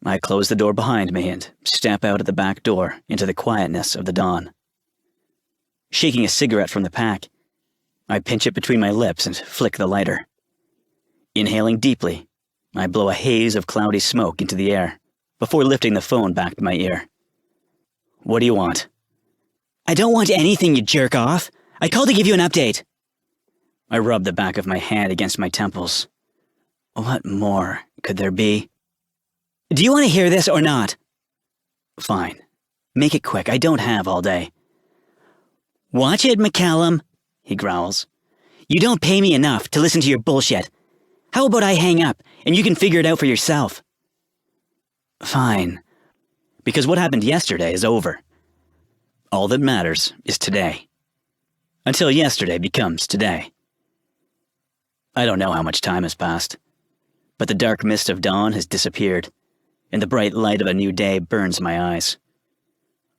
I close the door behind me and step out at the back door into the quietness of the dawn. Shaking a cigarette from the pack, I pinch it between my lips and flick the lighter. Inhaling deeply, I blow a haze of cloudy smoke into the air before lifting the phone back to my ear. What do you want? I don't want anything, you jerk off. I called to give you an update. I rub the back of my hand against my temples. What more could there be? Do you want to hear this or not? Fine. Make it quick. I don't have all day. Watch it, McCallum, he growls. You don't pay me enough to listen to your bullshit. How about I hang up and you can figure it out for yourself? Fine. Because what happened yesterday is over. All that matters is today. Until yesterday becomes today. I don't know how much time has passed, but the dark mist of dawn has disappeared, and the bright light of a new day burns my eyes.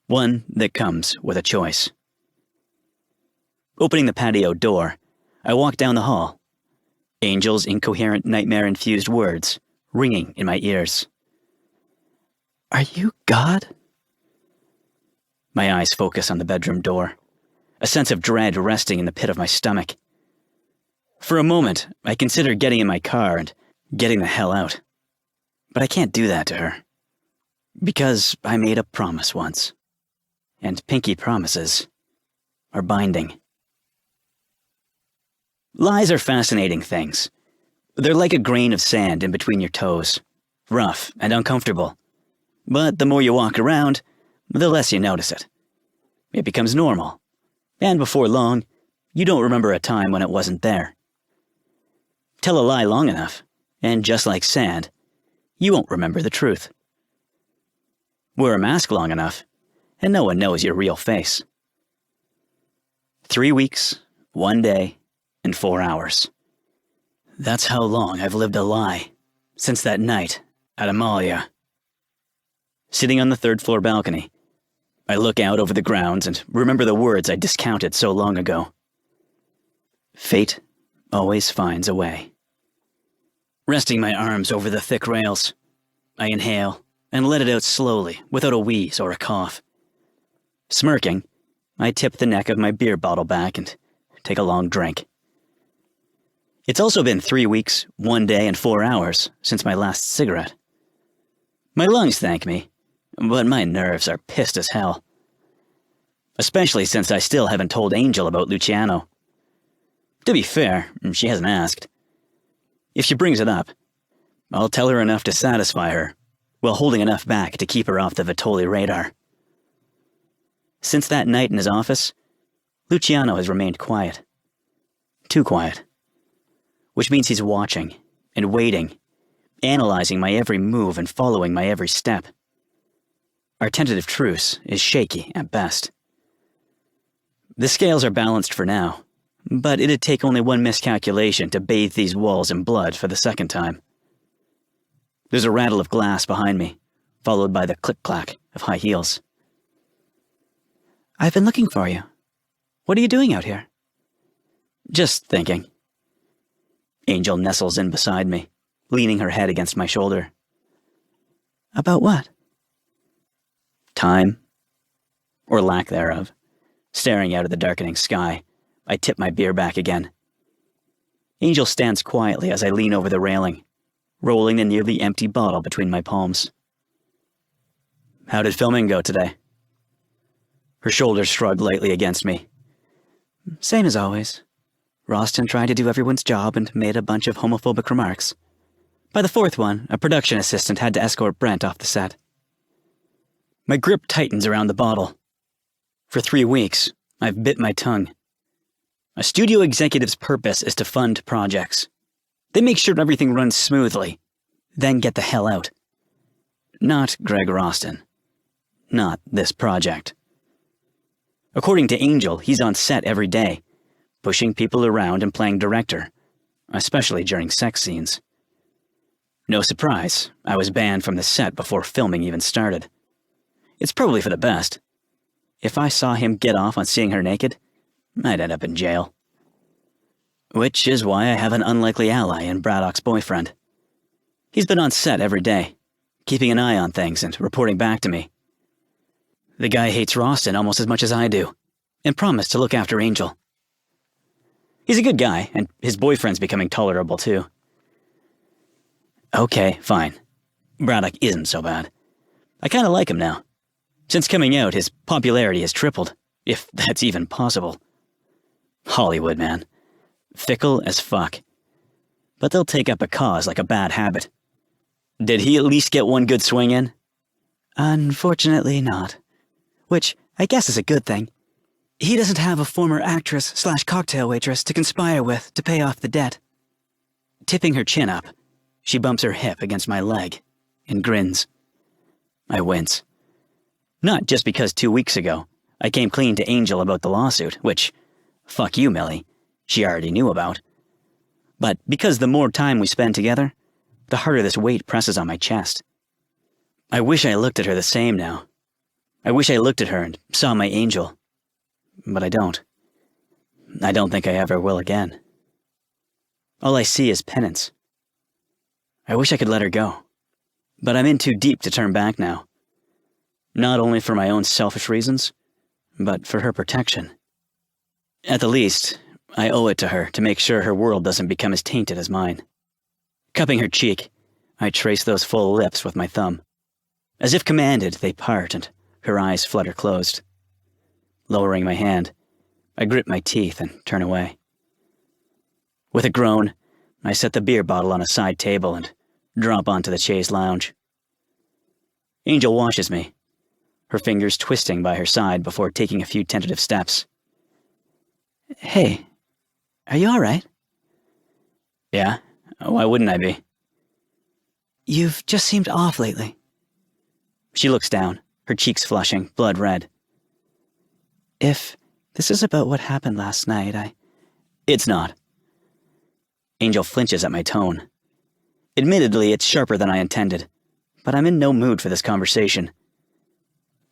One that comes with a choice. Opening the patio door, I walk down the hall, Angel's incoherent nightmare-infused words ringing in my ears. Are you God? My eyes focus on the bedroom door, a sense of dread resting in the pit of my stomach. For a moment, I consider getting in my car and getting the hell out. But I can't do that to her. Because I made a promise once. And pinky promises are binding. Lies are fascinating things. They're like a grain of sand in between your toes, rough and uncomfortable. But the more you walk around, the less you notice it. It becomes normal. And before long, you don't remember a time when it wasn't there. Tell a lie long enough, and just like sand, you won't remember the truth. Wear a mask long enough, and no one knows your real face. 3 weeks, 1 day, and 4 hours. That's how long I've lived a lie, since that night at Amalia. Sitting on the third-floor balcony, I look out over the grounds and remember the words I discounted so long ago. Fate always finds a way. Resting my arms over the thick rails, I inhale and let it out slowly without a wheeze or a cough. Smirking, I tip the neck of my beer bottle back and take a long drink. It's also been 3 weeks, 1 day, and 4 hours since my last cigarette. My lungs thank me, but my nerves are pissed as hell. Especially since I still haven't told Angel about Luciano. To be fair, she hasn't asked. If she brings it up, I'll tell her enough to satisfy her, while holding enough back to keep her off the Vitoli radar. Since that night in his office, Luciano has remained quiet. Too quiet. Which means he's watching and waiting, analyzing my every move and following my every step. Our tentative truce is shaky at best. The scales are balanced for now, but it'd take only one miscalculation to bathe these walls in blood for the second time. There's a rattle of glass behind me, followed by the click-clack of high heels. I've been looking for you. What are you doing out here? Just thinking. Angel nestles in beside me, leaning her head against my shoulder. About what? Time. Or lack thereof. Staring out at the darkening sky, I tip my beer back again. Angel stands quietly as I lean over the railing, rolling the nearly empty bottle between my palms. How did filming go today? Her shoulders shrug lightly against me. Same as always. Roston tried to do everyone's job and made a bunch of homophobic remarks. By the fourth one, a production assistant had to escort Brent off the set. My grip tightens around the bottle. For 3 weeks, I've bit my tongue. A studio executive's purpose is to fund projects. They make sure everything runs smoothly, then get the hell out. Not Greg Roston. Not this project. According to Angel, he's on set every day, pushing people around and playing director, especially during sex scenes. No surprise, I was banned from the set before filming even started. It's probably for the best. If I saw him get off on seeing her naked, I'd end up in jail. Which is why I have an unlikely ally in Braddock's boyfriend. He's been on set every day, keeping an eye on things and reporting back to me. The guy hates Roston almost as much as I do, and promised to look after Angel. He's a good guy, and his boyfriend's becoming tolerable too. Okay, fine. Braddock isn't so bad. I kinda like him now. Since coming out, his popularity has tripled, if that's even possible. Hollywood, man. Fickle as fuck. But they'll take up a cause like a bad habit. Did he at least get one good swing in? Unfortunately not. Which I guess is a good thing. He doesn't have a former actress/cocktail waitress to conspire with to pay off the debt. Tipping her chin up, she bumps her hip against my leg and grins. I wince. Not just because 2 weeks ago, I came clean to Angel about the lawsuit, which, fuck you, Millie, she already knew about. But because the more time we spend together, the harder this weight presses on my chest. I wish I looked at her the same now. I wish I looked at her and saw my Angel. But I don't. I don't think I ever will again. All I see is penance. I wish I could let her go. But I'm in too deep to turn back now. Not only for my own selfish reasons, but for her protection. At the least, I owe it to her to make sure her world doesn't become as tainted as mine. Cupping her cheek, I trace those full lips with my thumb. As if commanded, they part and her eyes flutter closed. Lowering my hand, I grit my teeth and turn away. With a groan, I set the beer bottle on a side table and drop onto the chaise lounge. Angel watches me, her fingers twisting by her side before taking a few tentative steps. Hey, are you all right? Yeah, why wouldn't I be? You've just seemed off lately. She looks down, her cheeks flushing, blood red. If this is about what happened last night, It's not. Angel flinches at my tone. Admittedly, it's sharper than I intended, but I'm in no mood for this conversation.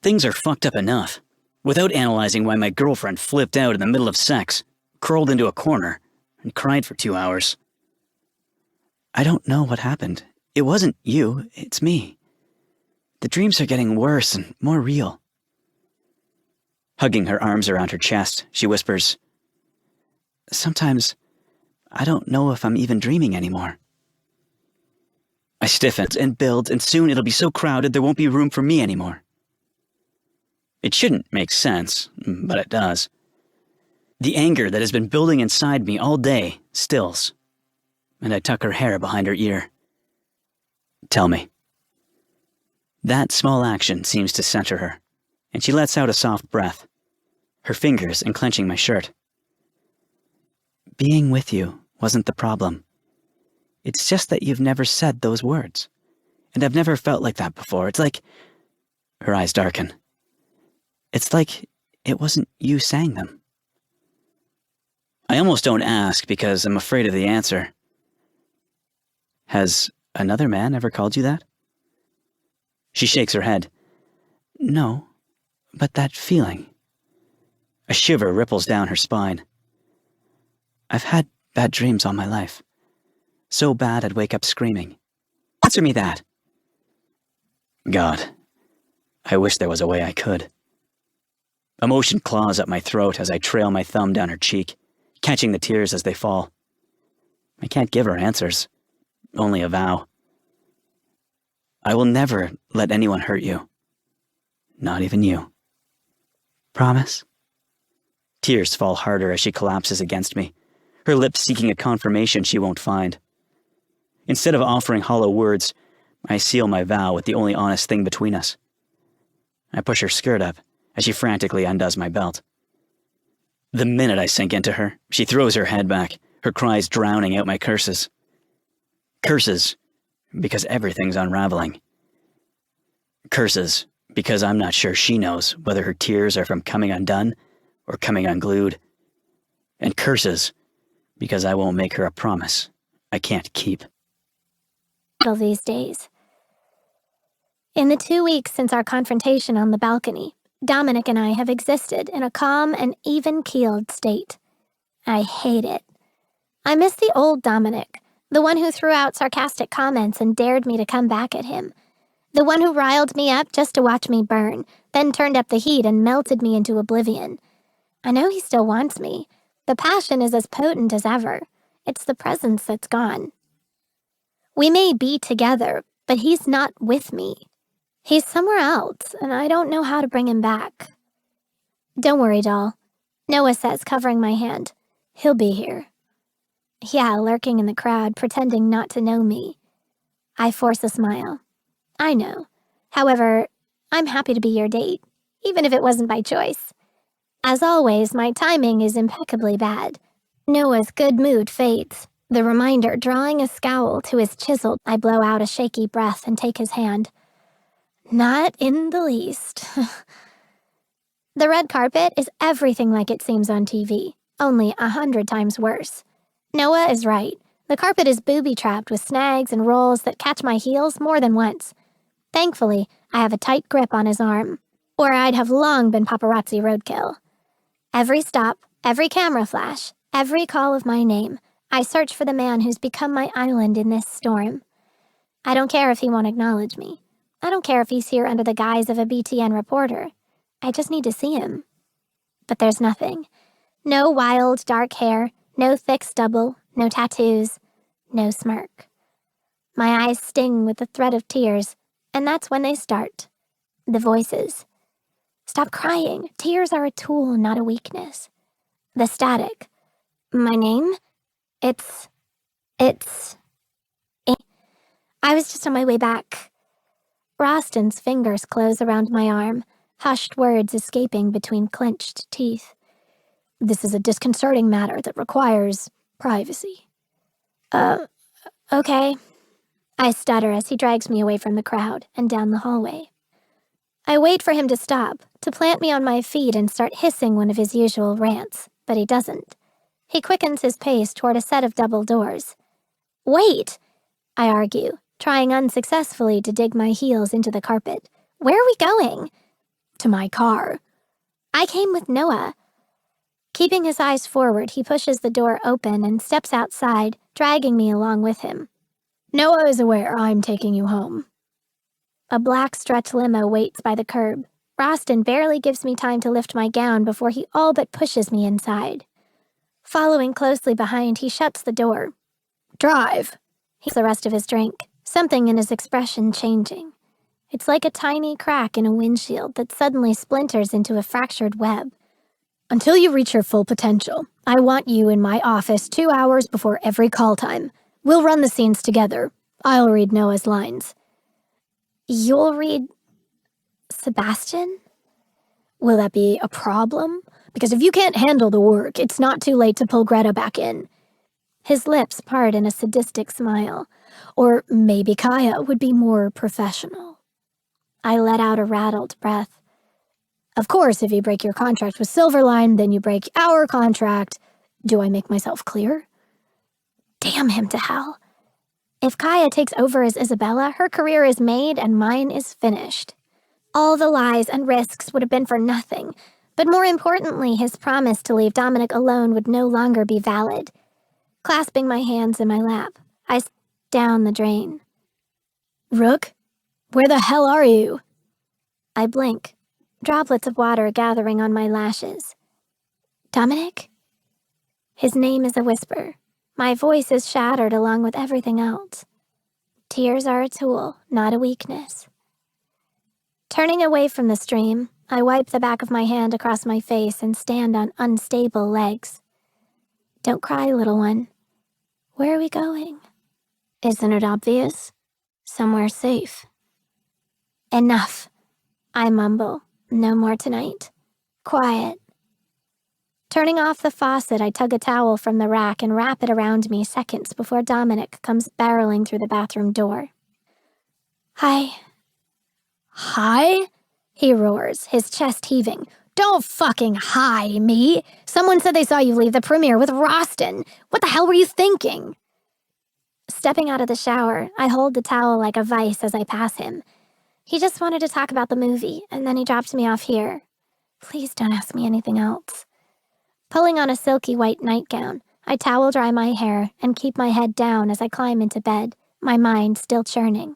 Things are fucked up enough, without analyzing why my girlfriend flipped out in the middle of sex, crawled into a corner, and cried for 2 hours. I don't know what happened. It wasn't you, it's me. The dreams are getting worse and more real. Hugging her arms around her chest, she whispers, Sometimes, I don't know if I'm even dreaming anymore. I stiffen and build, and soon it'll be so crowded there won't be room for me anymore. It shouldn't make sense, but it does. The anger that has been building inside me all day stills, and I tuck her hair behind her ear. Tell me. That small action seems to center her, and she lets out a soft breath, her fingers enclenching my shirt. Being with you wasn't the problem. It's just that you've never said those words, and I've never felt like that before. It's like... Her eyes darken. It's like it wasn't you saying them. I almost don't ask because I'm afraid of the answer. Has another man ever called you that? She shakes her head. No, but that feeling. A shiver ripples down her spine. I've had bad dreams all my life. So bad I'd wake up screaming. Answer me that. God, I wish there was a way I could. Emotion claws at my throat as I trail my thumb down her cheek, catching the tears as they fall. I can't give her answers, only a vow. I will never let anyone hurt you. Not even you. Promise? Tears fall harder as she collapses against me, her lips seeking a confirmation she won't find. Instead of offering hollow words, I seal my vow with the only honest thing between us. I push her skirt up as she frantically undoes my belt. The minute I sink into her, she throws her head back, her cries drowning out my curses. Curses, because everything's unraveling. Curses, because I'm not sure she knows whether her tears are from coming undone or coming unglued. And curses, because I won't make her a promise I can't keep. These days. In the 2 weeks since our confrontation on the balcony, Dominic and I have existed in a calm and even-keeled state. I hate it. I miss the old Dominic, the one who threw out sarcastic comments and dared me to come back at him. The one who riled me up just to watch me burn, then turned up the heat and melted me into oblivion. I know he still wants me, The passion is as potent as ever. It's the presence that's gone. We may be together, but he's not with me. He's somewhere else, and I don't know how to bring him back. Don't worry, doll. Noah says, covering my hand. He'll be here. Yeah, lurking in the crowd, pretending not to know me. I force a smile. I know. However, I'm happy to be your date, even if it wasn't by choice. As always, my timing is impeccably bad. Noah's good mood fades, the reminder drawing a scowl to his chisel. I blow out a shaky breath and take his hand. Not in the least. The red carpet is everything like it seems on TV, only 100 times worse. Noah is right. The carpet is booby-trapped with snags and rolls that catch my heels more than once. Thankfully, I have a tight grip on his arm, or I'd have long been paparazzi roadkill. Every stop, every camera flash, every call of my name, I search for the man who's become my island in this storm. I don't care if he won't acknowledge me. I don't care if he's here under the guise of a BTN reporter. I just need to see him. But there's nothing. No wild, dark hair, no thick stubble, no tattoos, no smirk. My eyes sting with the threat of tears, and that's when they start. The voices. Stop crying. Tears are a tool, not a weakness. The static. My name? It's... I was just on my way back. Roston's fingers close around my arm, hushed words escaping between clenched teeth. This is a disconcerting matter that requires privacy. Okay. I stutter as he drags me away from the crowd and down the hallway. I wait for him to stop, to plant me on my feet and start hissing one of his usual rants, but he doesn't. He quickens his pace toward a set of double doors. Wait, I argue, trying unsuccessfully to dig my heels into the carpet. Where are we going? To my car. I came with Noah. Keeping his eyes forward, he pushes the door open and steps outside, dragging me along with him. Noah is aware I'm taking you home. A black stretch limo waits by the curb. Roston barely gives me time to lift my gown before he all but pushes me inside. Following closely behind, he shuts the door. Drive. He's the rest of his drink, something in his expression changing. It's like a tiny crack in a windshield that suddenly splinters into a fractured web. Until you reach your full potential, I want you in my office 2 hours before every call time. We'll run the scenes together. I'll read Noah's lines. You'll read Sebastian? Will that be a problem? Because if you can't handle the work, it's not too late to pull Greta back in. His lips part in a sadistic smile. Or maybe Kaya would be more professional. I let out a rattled breath. Of course, if you break your contract with Silverline, then you break our contract. Do I make myself clear? Damn him to hell. If Kaya takes over as Isabella, her career is made and mine is finished. All the lies and risks would have been for nothing, but more importantly, his promise to leave Dominic alone would no longer be valid. Clasping my hands in my lap, I down the drain. Rook, where the hell are you? I blink, droplets of water gathering on my lashes. Dominic? His name is a whisper. My voice is shattered along with everything else. Tears are a tool, not a weakness. Turning away from the stream, I wipe the back of my hand across my face and stand on unstable legs. Don't cry, little one. Where are we going? Isn't it obvious? Somewhere safe. Enough. I mumble. No more tonight. Quiet. Turning off the faucet, I tug a towel from the rack and wrap it around me seconds before Dominic comes barreling through the bathroom door. Hi. Hi? He roars, his chest heaving. Don't fucking hi me. Someone said they saw you leave the premiere with Roston. What the hell were you thinking? Stepping out of the shower, I hold the towel like a vice as I pass him. He just wanted to talk about the movie, and then he dropped me off here. Please don't ask me anything else. Pulling on a silky white nightgown, I towel dry my hair and keep my head down as I climb into bed, my mind still churning.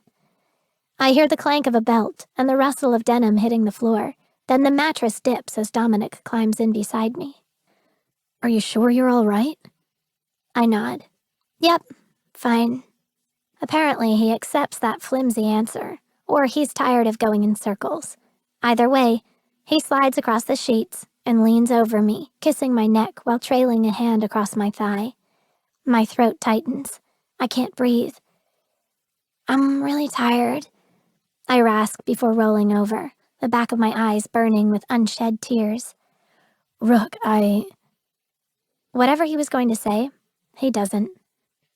I hear the clank of a belt and the rustle of denim hitting the floor, then the mattress dips as Dominic climbs in beside me. Are you sure you're all right? I nod. Yep, fine. Apparently he accepts that flimsy answer, or he's tired of going in circles. Either way, he slides across the sheets and leans over me, kissing my neck while trailing a hand across my thigh. My throat tightens. I can't breathe. I'm really tired, I rasp before rolling over, the back of my eyes burning with unshed tears. Rook, Whatever he was going to say, he doesn't.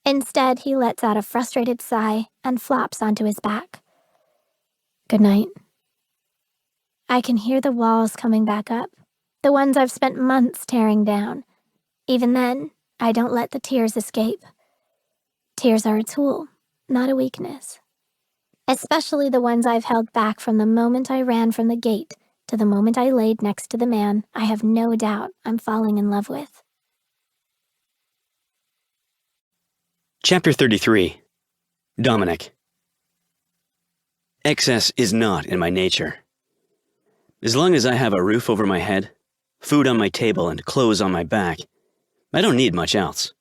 Instead, he lets out a frustrated sigh and flops onto his back. Good night. I can hear the walls coming back up, the ones I've spent months tearing down. Even then, I don't let the tears escape. Tears are a tool, not a weakness. Especially the ones I've held back from the moment I ran from the gate to the moment I laid next to the man I have no doubt I'm falling in love with. Chapter 33. Dominic. Excess is not in my nature. As long as I have a roof over my head, food on my table, and clothes on my back, I don't need much else.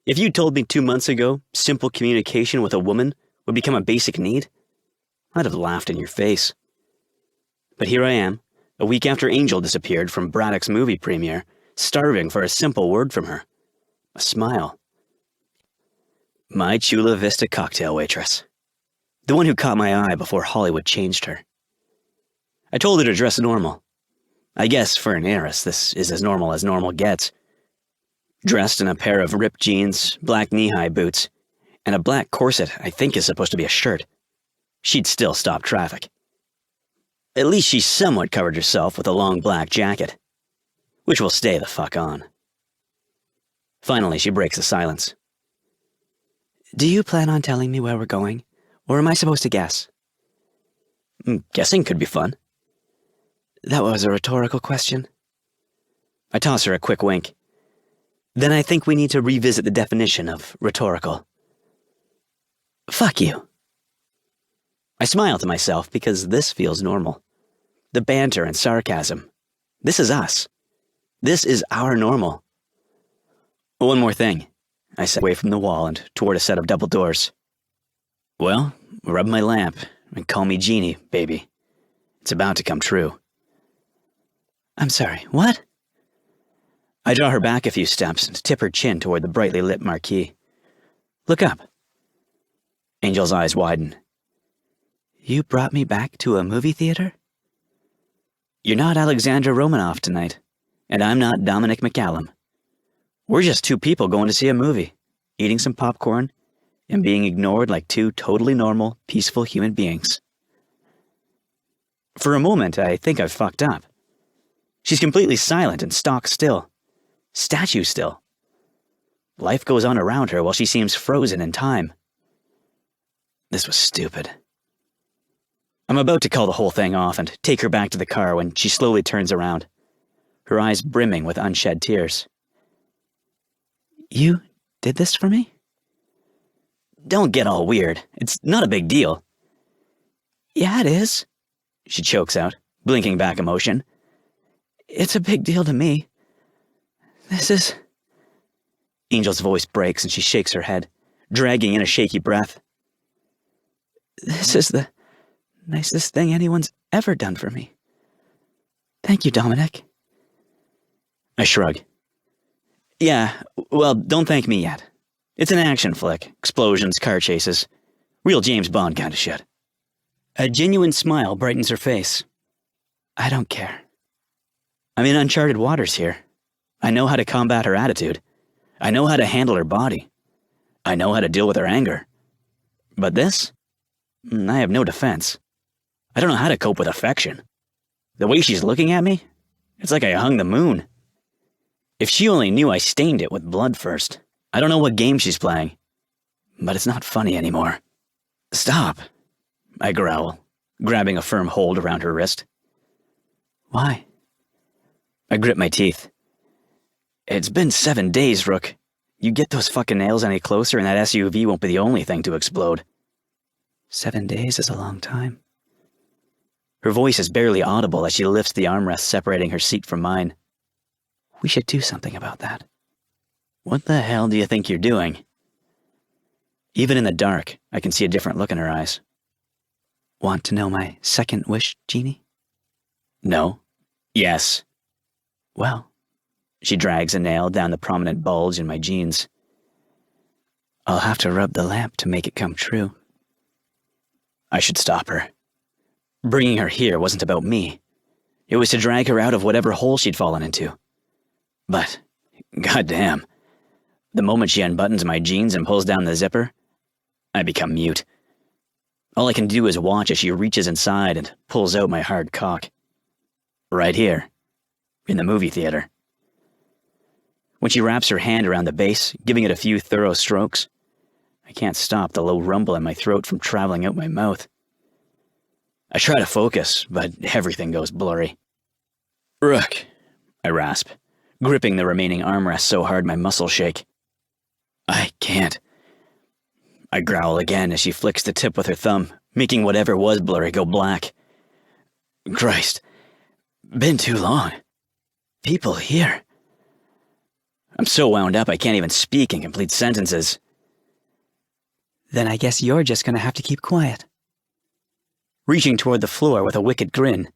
If you told me 2 months ago simple communication with a woman would become a basic need, I'd have laughed in your face. But here I am, a week after Angel disappeared from Braddock's movie premiere, starving for a simple word from her. A smile. My Chula Vista cocktail waitress. The one who caught my eye before Hollywood changed her. I told her to dress normal. I guess for an heiress, this is as normal gets. Dressed in a pair of ripped jeans, black knee-high boots, and a black corset I think is supposed to be a shirt. She'd still stop traffic. At least she somewhat covered herself with a long black jacket, which will stay the fuck on. Finally, she breaks the silence. Do you plan on telling me where we're going, or am I supposed to guess? Guessing could be fun. That was a rhetorical question. I toss her a quick wink. Then I think we need to revisit the definition of rhetorical. Fuck you. I smile to myself because this feels normal. The banter and sarcasm. This is us. This is our normal. One more thing. I sat away from the wall and toward a set of double doors. Well, rub my lamp and call me Jeannie, baby. It's about to come true. I'm sorry, what? I draw her back a few steps and tip her chin toward the brightly lit marquee. Look up. Angel's eyes widen. You brought me back to a movie theater? You're not Alexandra Romanov tonight, and I'm not Dominic McCallum. We're just two people going to see a movie, eating some popcorn, and being ignored like two totally normal, peaceful human beings. For a moment, I think I've fucked up. She's completely silent and stock still. Statue still. Life goes on around her while she seems frozen in time. This was stupid. I'm about to call the whole thing off and take her back to the car when she slowly turns around, her eyes brimming with unshed tears. You did this for me? Don't get all weird. It's not a big deal. Yeah, it is, she chokes out, blinking back emotion. It's a big deal to me. This is... Angel's voice breaks and she shakes her head, dragging in a shaky breath. This is the nicest thing anyone's ever done for me. Thank you, Dominic. I shrug. Yeah, well, don't thank me yet. It's an action flick, explosions, car chases. Real James Bond kind of shit. A genuine smile brightens her face. I don't care. I'm in uncharted waters here. I know how to combat her attitude. I know how to handle her body. I know how to deal with her anger. But this? I have no defense. I don't know how to cope with affection. The way she's looking at me, it's like I hung the moon. If she only knew I stained it with blood first. I don't know what game she's playing, but it's not funny anymore. Stop, I growl, grabbing a firm hold around her wrist. Why? I grit my teeth. It's been 7 days, Rook. You get those fucking nails any closer and that SUV won't be the only thing to explode. 7 days is a long time. Her voice is barely audible as she lifts the armrest separating her seat from mine. We should do something about that. What the hell do you think you're doing? Even in the dark, I can see a different look in her eyes. Want to know my second wish, Genie? No. Yes. Well, she drags a nail down the prominent bulge in my jeans. I'll have to rub the lamp to make it come true. I should stop her. Bringing her here wasn't about me. It was to drag her out of whatever hole she'd fallen into. But, goddamn, the moment she unbuttons my jeans and pulls down the zipper, I become mute. All I can do is watch as she reaches inside and pulls out my hard cock. Right here, in the movie theater. When she wraps her hand around the base, giving it a few thorough strokes, I can't stop the low rumble in my throat from traveling out my mouth. I try to focus, but everything goes blurry. Rook, I rasp, gripping the remaining armrest so hard my muscles shake. I can't. I growl again as she flicks the tip with her thumb, making whatever was blurry go black. Christ, been too long. People here. I'm so wound up I can't even speak in complete sentences. Then I guess you're just gonna have to keep quiet. Reaching toward the floor with a wicked grin,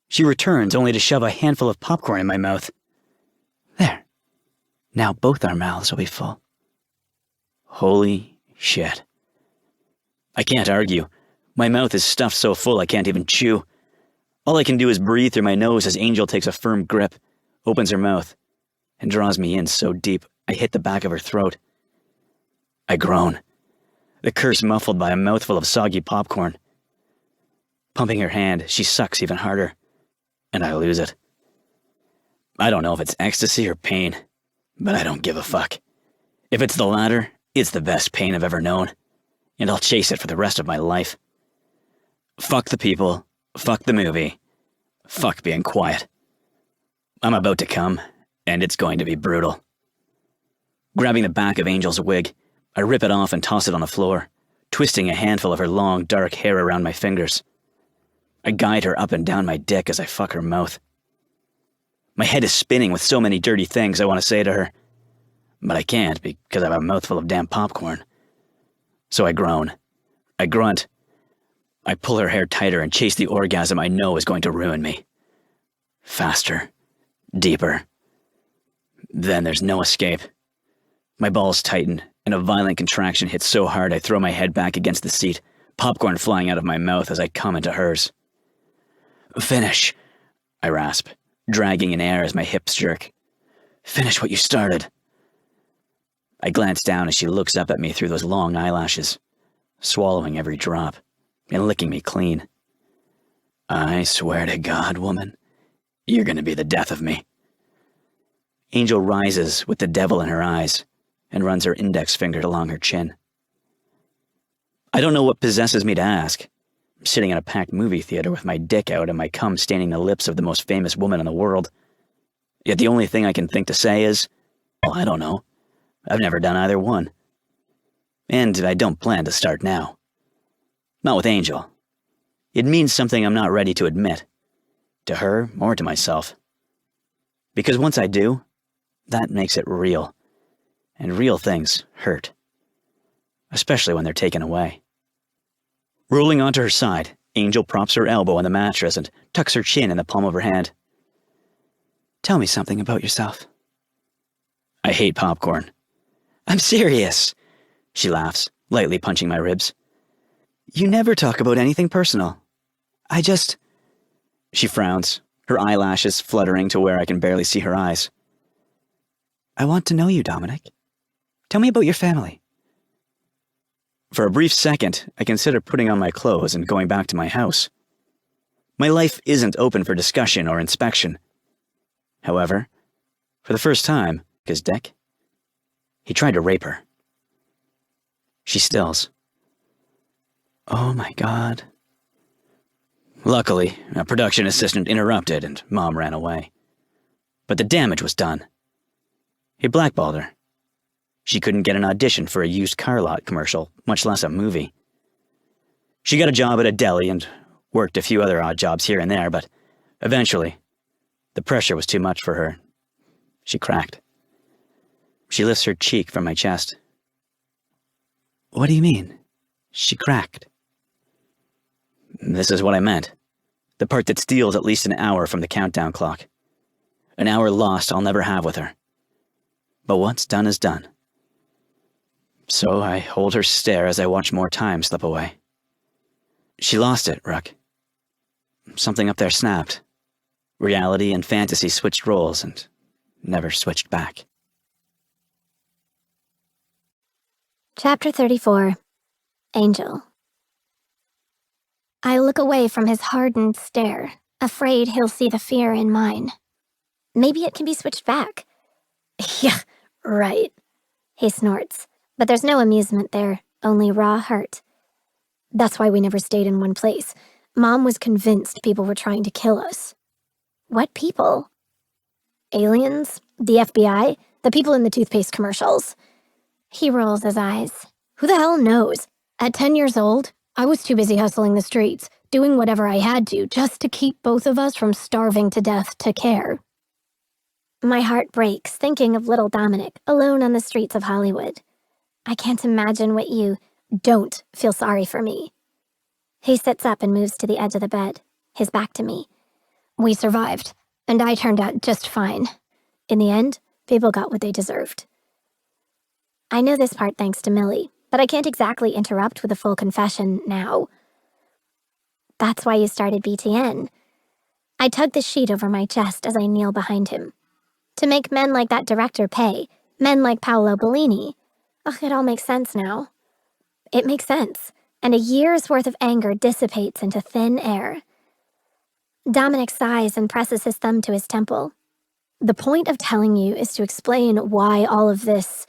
she returns only to shove a handful of popcorn in my mouth. There. Now both our mouths will be full. Holy shit. I can't argue. My mouth is stuffed so full I can't even chew. All I can do is breathe through my nose as Angel takes a firm grip, opens her mouth, and draws me in so deep I hit the back of her throat. I groan, the curse muffled by a mouthful of soggy popcorn. Pumping her hand, she sucks even harder, and I lose it. I don't know if it's ecstasy or pain, but I don't give a fuck. If it's the latter, it's the best pain I've ever known, and I'll chase it for the rest of my life. Fuck the people, fuck the movie, fuck being quiet. I'm about to come, and it's going to be brutal. Grabbing the back of Angel's wig, I rip it off and toss it on the floor, twisting a handful of her long, dark hair around my fingers. I guide her up and down my dick as I fuck her mouth. My head is spinning with so many dirty things I want to say to her, but I can't because I have a mouthful of damn popcorn. So I groan. I grunt. I pull her hair tighter and chase the orgasm I know is going to ruin me. Faster. Deeper. Then there's no escape. My balls tighten, and a violent contraction hits so hard I throw my head back against the seat, popcorn flying out of my mouth as I come into hers. Finish, I rasp, dragging in air as my hips jerk. Finish what you started. I glance down as she looks up at me through those long eyelashes, swallowing every drop and licking me clean. I swear to God, woman, you're gonna be the death of me. Angel rises with the devil in her eyes and runs her index finger along her chin. I don't know what possesses me to ask. I'm sitting in a packed movie theater with my dick out and my cum staining the lips of the most famous woman in the world. Yet the only thing I can think to say is, well, I don't know. I've never done either one. And I don't plan to start now. Not with Angel. It means something I'm not ready to admit. To her or to myself. Because once I do, that makes it real. And real things hurt. Especially when they're taken away. Rolling onto her side, Angel props her elbow on the mattress and tucks her chin in the palm of her hand. Tell me something about yourself. I hate popcorn. I'm serious, she laughs, lightly punching my ribs. You never talk about anything personal. She frowns, her eyelashes fluttering to where I can barely see her eyes. I want to know you, Dominic. Tell me about your family. For a brief second, I consider putting on my clothes and going back to my house. My life isn't open for discussion or inspection. However, for the first time, his dick, he tried to rape her. She stills. Oh my God. Luckily, a production assistant interrupted and Mom ran away. But the damage was done. He blackballed her. She couldn't get an audition for a used car lot commercial, much less a movie. She got a job at a deli and worked a few other odd jobs here and there, but eventually, the pressure was too much for her, she cracked. She lifts her cheek from my chest. What do you mean? She cracked. This is what I meant. The part that steals at least an hour from the countdown clock. An hour lost I'll never have with her. But what's done is done. So I hold her stare as I watch more time slip away. She lost it, Ruck. Something up there snapped. Reality and fantasy switched roles and never switched back. Chapter 34. Angel. I look away from his hardened stare, afraid he'll see the fear in mine. Maybe it can be switched back. Yeah, right, he snorts, but there's no amusement there, only raw hurt. That's why we never stayed in one place. Mom was convinced people were trying to kill us. What people? Aliens? The FBI? The people in the toothpaste commercials? He rolls his eyes. Who the hell knows? At 10 years old, I was too busy hustling the streets, doing whatever I had to just to keep both of us from starving to death to care. My heart breaks thinking of little Dominic alone on the streets of Hollywood. I can't imagine what you don't feel sorry for me. He sits up and moves to the edge of the bed, his back to me. We survived, and I turned out just fine. In the end, people got what they deserved. I know this part thanks to Millie, but I can't exactly interrupt with a full confession now. That's why you started BTN. I tug the sheet over my chest as I kneel behind him. To make men like that director pay, men like Paolo Bellini. Ugh, it all makes sense now. It makes sense, and a year's worth of anger dissipates into thin air. Dominic sighs and presses his thumb to his temple. The point of telling you is to explain why all of this...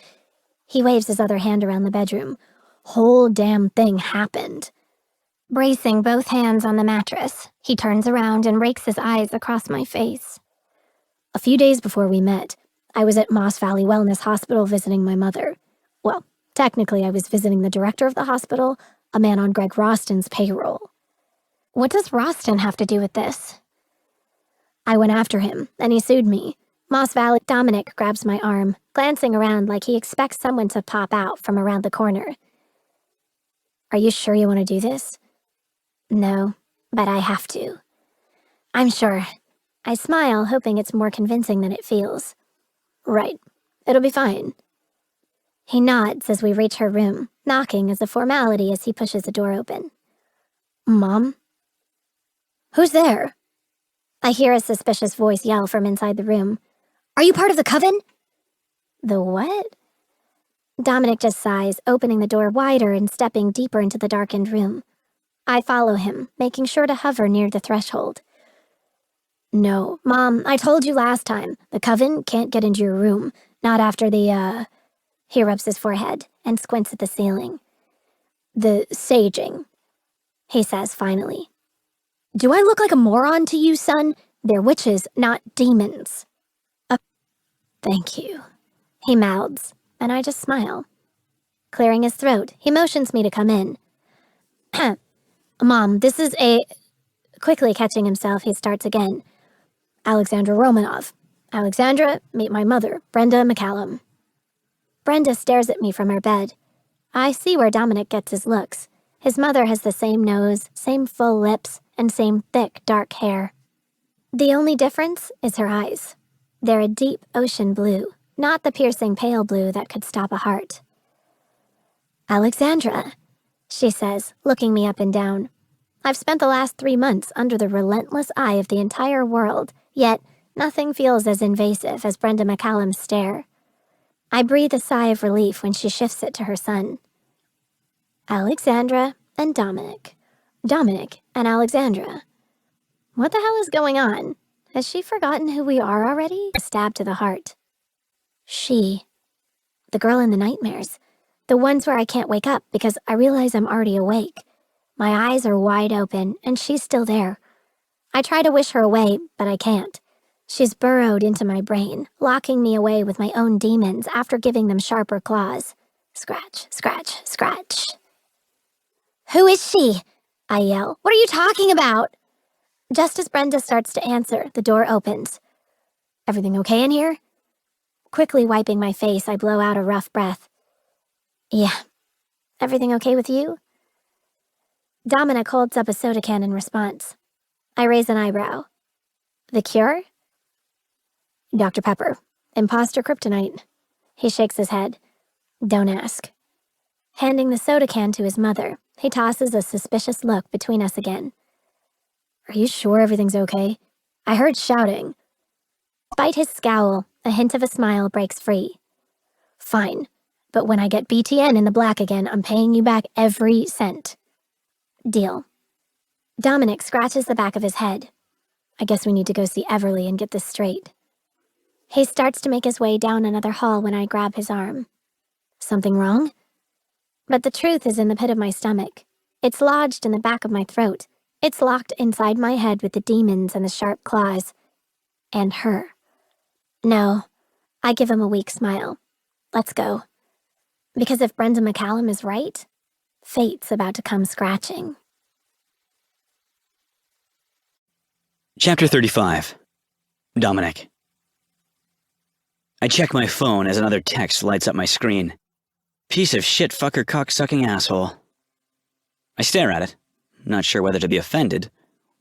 He waves his other hand around the bedroom. Whole damn thing happened. Bracing both hands on the mattress, he turns around and rakes his eyes across my face. A few days before we met, I was at Moss Valley Wellness Hospital visiting my mother. Well, technically I was visiting the director of the hospital, a man on Greg Roston's payroll. What does Roston have to do with this? I went after him, and he sued me. Moss Valley. Dominic grabs my arm, glancing around like he expects someone to pop out from around the corner. Are you sure you want to do this? No, but I have to. I'm sure. I smile, hoping it's more convincing than it feels. Right. It'll be fine. He nods as we reach her room, knocking as a formality as he pushes the door open. Mom? Who's there? I hear a suspicious voice yell from inside the room. Are you part of the coven? The what? Dominic just sighs, opening the door wider and stepping deeper into the darkened room. I follow him, making sure to hover near the threshold. No, Mom, I told you last time, the coven can't get into your room, not after the, He rubs his forehead and squints at the ceiling. The saging, he says finally. Do I look like a moron to you, son? They're witches, not demons. Thank you, he mouths, and I just smile. Clearing his throat, he motions me to come in. Mom, this is a... Quickly catching himself, he starts again. Alexandra Romanov. Alexandra, meet my mother, Brenda McCallum. Brenda stares at me from her bed. I see where Dominic gets his looks. His mother has the same nose, same full lips, and same thick, dark hair. The only difference is her eyes. They're a deep ocean blue, not the piercing pale blue that could stop a heart. Alexandra, she says, looking me up and down. I've spent the last 3 months under the relentless eye of the entire world, yet nothing feels as invasive as Brenda McCallum's stare. I breathe a sigh of relief when she shifts it to her son. Alexandra and Dominic. Dominic and Alexandra. What the hell is going on? Has she forgotten who we are already? A stab to the heart. She. The girl in the nightmares. The ones where I can't wake up because I realize I'm already awake. My eyes are wide open and she's still there. I try to wish her away, but I can't. She's burrowed into my brain, locking me away with my own demons after giving them sharper claws. Scratch, scratch, scratch. Who is she? I yell. What are you talking about? Just as Brenda starts to answer, the door opens. Everything okay in here? Quickly wiping my face, I blow out a rough breath. Yeah. Everything okay with you? Dominic holds up a soda can in response. I raise an eyebrow. The cure? Dr. Pepper. Imposter kryptonite. He shakes his head. Don't ask. Handing the soda can to his mother, he tosses a suspicious look between us again. Are you sure everything's okay? I heard shouting. Despite his scowl, a hint of a smile breaks free. Fine, but when I get BTN in the black again, I'm paying you back every cent. Deal. Dominic scratches the back of his head. I guess we need to go see Everly and get this straight. He starts to make his way down another hall when I grab his arm. Something wrong? But the truth is in the pit of my stomach. It's lodged in the back of my throat. It's locked inside my head with the demons and the sharp claws. And her. No, I give him a weak smile. Let's go. Because if Brenda McCallum is right, fate's about to come scratching. Chapter 35. Dominic. I check my phone as another text lights up my screen. Piece of shit fucker cocksucking asshole. I stare at it, not sure whether to be offended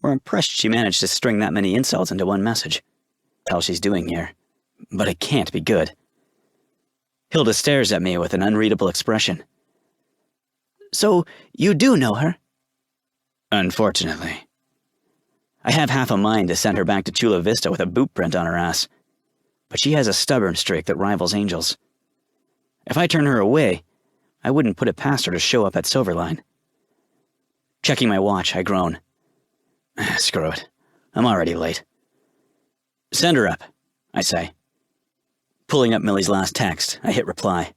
or impressed she managed to string that many insults into one message. Hell she's doing here, but it can't be good. Hilda stares at me with an unreadable expression. So, you do know her? Unfortunately. I have half a mind to send her back to Chula Vista with a boot print on her ass, but she has a stubborn streak that rivals Angel's. If I turn her away, I wouldn't put it past her to show up at Silverline. Checking my watch, I groan. Screw it. I'm already late. Send her up, I say. Pulling up Millie's last text, I hit reply.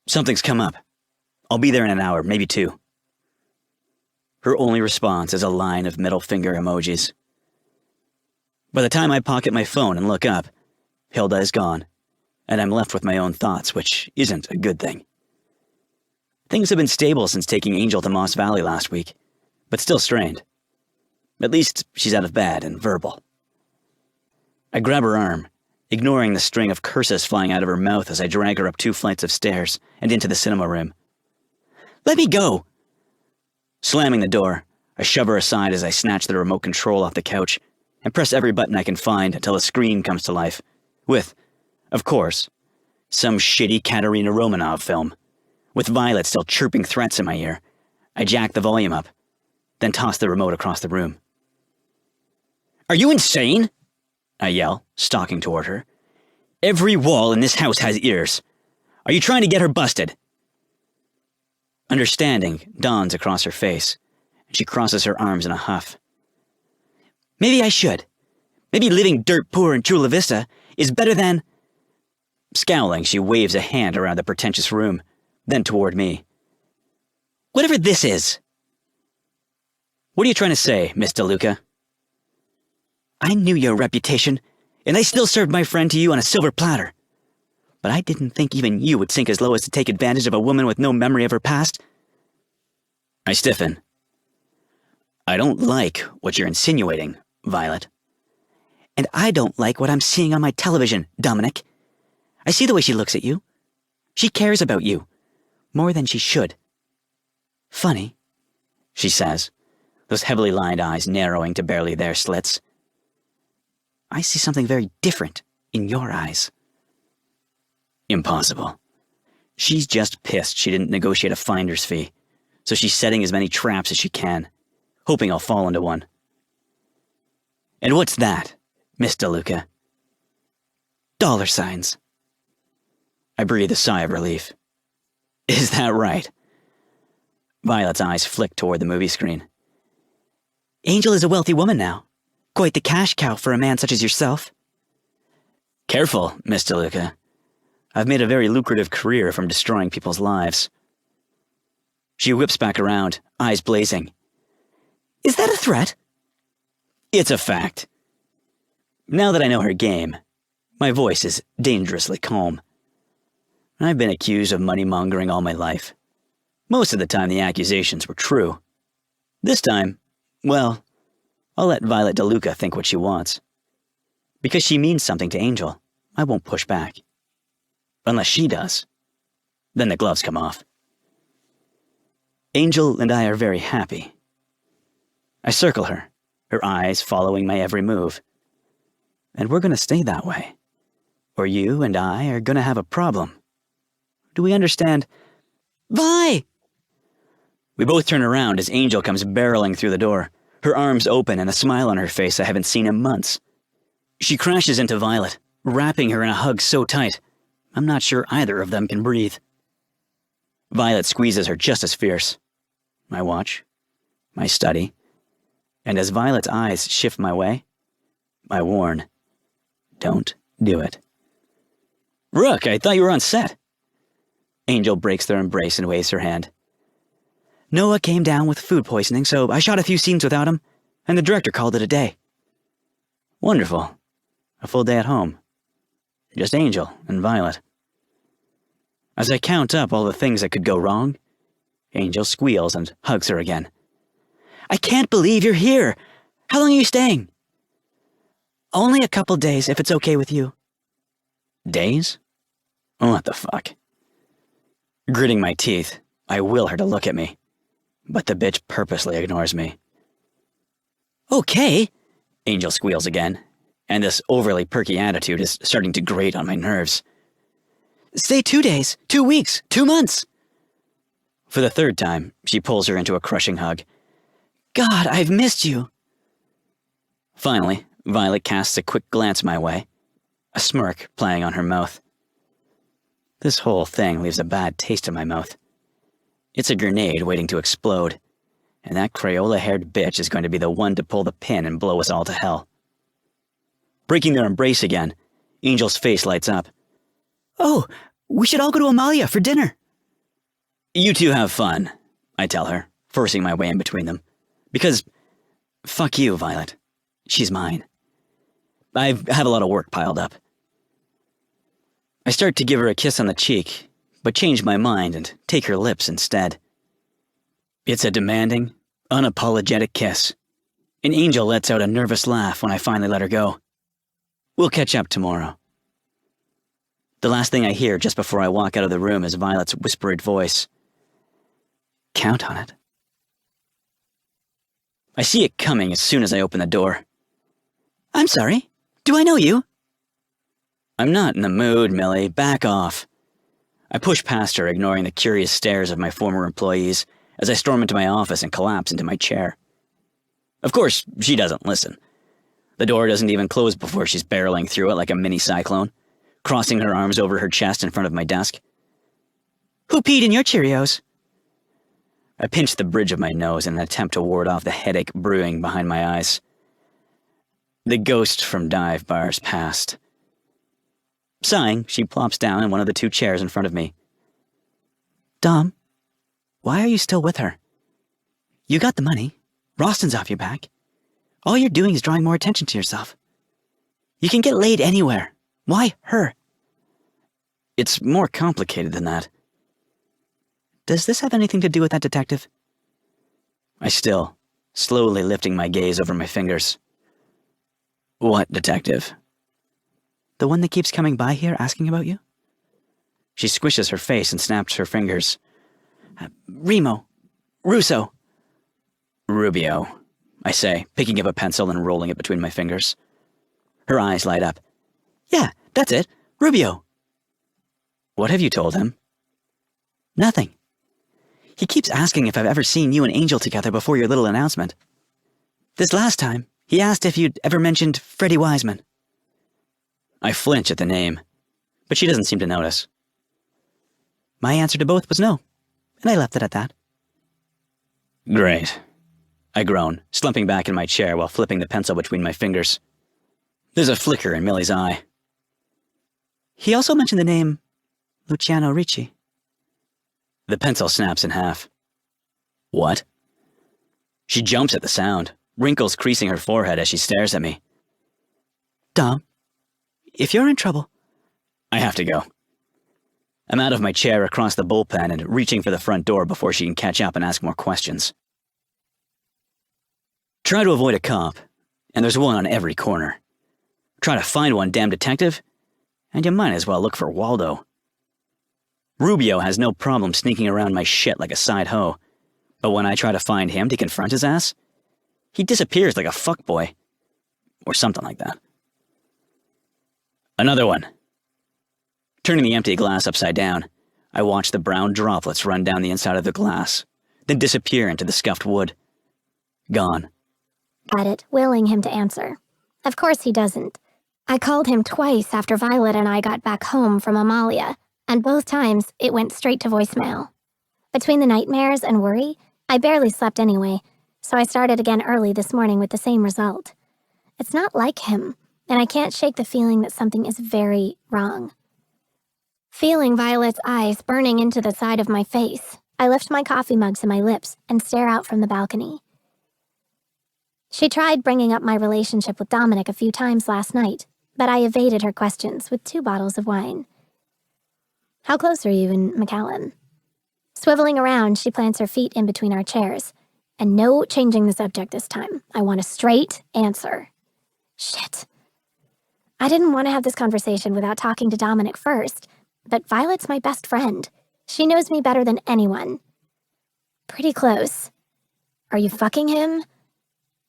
Something's come up. I'll be there in an hour, maybe 2. Her only response is a line of middle finger emojis. By the time I pocket my phone and look up, Hilda is gone, and I'm left with my own thoughts, which isn't a good thing. Things have been stable since taking Angel to Moss Valley last week, but still strained. At least she's out of bed and verbal. I grab her arm, ignoring the string of curses flying out of her mouth as I drag her up 2 flights of stairs and into the cinema room. Let me go! Slamming the door, I shove her aside as I snatch the remote control off the couch and press every button I can find until the screen comes to life, with, of course, some shitty Katerina Romanov film. With Violet still chirping threats in my ear, I jack the volume up, then toss the remote across the room. Are you insane? I yell, stalking toward her. Every wall in this house has ears. Are you trying to get her busted? Understanding dawns across her face, and she crosses her arms in a huff. Maybe I should. Maybe living dirt poor in Chula Vista is better than... Scowling, she waves a hand around the pretentious room, then toward me. Whatever this is. What are you trying to say, Miss DeLuca? I knew your reputation, and I still served my friend to you on a silver platter. But I didn't think even you would sink as low as to take advantage of a woman with no memory of her past. I stiffen. I don't like what you're insinuating, Violet. And I don't like what I'm seeing on my television, Dominic. I see the way she looks at you. She cares about you. More than she should. Funny, she says, those heavily lined eyes narrowing to barely their slits. I see something very different in your eyes. Impossible. She's just pissed she didn't negotiate a finder's fee, so she's setting as many traps as she can, hoping I'll fall into one. And what's that, Miss DeLuca? $. I breathe a sigh of relief. Is that right? Violet's eyes flick toward the movie screen. Angel is a wealthy woman now. Quite the cash cow for a man such as yourself. Careful, Miss DeLuca. I've made a very lucrative career from destroying people's lives. She whips back around, eyes blazing. Is that a threat? It's a fact. Now that I know her game, my voice is dangerously calm. I've been accused of money-mongering all my life. Most of the time the accusations were true. This time, well, I'll let Violet DeLuca think what she wants. Because she means something to Angel, I won't push back. Unless she does. Then the gloves come off. Angel and I are very happy. I circle her, her eyes following my every move. And we're gonna stay that way. Or you and I are gonna have a problem. Do we understand? Vi! We both turn around as Angel comes barreling through the door, her arms open and a smile on her face I haven't seen in months. She crashes into Violet, wrapping her in a hug so tight, I'm not sure either of them can breathe. Violet squeezes her just as fierce. My watch, my study, and as Violet's eyes shift my way, I warn, don't do it. Rook, I thought you were on set. Angel breaks their embrace and waves her hand. Noah came down with food poisoning, so I shot a few scenes without him, and the director called it a day. Wonderful. A full day at home. Just Angel and Violet. As I count up all the things that could go wrong, Angel squeals and hugs her again. I can't believe you're here! How long are you staying? Only a couple days, if it's okay with you. Days? What the fuck? Gritting my teeth, I will her to look at me, but the bitch purposely ignores me. Okay, Angel squeals again, and this overly perky attitude is starting to grate on my nerves. Stay 2 days, 2 weeks, 2 months. For the third time, she pulls her into a crushing hug. God, I've missed you. Finally, Violet casts a quick glance my way, a smirk playing on her mouth. This whole thing leaves a bad taste in my mouth. It's a grenade waiting to explode, and that Crayola-haired bitch is going to be the one to pull the pin and blow us all to hell. Breaking their embrace again, Angel's face lights up. Oh, we should all go to Amalia for dinner. You two have fun, I tell her, forcing my way in between them. Because, fuck you, Violet. She's mine. I have a lot of work piled up. I start to give her a kiss on the cheek, but change my mind and take her lips instead. It's a demanding, unapologetic kiss, and Angel lets out a nervous laugh when I finally let her go. We'll catch up tomorrow. The last thing I hear just before I walk out of the room is Violet's whispered voice. Count on it. I see it coming as soon as I open the door. I'm sorry. Do I know you? I'm not in the mood, Millie. Back off. I push past her, ignoring the curious stares of my former employees as I storm into my office and collapse into my chair. Of course, she doesn't listen. The door doesn't even close before she's barreling through it like a mini cyclone, crossing her arms over her chest in front of my desk. Who peed in your Cheerios? I pinch the bridge of my nose in an attempt to ward off the headache brewing behind my eyes. The ghost from dive bars passed. Sighing, she plops down in one of the 2 chairs in front of me. Dom, why are you still with her? You got the money. Roston's off your back. All you're doing is drawing more attention to yourself. You can get laid anywhere. Why her? It's more complicated than that. Does this have anything to do with that detective? I still, slowly lifting my gaze over my fingers. What detective? The one that keeps coming by here asking about you? She squishes her face and snaps her fingers. Remo. Russo. Rubio, I say, picking up a pencil and rolling it between my fingers. Her eyes light up. Yeah, that's it. Rubio. What have you told him? Nothing. He keeps asking if I've ever seen you and Angel together before your little announcement. This last time, he asked if you'd ever mentioned Freddie Wiseman. I flinch at the name, but she doesn't seem to notice. My answer to both was no, and I left it at that. Great. I groan, slumping back in my chair while flipping the pencil between my fingers. There's a flicker in Millie's eye. He also mentioned the name Luciano Ricci. The pencil snaps in half. What? She jumps at the sound, wrinkles creasing her forehead as she stares at me. Dom, if you're in trouble... I have to go. I'm out of my chair across the bullpen and reaching for the front door before she can catch up and ask more questions. Try to avoid a cop, and there's one on every corner. Try to find one damn detective, and you might as well look for Waldo. Rubio has no problem sneaking around my shit like a side hoe. But when I try to find him to confront his ass, he disappears like a fuckboy. Or something like that. Another one. Turning the empty glass upside down, I watch the brown droplets run down the inside of the glass, then disappear into the scuffed wood. Gone. At it, willing him to answer. Of course he doesn't. I called him twice after Violet and I got back home from Amalia, and both times it went straight to voicemail. Between the nightmares and worry, I barely slept anyway, so I started again early this morning with the same result. It's not like him, and I can't shake the feeling that something is very wrong. Feeling Violet's eyes burning into the side of my face, I lift my coffee mug to my lips and stare out from the balcony. She tried bringing up my relationship with Dominic a few times last night, but I evaded her questions with 2 bottles of wine. How close are you and McCallum? Swiveling around, she plants her feet in between our chairs. And no changing the subject this time. I want a straight answer. Shit. I didn't want to have this conversation without talking to Dominic first, but Violet's my best friend. She knows me better than anyone. Pretty close. Are you fucking him?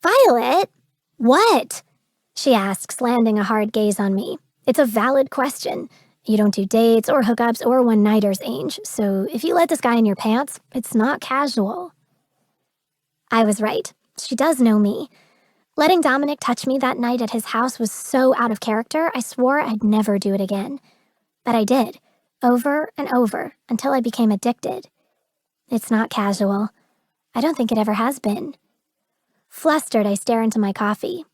Violet? What? She asks, landing a hard gaze on me. It's a valid question. You don't do dates or hookups or one-nighters, Ange, so if you let this guy in your pants, it's not casual. I was right. She does know me. Letting Dominic touch me that night at his house was so out of character, I swore I'd never do it again. But I did, over and over, until I became addicted. It's not casual. I don't think it ever has been. Flustered, I stare into my coffee.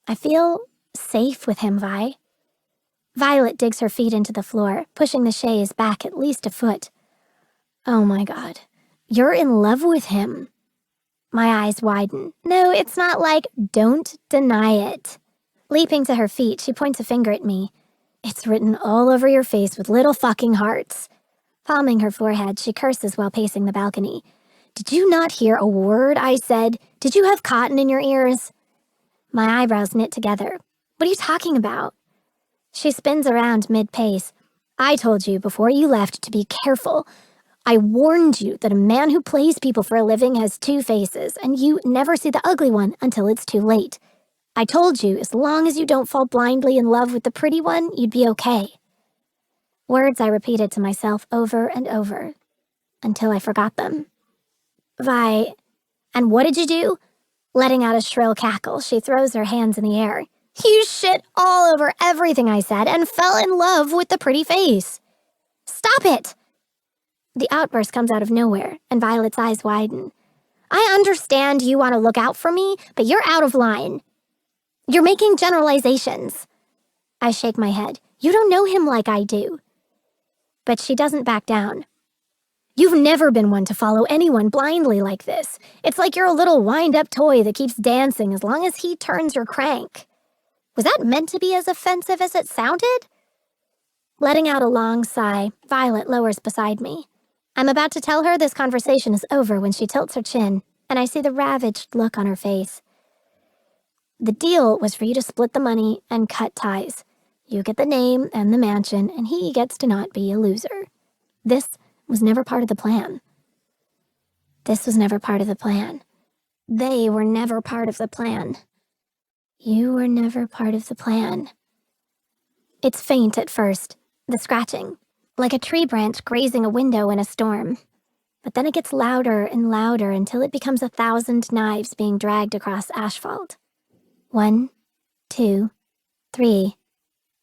I feel safe with him, Vi. Violet digs her feet into the floor, pushing the chaise back at least a foot. Oh my God. You're in love with him. My eyes widen. No, it's not like, don't deny it. Leaping to her feet, she points a finger at me. It's written all over your face with little fucking hearts. Palming her forehead, she curses while pacing the balcony. Did you not hear a word I said? Did you have cotton in your ears? My eyebrows knit together. What are you talking about? She spins around mid-pace. I told you before you left to be careful. I warned you that a man who plays people for a living has 2 faces, and you never see the ugly one until it's too late. I told you as long as you don't fall blindly in love with the pretty one, you'd be okay. Words I repeated to myself over and over, until I forgot them. Vi, and what did you do? Letting out a shrill cackle, she throws her hands in the air. You shit all over everything I said and fell in love with the pretty face. Stop it! The outburst comes out of nowhere, and Violet's eyes widen. I understand you want to look out for me, but you're out of line. You're making generalizations. I shake my head. You don't know him like I do. But she doesn't back down. You've never been one to follow anyone blindly like this. It's like you're a little wind-up toy that keeps dancing as long as he turns your crank. Was that meant to be as offensive as it sounded? Letting out a long sigh, Violet lowers beside me. I'm about to tell her this conversation is over when she tilts her chin, and I see the ravaged look on her face. The deal was for you to split the money and cut ties. You get the name and the mansion, and he gets to not be a loser. This was never part of the plan. This was never part of the plan. They were never part of the plan. You were never part of the plan. It's faint at first, the scratching, like a tree branch grazing a window in a storm. But then it gets louder and louder until it becomes 1,000 knives being dragged across asphalt. 1, 2, 3,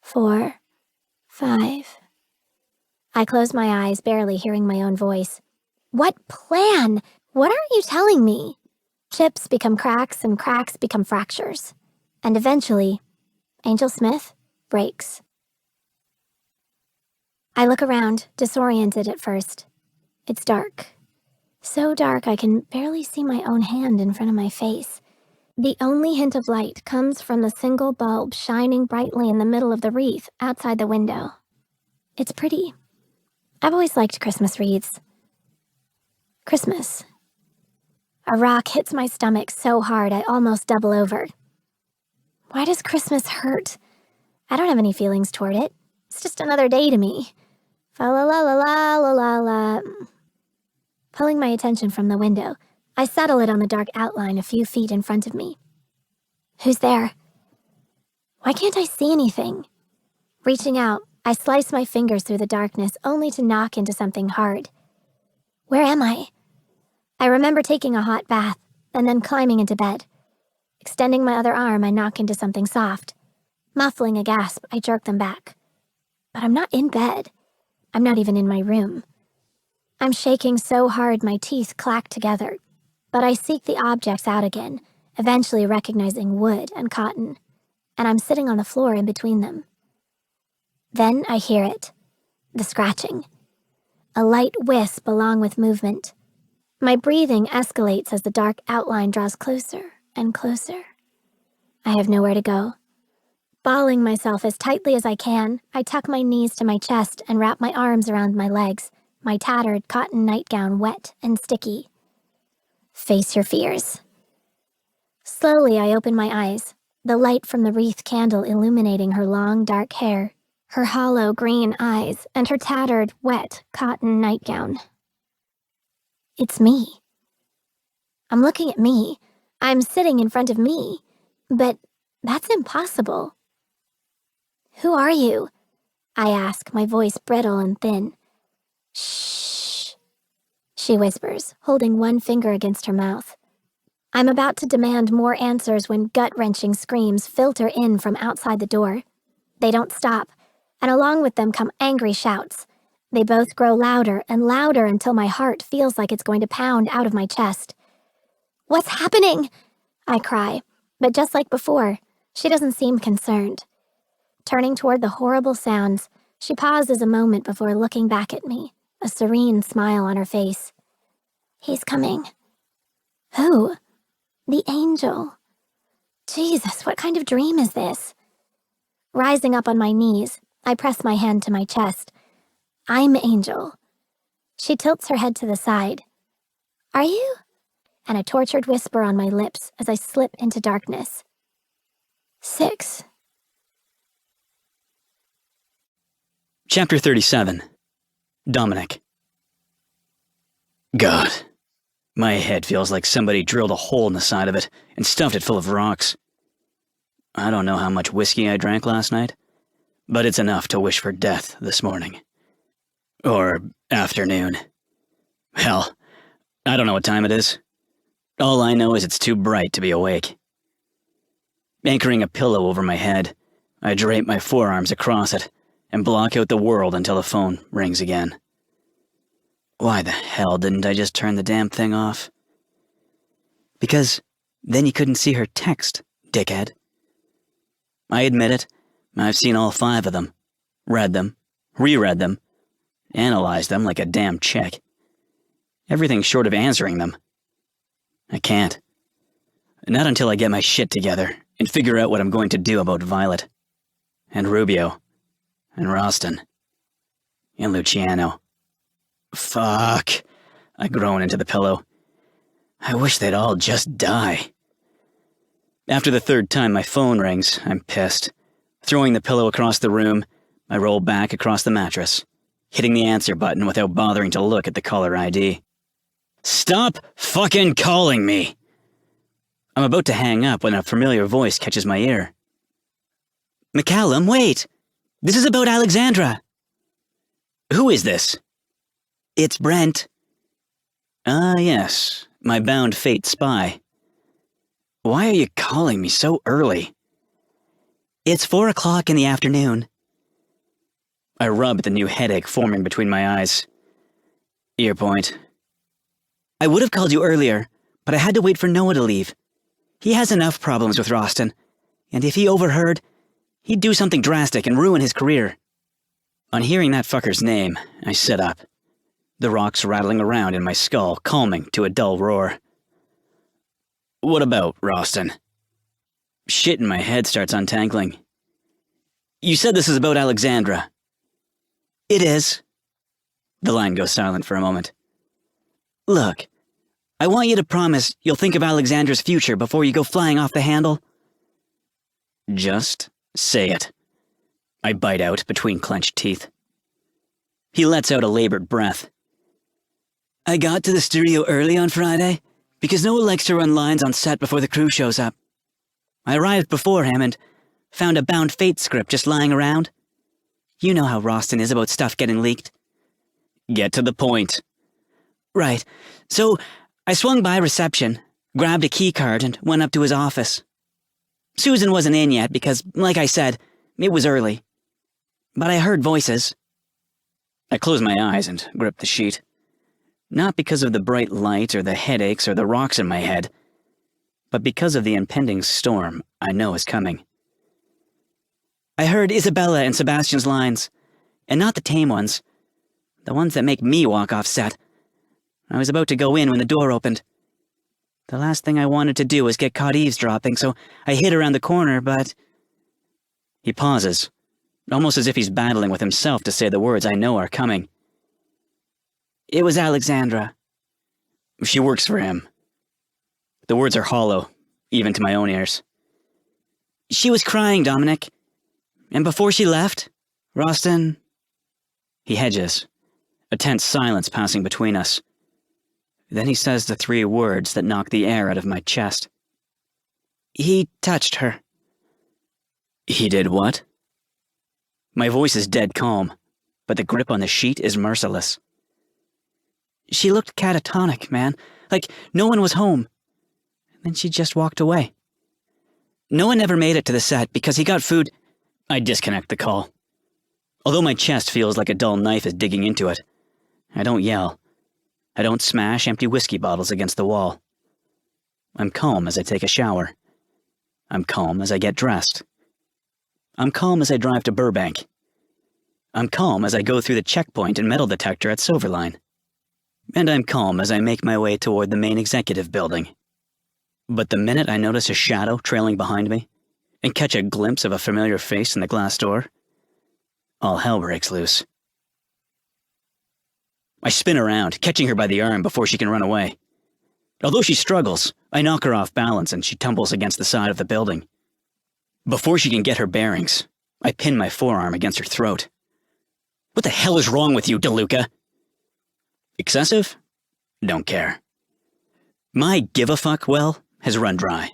4, 5. I close my eyes, barely hearing my own voice. What plan? What are you telling me? Chips become cracks and cracks become fractures. And eventually, Angel Smith breaks. I look around, disoriented at first. It's dark. So dark I can barely see my own hand in front of my face. The only hint of light comes from the single bulb shining brightly in the middle of the wreath outside the window. It's pretty. I've always liked Christmas wreaths. Christmas. A rock hits my stomach so hard I almost double over. Why does Christmas hurt? I don't have any feelings toward it. It's just another day to me. Fa la la la la la la la. Pulling my attention from the window, I settle it on the dark outline a few feet in front of me. Who's there? Why can't I see anything? Reaching out, I slice my fingers through the darkness only to knock into something hard. Where am I? I remember taking a hot bath and then climbing into bed. Extending my other arm, I knock into something soft. Muffling a gasp, I jerk them back. But I'm not in bed. I'm not even in my room. I'm shaking so hard my teeth clack together, but I seek the objects out again, eventually recognizing wood and cotton, and I'm sitting on the floor in between them. Then I hear it, the scratching. A light wisp along with movement. My breathing escalates as the dark outline draws closer and closer. I have nowhere to go. Balling myself as tightly as I can, I tuck my knees to my chest and wrap my arms around my legs, my tattered cotton nightgown wet and sticky. Face your fears. Slowly, I open my eyes, the light from the wreath candle illuminating her long, dark hair, her hollow green eyes, and her tattered, wet cotton nightgown. It's me. I'm looking at me. I'm sitting in front of me. But that's impossible. Who are you? I ask, my voice brittle and thin. Shh, she whispers, holding one finger against her mouth. I'm about to demand more answers when gut-wrenching screams filter in from outside the door. They don't stop, and along with them come angry shouts. They both grow louder and louder until my heart feels like it's going to pound out of my chest. What's happening? I cry, but just like before, she doesn't seem concerned. Turning toward the horrible sounds, she pauses a moment before looking back at me, a serene smile on her face. He's coming. Who? The angel. Jesus, what kind of dream is this? Rising up on my knees, I press my hand to my chest. I'm Angel. She tilts her head to the side. Are you? And a tortured whisper on my lips as I slip into darkness. 6. Chapter 37. Dominic. God. My head feels like somebody drilled a hole in the side of it and stuffed it full of rocks. I don't know how much whiskey I drank last night, but it's enough to wish for death this morning. Or afternoon. Hell, I don't know what time it is. All I know is it's too bright to be awake. Anchoring a pillow over my head, I drape my forearms across it and block out the world until the phone rings again. Why the hell didn't I just turn the damn thing off? Because then you couldn't see her text, dickhead. I admit it, I've seen all 5 of them, read them, reread them, analyzed them like a damn chick. Everything short of answering them. I can't. Not until I get my shit together and figure out what I'm going to do about Violet, and Rubio, and Roston, and Luciano. Fuck, I groan into the pillow. I wish they'd all just die. After the 3rd time my phone rings, I'm pissed. Throwing the pillow across the room, I roll back across the mattress, hitting the answer button without bothering to look at the caller ID. Stop fucking calling me! I'm about to hang up when a familiar voice catches my ear. McCallum, wait! This is about Alexandra! Who is this? It's Brent. Ah, yes, my bound fate spy. Why are you calling me so early? It's 4 o'clock in the afternoon. I rub at the new headache forming between my eyes. Ear point. I would have called you earlier, but I had to wait for Noah to leave. He has enough problems with Roston, and if he overheard, he'd do something drastic and ruin his career. On hearing that fucker's name, I sit up, the rocks rattling around in my skull calming to a dull roar. What about Roston? Shit in my head starts untangling. You said this is about Alexandra. It is. The line goes silent for a moment. Look, I want you to promise you'll think of Alexandra's future before you go flying off the handle. Just say it. I bite out between clenched teeth. He lets out a labored breath. I got to the studio early on Friday because Noah likes to run lines on set before the crew shows up. I arrived before him and found a Bound Fate script just lying around. You know how Roston is about stuff getting leaked. Get to the point. Right. So I swung by reception, grabbed a keycard, and went up to his office. Susan wasn't in yet because, like I said, it was early. But I heard voices. I closed my eyes and gripped the sheet. Not because of the bright light or the headaches or the rocks in my head, but because of the impending storm I know is coming. I heard Isabella and Sebastian's lines, and not the tame ones, the ones that make me walk off set. I was about to go in when the door opened. The last thing I wanted to do was get caught eavesdropping, so I hid around the corner, but... He pauses, almost as if he's battling with himself to say the words I know are coming. It was Alexandra. She works for him. The words are hollow, even to my own ears. She was crying, Dominic. And before she left, Roston... He hedges, a tense silence passing between us. Then he says the three words that knock the air out of my chest. He touched her. He did what? My voice is dead calm, but the grip on the sheet is merciless. She looked catatonic, man, like no one was home. And then she just walked away. No one ever made it to the set because he got food. I disconnect the call. Although my chest feels like a dull knife is digging into it, I don't yell. I don't smash empty whiskey bottles against the wall. I'm calm as I take a shower. I'm calm as I get dressed. I'm calm as I drive to Burbank. I'm calm as I go through the checkpoint and metal detector at Silverline. And I'm calm as I make my way toward the main executive building. But the minute I notice a shadow trailing behind me, and catch a glimpse of a familiar face in the glass door, all hell breaks loose. I spin around, catching her by the arm before she can run away. Although she struggles, I knock her off balance and she tumbles against the side of the building. Before she can get her bearings, I pin my forearm against her throat. What the hell is wrong with you, DeLuca? Excessive? Don't care. My give-a-fuck well has run dry.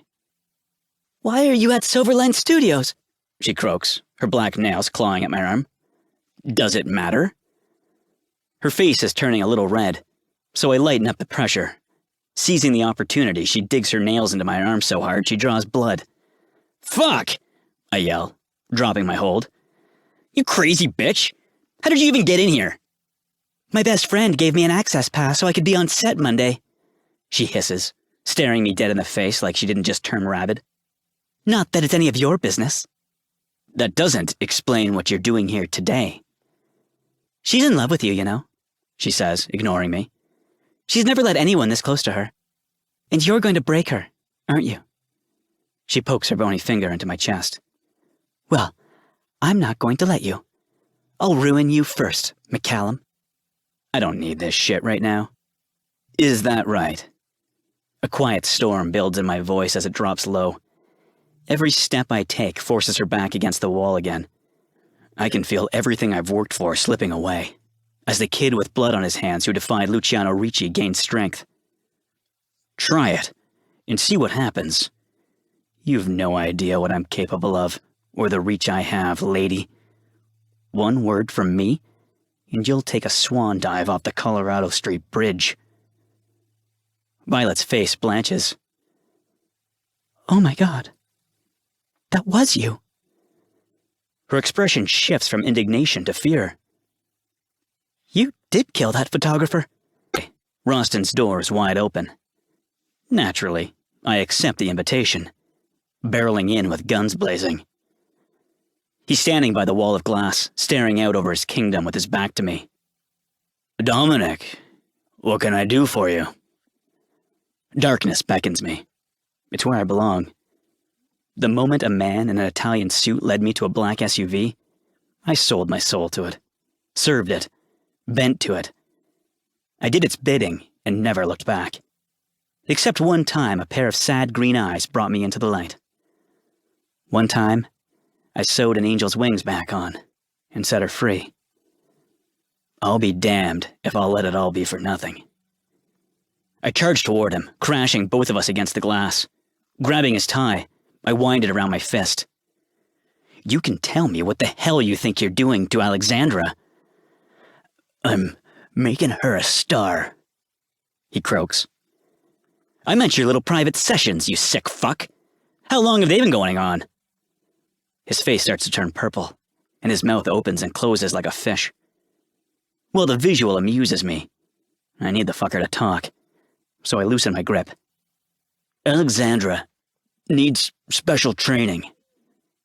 Why are you at Silverline Studios? She croaks, her black nails clawing at my arm. Does it matter? Her face is turning a little red, so I lighten up the pressure. Seizing the opportunity, she digs her nails into my arm so hard she draws blood. Fuck! I yell, dropping my hold. You crazy bitch! How did you even get in here? My best friend gave me an access pass so I could be on set Monday, she hisses, staring me dead in the face like she didn't just turn rabid. Not that it's any of your business. That doesn't explain what you're doing here today. She's in love with you, you know, she says, ignoring me. She's never let anyone this close to her. And you're going to break her, aren't you? She pokes her bony finger into my chest. Well, I'm not going to let you. I'll ruin you first, McCallum. I don't need this shit right now. Is that right? A quiet storm builds in my voice as it drops low. Every step I take forces her back against the wall again. I can feel everything I've worked for slipping away, as the kid with blood on his hands who defied Luciano Ricci gains strength. Try it, and see what happens. You've no idea what I'm capable of, or the reach I have, lady. One word from me, and you'll take a swan dive off the Colorado Street Bridge. Violet's face blanches. Oh my God. That was you. Her expression shifts from indignation to fear. You did kill that photographer. Roston's door is wide open. Naturally, I accept the invitation, barreling in with guns blazing. He's standing by the wall of glass, staring out over his kingdom with his back to me. Dominic, what can I do for you? Darkness beckons me. It's where I belong. The moment a man in an Italian suit led me to a black SUV, I sold my soul to it, served it, bent to it. I did its bidding and never looked back. Except one time a pair of sad green eyes brought me into the light. One time, I sewed an angel's wings back on and set her free. I'll be damned if I'll let it all be for nothing. I charged toward him, crashing both of us against the glass. Grabbing his tie, I wound it around my fist. You can tell me what the hell you think you're doing to Alexandra. I'm making her a star, he croaks. I meant your little private sessions, you sick fuck. How long have they been going on? His face starts to turn purple, and his mouth opens and closes like a fish. Well, the visual amuses me. I need the fucker to talk, so I loosen my grip. Alexandra needs special training,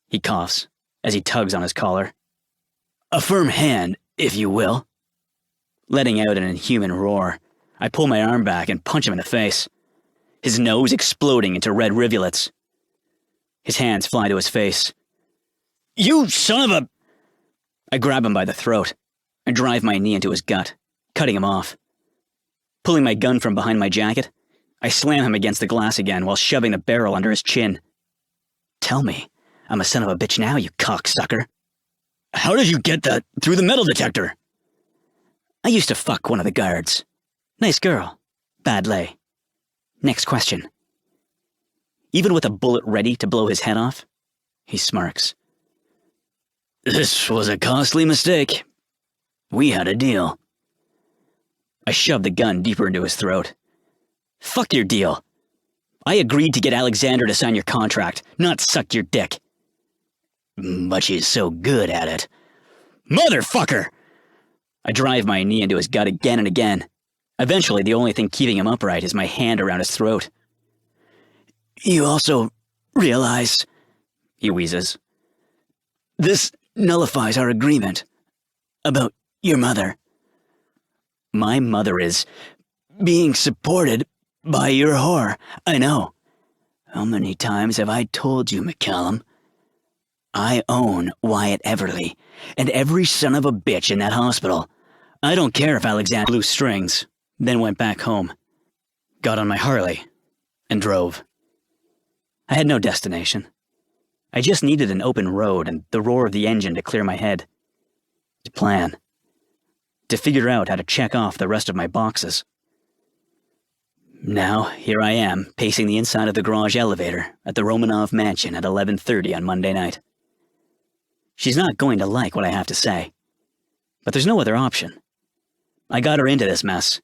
he coughs as he tugs on his collar. A firm hand, if you will. Letting out an inhuman roar, I pull my arm back and punch him in the face, his nose exploding into red rivulets. His hands fly to his face. You son of a... I grab him by the throat and drive my knee into his gut, cutting him off. Pulling my gun from behind my jacket, I slam him against the glass again while shoving the barrel under his chin. Tell me, I'm a son of a bitch now, you cocksucker. How did you get that through the metal detector? I used to fuck one of the guards. Nice girl. Bad lay. Next question. Even with a bullet ready to blow his head off, he smirks. This was a costly mistake. We had a deal. I shoved the gun deeper into his throat. Fuck your deal. I agreed to get Alexandra to sign your contract, not suck your dick. But she's so good at it. Motherfucker! I drive my knee into his gut again and again. Eventually, the only thing keeping him upright is my hand around his throat. You also realize, he wheezes, this nullifies our agreement about your mother. My mother is being supported by your whore. I know. How many times have I told you, McCallum? I own Wyatt Everly and every son of a bitch in that hospital. I don't care if Alexandra blew strings, then went back home, got on my Harley, and drove. I had no destination. I just needed an open road and the roar of the engine to clear my head. To plan. To figure out how to check off the rest of my boxes. Now, here I am, pacing the inside of the garage elevator at the Romanov mansion at 11:30 on Monday night. She's not going to like what I have to say. But there's no other option. I got her into this mess,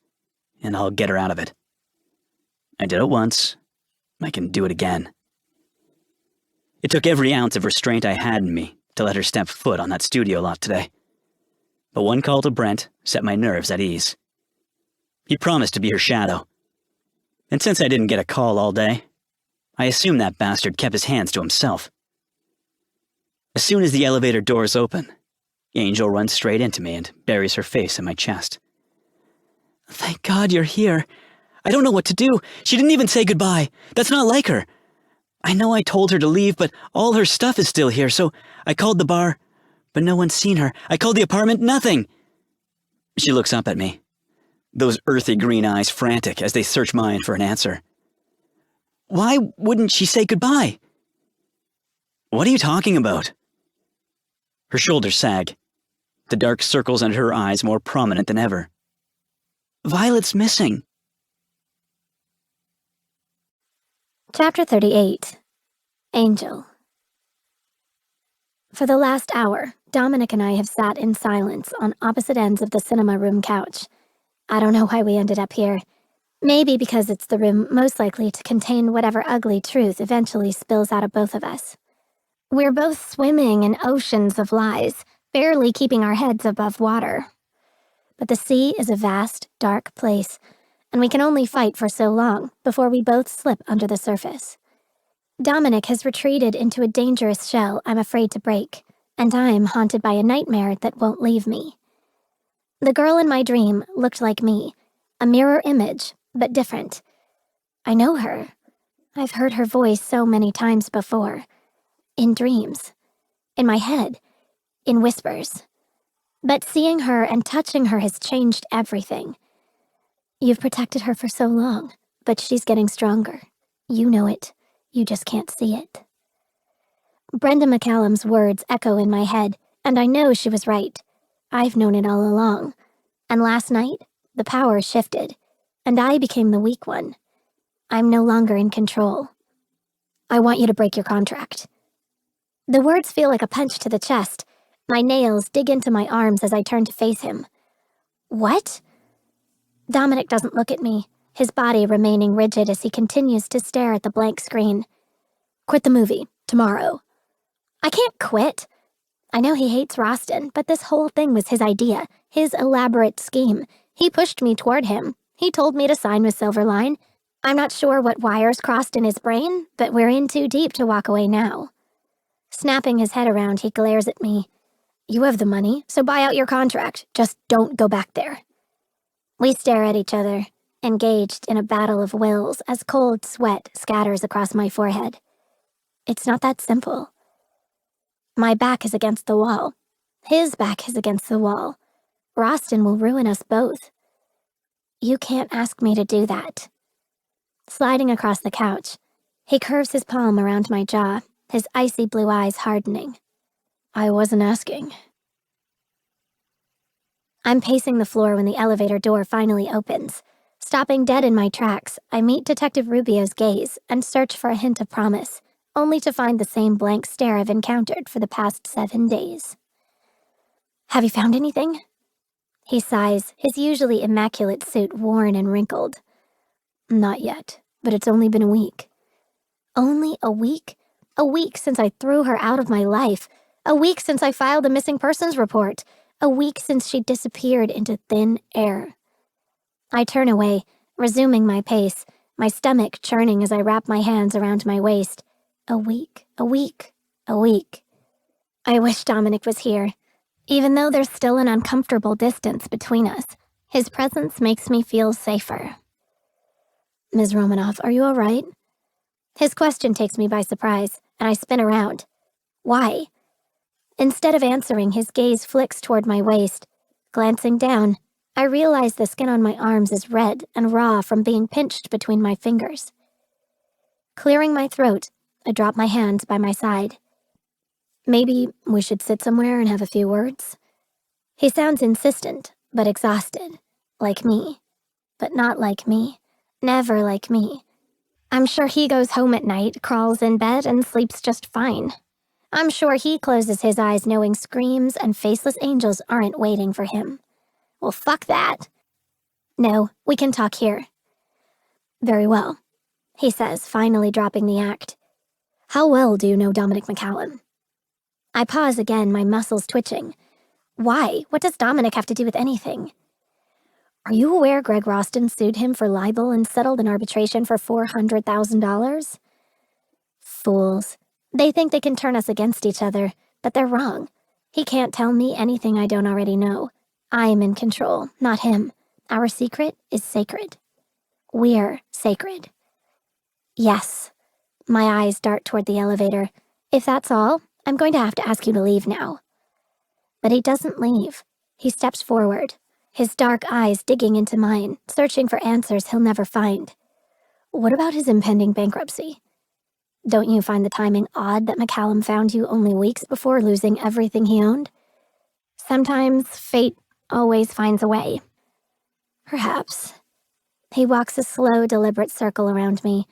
and I'll get her out of it. I did it once. I can do it again. It took every ounce of restraint I had in me to let her step foot on that studio lot today. But one call to Brent set my nerves at ease. He promised to be her shadow. And since I didn't get a call all day, I assumed that bastard kept his hands to himself. As soon as the elevator doors open, Angel runs straight into me and buries her face in my chest. Thank God you're here. I don't know what to do. She didn't even say goodbye. That's not like her. I know I told her to leave, but all her stuff is still here, so I called the bar, but no one's seen her. I called the apartment, nothing. She looks up at me, those earthy green eyes frantic as they search mine for an answer. Why wouldn't she say goodbye? What are you talking about? Her shoulders sag, the dark circles under her eyes more prominent than ever. Violet's missing. Chapter 38. Angel. For the last hour, Dominic and I have sat in silence on opposite ends of the cinema room couch. I don't know why we ended up here. Maybe because it's the room most likely to contain whatever ugly truth eventually spills out of both of us. We're both swimming in oceans of lies, barely keeping our heads above water. But the sea is a vast, dark place, and we can only fight for so long before we both slip under the surface. Dominic has retreated into a dangerous shell I'm afraid to break, and I'm haunted by a nightmare that won't leave me. The girl in my dream looked like me, a mirror image, but different. I know her. I've heard her voice so many times before. In dreams. In my head. In whispers. But seeing her and touching her has changed everything. You've protected her for so long, but she's getting stronger. You know it. You just can't see it. Brenda McCallum's words echo in my head, and I know she was right. I've known it all along. And last night, the power shifted, and I became the weak one. I'm no longer in control. I want you to break your contract. The words feel like a punch to the chest. My nails dig into my arms as I turn to face him. What? Dominic doesn't look at me, his body remaining rigid as he continues to stare at the blank screen. Quit the movie, tomorrow. I can't quit. I know he hates Roston, but this whole thing was his idea, his elaborate scheme. He pushed me toward him. He told me to sign with Silverline. I'm not sure what wires crossed in his brain, but we're in too deep to walk away now. Snapping his head around, he glares at me. You have the money, so buy out your contract. Just don't go back there. We stare at each other, engaged in a battle of wills as cold sweat scatters across my forehead. It's not that simple. My back is against the wall. His back is against the wall. Roston will ruin us both. You can't ask me to do that. Sliding across the couch, he curves his palm around my jaw, his icy blue eyes hardening. I wasn't asking. I'm pacing the floor when the elevator door finally opens. Stopping dead in my tracks, I meet Detective Rubio's gaze and search for a hint of promise, only to find the same blank stare I've encountered for the past 7 days. Have you found anything? He sighs, his usually immaculate suit worn and wrinkled. Not yet, but it's only been a week. Only a week? A week since I threw her out of my life. A week since I filed a missing persons report. A week since she disappeared into thin air. I turn away, resuming my pace, my stomach churning as I wrap my hands around my waist. A week, a week, a week. I wish Dominic was here. Even though there's still an uncomfortable distance between us, his presence makes me feel safer. Ms. Romanov, are you all right? His question takes me by surprise, and I spin around. Why? Instead of answering, his gaze flicks toward my waist. Glancing down, I realize the skin on my arms is red and raw from being pinched between my fingers. Clearing my throat, I drop my hands by my side. Maybe we should sit somewhere and have a few words? He sounds insistent, but exhausted. Like me. But not like me. Never like me. I'm sure he goes home at night, crawls in bed, and sleeps just fine. I'm sure he closes his eyes knowing screams and faceless angels aren't waiting for him. Well, fuck that. No, we can talk here. Very well, he says, finally dropping the act. How well do you know Dominic McCallum? I pause again, my muscles twitching. Why? What does Dominic have to do with anything? Are you aware Greg Roston sued him for libel and settled an arbitration for $400,000? Fools. They think they can turn us against each other, but they're wrong. He can't tell me anything I don't already know. I'm in control, not him. Our secret is sacred. We're sacred. Yes. My eyes dart toward the elevator. If that's all, I'm going to have to ask you to leave now. But he doesn't leave. He steps forward, his dark eyes digging into mine, searching for answers he'll never find. What about his impending bankruptcy? Don't you find the timing odd that McCallum found you only weeks before losing everything he owned? Sometimes fate always finds a way. Perhaps. He walks a slow, deliberate circle around me.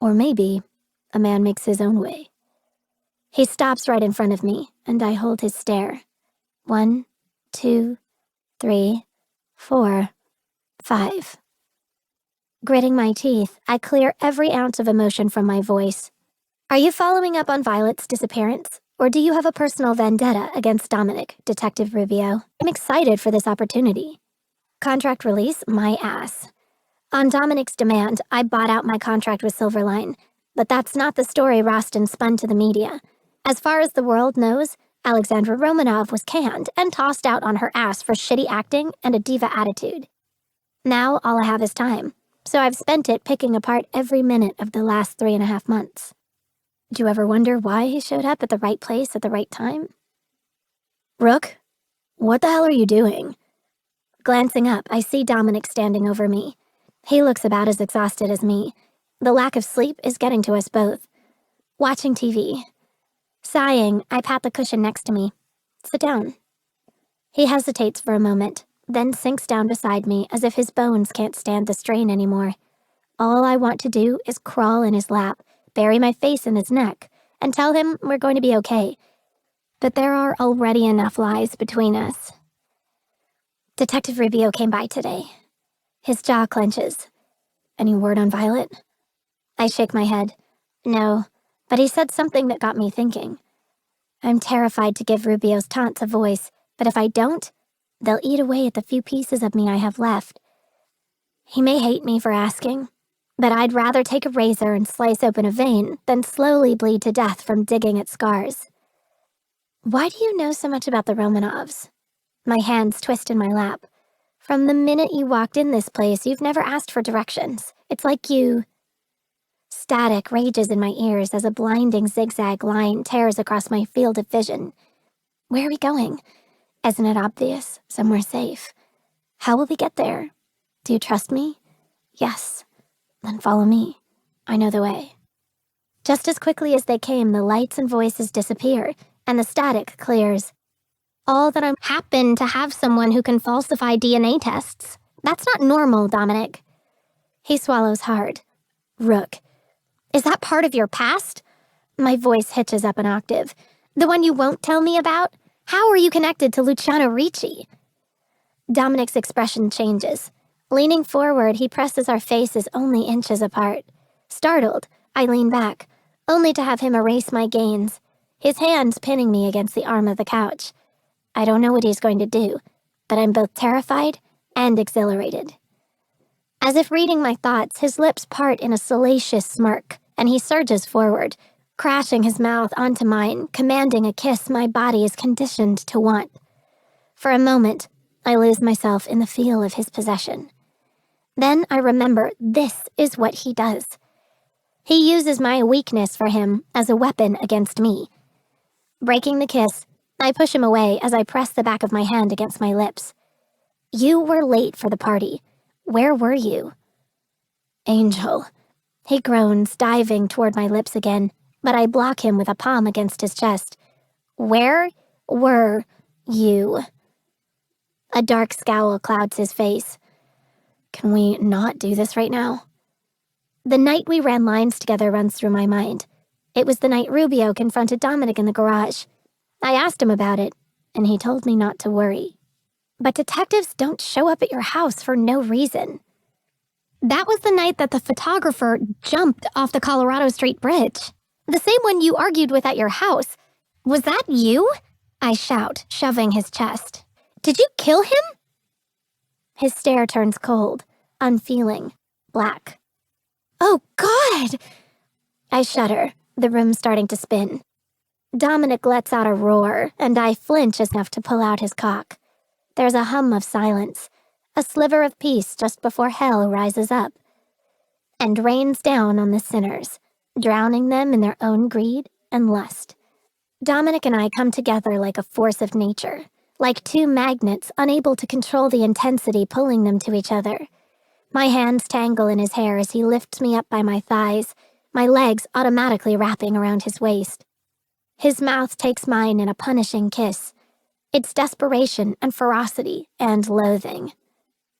Or maybe a man makes his own way. He stops right in front of me, and I hold his stare. 1, 2, 3, 4, 5. Gritting my teeth, I clear every ounce of emotion from my voice. Are you following up on Violet's disappearance? Or do you have a personal vendetta against Dominic, Detective Rubio? I'm excited for this opportunity. Contract release, my ass. On Dominic's demand, I bought out my contract with Silverline, but that's not the story Roston spun to the media. As far as the world knows, Alexandra Romanov was canned and tossed out on her ass for shitty acting and a diva attitude. Now all I have is time, so I've spent it picking apart every minute of the last 3.5 months. Do you ever wonder why he showed up at the right place at the right time? Rook, what the hell are you doing? Glancing up, I see Dominic standing over me. He looks about as exhausted as me. The lack of sleep is getting to us both. Watching TV. Sighing, I pat the cushion next to me. Sit down. He hesitates for a moment, then sinks down beside me as if his bones can't stand the strain anymore. All I want to do is crawl in his lap, bury my face in his neck, and tell him we're going to be okay. But there are already enough lies between us. Detective Rubio came by today. His jaw clenches. Any word on Violet? I shake my head. No, but he said something that got me thinking. I'm terrified to give Rubio's taunts a voice, but if I don't, they'll eat away at the few pieces of me I have left. He may hate me for asking, but I'd rather take a razor and slice open a vein than slowly bleed to death from digging at scars. Why do you know so much about the Romanovs? My hands twist in my lap. From the minute you walked in this place, you've never asked for directions. It's like you... Static rages in my ears as a blinding zigzag line tears across my field of vision. Where are we going? Isn't it obvious? Somewhere safe. How will we get there? Do you trust me? Yes. Then follow me. I know the way. Just as quickly as they came, the lights and voices disappear, and the static clears. All that I happen to have someone who can falsify DNA tests. That's not normal, Dominic. He swallows hard. Rook. Is that part of your past? My voice hitches up an octave. The one you won't tell me about? How are you connected to Luciano Ricci? Dominic's expression changes. Leaning forward, he presses our faces only inches apart. Startled, I lean back, only to have him erase my gains, his hands pinning me against the arm of the couch. I don't know what he's going to do, but I'm both terrified and exhilarated. As if reading my thoughts, his lips part in a salacious smirk, and he surges forward, crashing his mouth onto mine, commanding a kiss my body is conditioned to want. For a moment, I lose myself in the feel of his possession. Then I remember this is what he does. He uses my weakness for him as a weapon against me. Breaking the kiss, I push him away as I press the back of my hand against my lips. You were late for the party. Where were you? Angel. He groans, diving toward my lips again, but I block him with a palm against his chest. Where were you? A dark scowl clouds his face. Can we not do this right now? The night we ran lines together runs through my mind. It was the night Rubio confronted Dominic in the garage. I asked him about it, and he told me not to worry. But detectives don't show up at your house for no reason. That was the night that the photographer jumped off the Colorado Street Bridge. The same one you argued with at your house. Was that you? I shout, shoving his chest. Did you kill him? His stare turns cold, unfeeling, black. Oh, God! I shudder, the room starting to spin. Dominic lets out a roar, and I flinch enough to pull out his cock. There's a hum of silence, a sliver of peace just before hell rises up and rains down on the sinners, drowning them in their own greed and lust. Dominic and I come together like a force of nature, like two magnets unable to control the intensity pulling them to each other. My hands tangle in his hair as he lifts me up by my thighs, my legs automatically wrapping around his waist. His mouth takes mine in a punishing kiss. It's desperation and ferocity and loathing.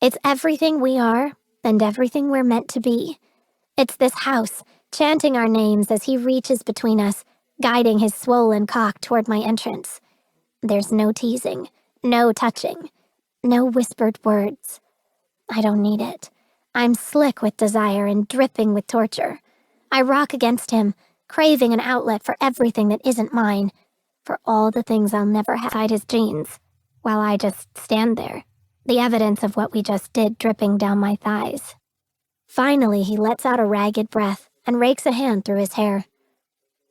It's everything we are and everything we're meant to be. It's this house, chanting our names as he reaches between us, guiding his swollen cock toward my entrance. There's no teasing, no touching, no whispered words. I don't need it. I'm slick with desire and dripping with torture. I rock against him, craving an outlet for everything that isn't mine, for all the things I'll never have inside his jeans, while I just stand there, the evidence of what we just did dripping down my thighs. Finally, he lets out a ragged breath and rakes a hand through his hair.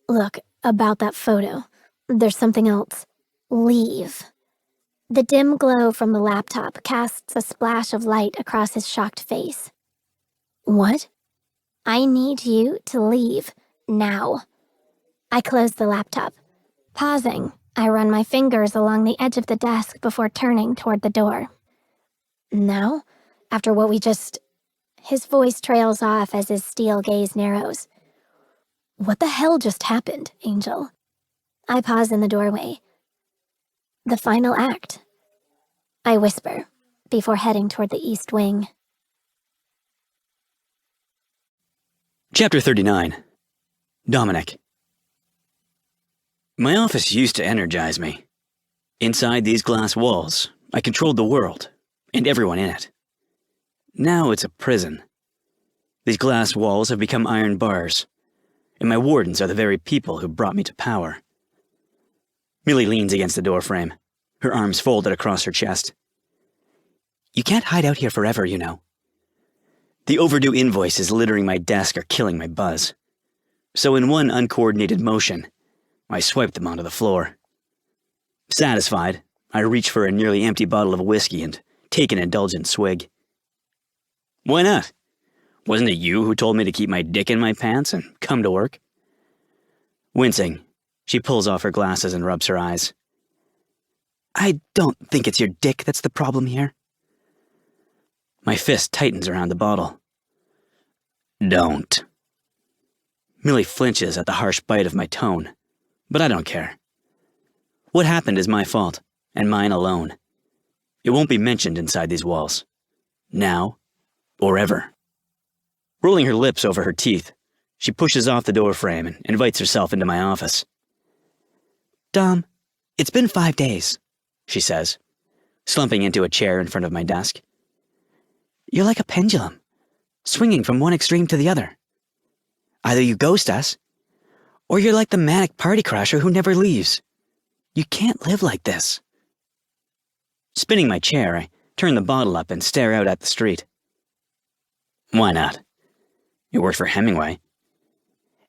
Look, about that photo, there's something else. Leave. The dim glow from the laptop casts a splash of light across his shocked face. What? I need you to leave, now. I close the laptop. Pausing, I run my fingers along the edge of the desk before turning toward the door. Now? After what we just... His voice trails off as his steel gaze narrows. What the hell just happened, Angel? I pause in the doorway. The final act. I whisper, before heading toward the East Wing. Chapter 39. Dominic. My office used to energize me. Inside these glass walls, I controlled the world, and everyone in it. Now it's a prison. These glass walls have become iron bars, and my wardens are the very people who brought me to power. Millie leans against the doorframe, her arms folded across her chest. You can't hide out here forever, you know. The overdue invoices littering my desk are killing my buzz. So in one uncoordinated motion, I swiped them onto the floor. Satisfied, I reach for a nearly empty bottle of whiskey and take an indulgent swig. Why not? Wasn't it you who told me to keep my dick in my pants and come to work? Wincing, she pulls off her glasses and rubs her eyes. I don't think it's your dick that's the problem here. My fist tightens around the bottle. Don't. Millie flinches at the harsh bite of my tone, but I don't care. What happened is my fault, and mine alone. It won't be mentioned inside these walls. Now, or ever. Rolling her lips over her teeth, she pushes off the doorframe and invites herself into my office. Dom, it's been 5 days, she says, slumping into a chair in front of my desk. You're like a pendulum, swinging from one extreme to the other. Either you ghost us, or you're like the manic party crasher who never leaves. You can't live like this. Spinning my chair, I turn the bottle up and stare out at the street. Why not? You worked for Hemingway.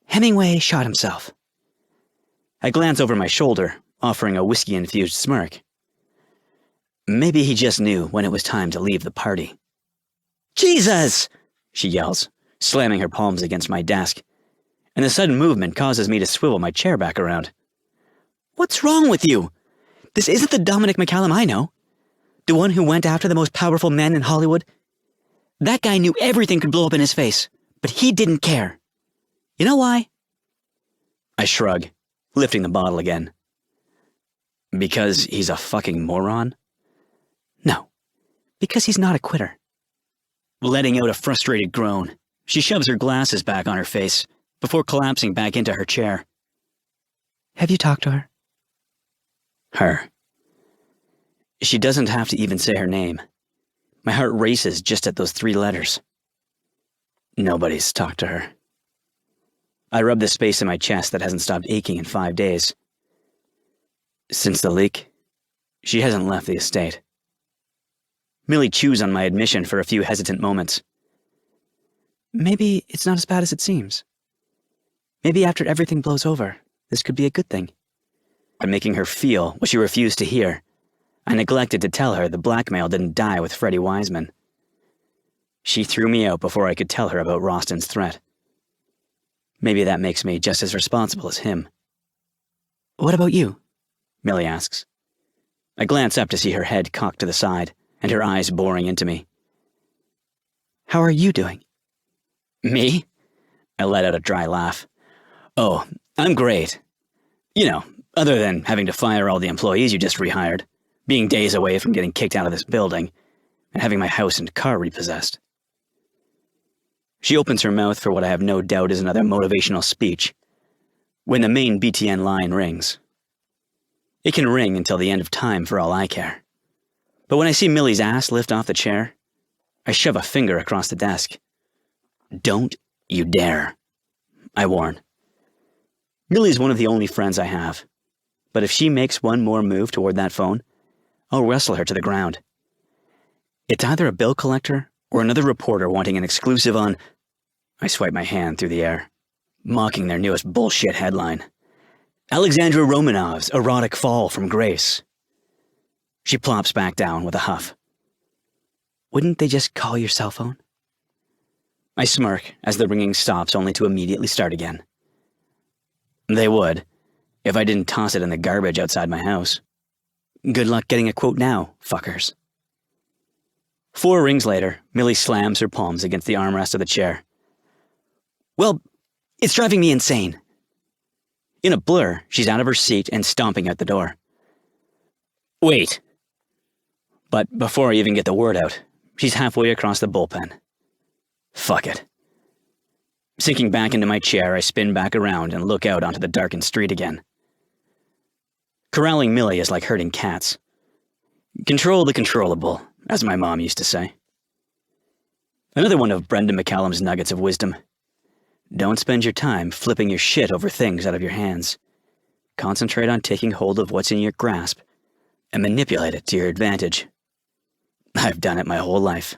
Hemingway shot himself. I glance over my shoulder, offering a whiskey-infused smirk. Maybe he just knew when it was time to leave the party. Jesus! She yells, slamming her palms against my desk, and the sudden movement causes me to swivel my chair back around. What's wrong with you? This isn't the Dominic McCallum I know. The one who went after the most powerful men in Hollywood. That guy knew everything could blow up in his face, but he didn't care. You know why? I shrug, lifting the bottle again. Because he's a fucking moron? No, because he's not a quitter. Letting out a frustrated groan, she shoves her glasses back on her face before collapsing back into her chair. Have you talked to her? Her. She doesn't have to even say her name. My heart races just at those 3 letters. Nobody's talked to her. I rub the space in my chest that hasn't stopped aching in 5 days. Since the leak, she hasn't left the estate. Millie chews on my admission for a few hesitant moments. Maybe it's not as bad as it seems. Maybe after everything blows over, this could be a good thing. By making her feel what she refused to hear, I neglected to tell her the blackmail didn't die with Freddie Wiseman. She threw me out before I could tell her about Roston's threat. Maybe that makes me just as responsible as him. What about you? Millie asks. I glance up to see her head cocked to the side and her eyes boring into me. How are you doing? Me? I let out a dry laugh. Oh, I'm great. You know, other than having to fire all the employees you just rehired, being days away from getting kicked out of this building, and having my house and car repossessed. She opens her mouth for what I have no doubt is another motivational speech, when the main BTN line rings. It can ring until the end of time for all I care. But when I see Millie's ass lift off the chair, I shove a finger across the desk. Don't you dare, I warn. Millie's one of the only friends I have, but if she makes one more move toward that phone, I'll wrestle her to the ground. It's either a bill collector or another reporter wanting an exclusive on... I swipe my hand through the air, mocking their newest bullshit headline. Alexandra Romanov's erotic fall from grace. She plops back down with a huff. Wouldn't they just call your cell phone? I smirk as the ringing stops only to immediately start again. They would, if I didn't toss it in the garbage outside my house. Good luck getting a quote now, fuckers. 4 rings later, Millie slams her palms against the armrest of the chair. Well, it's driving me insane. In a blur, she's out of her seat and stomping out the door. Wait. But before I even get the word out, she's halfway across the bullpen. Fuck it. Sinking back into my chair, I spin back around and look out onto the darkened street again. Corralling Millie is like herding cats. Control the controllable, as my mom used to say. Another one of Brendan McCallum's nuggets of wisdom. Don't spend your time flipping your shit over things out of your hands. Concentrate on taking hold of what's in your grasp and manipulate it to your advantage. I've done it my whole life.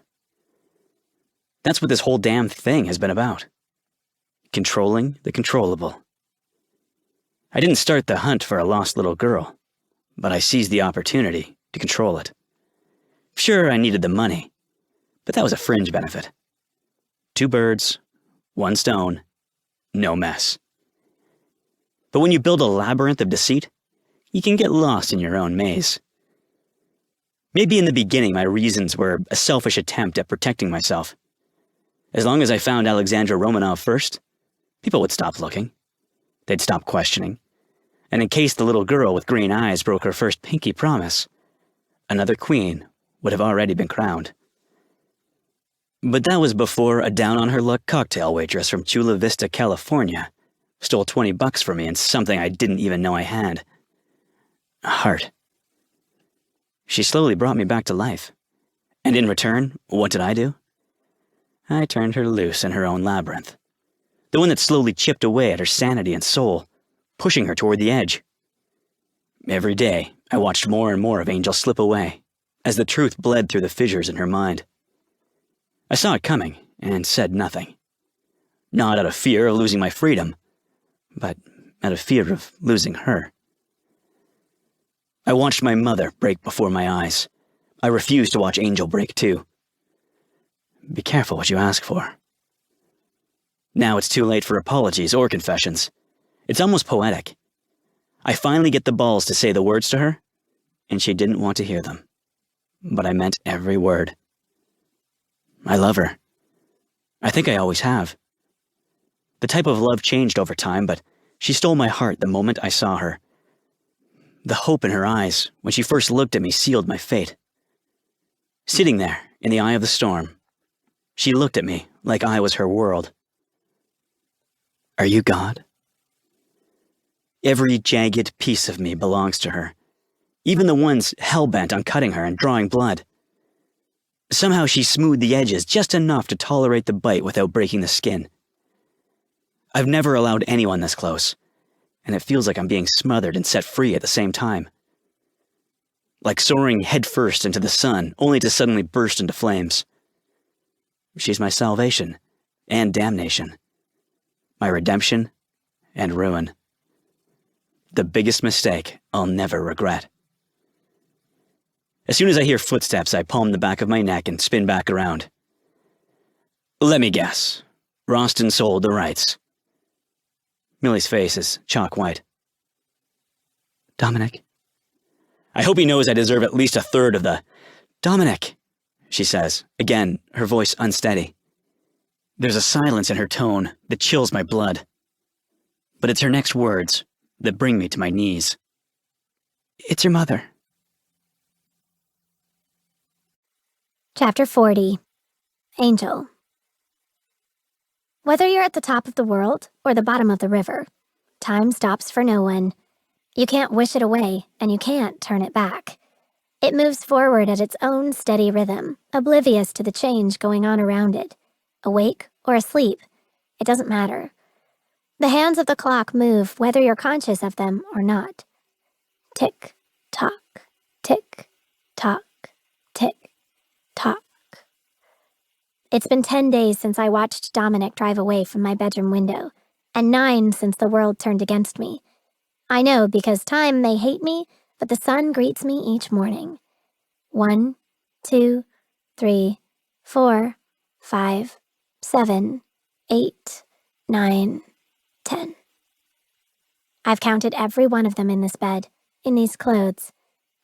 That's what this whole damn thing has been about. Controlling the controllable. I didn't start the hunt for a lost little girl, but I seized the opportunity to control it. Sure, I needed the money, but that was a fringe benefit. 2 birds, 1 stone, no mess. But when you build a labyrinth of deceit, you can get lost in your own maze. Maybe in the beginning my reasons were a selfish attempt at protecting myself. As long as I found Alexandra Romanov first, people would stop looking. They'd stop questioning. And in case the little girl with green eyes broke her first pinky promise, another queen would have already been crowned. But that was before a down-on-her-luck cocktail waitress from Chula Vista, California, stole $20 from me and something I didn't even know I had. A heart. She slowly brought me back to life. And in return, what did I do? I turned her loose in her own labyrinth. The one that slowly chipped away at her sanity and soul, pushing her toward the edge. Every day, I watched more and more of Angel slip away, as the truth bled through the fissures in her mind. I saw it coming, and said nothing. Not out of fear of losing my freedom, but out of fear of losing her. I watched my mother break before my eyes. I refused to watch Angel break too. Be careful what you ask for. Now it's too late for apologies or confessions. It's almost poetic. I finally get the balls to say the words to her, and she didn't want to hear them. But I meant every word. I love her. I think I always have. The type of love changed over time, but she stole my heart the moment I saw her. The hope in her eyes when she first looked at me sealed my fate. Sitting there in the eye of the storm, she looked at me like I was her world. Are you God? Every jagged piece of me belongs to her, even the ones hell-bent on cutting her and drawing blood. Somehow she smoothed the edges just enough to tolerate the bite without breaking the skin. I've never allowed anyone this close, and it feels like I'm being smothered and set free at the same time. Like soaring headfirst into the sun, only to suddenly burst into flames. She's my salvation and damnation. My redemption and ruin. The biggest mistake I'll never regret. As soon as I hear footsteps, I palm the back of my neck and spin back around. Let me guess. Roston sold the rights. Millie's face is chalk white. Dominic? I hope he knows I deserve at least a third of the... Dominic, she says, again, her voice unsteady. There's a silence in her tone that chills my blood. But it's her next words that bring me to my knees. It's your mother. Chapter 40. Angel. Whether you're at the top of the world or the bottom of the river, time stops for no one. You can't wish it away, and you can't turn it back. It moves forward at its own steady rhythm, oblivious to the change going on around it. Awake or asleep, it doesn't matter. The hands of the clock move whether you're conscious of them or not. Tick, tock, tick, tock, tick, tock. It's been 10 days since I watched Dominic drive away from my bedroom window, and 9 since the world turned against me. I know because time may hate me, but the sun greets me each morning. 1, 2, 3, 4, 5, 7, 8, 9, 10. I've counted every one of them in this bed, in these clothes.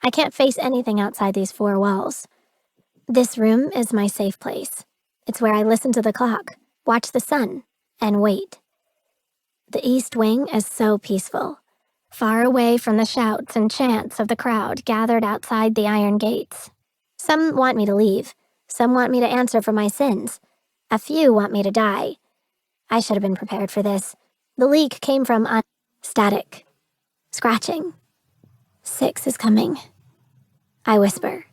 I can't face anything outside these 4 walls. This room is my safe place. It's where I listen to the clock, watch the sun, and wait. The East Wing is so peaceful, far away from the shouts and chants of the crowd gathered outside the iron gates. Some want me to leave. Some want me to answer for my sins. A few want me to die. I should have been prepared for this. The leak came from static. Scratching. 6 is coming. I whisper.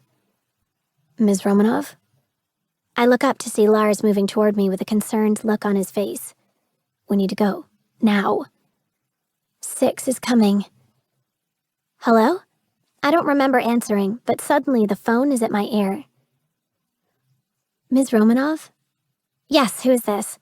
Ms. Romanov? I look up to see Lars moving toward me with a concerned look on his face. We need to go. Now. 6 is coming. Hello? I don't remember answering, but suddenly the phone is at my ear. Ms. Romanov? Yes, who is this?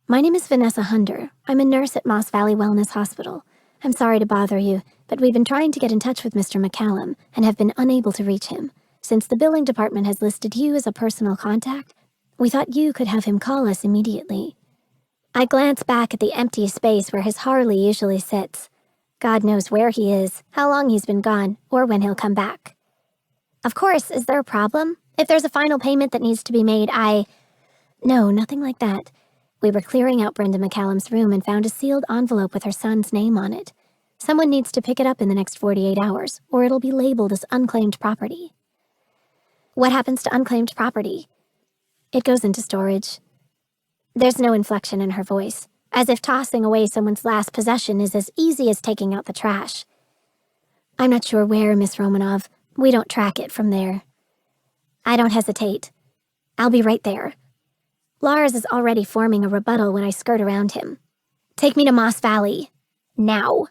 My name is Vanessa Hunder. I'm a nurse at Moss Valley Wellness Hospital. I'm sorry to bother you, but we've been trying to get in touch with Mr. McCallum and have been unable to reach him. Since the billing department has listed you as a personal contact, we thought you could have him call us immediately. I glance back at the empty space where his Harley usually sits. God knows where he is, how long he's been gone, or when he'll come back. Of course, is there a problem? If there's a final payment that needs to be made, No, nothing like that. We were clearing out Brenda McCallum's room and found a sealed envelope with her son's name on it. Someone needs to pick it up in the next 48 hours, or it'll be labeled as unclaimed property. What happens to unclaimed property? It goes into storage. There's no inflection in her voice, as if tossing away someone's last possession is as easy as taking out the trash. I'm not sure where, Miss Romanov. We don't track it from there. I don't hesitate. I'll be right there. Lars is already forming a rebuttal when I skirt around him. Take me to Moss Valley. Now.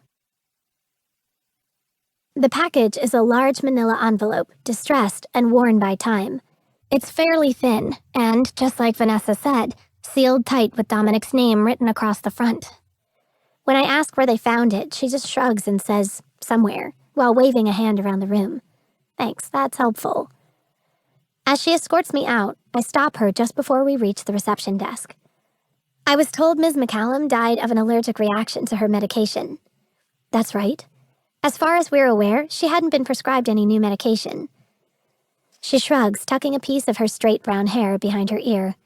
The package is a large manila envelope, distressed and worn by time. It's fairly thin, and, just like Vanessa said, sealed tight with Dominic's name written across the front. When I ask where they found it, she just shrugs and says, somewhere, while waving a hand around the room. Thanks, that's helpful. As she escorts me out, I stop her just before we reach the reception desk. I was told Ms. McCallum died of an allergic reaction to her medication. That's right. As far as we're aware, she hadn't been prescribed any new medication. She shrugs, tucking a piece of her straight brown hair behind her ear.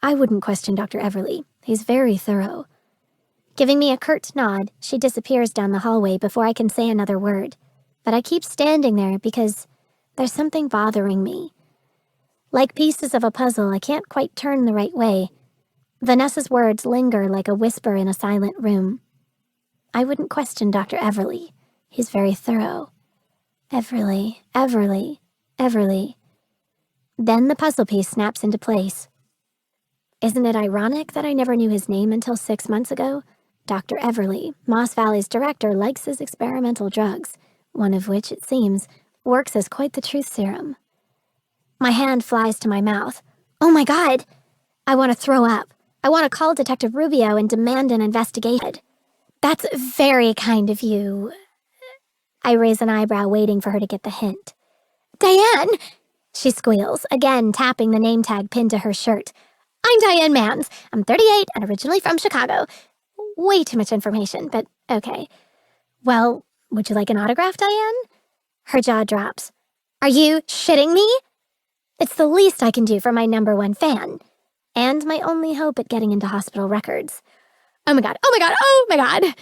I wouldn't question Dr. Everly. He's very thorough. Giving me a curt nod, she disappears down the hallway before I can say another word. But I keep standing there because there's something bothering me. Like pieces of a puzzle, I can't quite turn the right way. Vanessa's words linger like a whisper in a silent room. I wouldn't question Dr. Everly. He's very thorough. Everly. Then the puzzle piece snaps into place. Isn't it ironic that I never knew his name until 6 months ago? Dr. Everly, Moss Valley's director, likes his experimental drugs, one of which, it seems, works as quite the truth serum. My hand flies to my mouth. Oh my God! I want to throw up. I want to call Detective Rubio and demand an investigation. That's very kind of you. I raise an eyebrow, waiting for her to get the hint. Diane! She squeals, again tapping the name tag pinned to her shirt. I'm Diane Mans. I'm 38 and originally from Chicago. Way too much information, but okay. Well, would you like an autograph, Diane? Her jaw drops. Are you shitting me? It's the least I can do for my #1 fan. And my only hope at getting into hospital records. Oh my God.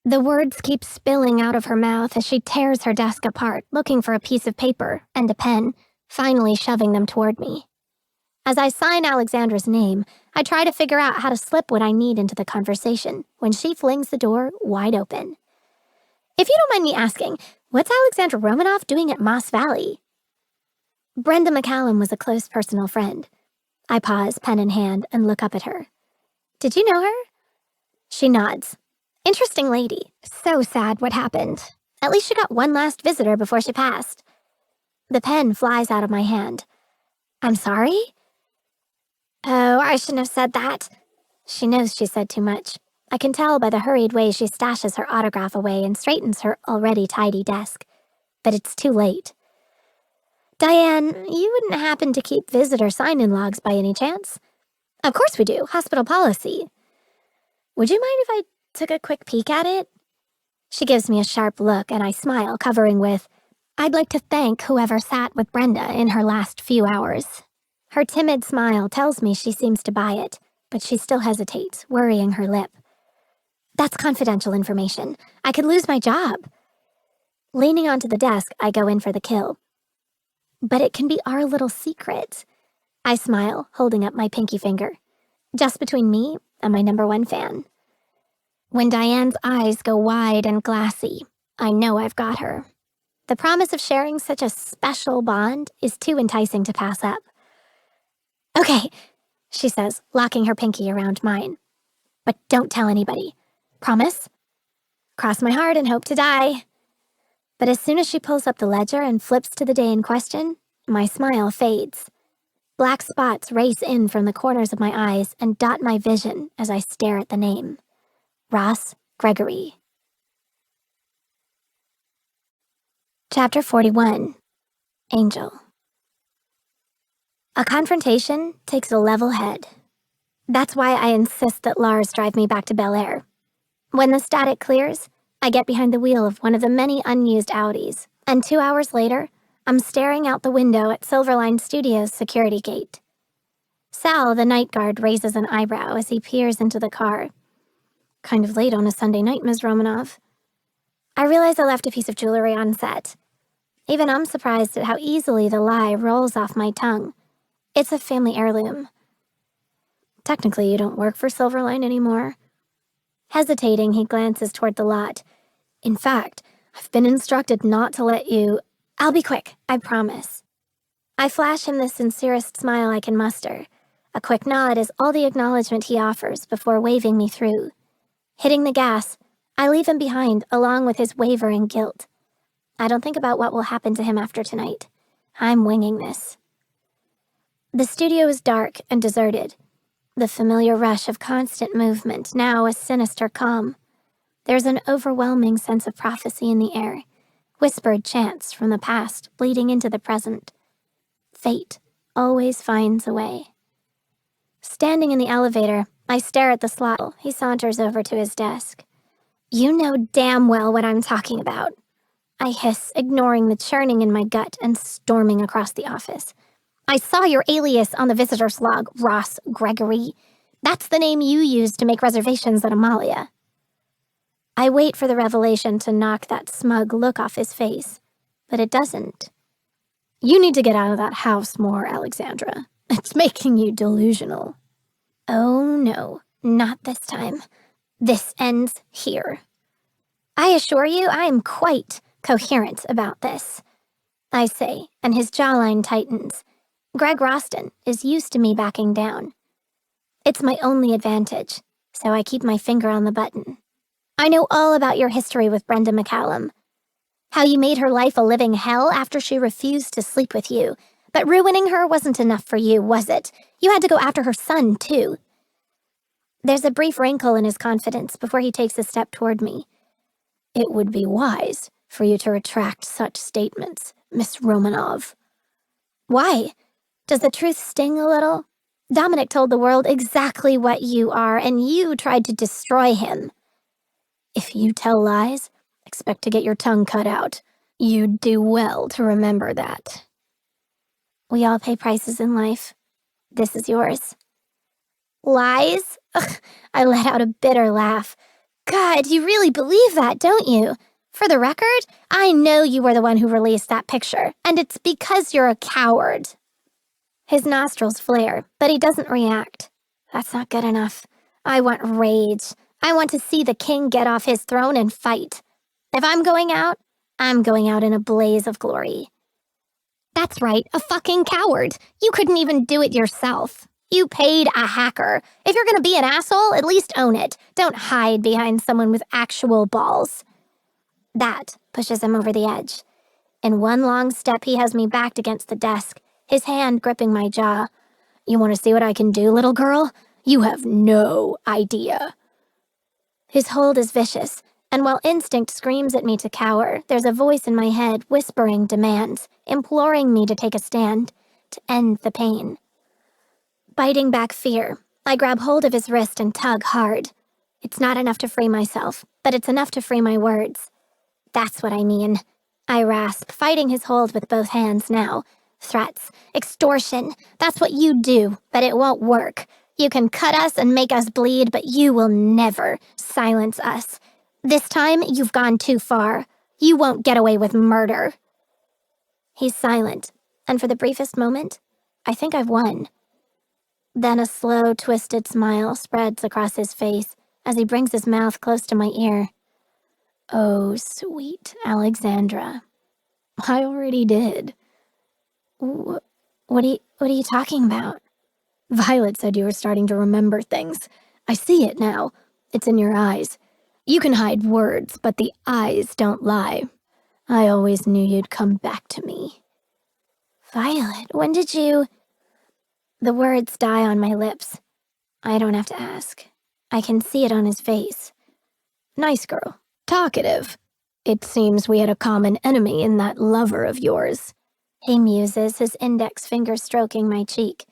The words keep spilling out of her mouth as she tears her desk apart, looking for a piece of paper and a pen, finally shoving them toward me. As I sign Alexandra's name, I try to figure out how to slip what I need into the conversation when she flings the door wide open. If you don't mind me asking, what's Alexandra Romanov doing at Moss Valley? Brenda McCallum was a close personal friend. I pause, pen in hand, and look up at her. Did you know her? She nods. Interesting lady. So sad what happened. At least she got one last visitor before she passed. The pen flies out of my hand. I'm sorry? Oh, I shouldn't have said that. She knows she said too much. I can tell by the hurried way she stashes her autograph away and straightens her already tidy desk. But it's too late. Diane, you wouldn't happen to keep visitor sign-in logs by any chance? Of course we do. Hospital policy. Would you mind if I took a quick peek at it? She gives me a sharp look and I smile, covering with, I'd like to thank whoever sat with Brenda in her last few hours. Her timid smile tells me she seems to buy it, but she still hesitates, worrying her lip. That's confidential information. I could lose my job. Leaning onto the desk, I go in for the kill. But it can be our little secret. I smile, holding up my pinky finger. Just between me and my #1 fan. When Diane's eyes go wide and glassy, I know I've got her. The promise of sharing such a special bond is too enticing to pass up. Okay, she says, locking her pinky around mine. But don't tell anybody. Promise? Cross my heart and hope to die. But as soon as she pulls up the ledger and flips to the day in question, my smile fades. Black spots race in from the corners of my eyes and dot my vision as I stare at the name. Ross Gregory. Chapter 41. Angel. A confrontation takes a level head. That's why I insist that Lars drive me back to Bel Air. When the static clears, I get behind the wheel of one of the many unused Audis, and 2 hours later, I'm staring out the window at Silverline Studios' security gate. Sal, the night guard, raises an eyebrow as he peers into the car. Kind of late on a Sunday night, Ms. Romanov. I realize I left a piece of jewelry on set. Even I'm surprised at how easily the lie rolls off my tongue. It's a family heirloom. Technically, you don't work for Silverline anymore. Hesitating, he glances toward the lot. In fact, I've been instructed not to let you... I'll be quick, I promise. I flash him the sincerest smile I can muster. A quick nod is all the acknowledgement he offers before waving me through. Hitting the gas, I leave him behind along with his wavering guilt. I don't think about what will happen to him after tonight. I'm winging this. The studio is dark and deserted. The familiar rush of constant movement, now a sinister calm. There's an overwhelming sense of prophecy in the air, whispered chants from the past bleeding into the present. Fate always finds a way. Standing in the elevator, I stare at the slot. He saunters over to his desk. You know damn well what I'm talking about. I hiss, ignoring the churning in my gut and storming across the office. I saw your alias on the visitor's log, Ross Gregory. That's the name you used to make reservations at Amalia. I wait for the revelation to knock that smug look off his face, but it doesn't. You need to get out of that house more, Alexandra. It's making you delusional. Oh no, not this time. This ends here. I assure you I am quite coherent about this, I say, and his jawline tightens. Greg Roston is used to me backing down. It's my only advantage, so I keep my finger on the button. I know all about your history with Brenda McCallum. How you made her life a living hell after she refused to sleep with you. But ruining her wasn't enough for you, was it? You had to go after her son, too. There's a brief wrinkle in his confidence before he takes a step toward me. It would be wise for you to retract such statements, Miss Romanov. Why? Does the truth sting a little? Dominic told the world exactly what you are, and you tried to destroy him. If you tell lies, expect to get your tongue cut out. You'd do well to remember that. We all pay prices in life. This is yours. Lies? Ugh, I let out a bitter laugh. God, you really believe that, don't you? For the record, I know you were the one who released that picture, and it's because you're a coward. His nostrils flare, but he doesn't react. That's not good enough. I want rage. I want to see the king get off his throne and fight. If I'm going out in a blaze of glory. That's right, a fucking coward. You couldn't even do it yourself. You paid a hacker. If you're gonna be an asshole, at least own it. Don't hide behind someone with actual balls. That pushes him over the edge. In one long step, he has me backed against the desk, his hand gripping my jaw. You want to see what I can do, little girl? You have no idea. His hold is vicious, and while instinct screams at me to cower, there's a voice in my head whispering demands, imploring me to take a stand, to end the pain. Biting back fear, I grab hold of his wrist and tug hard. It's not enough to free myself, but it's enough to free my words. That's what I mean. I rasp, fighting his hold with both hands now. Threats, extortion, that's what you do, but it won't work. You can cut us and make us bleed, but you will never silence us. This time, you've gone too far. You won't get away with murder. He's silent, and for the briefest moment, I think I've won. Then a slow, twisted smile spreads across his face as he brings his mouth close to my ear. Oh, sweet Alexandra. I already did. What are you talking about? Violet said you were starting to remember things. I see it now. It's in your eyes. You can hide words, but the eyes don't lie. I always knew you'd come back to me. Violet, when did you... The words die on my lips. I don't have to ask. I can see it on his face. Nice girl. Talkative. It seems we had a common enemy in that lover of yours. He muses, his index finger stroking my cheek.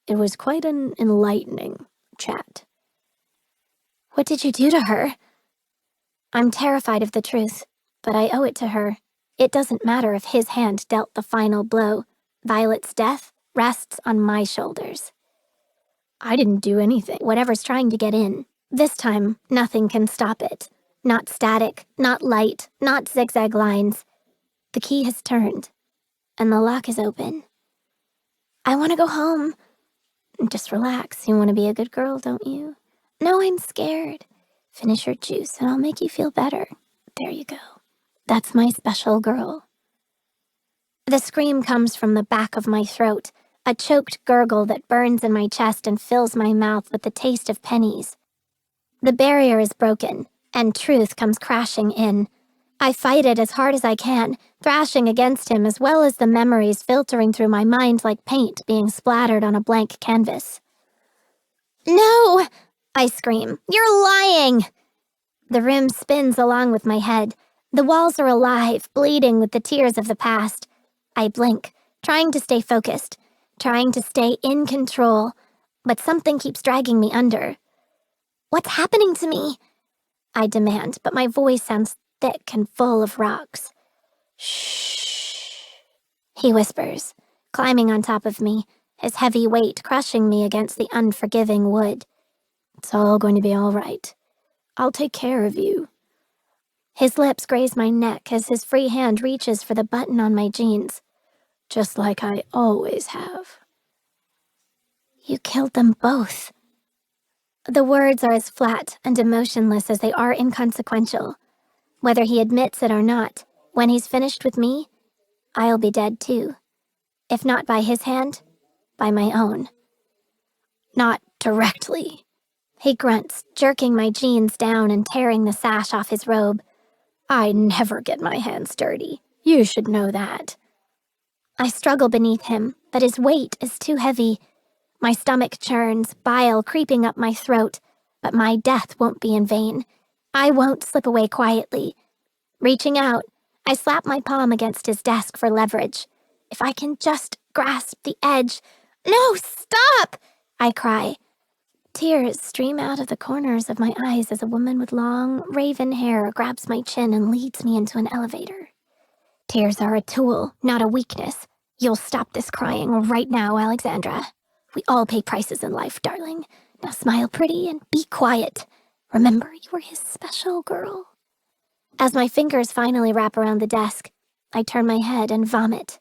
It was quite an enlightening chat. What did you do to her? I'm terrified of the truth, but I owe it to her. It doesn't matter if his hand dealt the final blow. Violet's death rests on my shoulders. I didn't do anything. Whatever's trying to get in. This time, nothing can stop it. Not static, not light, not zigzag lines. The key has turned, and the lock is open. I want to go home. Just relax. You want to be a good girl, don't you? No, I'm scared. Finish your juice, and I'll make you feel better. There you go. That's my special girl. The scream comes from the back of my throat, a choked gurgle that burns in my chest and fills my mouth with the taste of pennies. The barrier is broken, and truth comes crashing in. I fight it as hard as I can, thrashing against him as well as the memories filtering through my mind like paint being splattered on a blank canvas. No! I scream. You're lying! The room spins along with my head. The walls are alive, bleeding with the tears of the past. I blink, trying to stay focused, trying to stay in control, but something keeps dragging me under. What's happening to me? I demand, but my voice sounds thick and full of rocks. Shh, he whispers, climbing on top of me, his heavy weight crushing me against the unforgiving wood. It's all going to be all right. I'll take care of you. His lips graze my neck as his free hand reaches for the button on my jeans, just like I always have. You killed them both. The words are as flat and emotionless as they are inconsequential. Whether he admits it or not, when he's finished with me, I'll be dead too. If not by his hand, by my own. Not directly. He grunts, jerking my jeans down and tearing the sash off his robe. I never get my hands dirty. You should know that. I struggle beneath him, but his weight is too heavy. My stomach churns, bile creeping up my throat, but my death won't be in vain. I won't slip away quietly. Reaching out, I slap my palm against his desk for leverage. If I can just grasp the edge. No, stop! I cry. Tears stream out of the corners of my eyes as a woman with long, raven hair grabs my chin and leads me into an elevator. Tears are a tool, not a weakness. You'll stop this crying right now, Alexandra. We all pay prices in life, darling. Now smile pretty and be quiet. Remember, you were his special girl. As my fingers finally wrap around the desk, I turn my head and vomit.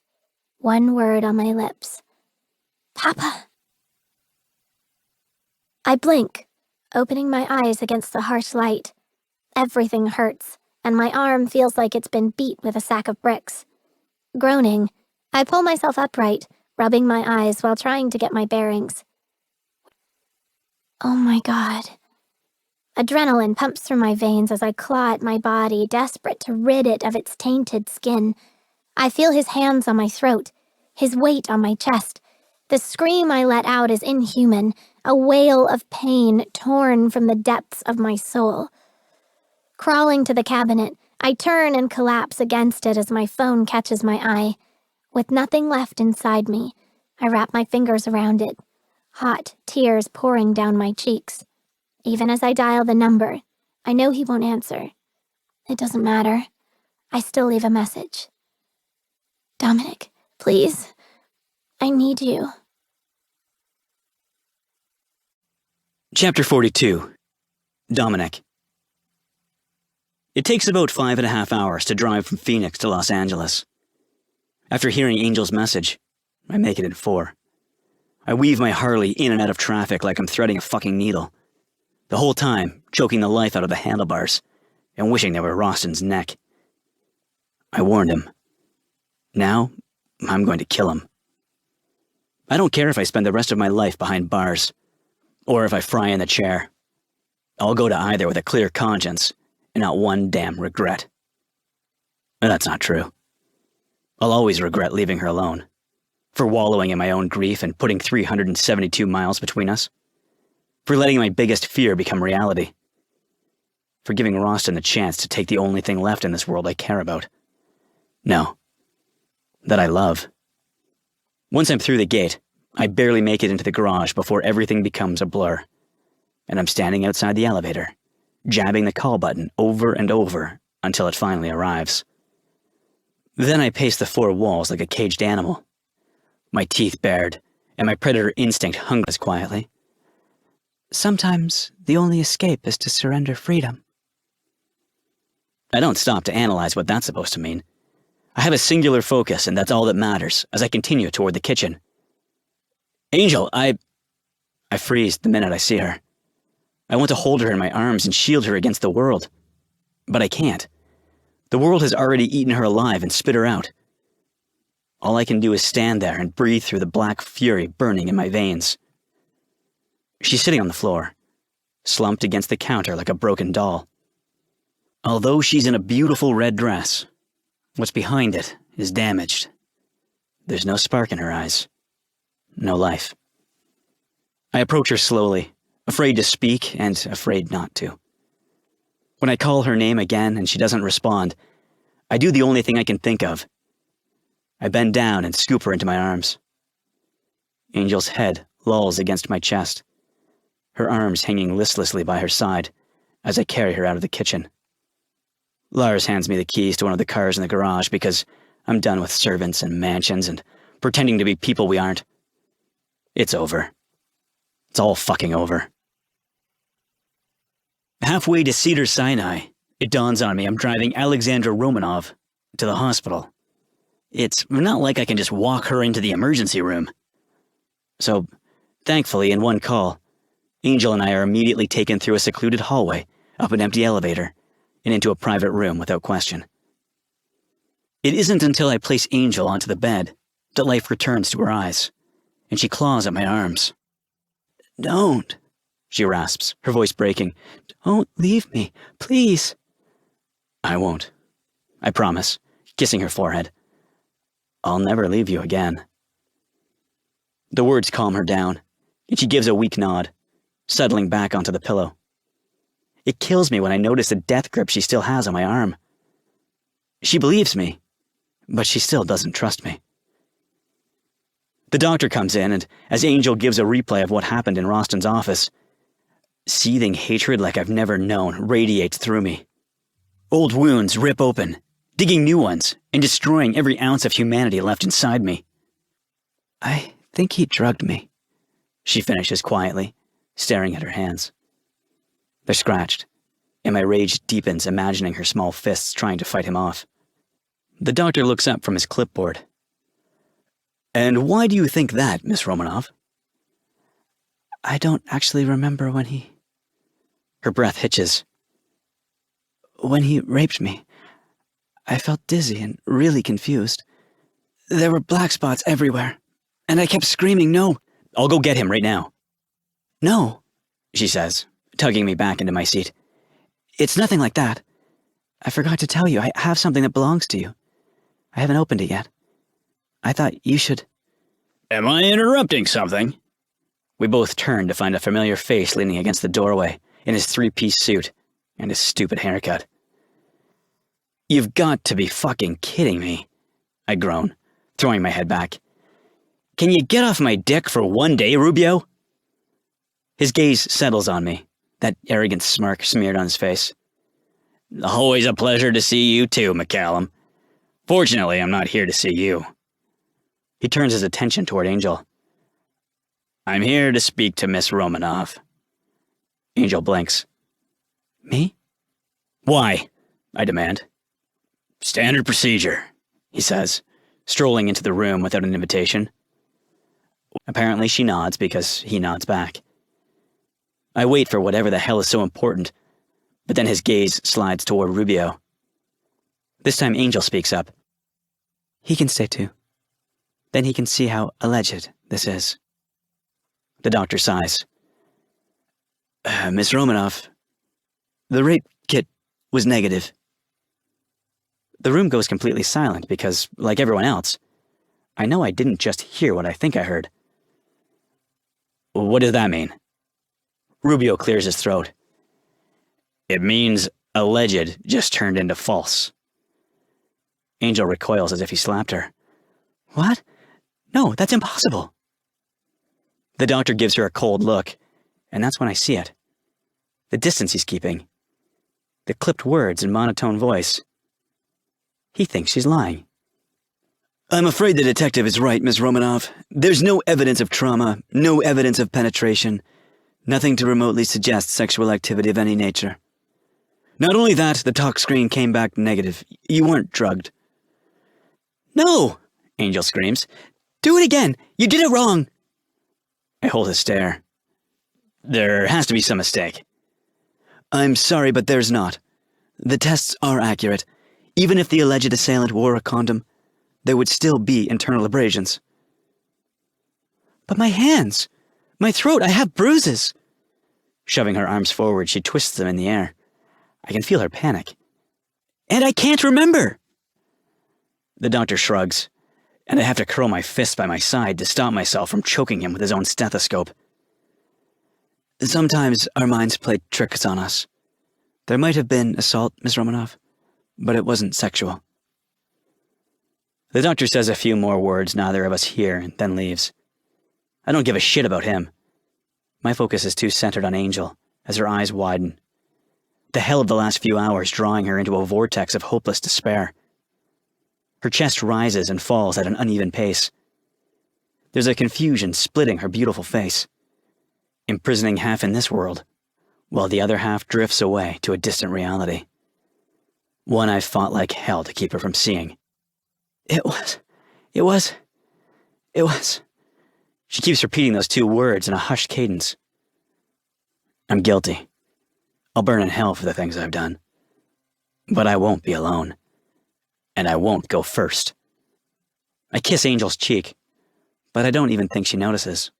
One word on my lips. Papa. I blink, opening my eyes against the harsh light. Everything hurts, and my arm feels like it's been beat with a sack of bricks. Groaning, I pull myself upright, rubbing my eyes while trying to get my bearings. Oh my God. Adrenaline pumps through my veins as I claw at my body, desperate to rid it of its tainted skin. I feel his hands on my throat, his weight on my chest. The scream I let out is inhuman, a wail of pain torn from the depths of my soul. Crawling to the cabinet, I turn and collapse against it as my phone catches my eye. With nothing left inside me, I wrap my fingers around it, hot tears pouring down my cheeks. Even as I dial the number, I know he won't answer. It doesn't matter. I still leave a message. Dominic, please. I need you. Chapter 42. Dominic. It takes about 5.5 hours to drive from Phoenix to Los Angeles. After hearing Angel's message, I make it in 4. I weave my Harley in and out of traffic like I'm threading a fucking needle. The whole time, choking the life out of the handlebars and wishing they were Roston's neck. I warned him. Now, I'm going to kill him. I don't care if I spend the rest of my life behind bars, or if I fry in the chair. I'll go to either with a clear conscience and not one damn regret. But that's not true. I'll always regret leaving her alone, for wallowing in my own grief and putting 372 miles between us, for letting my biggest fear become reality, for giving Roston the chance to take the only thing left in this world I care about. No, that I love. Once I'm through the gate, I barely make it into the garage before everything becomes a blur, and I'm standing outside the elevator, jabbing the call button over and over until it finally arrives. Then I pace the 4 walls like a caged animal, my teeth bared, and my predator instinct hungers quietly. Sometimes the only escape is to surrender freedom. I don't stop to analyze what that's supposed to mean. I have a singular focus, and that's all that matters as I continue toward the kitchen. Angel, I freeze the minute I see her. I want to hold her in my arms and shield her against the world. But I can't. The world has already eaten her alive and spit her out. All I can do is stand there and breathe through the black fury burning in my veins. She's sitting on the floor, slumped against the counter like a broken doll. Although she's in a beautiful red dress, what's behind it is damaged. There's no spark in her eyes. No life. I approach her slowly, afraid to speak and afraid not to. When I call her name again and she doesn't respond, I do the only thing I can think of. I bend down and scoop her into my arms. Angel's head lolls against my chest, her arms hanging listlessly by her side as I carry her out of the kitchen. Lars hands me the keys to one of the cars in the garage because I'm done with servants and mansions and pretending to be people we aren't. It's over. It's all fucking over. Halfway to Cedar Sinai, it dawns on me I'm driving Alexandra Romanov to the hospital. It's not like I can just walk her into the emergency room. So, thankfully, in one call, Angel and I are immediately taken through a secluded hallway, up an empty elevator, and into a private room without question. It isn't until I place Angel onto the bed that life returns to her eyes, and she claws at my arms. "Don't," she rasps, her voice breaking. "Don't leave me, please." "I won't. I promise," kissing her forehead. "I'll never leave you again." The words calm her down, and she gives a weak nod, settling back onto the pillow. It kills me when I notice the death grip she still has on my arm. She believes me, but she still doesn't trust me. The doctor comes in, and as Angel gives a replay of what happened in Roston's office, seething hatred like I've never known radiates through me. Old wounds rip open, digging new ones, and destroying every ounce of humanity left inside me. "I think he drugged me," she finishes quietly, staring at her hands. They're scratched, and my rage deepens imagining her small fists trying to fight him off. The doctor looks up from his clipboard. "And why do you think that, Miss Romanov?" "I don't actually remember when he..." Her breath hitches. "When he raped me, I felt dizzy and really confused. There were black spots everywhere, and I kept screaming, 'No!' "I'll go get him right now." "No," she says, tugging me back into my seat. "It's nothing like that. I forgot to tell you, I have something that belongs to you. I haven't opened it yet. I thought you should..." "Am I interrupting something?" We both turn to find a familiar face leaning against the doorway in his 3-piece suit and his stupid haircut. "You've got to be fucking kidding me," I groan, throwing my head back. "Can you get off my dick for one day, Rubio?" His gaze settles on me, that arrogant smirk smeared on his face. "Always a pleasure to see you too, McCallum. Fortunately, I'm not here to see you." He turns his attention toward Angel. "I'm here to speak to Miss Romanov." Angel blinks. "Me?" "Why?" I demand. "Standard procedure," he says, strolling into the room without an invitation. Apparently she nods because he nods back. I wait for whatever the hell is so important, but then his gaze slides toward Rubio. This time Angel speaks up. He can stay too. Then he can see how alleged this is. The doctor sighs. Miss Romanov, the rape kit was negative. The room goes completely silent because, like everyone else, I know I didn't just hear what I think I heard. What does that mean? Rubio clears his throat. It means alleged just turned into false. Angel recoils as if he slapped her. What? No, that's impossible. The doctor gives her a cold look, and that's when I see it. The distance he's keeping. The clipped words and monotone voice. He thinks she's lying. I'm afraid the detective is right, Miss Romanov. There's no evidence of trauma, no evidence of penetration, nothing to remotely suggest sexual activity of any nature. Not only that, the talk screen came back negative. You weren't drugged. No! Angel screams. Do it again! You did it wrong! I hold his stare. There has to be some mistake. I'm sorry, but there's not. The tests are accurate. Even if the alleged assailant wore a condom, there would still be internal abrasions. But my hands! My throat! I have bruises! Shoving her arms forward, she twists them in the air. I can feel her panic. And I can't remember! The doctor shrugs, and I have to curl my fists by my side to stop myself from choking him with his own stethoscope. Sometimes our minds play tricks on us. There might have been assault, Miss Romanov, but it wasn't sexual. The doctor says a few more words neither of us hear and then leaves. I don't give a shit about him. My focus is too centered on Angel as her eyes widen. The hell of the last few hours drawing her into a vortex of hopeless despair. Her chest rises and falls at an uneven pace. There's a confusion splitting her beautiful face, imprisoning half in this world, while the other half drifts away to a distant reality. One I've fought like hell to keep her from seeing. It was. She keeps repeating those two words in a hushed cadence. I'm guilty. I'll burn in hell for the things I've done. But I won't be alone. And I won't go first. I kiss Angel's cheek, but I don't even think she notices.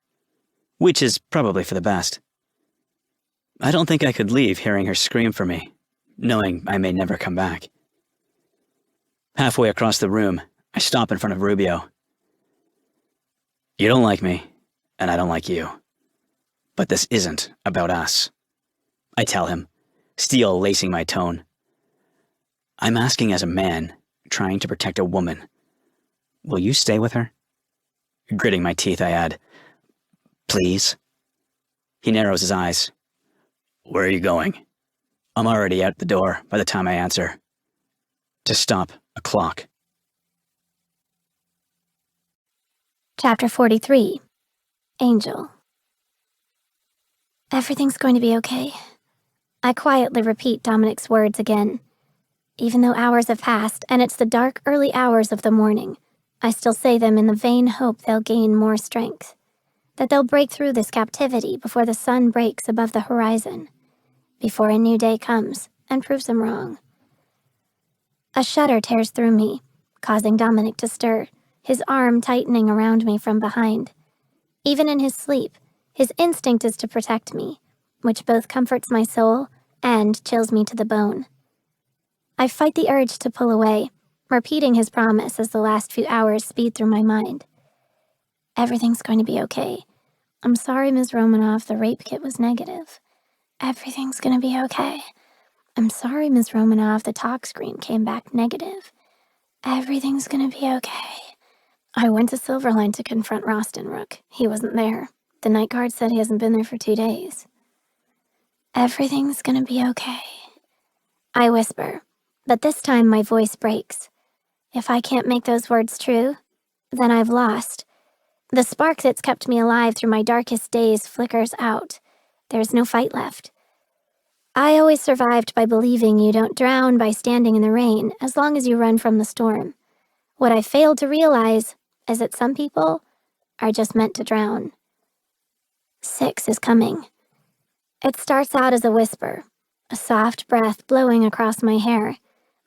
Which is probably for the best. I don't think I could leave hearing her scream for me, knowing I may never come back. Halfway across the room, I stop in front of Rubio. You don't like me, and I don't like you. But this isn't about us. I tell him, steel lacing my tone. I'm asking as a man, trying to protect a woman. Will you stay with her? Gritting my teeth, I add, please. He narrows his eyes. Where are you going? I'm already out the door by the time I answer. To stop a clock. Chapter 43. Angel. Everything's going to be okay. I quietly repeat Dominic's words again. Even though hours have passed and it's the dark early hours of the morning, I still say them in the vain hope they'll gain more strength. That they'll break through this captivity before the sun breaks above the horizon. Before a new day comes and proves them wrong. A shudder tears through me, causing Dominic to stir, his arm tightening around me from behind. Even in his sleep, his instinct is to protect me, which both comforts my soul and chills me to the bone. I fight the urge to pull away, repeating his promise as the last few hours speed through my mind. Everything's going to be okay. I'm sorry, Ms. Romanov, the rape kit was negative. Everything's going to be okay. I'm sorry, Ms. Romanov, the talk screen came back negative. Everything's going to be okay. I went to Silverline to confront Rostenrook. He wasn't there. The night guard said he hasn't been there for 2 days. Everything's going to be okay. I whisper, but this time my voice breaks. If I can't make those words true, then I've lost. The spark that's kept me alive through my darkest days flickers out. There's no fight left. I always survived by believing you don't drown by standing in the rain as long as you run from the storm. What I failed to realize is that some people are just meant to drown. 6 is coming. It starts out as a whisper, a soft breath blowing across my hair,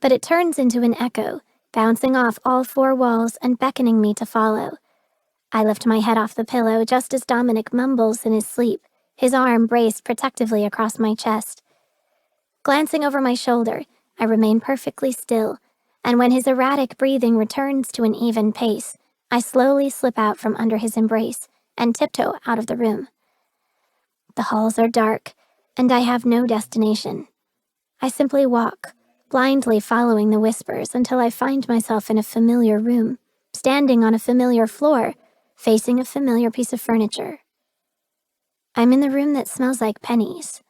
but it turns into an echo, bouncing off all 4 walls and beckoning me to follow. I lift my head off the pillow just as Dominic mumbles in his sleep, his arm braced protectively across my chest. Glancing over my shoulder, I remain perfectly still, and when his erratic breathing returns to an even pace, I slowly slip out from under his embrace and tiptoe out of the room. The halls are dark, and I have no destination. I simply walk, blindly following the whispers until I find myself in a familiar room, standing on a familiar floor, facing a familiar piece of furniture. I'm in the room that smells like pennies.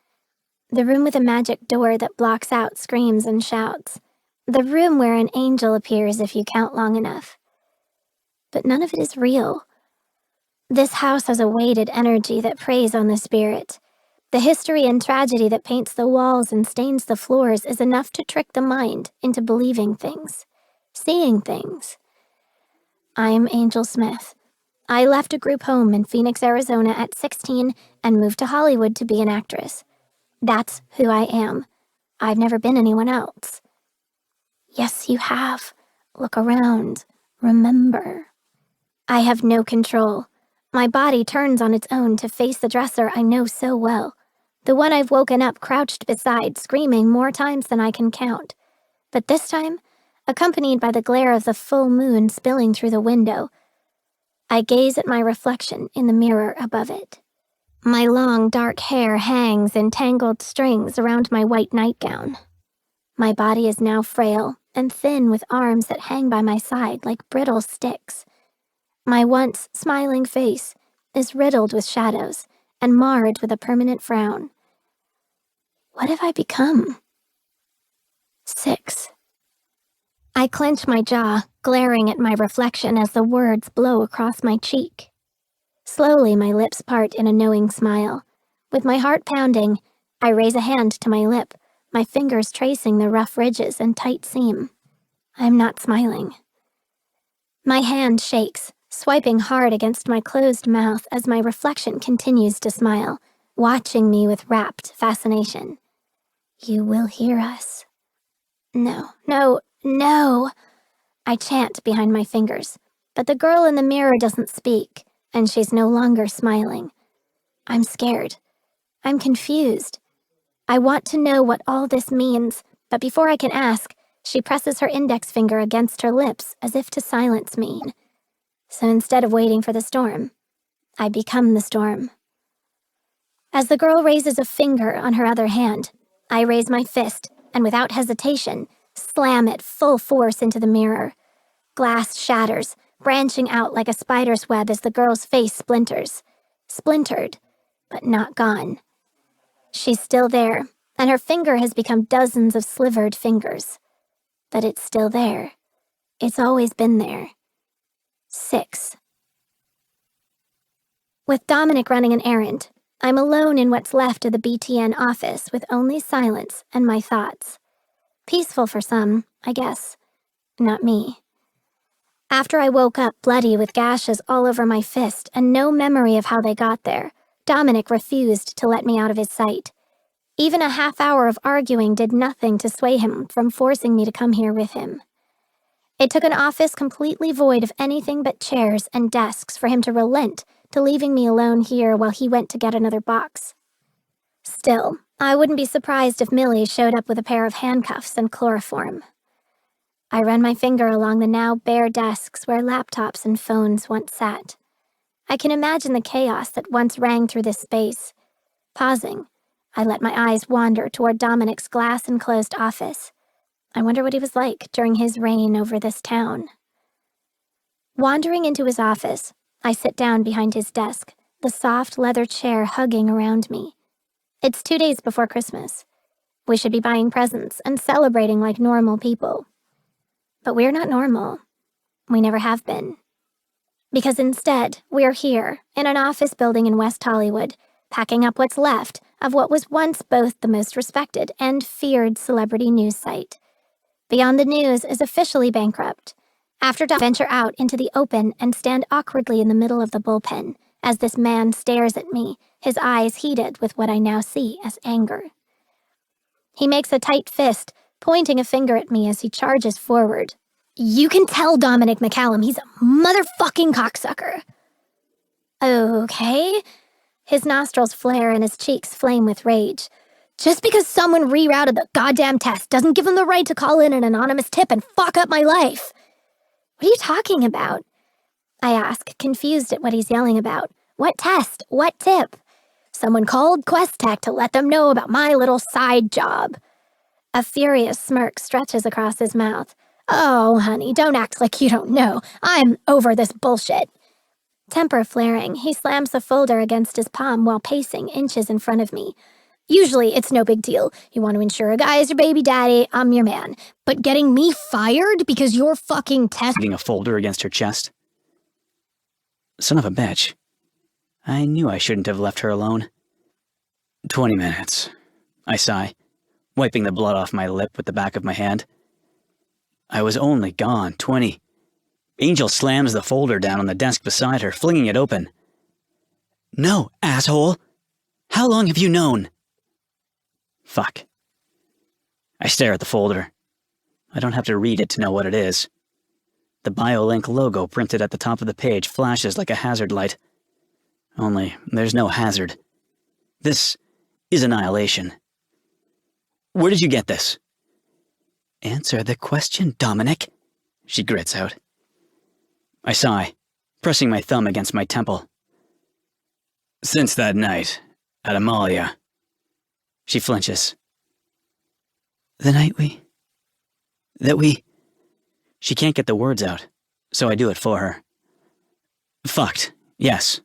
The room with a magic door that blocks out screams and shouts. The room where an angel appears if you count long enough. But none of it is real. This house has a weighted energy that preys on the spirit. The history and tragedy that paints the walls and stains the floors is enough to trick the mind into believing things, seeing things. I'm Angel Smith. I left a group home in Phoenix, Arizona at 16 and moved to Hollywood to be an actress. That's who I am. I've never been anyone else. Yes, you have. Look around. Remember. I have no control. My body turns on its own to face the dresser I know so well, the one I've woken up crouched beside, screaming more times than I can count. But this time, accompanied by the glare of the full moon spilling through the window, I gaze at my reflection in the mirror above it. My long, dark hair hangs in tangled strings around my white nightgown. My body is now frail and thin with arms that hang by my side like brittle sticks. My once smiling face is riddled with shadows and marred with a permanent frown. What have I become? 6. I clench my jaw, glaring at my reflection as the words blow across my cheek. Slowly, my lips part in a knowing smile. With my heart pounding, I raise a hand to my lip, my fingers tracing the rough ridges and tight seam. I'm not smiling. My hand shakes, swiping hard against my closed mouth as my reflection continues to smile, watching me with rapt fascination. You will hear us. No, no, no, I chant behind my fingers, but the girl in the mirror doesn't speak, and she's no longer smiling. I'm scared. I'm confused. I want to know what all this means, but before I can ask, she presses her index finger against her lips as if to silence me. So instead of waiting for the storm, I become the storm. As the girl raises a finger on her other hand, I raise my fist and without hesitation, slam it full force into the mirror. Glass shatters, branching out like a spider's web as the girl's face splinters. Splintered, but not gone. She's still there, and her finger has become dozens of slivered fingers. But it's still there. It's always been there. 6. With Dominic running an errand, I'm alone in what's left of the BTN office with only silence and my thoughts. Peaceful for some, I guess. Not me. After I woke up bloody with gashes all over my fist and no memory of how they got there, Dominic refused to let me out of his sight. Even a half hour of arguing did nothing to sway him from forcing me to come here with him. It took an office completely void of anything but chairs and desks for him to relent to leaving me alone here while he went to get another box. Still, I wouldn't be surprised if Millie showed up with a pair of handcuffs and chloroform. I run my finger along the now bare desks where laptops and phones once sat. I can imagine the chaos that once rang through this space. Pausing, I let my eyes wander toward Dominic's glass-enclosed office. I wonder what he was like during his reign over this town. Wandering into his office, I sit down behind his desk, the soft leather chair hugging around me. It's 2 days before Christmas. We should be buying presents and celebrating like normal people. But we're not normal. We never have been. Because instead, we're here, in an office building in West Hollywood, packing up what's left of what was once both the most respected and feared celebrity news site. Beyond the News is officially bankrupt, After I venture out into the open and stand awkwardly in the middle of the bullpen as this man stares at me, his eyes heated with what I now see as anger. He makes a tight fist, pointing a finger at me as he charges forward. You can tell Dominic McCallum he's a motherfucking cocksucker. Okay. His nostrils flare and his cheeks flame with rage. Just because someone rerouted the goddamn test doesn't give him the right to call in an anonymous tip and fuck up my life. What are you talking about? I ask, confused at what he's yelling about. What test? What tip? Someone called Quest Tech to let them know about my little side job. A furious smirk stretches across his mouth. Oh, honey, don't act like you don't know. I'm over this bullshit. Temper flaring, he slams the folder against his palm while pacing inches in front of me. Usually, it's no big deal. You want to ensure a guy is your baby daddy, I'm your man. But getting me fired because you're fucking Hitting a folder against her chest. Son of a bitch. I knew I shouldn't have left her alone. 20 minutes. I sigh, wiping the blood off my lip with the back of my hand. I was only gone 20. Angel slams the folder down on the desk beside her, flinging it open. No, asshole! How long have you known? Fuck. I stare at the folder. I don't have to read it to know what it is. The BioLink logo printed at the top of the page flashes like a hazard light. Only, there's no hazard. This is annihilation. Where did you get this? Answer the question, Dominic, she grits out. I sigh, pressing my thumb against my temple. Since that night, at Amalia. She flinches. The night She can't get the words out, so I do it for her. Fucked, yes.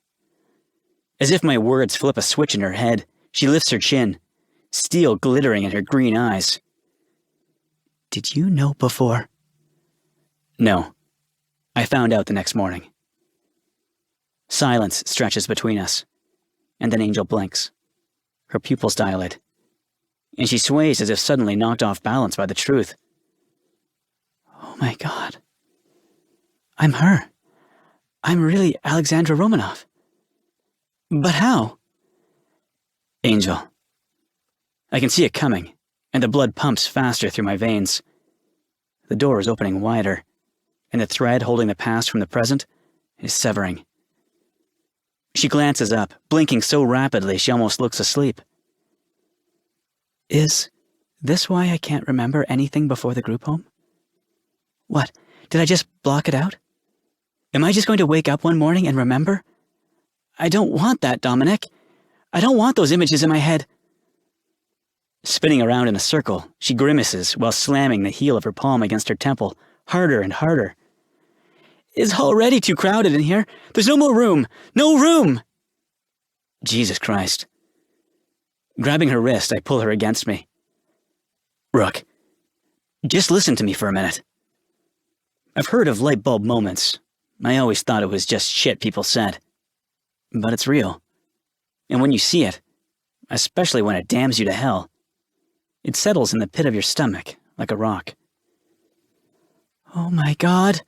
As if my words flip a switch in her head, she lifts her chin, steel glittering in her green eyes. Did you know before? No. I found out the next morning. Silence stretches between us, and then Angel blinks. Her pupils dilate, and she sways as if suddenly knocked off balance by the truth. Oh my God. I'm her. I'm really Alexandra Romanov. But how? Angel. I can see it coming, and the blood pumps faster through my veins. The door is opening wider, and the thread holding the past from the present is severing. She glances up, blinking so rapidly she almost looks asleep. Is this why I can't remember anything before the group home? What, did I just block it out? Am I just going to wake up one morning and remember? I don't want that, Dominic. I don't want those images in my head. Spinning around in a circle, she grimaces while slamming the heel of her palm against her temple, harder and harder. It's already too crowded in here. There's no more room. No room! Jesus Christ. Grabbing her wrist, I pull her against me. Rook, just listen to me for a minute. I've heard of light bulb moments. I always thought it was just shit people said. But it's real. And when you see it, especially when it damns you to hell, it settles in the pit of your stomach like a rock. Oh my God,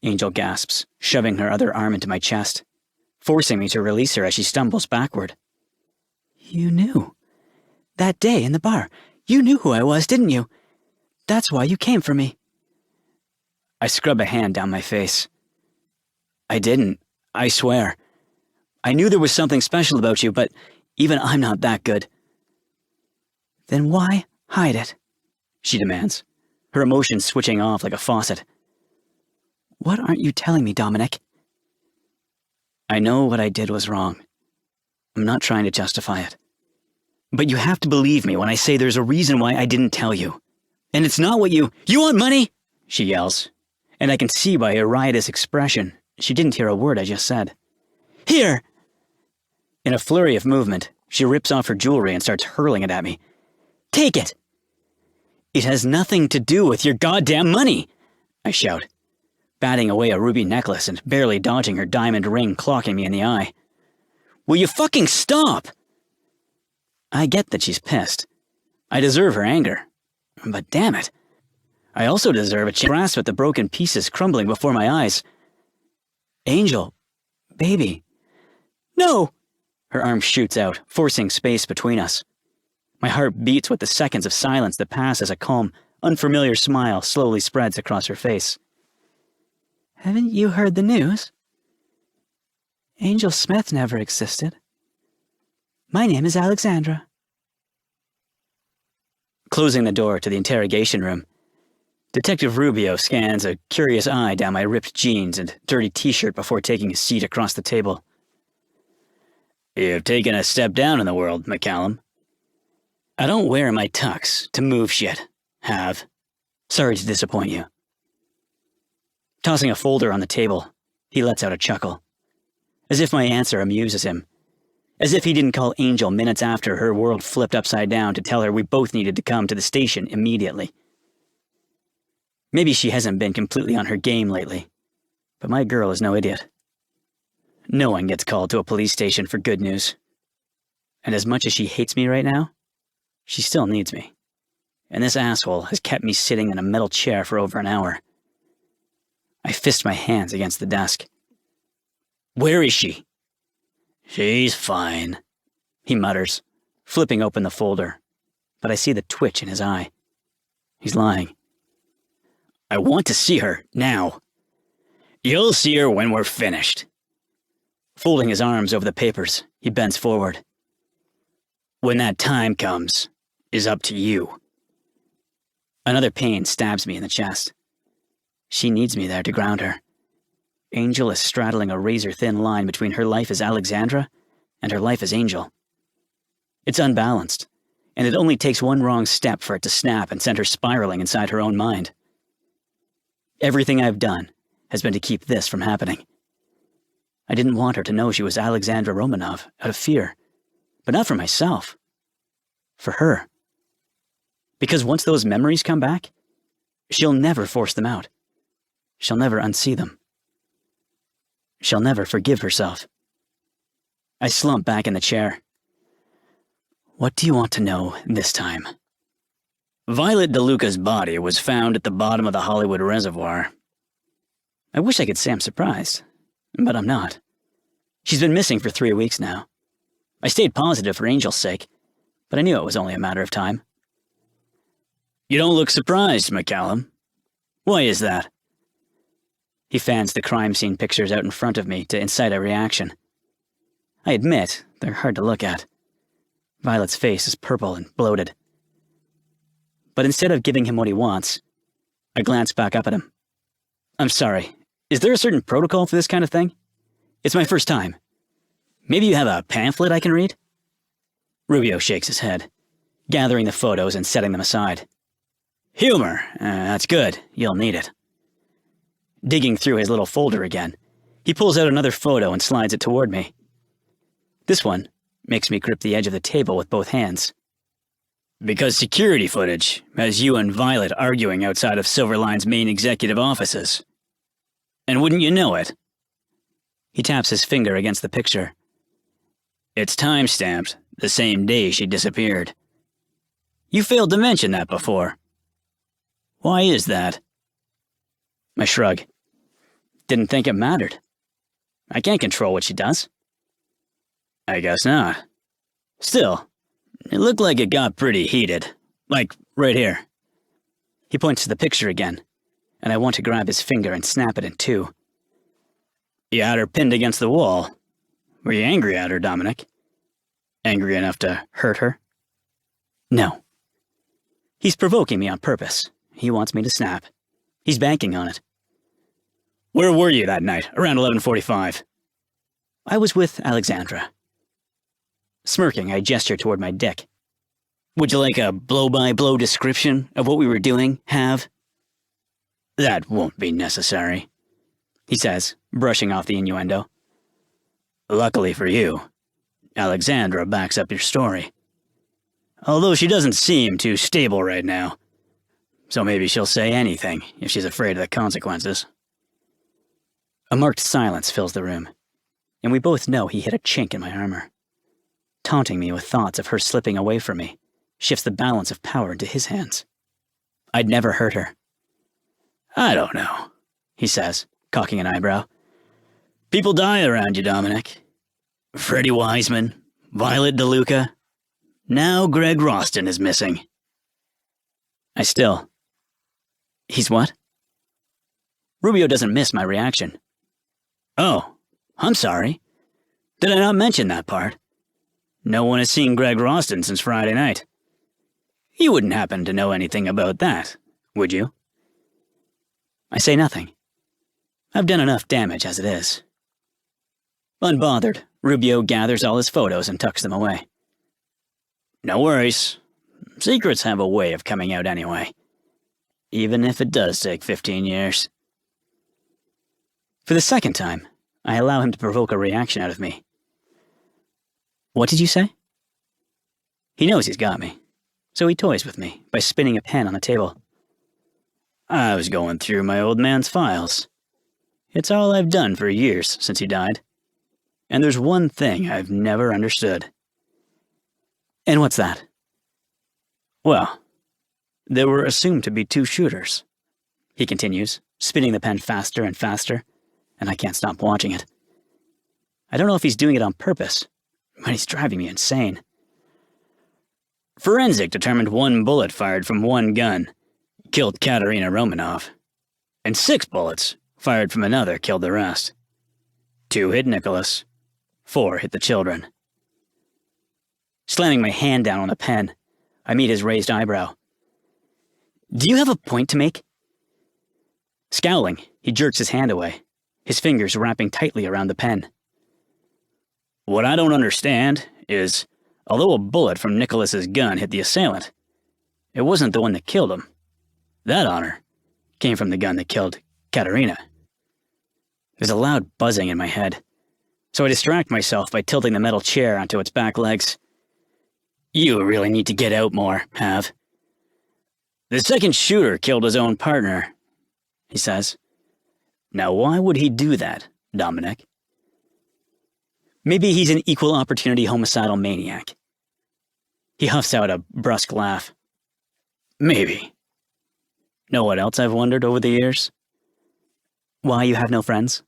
Angel gasps, shoving her other arm into my chest, forcing me to release her as she stumbles backward. You knew. That day in the bar, you knew who I was, didn't you? That's why you came for me. I scrub a hand down my face. I didn't, I swear. I knew there was something special about you, but even I'm not that good. Then why hide it? She demands, her emotions switching off like a faucet. What aren't you telling me, Dominic? I know what I did was wrong. I'm not trying to justify it. But you have to believe me when I say there's a reason why I didn't tell you. And it's not what you want money? She yells, and I can see by her riotous expression she didn't hear a word I just said. Here! In a flurry of movement, she rips off her jewelry and starts hurling it at me. Take it! It has nothing to do with your goddamn money, I shout, batting away a ruby necklace and barely dodging her diamond ring clocking me in the eye. Will you fucking stop? I get that she's pissed. I deserve her anger. But damn it. I also deserve a chance to grasp at the broken pieces crumbling before my eyes. Angel. Baby. No! Her arm shoots out, forcing space between us. My heart beats with the seconds of silence that pass as a calm, unfamiliar smile slowly spreads across her face. Haven't you heard the news? Angel Smith never existed. My name is Alexandra. Closing the door to the interrogation room, Detective Rubio scans a curious eye down my ripped jeans and dirty t-shirt before taking a seat across the table. You've taken a step down in the world, McCallum. I don't wear my tux to move shit. Have. Sorry to disappoint you. Tossing a folder on the table, he lets out a chuckle. As if my answer amuses him. As if he didn't call Angel minutes after her world flipped upside down to tell her we both needed to come to the station immediately. Maybe she hasn't been completely on her game lately, but my girl is no idiot. No one gets called to a police station for good news. And as much as she hates me right now, she still needs me. And this asshole has kept me sitting in a metal chair for over an hour. I fist my hands against the desk. Where is she? She's fine, he mutters, flipping open the folder, but I see the twitch in his eye. He's lying. I want to see her, now. You'll see her when we're finished. Folding his arms over the papers, he bends forward. When that time comes, is up to you. Another pain stabs me in the chest. She needs me there to ground her. Angel is straddling a razor-thin line between her life as Alexandra and her life as Angel. It's unbalanced, and it only takes one wrong step for it to snap and send her spiraling inside her own mind. Everything I've done has been to keep this from happening. I didn't want her to know she was Alexandra Romanov out of fear, but not for myself. For her. Because once those memories come back, she'll never force them out. She'll never unsee them. She'll never forgive herself. I slump back in the chair. What do you want to know this time? Violet DeLuca's body was found at the bottom of the Hollywood Reservoir. I wish I could say I'm surprised, but I'm not. She's been missing for 3 weeks now. I stayed positive for Angel's sake, but I knew it was only a matter of time. You don't look surprised, McCallum. Why is that? He fans the crime scene pictures out in front of me to incite a reaction. I admit, they're hard to look at. Violet's face is purple and bloated. But instead of giving him what he wants, I glance back up at him. I'm sorry, is there a certain protocol for this kind of thing? It's my first time. Maybe you have a pamphlet I can read? Rubio shakes his head, gathering the photos and setting them aside. Humor, that's good, you'll need it. Digging through his little folder again, he pulls out another photo and slides it toward me. This one makes me grip the edge of the table with both hands. Because security footage has you and Violet arguing outside of Silverline's main executive offices. And wouldn't you know it? He taps his finger against the picture. It's time-stamped the same day she disappeared. You failed to mention that before. Why is that? I shrug. Didn't think it mattered. I can't control what she does. I guess not. Still, it looked like it got pretty heated. Like, right here. He points to the picture again, and I want to grab his finger and snap it in two. You had her pinned against the wall. Were you angry at her, Dominic? Angry enough to hurt her? No. He's provoking me on purpose. He wants me to snap. He's banking on it. Where were you that night, around 11:45? I was with Alexandra. Smirking, I gesture toward my dick. Would you like a blow-by-blow description of what we were doing, Have? That won't be necessary, he says, brushing off the innuendo. Luckily for you, Alexandra backs up your story. Although she doesn't seem too stable right now. So maybe she'll say anything if she's afraid of the consequences. A marked silence fills the room, and we both know he hit a chink in my armor. Taunting me with thoughts of her slipping away from me shifts the balance of power into his hands. I'd never hurt her. I don't know, he says, cocking an eyebrow. People die around you, Dominic. Freddie Wiseman, Violet DeLuca. Now Greg Roston is missing. He's what? Rubio doesn't miss my reaction. Oh, I'm sorry. Did I not mention that part? No one has seen Greg Roston since Friday night. You wouldn't happen to know anything about that, would you? I say nothing. I've done enough damage as it is. Unbothered, Rubio gathers all his photos and tucks them away. No worries. Secrets have a way of coming out anyway. Even if it does take 15 years. For the second time, I allow him to provoke a reaction out of me. What did you say? He knows he's got me, so he toys with me by spinning a pen on the table. I was going through my old man's files. It's all I've done for years since he died. And there's one thing I've never understood. And what's that? Well, there were assumed to be 2 shooters, he continues, spinning the pen faster and faster, and I can't stop watching it. I don't know if he's doing it on purpose, but he's driving me insane. Forensic determined 1 bullet fired from 1 gun killed Katerina Romanov, and 6 bullets fired from another killed the rest. 2 hit Nicholas, 4 hit the children. Slamming my hand down on the pen, I meet his raised eyebrow. Do you have a point to make? Scowling, he jerks his hand away, his fingers wrapping tightly around the pen. What I don't understand is, although a bullet from Nicholas's gun hit the assailant, it wasn't the one that killed him. That honor came from the gun that killed Katerina. There's a loud buzzing in my head, so I distract myself by tilting the metal chair onto its back legs. You really need to get out more, Hav. The second shooter killed his own partner, he says. Now why would he do that, Dominic? Maybe he's an equal opportunity homicidal maniac. He huffs out a brusque laugh. Maybe. Know what else I've wondered over the years? Why you have no friends?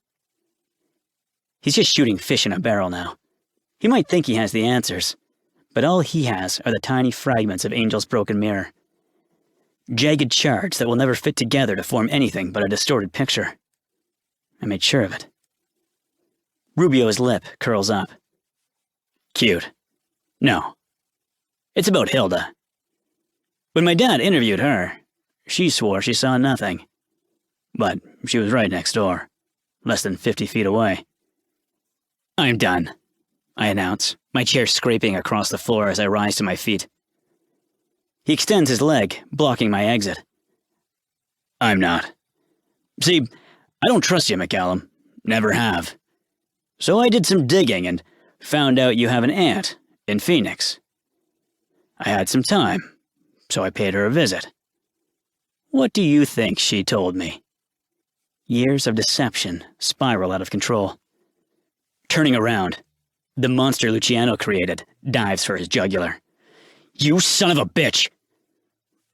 He's just shooting fish in a barrel now. He might think he has the answers, but all he has are the tiny fragments of Angel's broken mirror. Jagged shards that will never fit together to form anything but a distorted picture. I made sure of it. Rubio's lip curls up. Cute. No. It's about Hilda. When my dad interviewed her, she swore she saw nothing. But she was right next door, less than 50 feet away. I'm done, I announce, my chair scraping across the floor as I rise to my feet. He extends his leg, blocking my exit. I'm not. See, I don't trust you, McCallum. Never have. So I did some digging and found out you have an aunt in Phoenix. I had some time, so I paid her a visit. What do you think she told me? Years of deception spiral out of control. Turning around, the monster Luciano created dives for his jugular. You son of a bitch!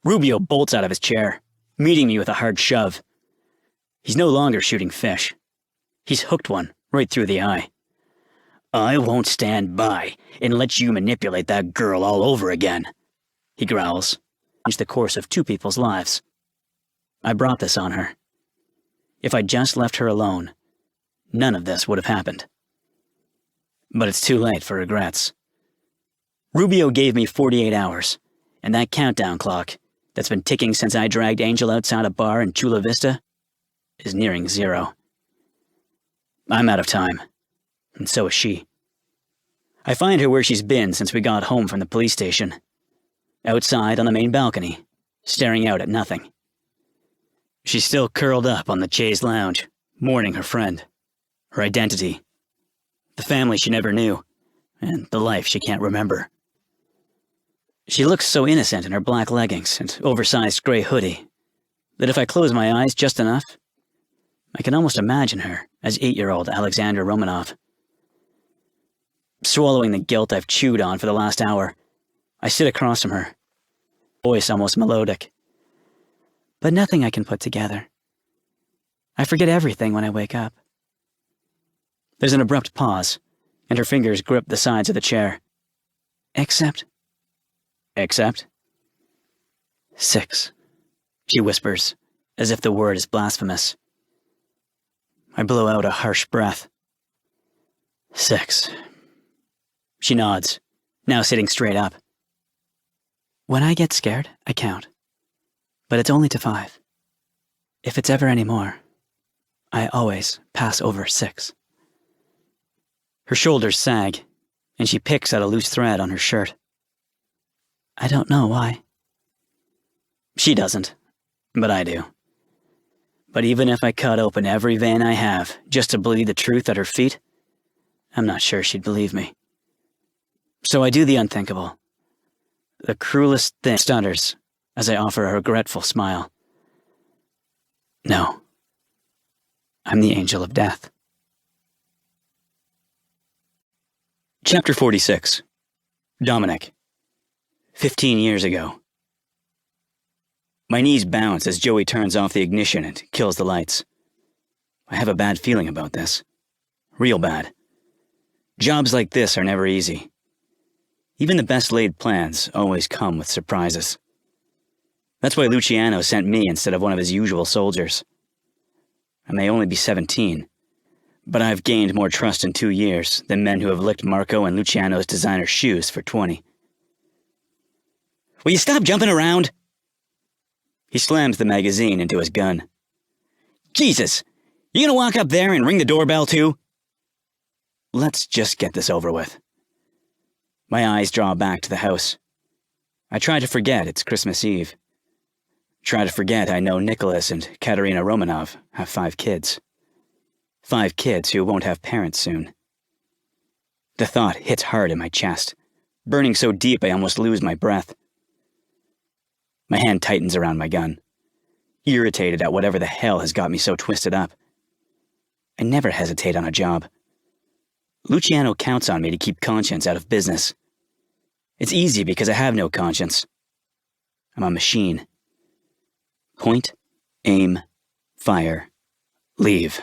Rubio bolts out of his chair, meeting me with a hard shove. He's no longer shooting fish. He's hooked one right through the eye. I won't stand by and let you manipulate that girl all over again, he growls. It's the course of 2 people's lives. I brought this on her. If I'd just left her alone, none of this would have happened. But it's too late for regrets. Rubio gave me 48 hours, and that countdown clock that's been ticking since I dragged Angel outside a bar in Chula Vista is nearing 0. I'm out of time, and so is she. I find her where she's been since we got home from the police station. Outside on the main balcony, staring out at nothing. She's still curled up on the chaise lounge, mourning her friend, her identity, the family she never knew, and the life she can't remember. She looks so innocent in her black leggings and oversized gray hoodie that if I close my eyes just enough, I can almost imagine her as 8-year-old Alexandra Romanov. Swallowing the guilt I've chewed on for the last hour, I sit across from her, voice almost melodic. But nothing I can put together. I forget everything when I wake up. There's an abrupt pause, and her fingers grip the sides of the chair. Except? 6, she whispers, as if the word is blasphemous. I blow out a harsh breath. 6. She nods, now sitting straight up. When I get scared, I count. But it's only to 5. If it's ever any more, I always pass over 6. Her shoulders sag, and she picks at a loose thread on her shirt. I don't know why. She doesn't, but I do. But even if I cut open every vein I have just to believe the truth at her feet, I'm not sure she'd believe me. So I do the unthinkable. The cruelest thing stutters as I offer a regretful smile. No, I'm the angel of death. Chapter 46. Dominic. 15 years ago. My knees bounce as Joey turns off the ignition and kills the lights. I have a bad feeling about this. Real bad. Jobs like this are never easy. Even the best laid plans always come with surprises. That's why Luciano sent me instead of one of his usual soldiers. I may only be 17, but I've gained more trust in 2 years than men who have licked Marco and Luciano's designer shoes for 20. Will you stop jumping around? He slams the magazine into his gun. Jesus! You gonna walk up there and ring the doorbell too? Let's just get this over with. My eyes draw back to the house. I try to forget it's Christmas Eve. Try to forget I know Nicholas and Katerina Romanov have 5 kids. 5 kids who won't have parents soon. The thought hits hard in my chest, burning so deep I almost lose my breath. My hand tightens around my gun, irritated at whatever the hell has got me so twisted up. I never hesitate on a job. Luciano counts on me to keep conscience out of business. It's easy because I have no conscience. I'm a machine. Point, aim, fire, leave.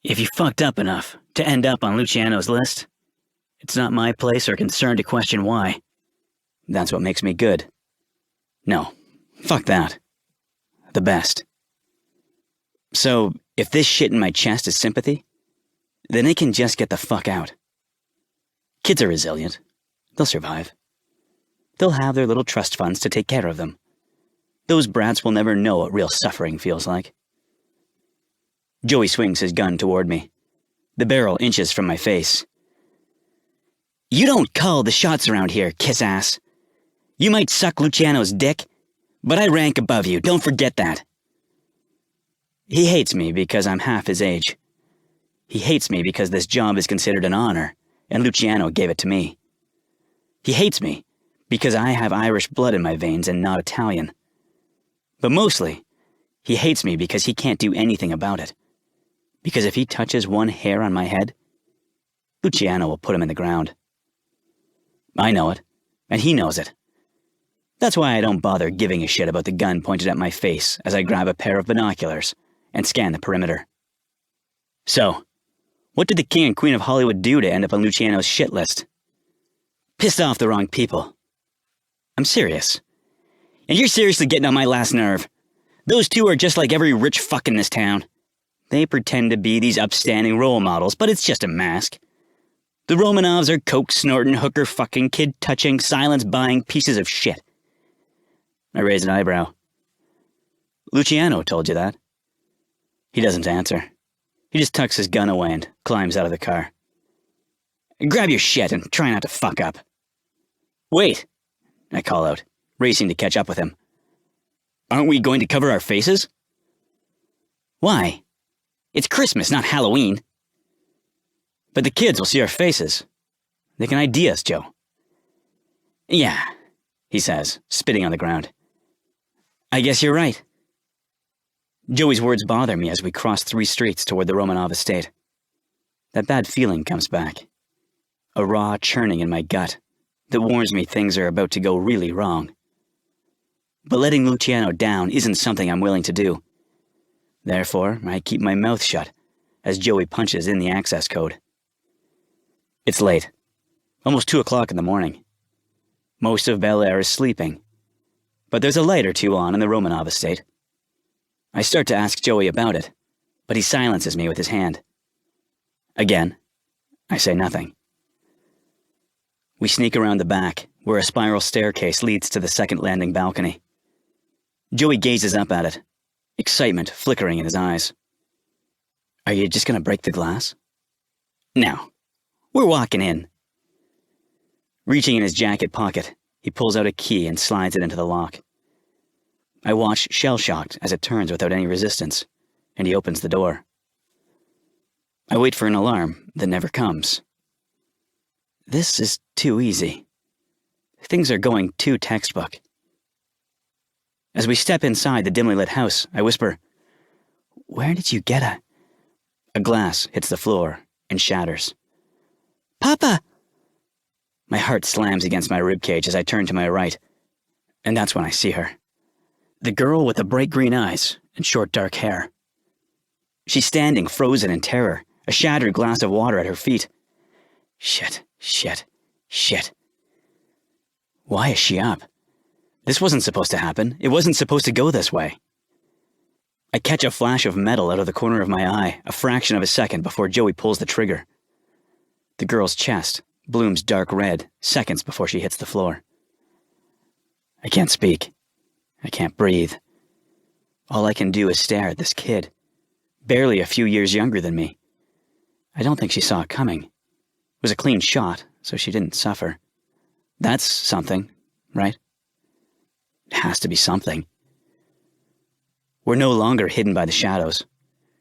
If you fucked up enough to end up on Luciano's list, it's not my place or concern to question why. That's what makes me good. No, fuck that. The best. So, if this shit in my chest is sympathy, then they can just get the fuck out. Kids are resilient. They'll survive. They'll have their little trust funds to take care of them. Those brats will never know what real suffering feels like. Joey swings his gun toward me. The barrel inches from my face. You don't call the shots around here, kiss-ass. You might suck Luciano's dick, but I rank above you, don't forget that. He hates me because I'm half his age. He hates me because this job is considered an honor, and Luciano gave it to me. He hates me because I have Irish blood in my veins and not Italian. But mostly, he hates me because he can't do anything about it. Because if he touches one hair on my head, Luciano will put him in the ground. I know it, and he knows it. That's why I don't bother giving a shit about the gun pointed at my face as I grab a pair of binoculars and scan the perimeter. So, what did the King and Queen of Hollywood do to end up on Luciano's shit list? Pissed off the wrong people. I'm serious. And you're seriously getting on my last nerve. Those two are just like every rich fuck in this town. They pretend to be these upstanding role models, but it's just a mask. The Romanovs are coke-snorting, hooker-fucking, kid-touching, silence-buying pieces of shit. I raise an eyebrow. Luciano told you that. He doesn't answer. He just tucks his gun away and climbs out of the car. Grab your shit and try not to fuck up. Wait, I call out, racing to catch up with him. Aren't we going to cover our faces? Why? It's Christmas, not Halloween. But the kids will see our faces. They can ID us, Joe. Yeah, he says, spitting on the ground. I guess you're right. Joey's words bother me as we cross 3 streets toward the Romanov estate. That bad feeling comes back. A raw churning in my gut that warns me things are about to go really wrong. But letting Luciano down isn't something I'm willing to do. Therefore, I keep my mouth shut as Joey punches in the access code. It's late, almost 2 o'clock in the morning. Most of Bel Air is sleeping, but there's a light or two on in the Romanov estate. I start to ask Joey about it, but he silences me with his hand. Again, I say nothing. We sneak around the back, where a spiral staircase leads to the second landing balcony. Joey gazes up at it, excitement flickering in his eyes. Are you just gonna break the glass? No, we're walking in. Reaching in his jacket pocket, he pulls out a key and slides it into the lock. I watch shell-shocked as it turns without any resistance, and he opens the door. I wait for an alarm that never comes. This is too easy. Things are going too textbook. As we step inside the dimly lit house, I whisper, "Where did you get a—" A glass hits the floor and shatters. "Papa!" My heart slams against my ribcage as I turn to my right, and that's when I see her. The girl with the bright green eyes and short dark hair. She's standing frozen in terror, a shattered glass of water at her feet. Shit. Why is she up? This wasn't supposed to happen. It wasn't supposed to go this way. I catch a flash of metal out of the corner of my eye, a fraction of a second before Joey pulls the trigger. The girl's chest blooms dark red seconds before she hits the floor. I can't speak. I can't breathe. All I can do is stare at this kid, barely a few years younger than me. I don't think she saw it coming. It was a clean shot, so she didn't suffer. That's something, right? It has to be something. We're no longer hidden by the shadows.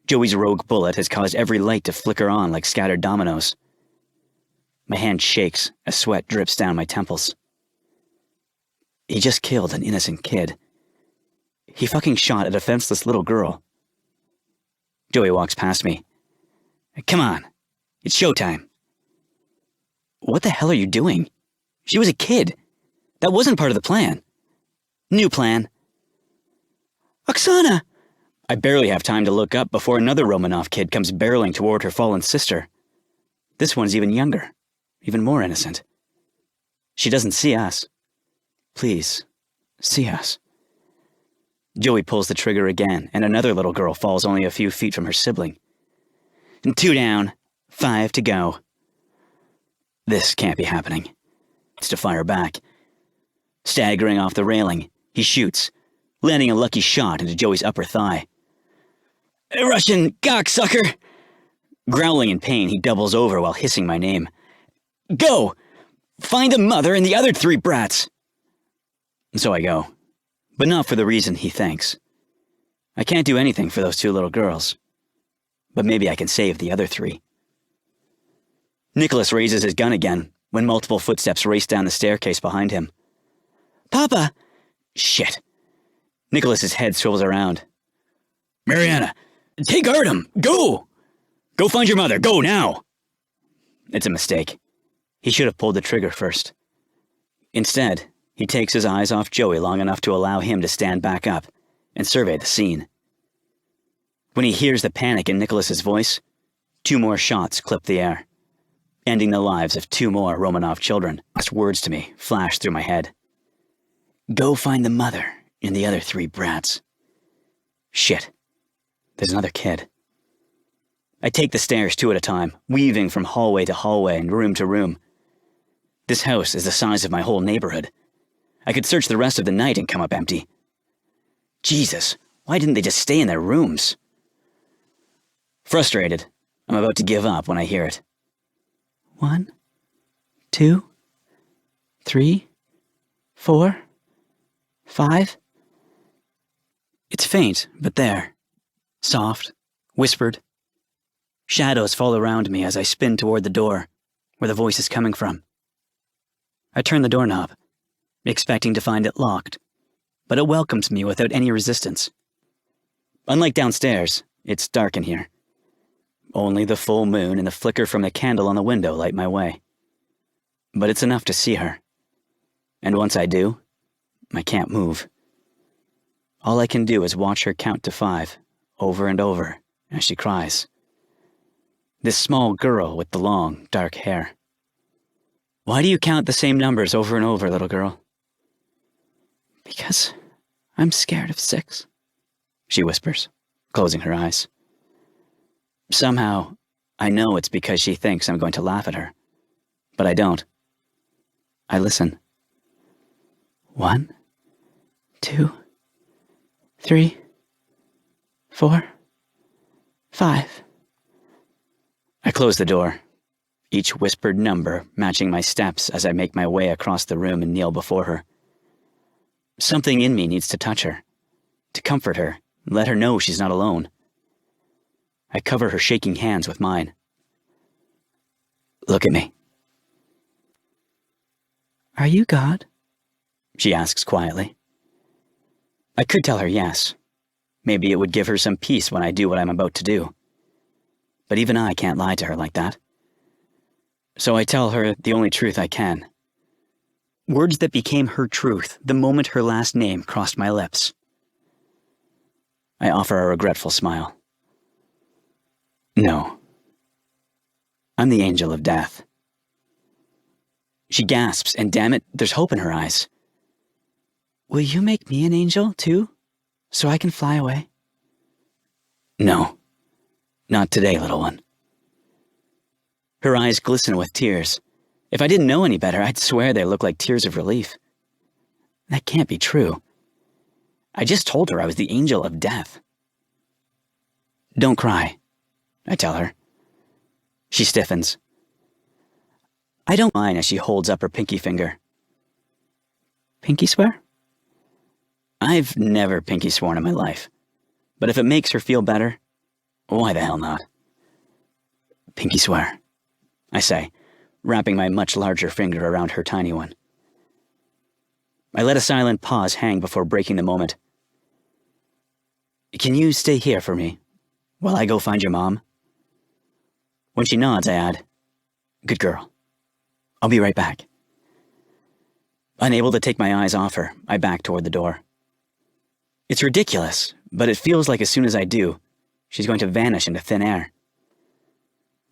Joey's rogue bullet has caused every light to flicker on like scattered dominoes. My hand shakes as sweat drips down my temples. He just killed an innocent kid. He fucking shot a defenseless little girl. Joey walks past me. Come on, it's showtime. What the hell are you doing? She was a kid. That wasn't part of the plan. New plan. Oksana! I barely have time to look up before another Romanov kid comes barreling toward her fallen sister. This one's even younger, even more innocent. She doesn't see us. Please, see us. Joey pulls the trigger again, and another little girl falls only a few feet from her sibling. 2 down, 5 to go. This can't be happening. It's to fire back. Staggering off the railing, he shoots, landing a lucky shot into Joey's upper thigh. Russian cocksucker! Growling in pain, he doubles over while hissing my name. Go! Find the mother and the other 3 brats! And so I go, but not for the reason he thinks. I can't do anything for those 2 little girls, but maybe I can save the other 3. Nicholas raises his gun again when multiple footsteps race down the staircase behind him. Papa! Shit. Nicholas's head swivels around. Mariana, take Artem! Go! Go find your mother! Go now! It's a mistake. He should have pulled the trigger first. Instead, he takes his eyes off Joey long enough to allow him to stand back up and survey the scene. When he hears the panic in Nicholas's voice, 2 more shots clip the air, ending the lives of 2 more Romanov children. Last words to me flash through my head. Go find the mother and the other 3 brats. Shit. There's another kid. I take the stairs 2 at a time, weaving from hallway to hallway and room to room. This house is the size of my whole neighborhood. I could search the rest of the night and come up empty. Jesus, why didn't they just stay in their rooms? Frustrated, I'm about to give up when I hear it. 1, 2, 3, 4, 5. It's faint, but there. Soft, whispered. Shadows fall around me as I spin toward the door, where the voice is coming from. I turn the doorknob, expecting to find it locked, but it welcomes me without any resistance. Unlike downstairs, it's dark in here. Only the full moon and the flicker from the candle on the window light my way. But it's enough to see her. And once I do, I can't move. All I can do is watch her count to 5, over and over as she cries. This small girl with the long, dark hair. Why do you count the same numbers over and over, little girl? Because I'm scared of 6, she whispers, closing her eyes. Somehow, I know it's because she thinks I'm going to laugh at her, but I don't. I listen. 1, 2, 3, 4, 5. I close the door, each whispered number matching my steps as I make my way across the room and kneel before her. Something in me needs to touch her, to comfort her, and let her know she's not alone. I cover her shaking hands with mine. Look at me. Are you God? She asks quietly. I could tell her yes. Maybe it would give her some peace when I do what I'm about to do. But even I can't lie to her like that. So I tell her the only truth I can. Words that became her truth the moment her last name crossed my lips. I offer a regretful smile. No. I'm the angel of death. She gasps, and damn it, there's hope in her eyes. Will you make me an angel, too, so I can fly away? No. Not today, little one. Her eyes glisten with tears. If I didn't know any better, I'd swear they look like tears of relief. That can't be true. I just told her I was the angel of death. Don't cry, I tell her. She stiffens. I don't mind as she holds up her pinky finger. Pinky swear? I've never pinky sworn in my life, but if it makes her feel better, why the hell not? Pinky swear, I say, wrapping my much larger finger around her tiny one. I let a silent pause hang before breaking the moment. Can you stay here for me, while I go find your mom? When she nods, I add, Good girl. I'll be right back. Unable to take my eyes off her, I back toward the door. It's ridiculous, but it feels like as soon as I do, she's going to vanish into thin air.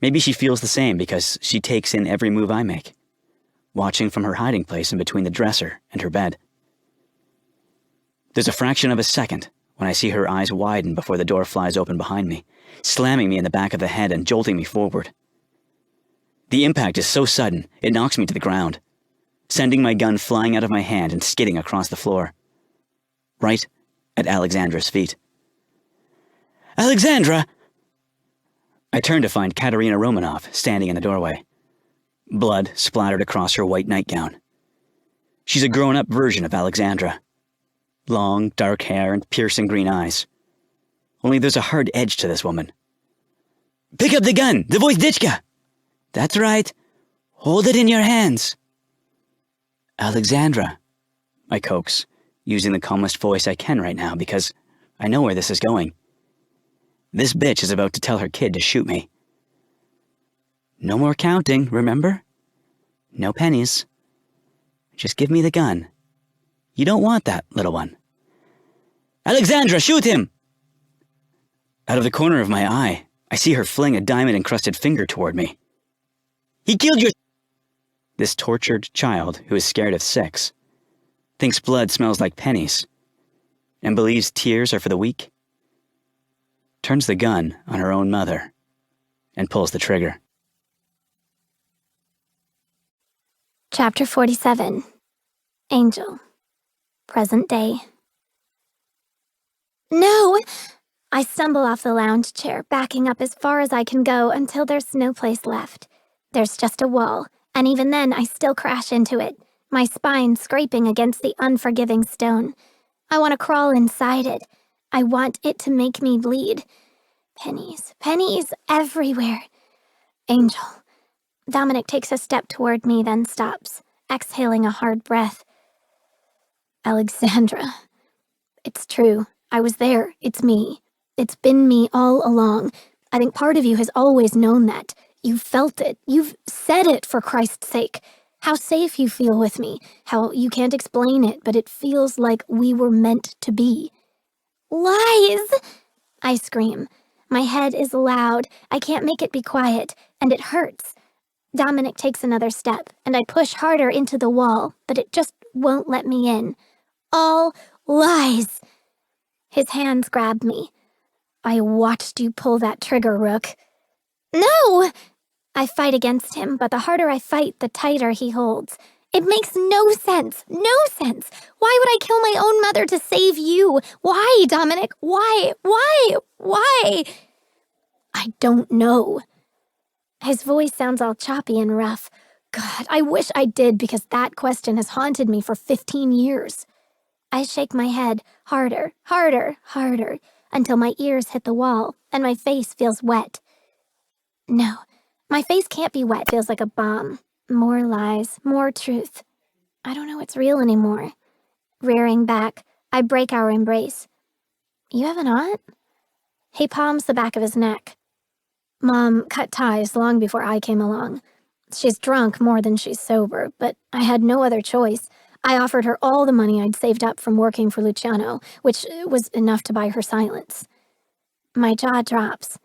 Maybe she feels the same because she takes in every move I make, watching from her hiding place in between the dresser and her bed. There's a fraction of a second when I see her eyes widen before the door flies open behind me, slamming me in the back of the head and jolting me forward. The impact is so sudden, it knocks me to the ground, sending my gun flying out of my hand and skidding across the floor, right at Alexandra's feet. Alexandra! I turn to find Katerina Romanov standing in the doorway, blood splattered across her white nightgown. She's a grown-up version of Alexandra. Long, dark hair and piercing green eyes. Only there's a hard edge to this woman. Pick up the gun! The Voizdichka! That's right. Hold it in your hands. Alexandra, I coax, using the calmest voice I can right now because I know where this is going. This bitch is about to tell her kid to shoot me. No more counting, remember? No pennies. Just give me the gun. You don't want that, little one. Alexandra, shoot him! Out of the corner of my eye, I see her fling a diamond-encrusted finger toward me. He killed your... This tortured child, who is scared of 6, thinks blood smells like pennies, and believes tears are for the weak, turns the gun on her own mother, and pulls the trigger. Chapter 47. Angel. Present day. No! I stumble off the lounge chair, backing up as far as I can go until there's no place left. There's just a wall, and even then I still crash into it, my spine scraping against the unforgiving stone. I want to crawl inside it. I want it to make me bleed. Pennies, pennies everywhere. Angel. Dominic takes a step toward me, then stops, exhaling a hard breath. Alexandra. It's true. I was there. It's me. It's been me all along. I think part of you has always known that. You've felt it. You've said it, for Christ's sake. How safe you feel with me. How you can't explain it, but it feels like we were meant to be. Lies! I scream. My head is loud. I can't make it be quiet, and it hurts. Dominic takes another step, and I push harder into the wall, but it just won't let me in. All lies. His hands grab me. I watched you pull that trigger, Rook. No! I fight against him, but the harder I fight, the tighter he holds. It makes no sense. No sense. Why would I kill my own mother to save you? Why, Dominic? Why? I don't know. His voice sounds all choppy and rough. God, I wish I did, because that question has haunted me for 15 years. I shake my head harder, until my ears hit the wall and my face feels wet. No, my face can't be wet. It feels like a bomb. More lies, more truth. I don't know what's real anymore. Rearing back, I break our embrace. You have an aunt? He palms the back of his neck. Mom cut ties long before I came along. She's drunk more than she's sober, but I had no other choice. I offered her all the money I'd saved up from working for Luciano, which was enough to buy her silence. My jaw drops.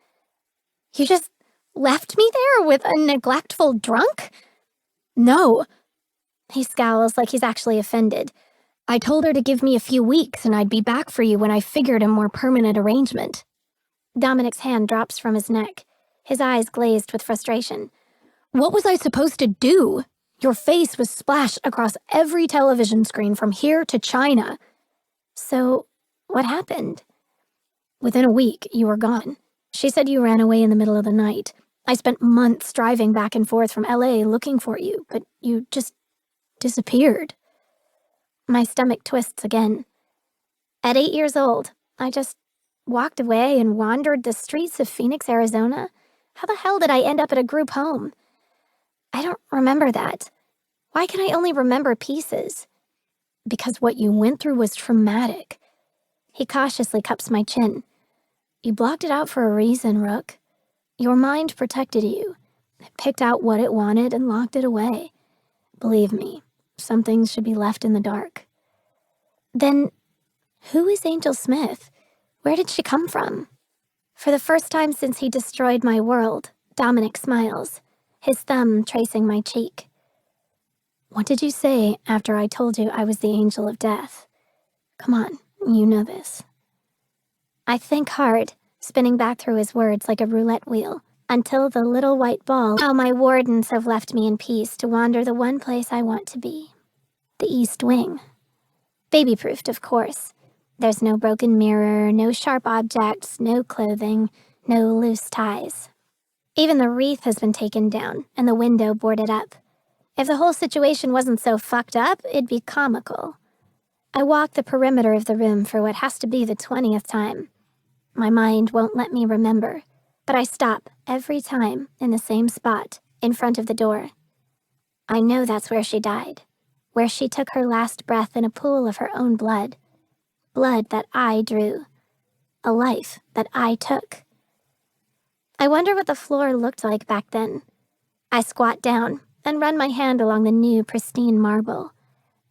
You just left me there with a neglectful drunk? No. He scowls like he's actually offended. I told her to give me a few weeks and I'd be back for you when I figured a more permanent arrangement. Dominic's hand drops from his neck, his eyes glazed with frustration. What was I supposed to do? Your face was splashed across every television screen from here to China. So, what happened? Within a week, you were gone. She said you ran away in the middle of the night. I spent months driving back and forth from LA looking for you, but you just disappeared. My stomach twists again. At 8 years old, I just walked away and wandered the streets of Phoenix, Arizona. How the hell did I end up at a group home? I don't remember that. Why can I only remember pieces? Because what you went through was traumatic. He cautiously cups my chin. You blocked it out for a reason, Rook. Your mind protected you. It picked out what it wanted and locked it away. Believe me, some things should be left in the dark. Then, who is Angel Smith? Where did she come from? For the first time since he destroyed my world, Dominic smiles, his thumb tracing my cheek. What did you say after I told you I was the angel of death? Come on, you know this. I think hard, spinning back through his words like a roulette wheel, until the little white ball, how my wardens have left me in peace to wander the one place I want to be. The East Wing. Baby-proofed, of course. There's no broken mirror, no sharp objects, no clothing, no loose ties. Even the wreath has been taken down, and the window boarded up. If the whole situation wasn't so fucked up, it'd be comical. I walk the perimeter of the room for what has to be the 20th time. My mind won't let me remember, but I stop every time in the same spot, in front of the door. I know that's where she died, where she took her last breath in a pool of her own blood. Blood that I drew. A life that I took. I wonder what the floor looked like back then. I squat down and run my hand along the new, pristine marble.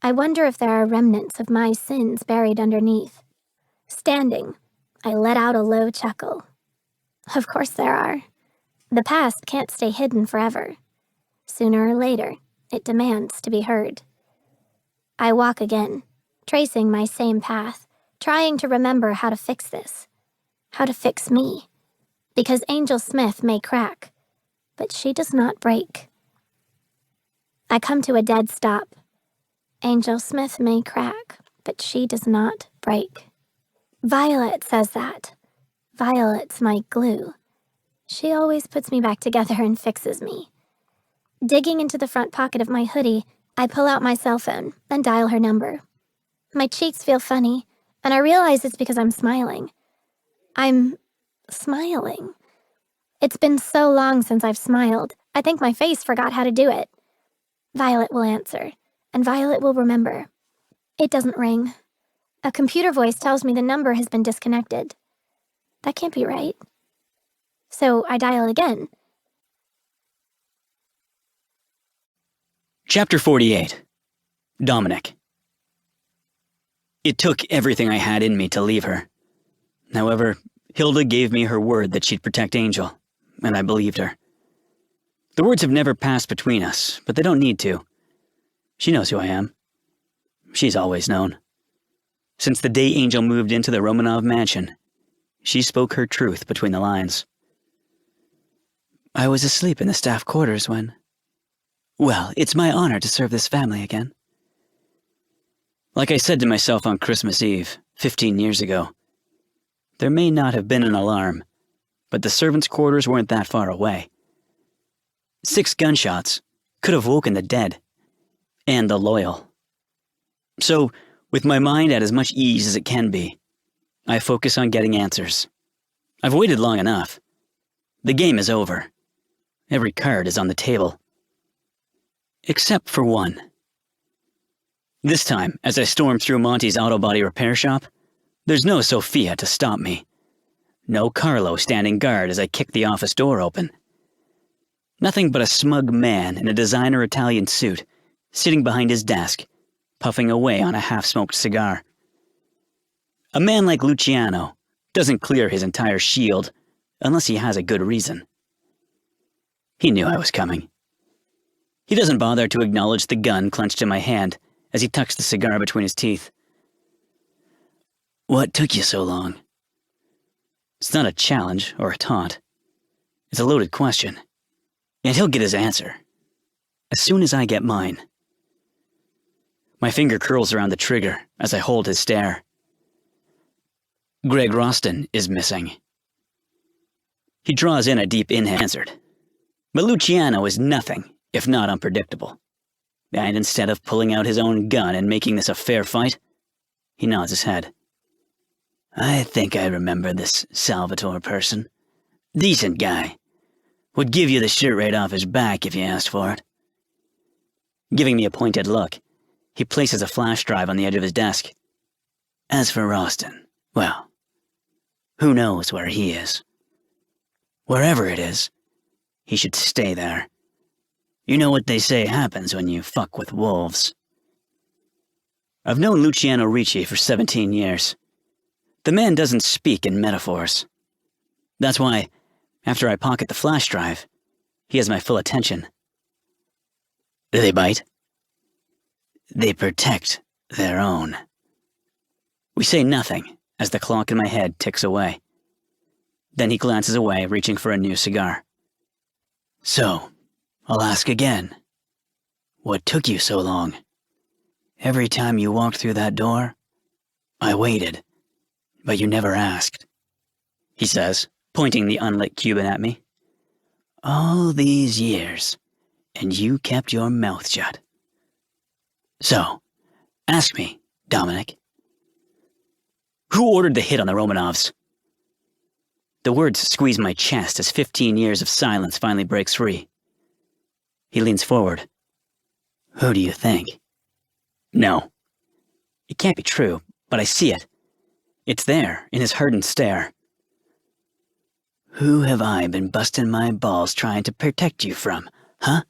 I wonder if there are remnants of my sins buried underneath. Standing, I let out a low chuckle. Of course there are. The past can't stay hidden forever. Sooner or later, it demands to be heard. I walk again, tracing my same path, trying to remember how to fix this. How to fix me. Because Angel Smith may crack, but she does not break. I come to a dead stop. Angel Smith may crack, but she does not break. Violet says that. Violet's my glue. She always puts me back together and fixes me. Digging into the front pocket of my hoodie, I pull out my cell phone and dial her number. My cheeks feel funny, and I realize it's because I'm smiling. I'm smiling. It's been so long since I've smiled, I think my face forgot how to do it. Violet will answer, and Violet will remember. It doesn't ring. A computer voice tells me the number has been disconnected. That can't be right. So I dial again. Chapter 48. Dominic. It took everything I had in me to leave her. However, Hilda gave me her word that she'd protect Angel, and I believed her. The words have never passed between us, but they don't need to. She knows who I am. She's always known. Since the day Angel moved into the Romanov mansion, she spoke her truth between the lines. I was asleep in the staff quarters when... Well, it's my honor to serve this family again. Like I said to myself on Christmas Eve, 15 years ago, there may not have been an alarm, but the servants' quarters weren't that far away. 6 gunshots could have woken the dead, and the loyal. So, with my mind at as much ease as it can be, I focus on getting answers. I've waited long enough. The game is over. Every card is on the table. Except for one. This time, as I storm through Monty's auto body repair shop, there's no Sophia to stop me. No Carlo standing guard as I kick the office door open. Nothing but a smug man in a designer Italian suit, sitting behind his desk, puffing away on a half-smoked cigar. A man like Luciano doesn't clear his entire shield unless he has a good reason. He knew I was coming. He doesn't bother to acknowledge the gun clenched in my hand as he tucks the cigar between his teeth. What took you so long? It's not a challenge or a taunt. It's a loaded question. And he'll get his answer. As soon as I get mine. My finger curls around the trigger as I hold his stare. Greg Roston is missing. He draws in a deep inhale, answered. But Luciano is nothing if not unpredictable. And instead of pulling out his own gun and making this a fair fight, he nods his head. I think I remember this Salvatore person. Decent guy. Would give you the shirt right off his back if you asked for it. Giving me a pointed look, he places a flash drive on the edge of his desk. As for Roston, well, who knows where he is? Wherever it is, he should stay there. You know what they say happens when you fuck with wolves. I've known Luciano Ricci for 17 years. The man doesn't speak in metaphors. That's why, after I pocket the flash drive, he has my full attention. Do they bite? They protect their own. We say nothing as the clock in my head ticks away. Then he glances away, reaching for a new cigar. So, I'll ask again. What took you so long? Every time you walked through that door, I waited, but you never asked. He says, pointing the unlit Cuban at me. All these years, and you kept your mouth shut. So, ask me, Dominic. Who ordered the hit on the Romanovs? The words squeeze my chest as 15 years of silence finally breaks free. He leans forward. Who do you think? No. It can't be true, but I see it. It's there, in his hardened stare. Who have I been busting my balls trying to protect you from, huh?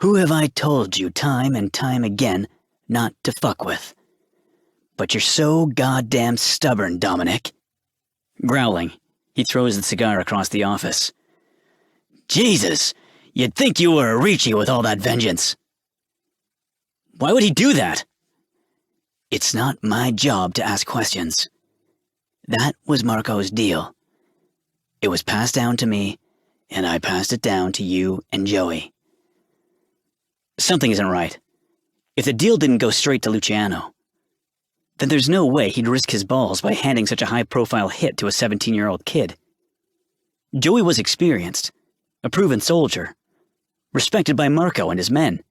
Who have I told you time and time again not to fuck with? But you're so goddamn stubborn, Dominic. Growling, he throws the cigar across the office. Jesus! You'd think you were a Ricci with all that vengeance. Why would he do that? It's not my job to ask questions. That was Marco's deal. It was passed down to me, and I passed it down to you and Joey. Something isn't right. If the deal didn't go straight to Luciano, then there's no way he'd risk his balls by handing such a high-profile hit to a 17-year-old kid. Joey was experienced, a proven soldier, respected by Marco and his men.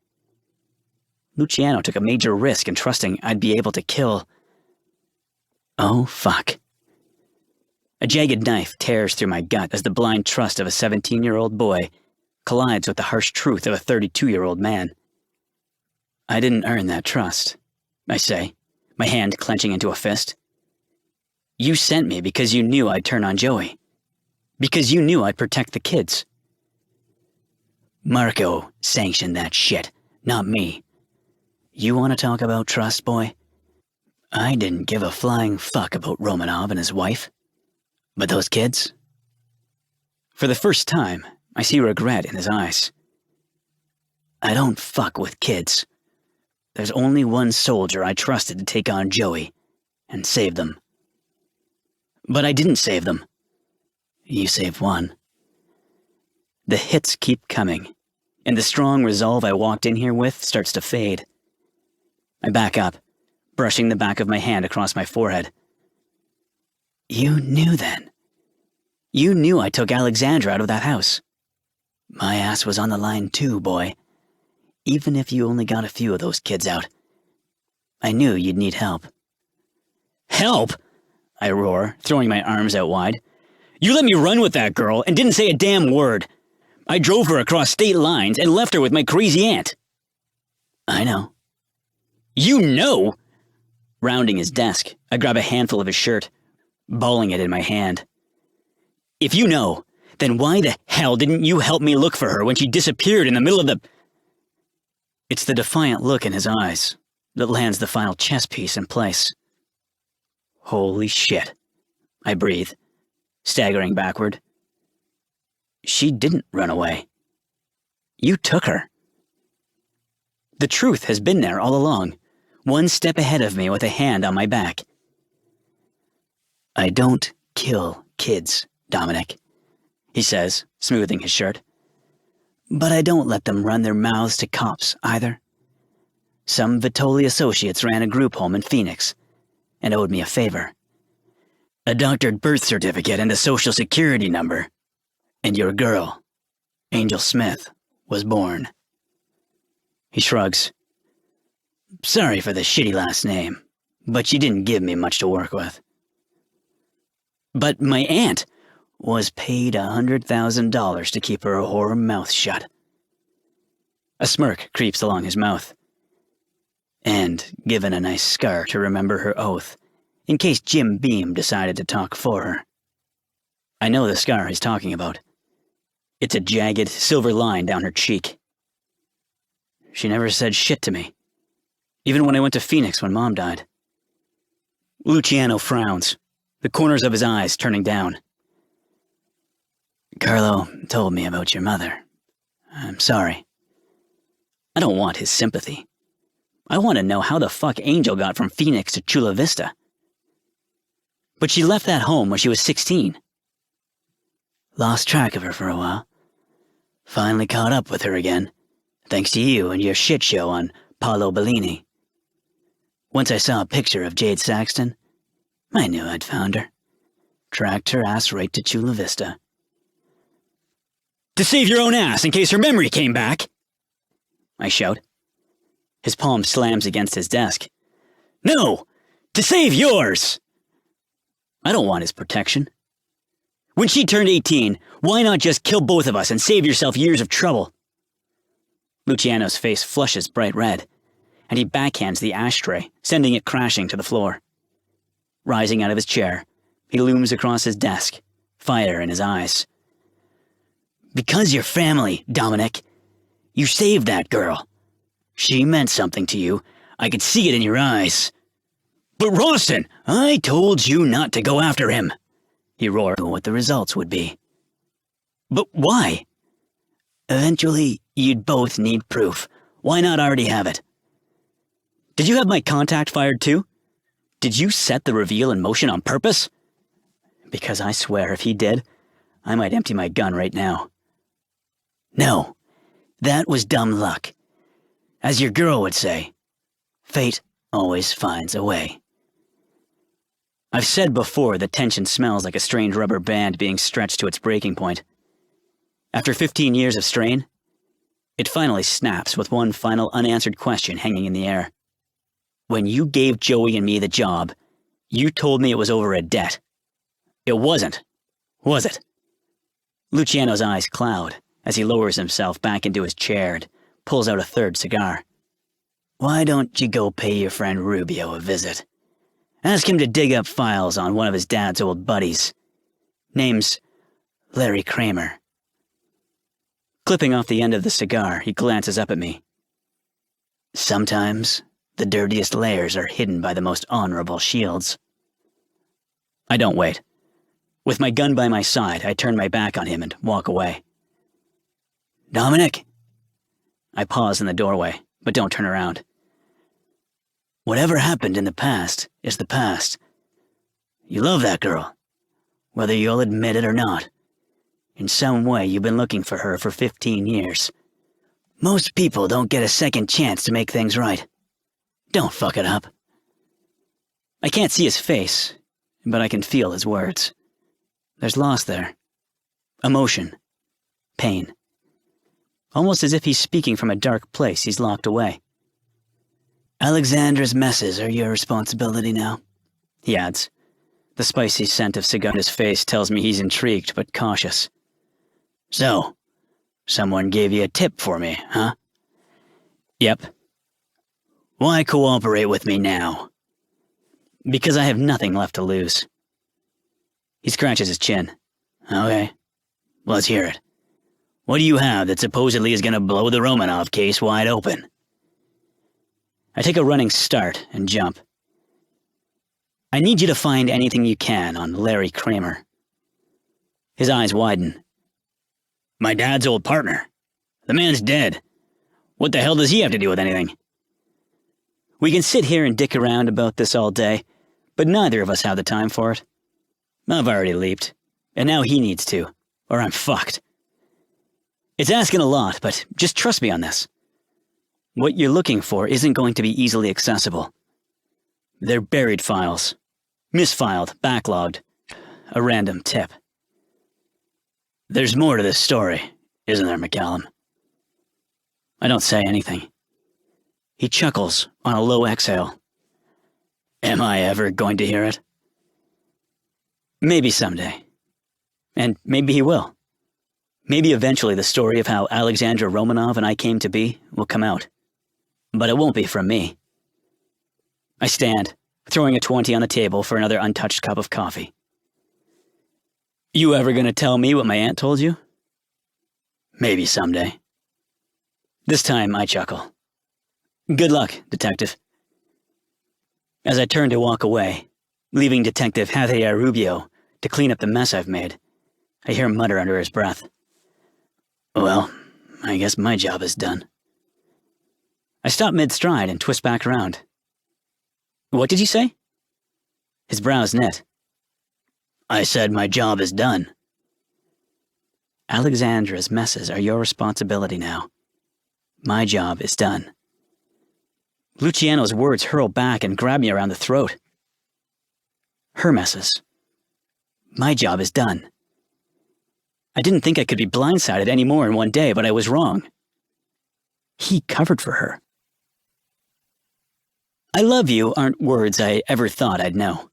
Luciano took a major risk in trusting I'd be able to kill... Oh, fuck. A jagged knife tears through my gut as the blind trust of a 17-year-old boy collides with the harsh truth of a 32-year-old man. I didn't earn that trust, I say, my hand clenching into a fist. You sent me because you knew I'd turn on Joey. Because you knew I'd protect the kids. Marco sanctioned that shit, not me. You want to talk about trust, boy? I didn't give a flying fuck about Romanov and his wife. But those kids? For the first time, I see regret in his eyes. I don't fuck with kids. There's only one soldier I trusted to take on Joey and save them. But I didn't save them. You saved one. The hits keep coming, and the strong resolve I walked in here with starts to fade. I back up, brushing the back of my hand across my forehead. You knew then. You knew I took Alexandra out of that house. My ass was on the line too, boy. Even if you only got a few of those kids out. I knew you'd need help. Help? I roar, throwing my arms out wide. You let me run with that girl and didn't say a damn word. I drove her across state lines and left her with my crazy aunt. I know. You know? Rounding his desk, I grab a handful of his shirt, balling it in my hand. If you know, then why the hell didn't you help me look for her when she disappeared in the middle of the... It's the defiant look in his eyes that lands the final chess piece in place. Holy shit, I breathe, staggering backward. She didn't run away. You took her. The truth has been there all along, one step ahead of me with a hand on my back. I don't kill kids, Dominic, he says, smoothing his shirt. But I don't let them run their mouths to cops, either. Some Vitoli associates ran a group home in Phoenix and owed me a favor. A doctored birth certificate and a social security number. And your girl, Angel Smith, was born. He shrugs. Sorry for the shitty last name, but she didn't give me much to work with. But my aunt was paid $100,000 to keep her whore mouth shut. A smirk creeps along his mouth. And given a nice scar to remember her oath, in case Jim Beam decided to talk for her. I know the scar he's talking about. It's a jagged, silver line down her cheek. She never said shit to me, even when I went to Phoenix when Mom died. Luciano frowns, the corners of his eyes turning down. Carlo told me about your mother. I'm sorry. I don't want his sympathy. I want to know how the fuck Angel got from Phoenix to Chula Vista. But she left that home when she was 16. Lost track of her for a while. Finally caught up with her again, thanks to you and your shit show on Paolo Bellini. Once I saw a picture of Jade Saxton, I knew I'd found her. Tracked her ass right to Chula Vista. To save your own ass in case her memory came back, I shout. His palm slams against his desk. No! To save yours! I don't want his protection. When she turned 18, why not just kill both of us and save yourself years of trouble? Luciano's face flushes bright red, and he backhands the ashtray, sending it crashing to the floor. Rising out of his chair, he looms across his desk, fire in his eyes. Because you're family, Dominic. You saved that girl. She meant something to you. I could see it in your eyes. But Rawson, I told you not to go after him. He roared what the results would be. But why? Eventually, you'd both need proof. Why not already have it? Did you have my contact fired too? Did you set the reveal in motion on purpose? Because I swear if he did, I might empty my gun right now. No, that was dumb luck. As your girl would say, fate always finds a way. I've said before that tension smells like a strange rubber band being stretched to its breaking point. After 15 years of strain, it finally snaps with one final unanswered question hanging in the air. When you gave Joey and me the job, you told me it was over a debt. It wasn't, was it? Luciano's eyes cloud as he lowers himself back into his chair and pulls out a third cigar. Why don't you go pay your friend Rubio a visit? Ask him to dig up files on one of his dad's old buddies. Name's Larry Kramer. Clipping off the end of the cigar, he glances up at me. Sometimes, the dirtiest layers are hidden by the most honorable shields. I don't wait. With my gun by my side, I turn my back on him and walk away. Dominic? I pause in the doorway, but don't turn around. Whatever happened in the past is the past. You love that girl, whether you'll admit it or not. In some way, you've been looking for her for 15 years. Most people don't get a second chance to make things right. Don't fuck it up. I can't see his face, but I can feel his words. There's loss there. Emotion. Pain. Almost as if he's speaking from a dark place he's locked away. Alexandra's messes are your responsibility now, he adds. The spicy scent of cigar on his face tells me he's intrigued but cautious. So, someone gave you a tip for me, huh? Yep. Why cooperate with me now? Because I have nothing left to lose. He scratches his chin. Okay, let's hear it. What do you have that supposedly is going to blow the Romanov case wide open? I take a running start and jump. I need you to find anything you can on Larry Kramer. His eyes widen. My dad's old partner. The man's dead. What the hell does he have to do with anything? We can sit here and dick around about this all day, but neither of us have the time for it. I've already leaped, and now he needs to, or I'm fucked. It's asking a lot, but just trust me on this. What you're looking for isn't going to be easily accessible. They're buried files. Misfiled, backlogged. A random tip. There's more to this story, isn't there, McCallum? I don't say anything. He chuckles on a low exhale. Am I ever going to hear it? Maybe someday. And maybe he will. Maybe eventually the story of how Alexandra Romanov and I came to be will come out. But it won't be from me. I stand, throwing a 20 on the table for another untouched cup of coffee. You ever gonna tell me what my aunt told you? Maybe someday. This time I chuckle. Good luck, Detective. As I turn to walk away, leaving Detective Javier Rubio to clean up the mess I've made, I hear him mutter under his breath. Well, I guess my job is done. I stop mid-stride and twist back around. What did you say? His brows knit. I said my job is done. Alexandra's messes are your responsibility now. My job is done. Luciano's words hurl back and grab me around the throat. Her messes. My job is done. I didn't think I could be blindsided any more in one day, but I was wrong. He covered for her. I love you aren't words I ever thought I'd know.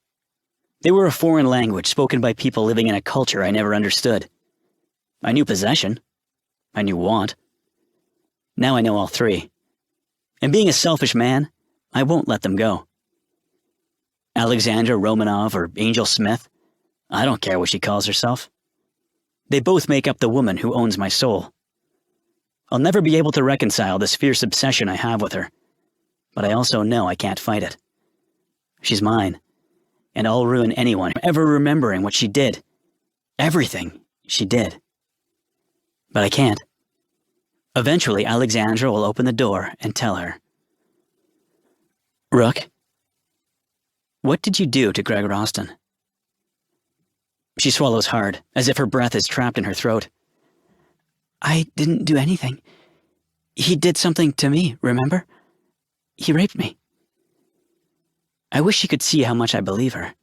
They were a foreign language spoken by people living in a culture I never understood. I knew possession. I knew want. Now I know all three. And being a selfish man, I won't let them go. Alexandra Romanov or Angel Smith, I don't care what she calls herself. They both make up the woman who owns my soul. I'll never be able to reconcile this fierce obsession I have with her, but I also know I can't fight it. She's mine, and I'll ruin anyone ever remembering what she did. Everything she did. But I can't. Eventually, Alexandra will open the door and tell her. Rook, what did you do to Greg Roston? She swallows hard, as if her breath is trapped in her throat. I didn't do anything. He did something to me, remember? He raped me. I wish she could see how much I believe her,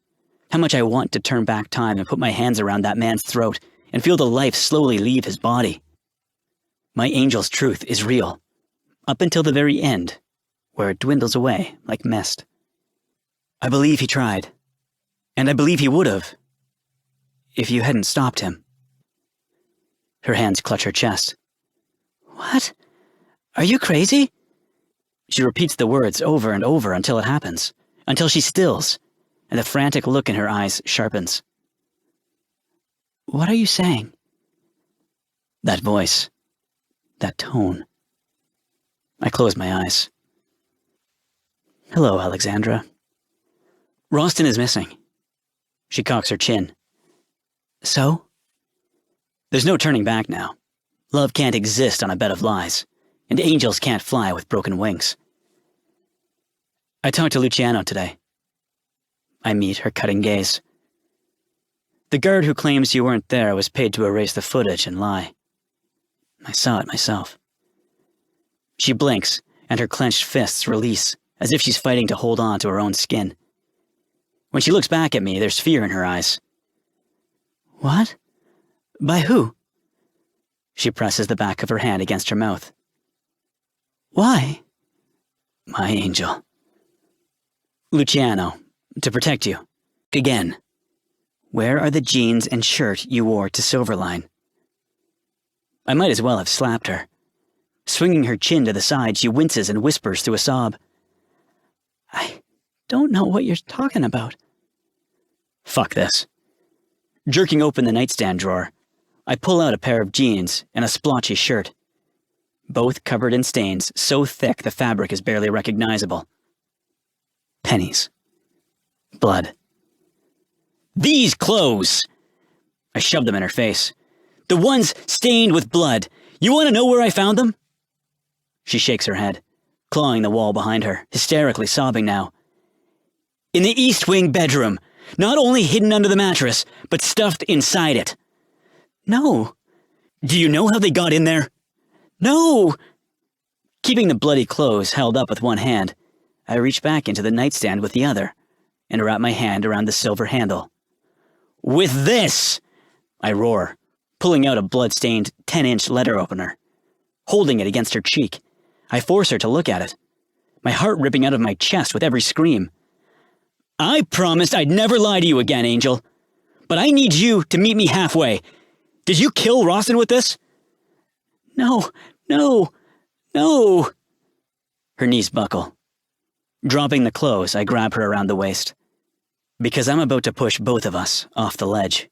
how much I want to turn back time and put my hands around that man's throat and feel the life slowly leave his body. My angel's truth is real, up until the very end, where it dwindles away like mist. I believe he tried, and I believe he would have, if you hadn't stopped him. Her hands clutch her chest. What? Are you crazy? She repeats the words over and over until it happens, until she stills, and the frantic look in her eyes sharpens. What are you saying? That voice, that tone. I close my eyes. Hello, Alexandra. Roston is missing. She cocks her chin. So? There's no turning back now. Love can't exist on a bed of lies, and angels can't fly with broken wings. I talked to Luciano today. I meet her cutting gaze. The guard who claims you weren't there was paid to erase the footage and lie. I saw it myself. She blinks, and her clenched fists release, as if she's fighting to hold on to her own skin. When she looks back at me, there's fear in her eyes. What? By who? She presses the back of her hand against her mouth. Why? My angel. Luciano, to protect you. Again. Where are the jeans and shirt you wore to Silverline? I might as well have slapped her. Swinging her chin to the side, she winces and whispers through a sob. I don't know what you're talking about. Fuck this. Jerking open the nightstand drawer, I pull out a pair of jeans and a splotchy shirt. Both covered in stains so thick the fabric is barely recognizable. Pennies. Blood. These clothes! I shoved them in her face. The ones stained with blood. You want to know where I found them? She shakes her head, clawing the wall behind her, hysterically sobbing now. In the East Wing bedroom, not only hidden under the mattress, but stuffed inside it. No. Do you know how they got in there? No! Keeping the bloody clothes held up with one hand, I reach back into the nightstand with the other, and wrap my hand around the silver handle. With this! I roar, pulling out a blood-stained 10-inch letter opener. Holding it against her cheek, I force her to look at it, my heart ripping out of my chest with every scream. I promised I'd never lie to you again, Angel. But I need you to meet me halfway. Did you kill Rawson with this? No. Her knees buckle. Dropping the clothes, I grab her around the waist. Because I'm about to push both of us off the ledge.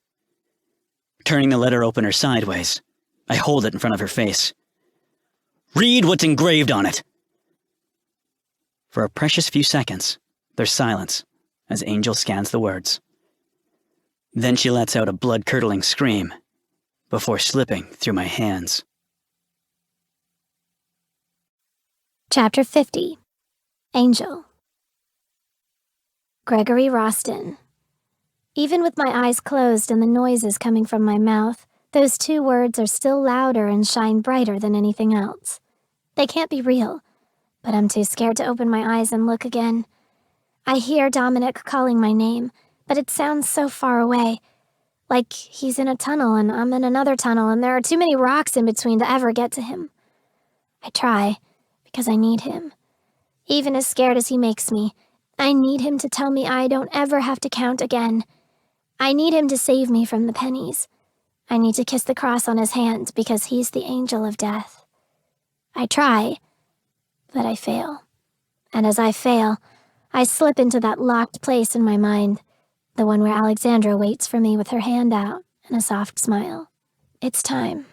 Turning the letter opener sideways, I hold it in front of her face. Read what's engraved on it. For a precious few seconds, there's silence as Angel scans the words. Then she lets out a blood-curdling scream before slipping through my hands. Chapter 50. Angel. Gregory Roston. Even with my eyes closed and the noises coming from my mouth, those two words are still louder and shine brighter than anything else. They can't be real, but I'm too scared to open my eyes and look again. I hear Dominic calling my name, but it sounds so far away, like he's in a tunnel and I'm in another tunnel and there are too many rocks in between to ever get to him. I try, because I need him. Even as scared as he makes me, I need him to tell me I don't ever have to count again. I need him to save me from the pennies. I need to kiss the cross on his hand because he's the angel of death. I try, but I fail. And as I fail, I slip into that locked place in my mind, the one where Alexandra waits for me with her hand out and a soft smile. It's time.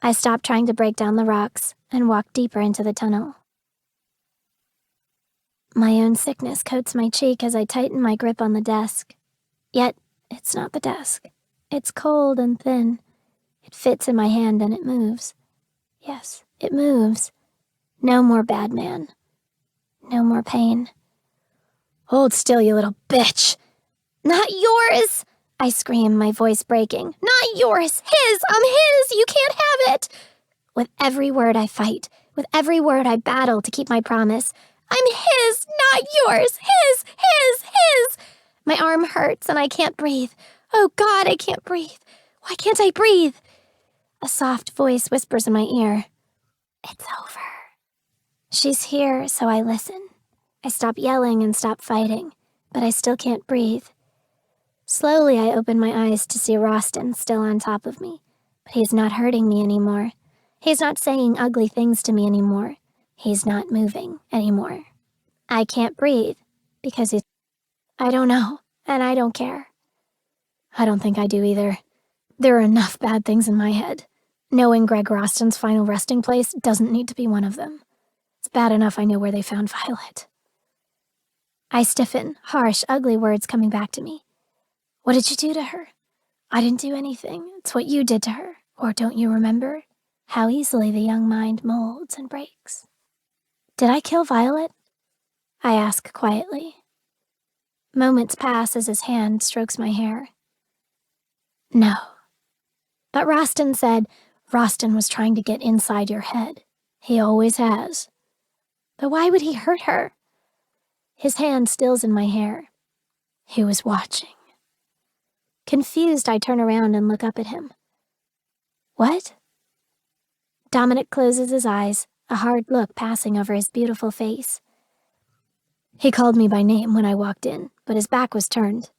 I stop trying to break down the rocks and walk deeper into the tunnel. My own sickness coats my cheek as I tighten my grip on the desk. Yet, it's not the desk. It's cold and thin. It fits in my hand and it moves. Yes, it moves. No more bad man. No more pain. Hold still, you little bitch. Not yours! I scream, my voice breaking. Not yours! His! I'm his! You can't have it! With every word I fight, with every word I battle to keep my promise. I'm his, not yours! His! My arm hurts and I can't breathe. Oh God, I can't breathe. Why can't I breathe? A soft voice whispers in my ear. It's over. She's here, so I listen. I stop yelling and stop fighting, but I still can't breathe. Slowly, I open my eyes to see Roston still on top of me, but he's not hurting me anymore. He's not saying ugly things to me anymore. He's not moving anymore. I can't breathe because I don't know, and I don't care. I don't think I do either. There are enough bad things in my head. Knowing Greg Roston's final resting place doesn't need to be one of them. It's bad enough I know where they found Violet. I stiffen, harsh, ugly words coming back to me. What did you do to her? I didn't do anything. It's what you did to her. Or don't you remember? How easily the young mind molds and breaks. Did I kill Violet? I ask quietly. Moments pass as his hand strokes my hair. No. But Rostin said Rostin was trying to get inside your head. He always has. But why would he hurt her? His hand still's in my hair. He was watching. Confused, I turn around and look up at him. What? Dominic closes his eyes, a hard look passing over his beautiful face. He called me by name when I walked in, but his back was turned.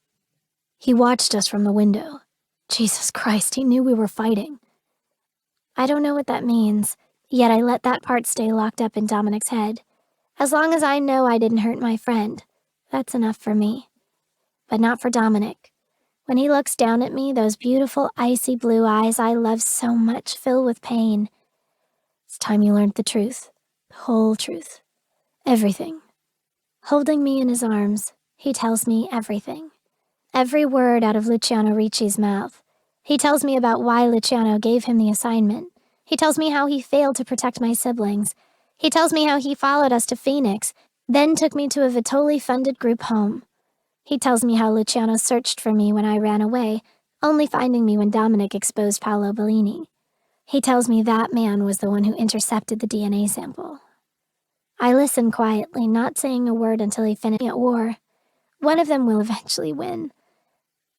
He watched us from the window. Jesus Christ, he knew we were fighting. I don't know what that means, yet I let that part stay locked up in Dominic's head. As long as I know I didn't hurt my friend, that's enough for me. But not for Dominic. When he looks down at me, those beautiful icy blue eyes I love so much fill with pain. It's time you learned the truth. The whole truth. Everything. Holding me in his arms, he tells me everything. Every word out of Luciano Ricci's mouth. He tells me about why Luciano gave him the assignment. He tells me how he failed to protect my siblings. He tells me how he followed us to Phoenix, then took me to a Vitoli-funded group home. He tells me how Luciano searched for me when I ran away, only finding me when Dominic exposed Paolo Bellini. He tells me that man was the one who intercepted the DNA sample. I listen quietly, not saying a word until he finishes at war. One of them will eventually win.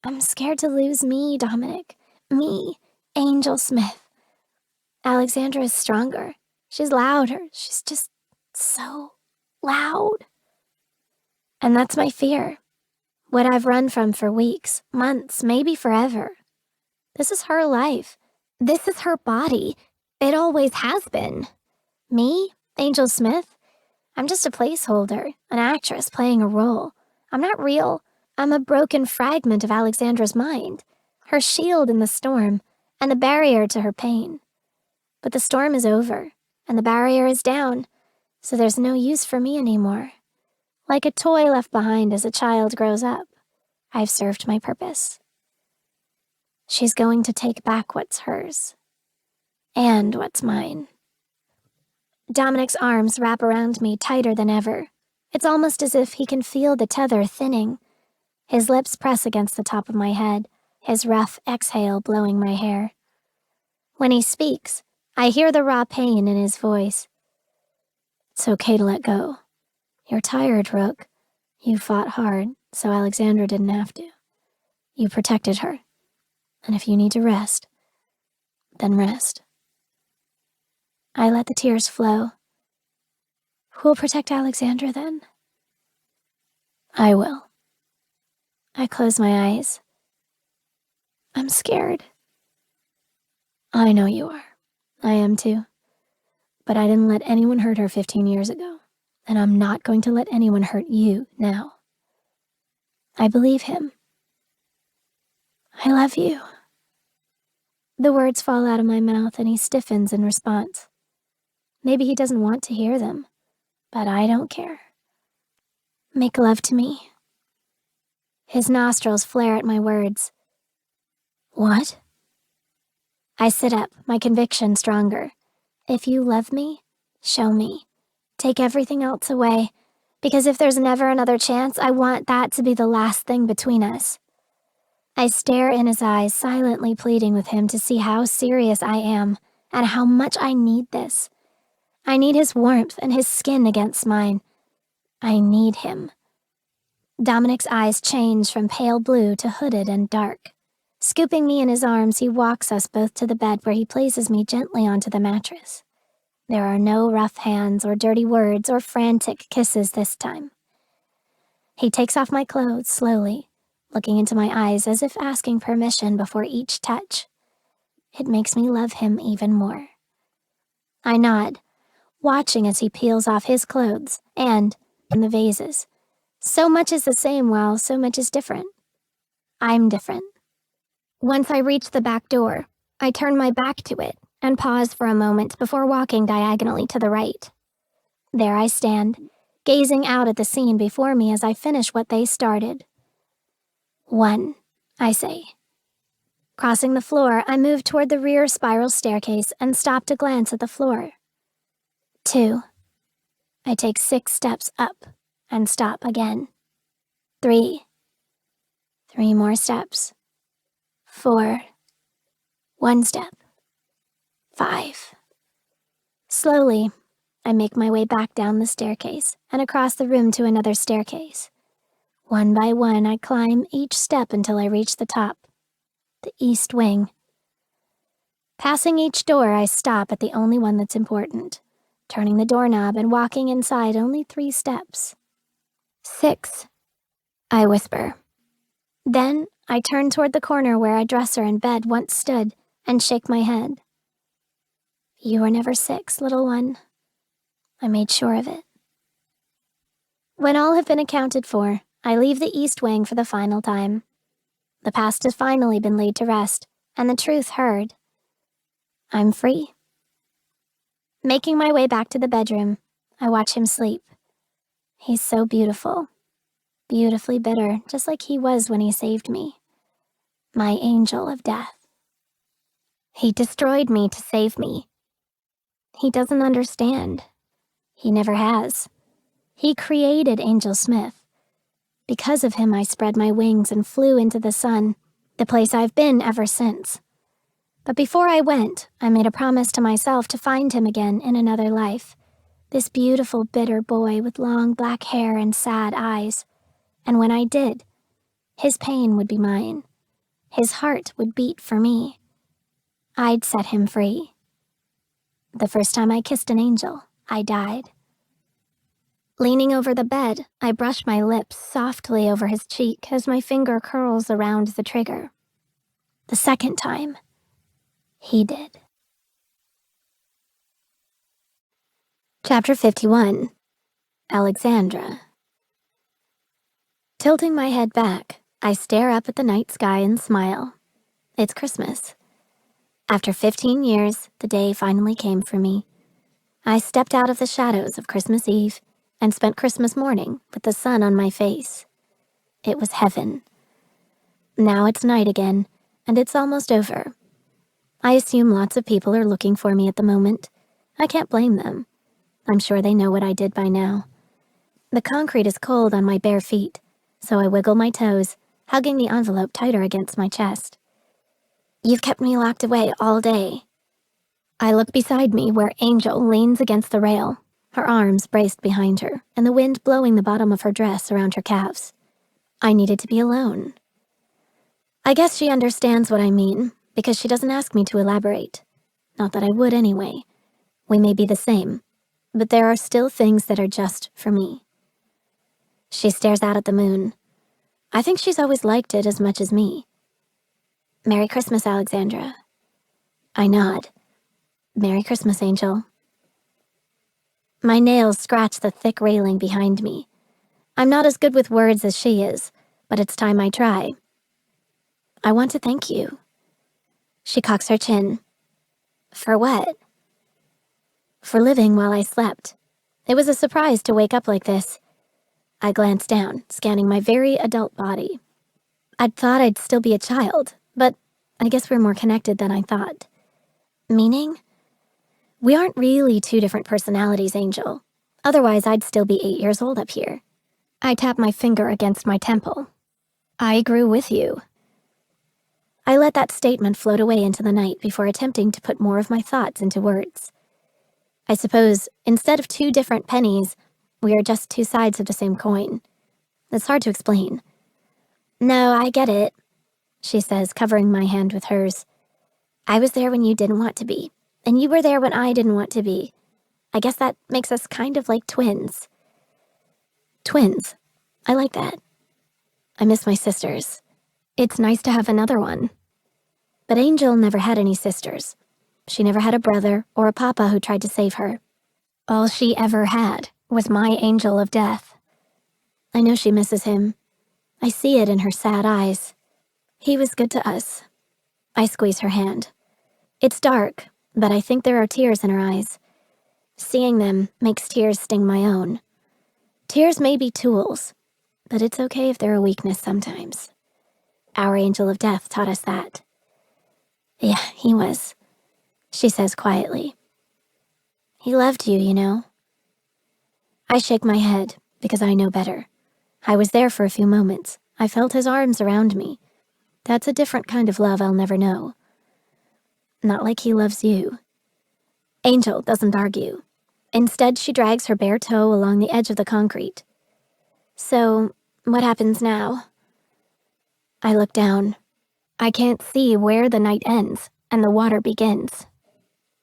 I'm scared to lose me, Dominic. Me, Angel Smith. Alexandra is stronger. She's louder. She's just so loud. And that's my fear. What I've run from for weeks, months, maybe forever. This is her life. This is her body. It always has been. Me, Angel Smith, I'm just a placeholder, an actress playing a role. I'm not real. I'm a broken fragment of Alexandra's mind, her shield in the storm, and the barrier to her pain. But the storm is over, and the barrier is down, so there's no use for me anymore. Like a toy left behind as a child grows up, I've served my purpose. She's going to take back what's hers, and what's mine. Dominic's arms wrap around me tighter than ever. It's almost as if he can feel the tether thinning. His lips press against the top of my head, his rough exhale blowing my hair. When he speaks, I hear the raw pain in his voice. It's okay to let go. You're tired, Rook. You fought hard, so Alexandra didn't have to. You protected her. And if you need to rest, then rest. I let the tears flow. Who'll protect Alexandra then? I will. I close my eyes. I'm scared. I know you are. I am too. But I didn't let anyone hurt her 15 years ago, and I'm not going to let anyone hurt you now. I believe him. I love you. The words fall out of my mouth and he stiffens in response. Maybe he doesn't want to hear them, but I don't care. Make love to me. His nostrils flare at my words. What? I sit up, my conviction stronger. If you love me, show me. Take everything else away, because if there's never another chance, I want that to be the last thing between us. I stare in his eyes, silently pleading with him to see how serious I am and how much I need this. I need his warmth and his skin against mine. I need him. Dominic's eyes change from pale blue to hooded and dark. Scooping me in his arms, he walks us both to the bed where he places me gently onto the mattress. There are no rough hands or dirty words or frantic kisses this time. He takes off my clothes slowly, looking into my eyes as if asking permission before each touch. It makes me love him even more. I nod, watching as he peels off his clothes and the vases. So much is the same while so much is different. I'm different. Once I reach the back door, I turn my back to it and pause for a moment before walking diagonally to the right. There I stand, gazing out at the scene before me as I finish what they started. 1, I say. Crossing the floor, I moved toward the rear spiral staircase and stopped to glance at the floor. 2. I take 6 steps up and stop again. 3. 3 more steps. 4. 1 step. 5. Slowly, I make my way back down the staircase and across the room to another staircase. One by one, I climb each step until I reach the top, the east wing. Passing each door, I stop at the only one that's important, turning the doorknob and walking inside only 3 steps. 6, I whisper. Then I turn toward the corner where a dresser and bed once stood and shake my head. You were never 6, little one. I made sure of it. When all have been accounted for, I leave the East Wing for the final time. The past has finally been laid to rest, and the truth heard. I'm free. Making my way back to the bedroom, I watch him sleep. He's so beautiful. Beautifully bitter, just like he was when he saved me. My angel of death. He destroyed me to save me. He doesn't understand. He never has. He created Angel Smith. Because of him, I spread my wings and flew into the sun, the place I've been ever since. But before I went, I made a promise to myself to find him again in another life. This beautiful, bitter boy with long black hair and sad eyes. And when I did, his pain would be mine. His heart would beat for me. I'd set him free. The first time I kissed an angel, I died. Leaning over the bed, I brush my lips softly over his cheek as my finger curls around the trigger. The second time, he did. Chapter 51. Alexandra. Tilting my head back, I stare up at the night sky and smile. It's Christmas. After 15 years, the day finally came for me. I stepped out of the shadows of Christmas Eve and spent Christmas morning with the sun on my face. It was heaven. Now it's night again, and it's almost over. I assume lots of people are looking for me at the moment. I can't blame them. I'm sure they know what I did by now. The concrete is cold on my bare feet, so I wiggle my toes, hugging the envelope tighter against my chest. You've kept me locked away all day. I look beside me where Angel leans against the rail, her arms braced behind her, and the wind blowing the bottom of her dress around her calves. I needed to be alone. I guess she understands what I mean, because she doesn't ask me to elaborate. Not that I would anyway. We may be the same, but there are still things that are just for me. She stares out at the moon. I think she's always liked it as much as me. Merry Christmas, Alexandra. I nod. Merry Christmas, Angel. My nails scratch the thick railing behind me. I'm not as good with words as she is, but it's time I try. I want to thank you. She cocks her chin. For what? For living while I slept. It was a surprise to wake up like this. I glanced down, scanning my very adult body. I'd thought I'd still be a child, but I guess we're more connected than I thought. Meaning? We aren't really 2 different personalities, Angel. Otherwise, I'd still be 8 years old up here. I tap my finger against my temple. I grew with you. I let that statement float away into the night before attempting to put more of my thoughts into words. I suppose, instead of 2 different pennies, we are just 2 sides of the same coin. It's hard to explain. No, I get it, she says, covering my hand with hers. I was there when you didn't want to be, and you were there when I didn't want to be. I guess that makes us kind of like twins. Twins. I like that. I miss my sisters. It's nice to have another one. But Angel never had any sisters. She never had a brother or a papa who tried to save her. All she ever had was my angel of death. I know she misses him. I see it in her sad eyes. He was good to us. I squeeze her hand. It's dark, but I think there are tears in her eyes. Seeing them makes tears sting my own. Tears may be tools, but it's okay if they're a weakness sometimes. Our angel of death taught us that. Yeah, he was, she says quietly. He loved you, you know. I shake my head because I know better. I was there for a few moments. I felt his arms around me. That's a different kind of love I'll never know. Not like he loves you. Angel doesn't argue. Instead, she drags her bare toe along the edge of the concrete. So, what happens now? I look down. I can't see where the night ends and the water begins.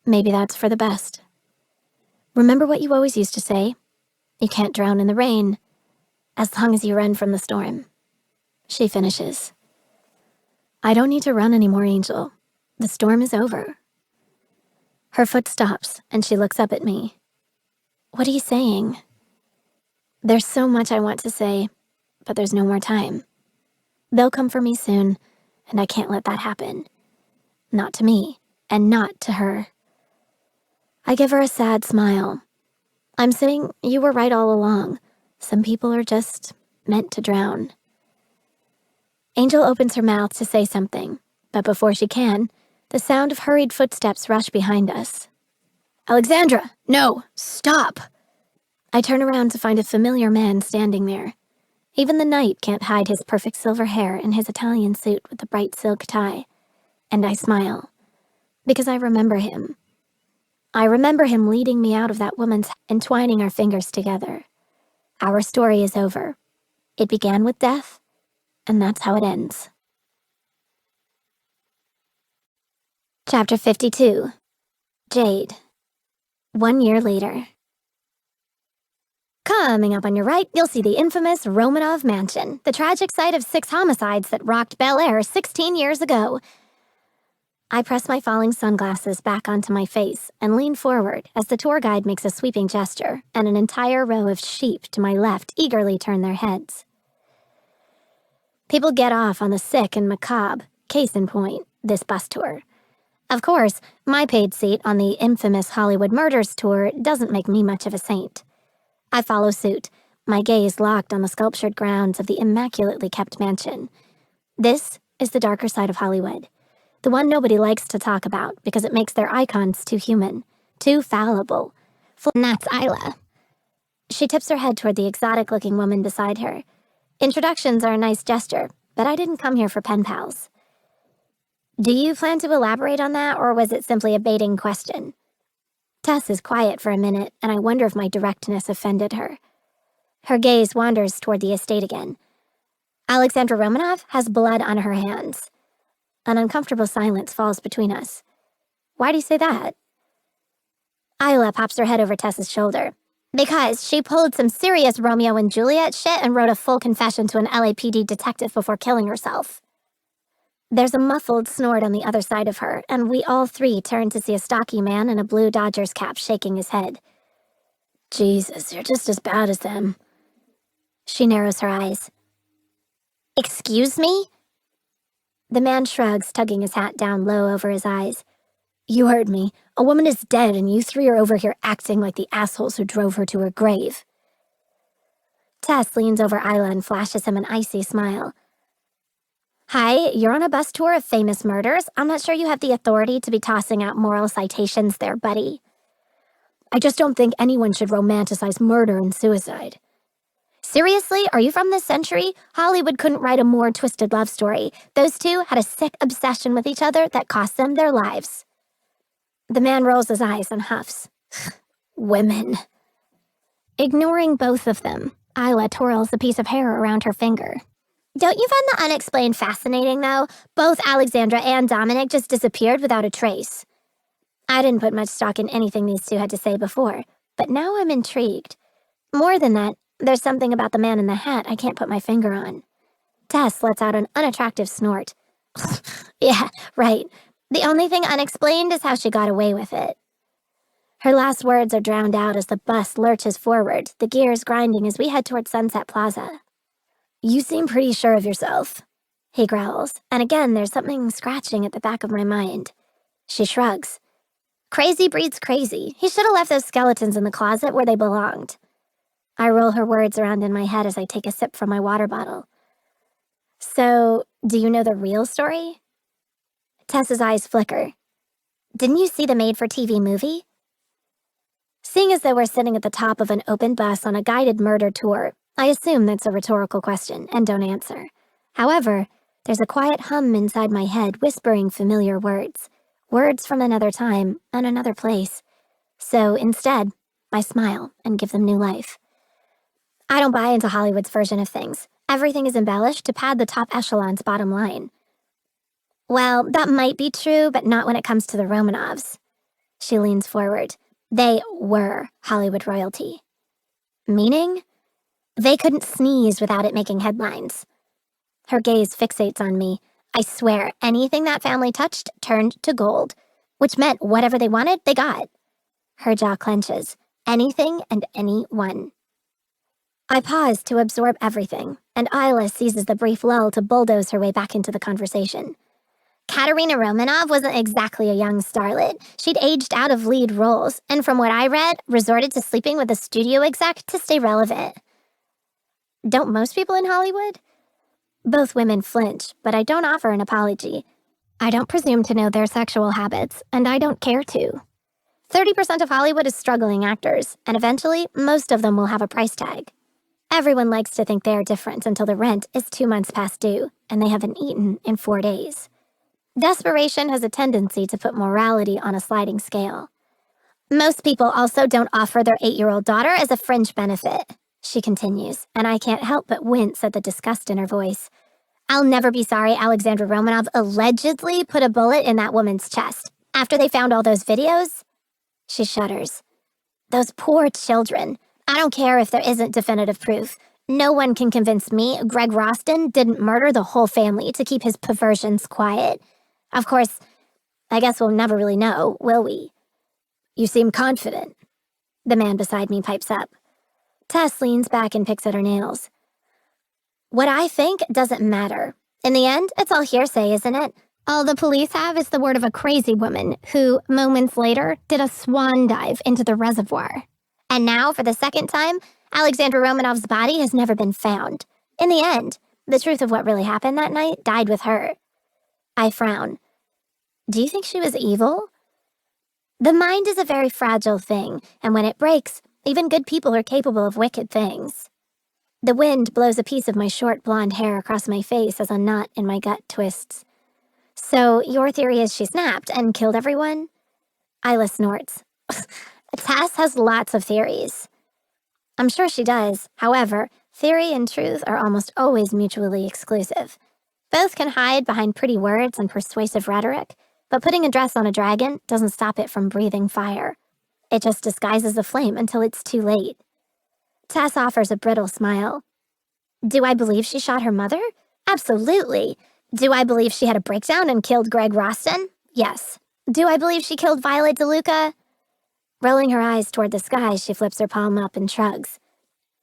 Maybe that's for the best. Remember what you always used to say? You can't drown in the rain, as long as you run from the storm. She finishes. I don't need to run anymore, Angel. The storm is over. Her foot stops, and she looks up at me. What are you saying? There's so much I want to say, but there's no more time. They'll come for me soon, and I can't let that happen. Not to me, and not to her. I give her a sad smile. I'm saying you were right all along. Some people are just meant to drown. Angel opens her mouth to say something, but before she can, the sound of hurried footsteps rush behind us. Alexandra, no, stop! I turn around to find a familiar man standing there. Even the night can't hide his perfect silver hair and his Italian suit with the bright silk tie. And I smile, because I remember him. I remember him leading me out of that woman's and twining our fingers together. Our story is over. It began with death, and that's how it ends. Chapter 52. Jade. 1 year later. Coming up on your right, you'll see the infamous Romanov mansion, the tragic site of 6 homicides that rocked Bel Air 16 years ago. I press my falling sunglasses back onto my face and lean forward as the tour guide makes a sweeping gesture and an entire row of sheep to my left eagerly turn their heads. People get off on the sick and macabre, case in point, this bus tour. Of course, my paid seat on the infamous Hollywood Murders tour doesn't make me much of a saint. I follow suit, my gaze locked on the sculptured grounds of the immaculately kept mansion. This is the darker side of Hollywood. The one nobody likes to talk about because it makes their icons too human, too fallible. And that's Isla. She tips her head toward the exotic-looking woman beside her. Introductions are a nice gesture, but I didn't come here for pen pals. Do you plan to elaborate on that, or was it simply a baiting question? Tess is quiet for a minute, and I wonder if my directness offended her. Her gaze wanders toward the estate again. Alexandra Romanov has blood on her hands. An uncomfortable silence falls between us. Why do you say that? Isla pops her head over Tess's shoulder. Because she pulled some serious Romeo and Juliet shit and wrote a full confession to an LAPD detective before killing herself. There's a muffled snort on the other side of her, and we all three turn to see a stocky man in a blue Dodgers cap shaking his head. Jesus, you're just as bad as them. She narrows her eyes. Excuse me? The man shrugs, tugging his hat down low over his eyes. You heard me. A woman is dead, and you three are over here acting like the assholes who drove her to her grave. Tess leans over Isla and flashes him an icy smile. Hi, you're on a bus tour of famous murders. I'm not sure you have the authority to be tossing out moral citations there, buddy. I just don't think anyone should romanticize murder and suicide. Seriously, are you from this century? Hollywood couldn't write a more twisted love story. Those two had a sick obsession with each other that cost them their lives. The man rolls his eyes and huffs. Women. Ignoring both of them, Isla twirls a piece of hair around her finger. Don't you find the unexplained fascinating, though? Both Alexandra and Dominic just disappeared without a trace. I didn't put much stock in anything these two had to say before, but now I'm intrigued. More than that, there's something about the man in the hat I can't put my finger on. Tess lets out an unattractive snort. Yeah, right. The only thing unexplained is how she got away with it. Her last words are drowned out as the bus lurches forward, the gears grinding as we head toward Sunset Plaza. You seem pretty sure of yourself, he growls, and again there's something scratching at the back of my mind. She shrugs. Crazy breeds crazy. He should have left those skeletons in the closet where they belonged. I roll her words around in my head as I take a sip from my water bottle. So, do you know the real story? Tess's eyes flicker. Didn't you see the made-for-TV movie? Seeing as though we're sitting at the top of an open bus on a guided murder tour, I assume that's a rhetorical question and don't answer. However, there's a quiet hum inside my head whispering familiar words. Words from another time and another place. So instead, I smile and give them new life. I don't buy into Hollywood's version of things. Everything is embellished to pad the top echelon's bottom line. Well, that might be true, but not when it comes to the Romanovs. She leans forward. They were Hollywood royalty. Meaning? They couldn't sneeze without it making headlines. Her gaze fixates on me. I swear, anything that family touched turned to gold, which meant whatever they wanted, they got. Her jaw clenches. Anything and anyone. I pause to absorb everything, and Isla seizes the brief lull to bulldoze her way back into the conversation. Katerina Romanov wasn't exactly a young starlet. She'd aged out of lead roles, and from what I read, resorted to sleeping with a studio exec to stay relevant. Don't most people in Hollywood? Both women flinch, but I don't offer an apology. I don't presume to know their sexual habits, and I don't care to. 30% of Hollywood is struggling actors, and eventually, most of them will have a price tag. Everyone likes to think they are different until the rent is 2 months past due, and they haven't eaten in 4 days. Desperation has a tendency to put morality on a sliding scale. Most people also don't offer their 8-year-old daughter as a fringe benefit, she continues, and I can't help but wince at the disgust in her voice. I'll never be sorry Alexandra Romanov allegedly put a bullet in that woman's chest. After they found all those videos, she shudders. Those poor children. I don't care if there isn't definitive proof. No one can convince me Greg Roston didn't murder the whole family to keep his perversions quiet. Of course, I guess we'll never really know, will we? You seem confident, the man beside me pipes up. Tess leans back and picks at her nails. What I think doesn't matter. In the end, it's all hearsay, isn't it? All the police have is the word of a crazy woman who, moments later, did a swan dive into the reservoir. And now, for the second time, Alexandra Romanov's body has never been found. In the end, the truth of what really happened that night died with her. I frown. Do you think she was evil? The mind is a very fragile thing, and when it breaks, even good people are capable of wicked things. The wind blows a piece of my short blonde hair across my face as a knot in my gut twists. So your theory is she snapped and killed everyone? Isla snorts. Tess has lots of theories. I'm sure she does. However, theory and truth are almost always mutually exclusive. Both can hide behind pretty words and persuasive rhetoric, but putting a dress on a dragon doesn't stop it from breathing fire. It just disguises the flame until it's too late. Tess offers a brittle smile. Do I believe she shot her mother? Absolutely. Do I believe she had a breakdown and killed Greg Roston? Yes. Do I believe she killed Violet DeLuca? Rolling her eyes toward the sky, she flips her palm up and shrugs.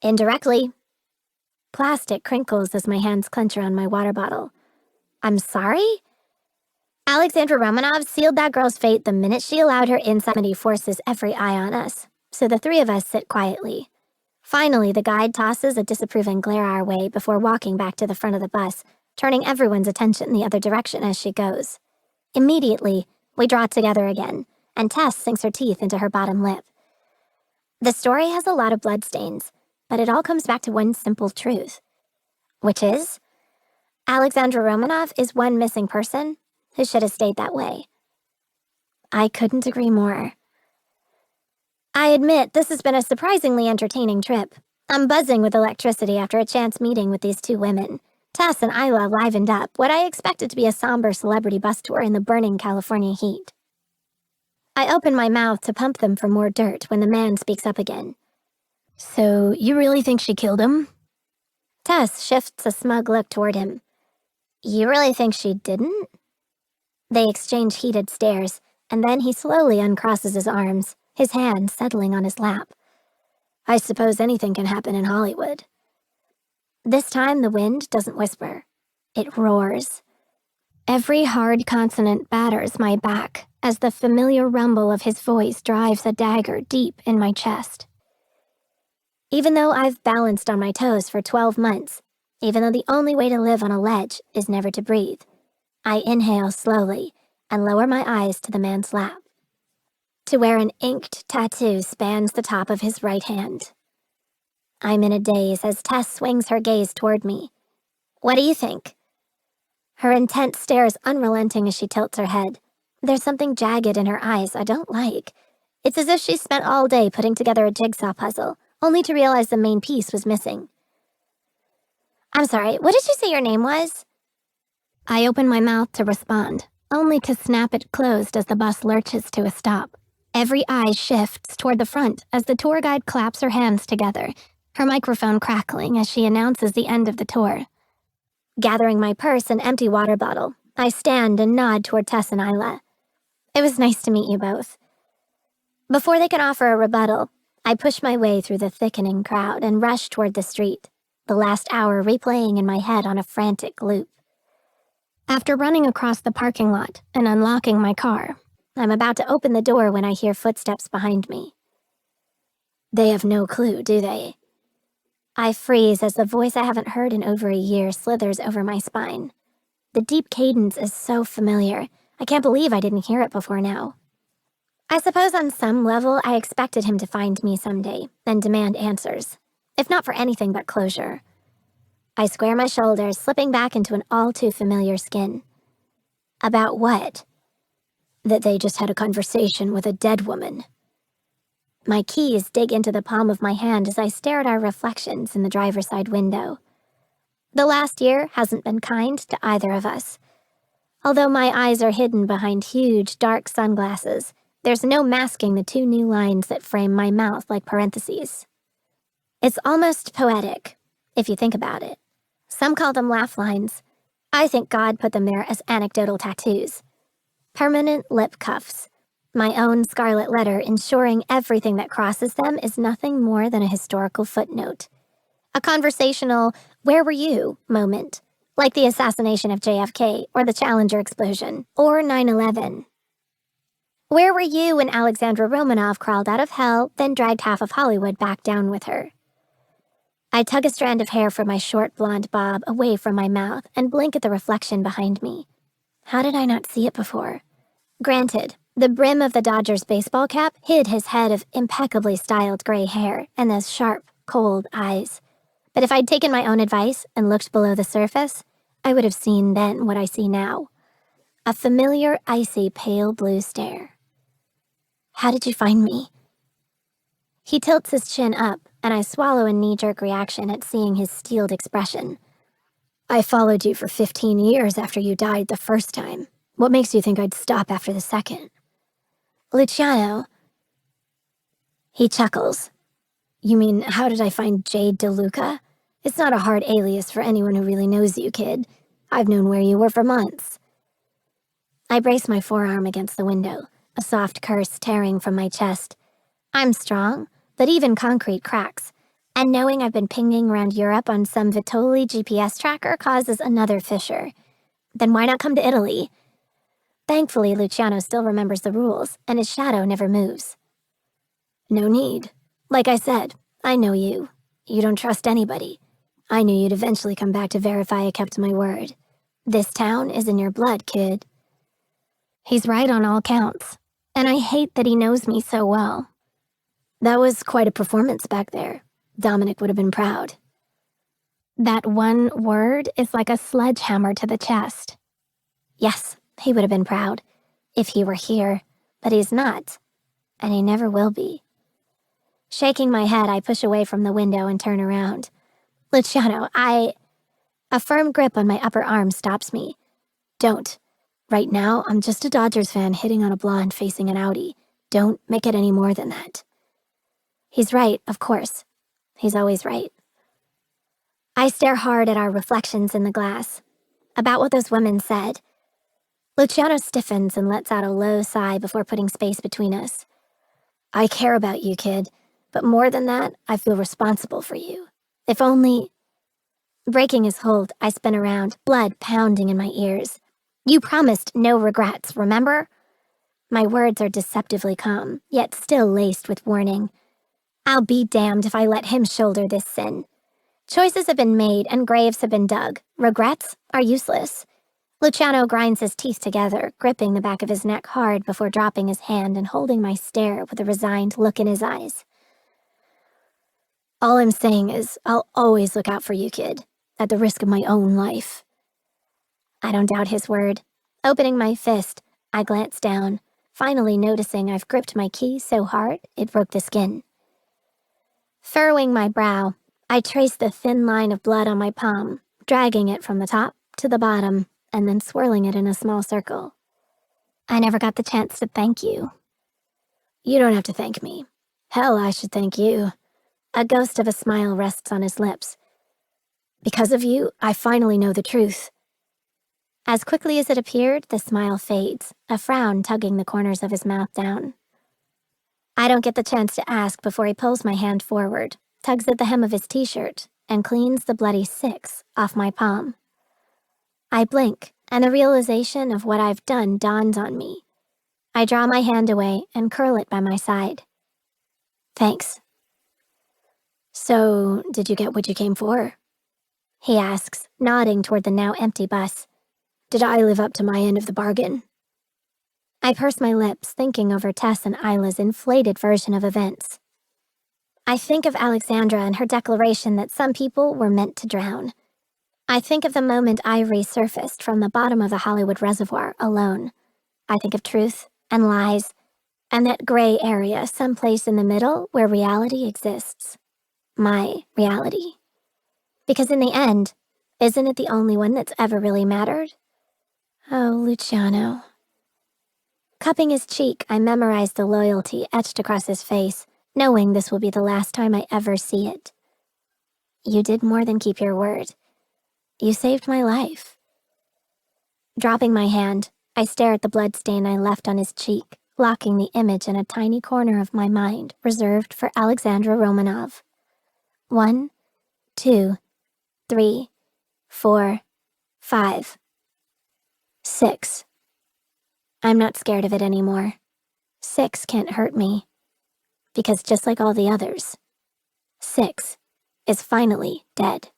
Indirectly. Plastic crinkles as my hands clench around my water bottle. I'm sorry? Alexandra Romanov sealed that girl's fate the minute she allowed her insanity forces every eye on us, so the three of us sit quietly. Finally, the guide tosses a disapproving glare our way before walking back to the front of the bus, turning everyone's attention the other direction as she goes. Immediately, we draw together again, and Tess sinks her teeth into her bottom lip. The story has a lot of bloodstains, but it all comes back to one simple truth, which is, Alexandra Romanov is one missing person who should have stayed that way. I couldn't agree more. I admit this has been a surprisingly entertaining trip. I'm buzzing with electricity after a chance meeting with these two women. Tess and Isla livened up what I expected to be a somber celebrity bus tour in the burning California heat. I open my mouth to pump them for more dirt when the man speaks up again. So, you really think she killed him? Tess shifts a smug look toward him. You really think she didn't? They exchange heated stares, and then he slowly uncrosses his arms, his hand settling on his lap. I suppose anything can happen in Hollywood. This time the wind doesn't whisper. It roars. Every hard consonant batters my back as the familiar rumble of his voice drives a dagger deep in my chest. Even though I've balanced on my toes for 12 months, even though the only way to live on a ledge is never to breathe, I inhale slowly, and lower my eyes to the man's lap, to where an inked tattoo spans the top of his right hand. I'm in a daze as Tess swings her gaze toward me. What do you think? Her intense stare is unrelenting as she tilts her head. There's something jagged in her eyes I don't like. It's as if she spent all day putting together a jigsaw puzzle, only to realize the main piece was missing. I'm sorry, what did you say your name was? I open my mouth to respond, only to snap it closed as the bus lurches to a stop. Every eye shifts toward the front as the tour guide claps her hands together, her microphone crackling as she announces the end of the tour. Gathering my purse and empty water bottle, I stand and nod toward Tess and Isla. It was nice to meet you both. Before they can offer a rebuttal, I push my way through the thickening crowd and rush toward the street, the last hour replaying in my head on a frantic loop. After running across the parking lot and unlocking my car, I'm about to open the door when I hear footsteps behind me. They have no clue, do they? I freeze as the voice I haven't heard in over a year slithers over my spine. The deep cadence is so familiar. I can't believe I didn't hear it before now. I suppose on some level I expected him to find me someday and demand answers, if not for anything but closure. I square my shoulders, slipping back into an all-too-familiar skin. About what? That they just had a conversation with a dead woman. My keys dig into the palm of my hand as I stare at our reflections in the driver's side window. The last year hasn't been kind to either of us. Although my eyes are hidden behind huge, dark sunglasses, there's no masking the two new lines that frame my mouth like parentheses. It's almost poetic, if you think about it. Some call them laugh lines. I think God put them there as anecdotal tattoos. Permanent lip cuffs. My own scarlet letter ensuring everything that crosses them is nothing more than a historical footnote. A conversational, where were you moment, like the assassination of JFK or the Challenger explosion, or 9/11. Where were you when Alexandra Romanov crawled out of hell, then dragged half of Hollywood back down with her? I tug a strand of hair from my short blonde bob away from my mouth and blink at the reflection behind me. How did I not see it before? Granted, the brim of the Dodgers baseball cap hid his head of impeccably styled gray hair and those sharp, cold eyes. But if I'd taken my own advice and looked below the surface, I would have seen then what I see now. A familiar, icy, pale blue stare. How did you find me? He tilts his chin up, and I swallow a knee-jerk reaction at seeing his steeled expression. I followed you for 15 years after you died the first time. What makes you think I'd stop after the second? Luciano. He chuckles. You mean, how did I find Jade DeLuca? It's not a hard alias for anyone who really knows you, kid. I've known where you were for months. I brace my forearm against the window, a soft curse tearing from my chest. I'm strong, but even concrete cracks, and knowing I've been pinging around Europe on some Vitoli GPS tracker causes another fissure. Then why not come to Italy? Thankfully, Luciano still remembers the rules, and his shadow never moves. No need. Like I said, I know you. You don't trust anybody. I knew you'd eventually come back to verify I kept my word. This town is in your blood, kid. He's right on all counts, and I hate that he knows me so well. That was quite a performance back there. Dominic would have been proud. That one word is like a sledgehammer to the chest. Yes, he would have been proud, if he were here, but he's not, and he never will be. Shaking my head, I push away from the window and turn around. Luciano, A firm grip on my upper arm stops me. Don't. Right now, I'm just a Dodgers fan hitting on a blonde facing an Audi. Don't make it any more than that. He's right, of course. He's always right. I stare hard at our reflections in the glass. About what those women said. Luciano stiffens and lets out a low sigh before putting space between us. I care about you, kid, but more than that, I feel responsible for you. If only... Breaking his hold, I spin around, blood pounding in my ears. You promised no regrets, remember? My words are deceptively calm, yet still laced with warning. I'll be damned if I let him shoulder this sin. Choices have been made and graves have been dug. Regrets are useless. Luciano grinds his teeth together, gripping the back of his neck hard before dropping his hand and holding my stare with a resigned look in his eyes. All I'm saying is I'll always look out for you, kid, at the risk of my own life. I don't doubt his word. Opening my fist, I glance down, finally noticing I've gripped my key so hard it broke the skin. Furrowing my brow, I trace the thin line of blood on my palm, dragging it from the top to the bottom, and then swirling it in a small circle. I never got the chance to thank you. You don't have to thank me. Hell, I should thank you. A ghost of a smile rests on his lips. Because of you, I finally know the truth. As quickly as it appeared, the smile fades, a frown tugging the corners of his mouth down. I don't get the chance to ask before he pulls my hand forward, tugs at the hem of his t-shirt, and cleans the bloody 6 off my palm. I blink, and the realization of what I've done dawns on me. I draw my hand away and curl it by my side. Thanks. So, did you get what you came for? He asks, nodding toward the now empty bus. Did I live up to my end of the bargain? I purse my lips, thinking over Tess and Isla's inflated version of events. I think of Alexandra and her declaration that some people were meant to drown. I think of the moment I resurfaced from the bottom of the Hollywood reservoir alone. I think of truth and lies, and that gray area someplace in the middle where reality exists. My reality. Because in the end, isn't it the only one that's ever really mattered? Oh, Luciano. Cupping his cheek, I memorize the loyalty etched across his face, knowing this will be the last time I ever see it. You did more than keep your word. You saved my life. Dropping my hand, I stare at the bloodstain I left on his cheek, locking the image in a tiny corner of my mind reserved for Alexandra Romanov. 1, 2, 3, 4, 5, 6. I'm not scared of it anymore. 6 can't hurt me. Because just like all the others, 6 is finally dead.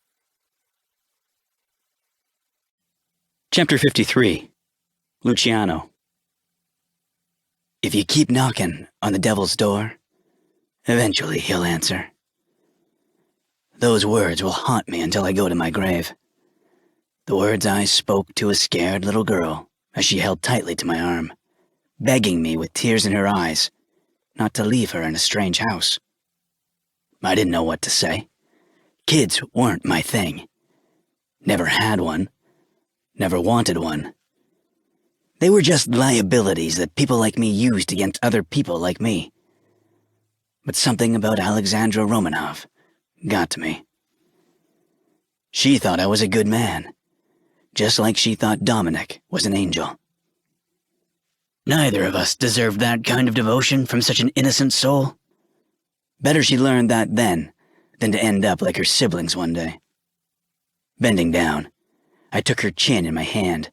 Chapter 53. Luciano. If you keep knocking on the devil's door, eventually he'll answer. Those words will haunt me until I go to my grave. The words I spoke to a scared little girl as she held tightly to my arm, begging me with tears in her eyes not to leave her in a strange house. I didn't know what to say. Kids weren't my thing. Never had one. Never wanted one. They were just liabilities that people like me used against other people like me. But something about Alexandra Romanov got to me. She thought I was a good man, just like she thought Dominic was an angel. Neither of us deserved that kind of devotion from such an innocent soul. Better she learned that then than to end up like her siblings one day. Bending down, I took her chin in my hand,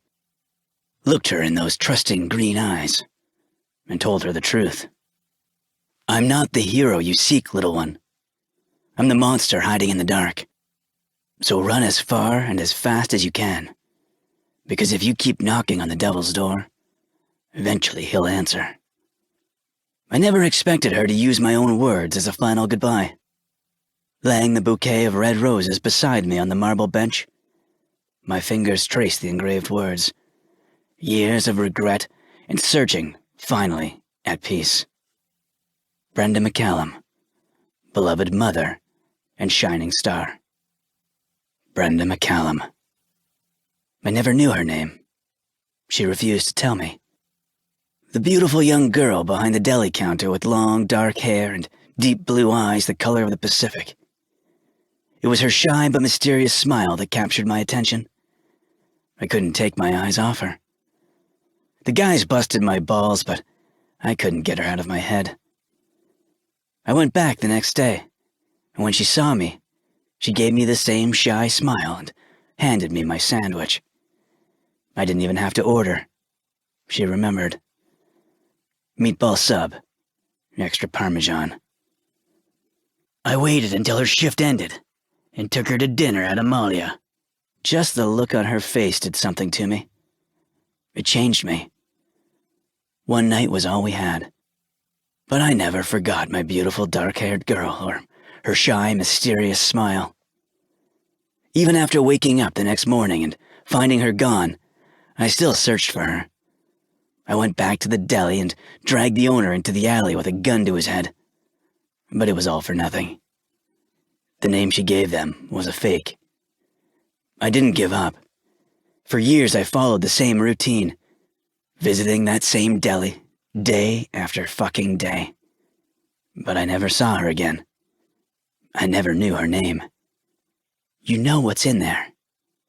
looked her in those trusting green eyes, and told her the truth. I'm not the hero you seek, little one. I'm the monster hiding in the dark. So run as far and as fast as you can, because if you keep knocking on the devil's door, eventually he'll answer. I never expected her to use my own words as a final goodbye. Laying the bouquet of red roses beside me on the marble bench, my fingers traced the engraved words. Years of regret and searching, finally, at peace. Brenda McCallum, beloved mother and shining star. Brenda McCallum. I never knew her name. She refused to tell me. The beautiful young girl behind the deli counter with long, dark hair and deep blue eyes the color of the Pacific. It was her shy but mysterious smile that captured my attention. I couldn't take my eyes off her. The guys busted my balls, but I couldn't get her out of my head. I went back the next day, and when she saw me, she gave me the same shy smile and handed me my sandwich. I didn't even have to order. She remembered. Meatball sub, extra Parmesan. I waited until her shift ended and took her to dinner at Amalia. Just the look on her face did something to me. It changed me. One night was all we had. But I never forgot my beautiful dark-haired girl or her shy, mysterious smile. Even after waking up the next morning and finding her gone, I still searched for her. I went back to the deli and dragged the owner into the alley with a gun to his head. But it was all for nothing. The name she gave them was a fake. I didn't give up. For years I followed the same routine, visiting that same deli, day after fucking day. But I never saw her again. I never knew her name. You know what's in there.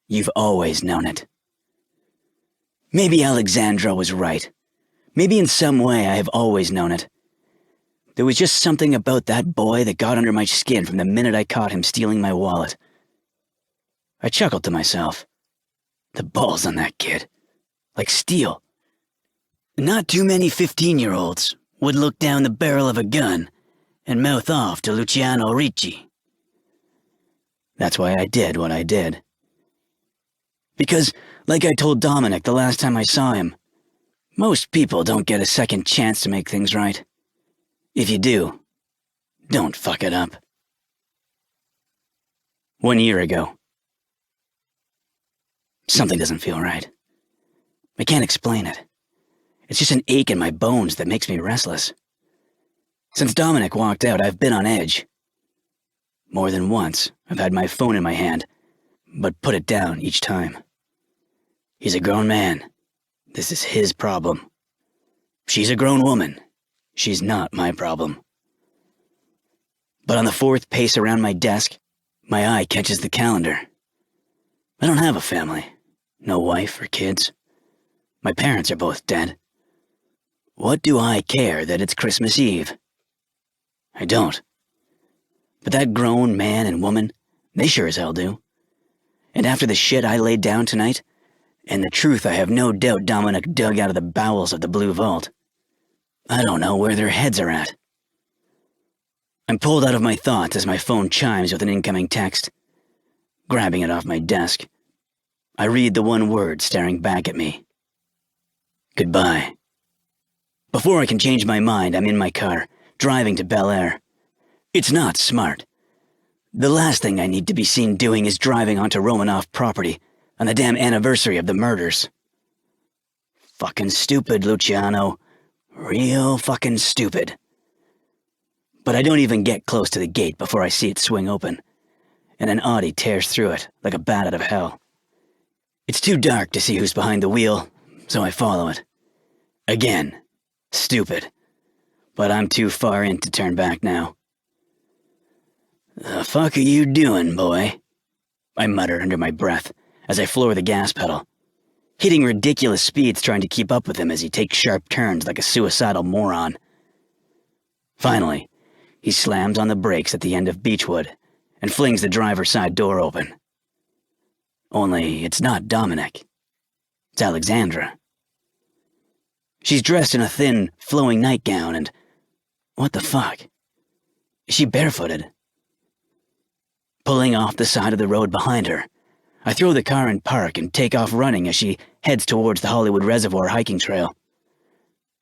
You've always known it. Maybe Alexandra was right. Maybe in some way I have always known it. There was just something about that boy that got under my skin from the minute I caught him stealing my wallet. I chuckled to myself. The balls on that kid. Like steel. Not too many 15-year-olds would look down the barrel of a gun and mouth off to Luciano Ricci. That's why I did what I did. Because, like I told Dominic the last time I saw him, most people don't get a second chance to make things right. If you do, don't fuck it up. 1 year ago. Something doesn't feel right. I can't explain it. It's just an ache in my bones that makes me restless. Since Dominic walked out, I've been on edge. More than once, I've had my phone in my hand, but put it down each time. He's a grown man. This is his problem. She's a grown woman. She's not my problem. But on the fourth pace around my desk, my eye catches the calendar. I don't have a family. No wife or kids. My parents are both dead. What do I care that it's Christmas Eve? I don't. But that grown man and woman, they sure as hell do. And after the shit I laid down tonight, and the truth I have no doubt Dominic dug out of the bowels of the Blue Vault, I don't know where their heads are at. I'm pulled out of my thoughts as my phone chimes with an incoming text. Grabbing it off my desk, I read the one word staring back at me. Goodbye. Before I can change my mind, I'm in my car, driving to Bel Air. It's not smart. The last thing I need to be seen doing is driving onto Romanov property on the damn anniversary of the murders. Fucking stupid, Luciano. Real fucking stupid. But I don't even get close to the gate before I see it swing open, and an Audi tears through it like a bat out of hell. It's too dark to see who's behind the wheel, so I follow it. Again. Stupid. But I'm too far in to turn back now. The fuck are you doing, boy? I mutter under my breath as I floor the gas pedal, hitting ridiculous speeds trying to keep up with him as he takes sharp turns like a suicidal moron. Finally, he slams on the brakes at the end of Beechwood and flings the driver's side door open. Only it's not Dominic. It's Alexandra. She's dressed in a thin, flowing nightgown and... what the fuck? Is she barefooted? Pulling off the side of the road behind her, I throw the car in park and take off running as she heads towards the Hollywood Reservoir hiking trail.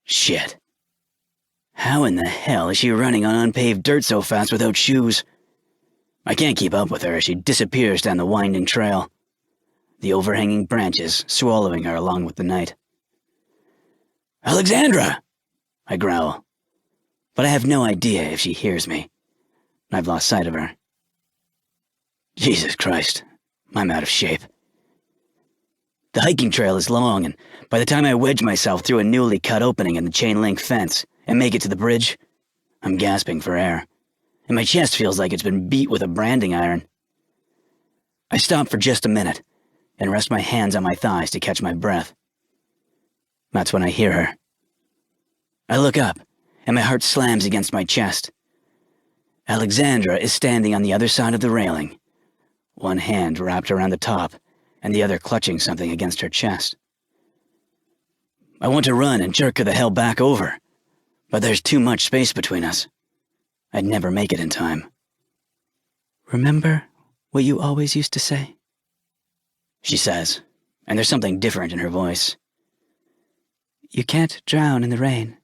Shit. How in the hell is she running on unpaved dirt so fast without shoes? I can't keep up with her as she disappears down the winding trail, the overhanging branches swallowing her along with the night. Alexandra! I growl, but I have no idea if she hears me. I've lost sight of her. Jesus Christ, I'm out of shape. The hiking trail is long, and by the time I wedge myself through a newly cut opening in the chain-link fence and make it to the bridge, I'm gasping for air, and my chest feels like it's been beat with a branding iron. I stop for just a minute and rest my hands on my thighs to catch my breath. That's when I hear her. I look up, and my heart slams against my chest. Alexandra is standing on the other side of the railing, one hand wrapped around the top and the other clutching something against her chest. I want to run and jerk her the hell back over, but there's too much space between us. I'd never make it in time. Remember what you always used to say? She says, and there's something different in her voice. You can't drown in the rain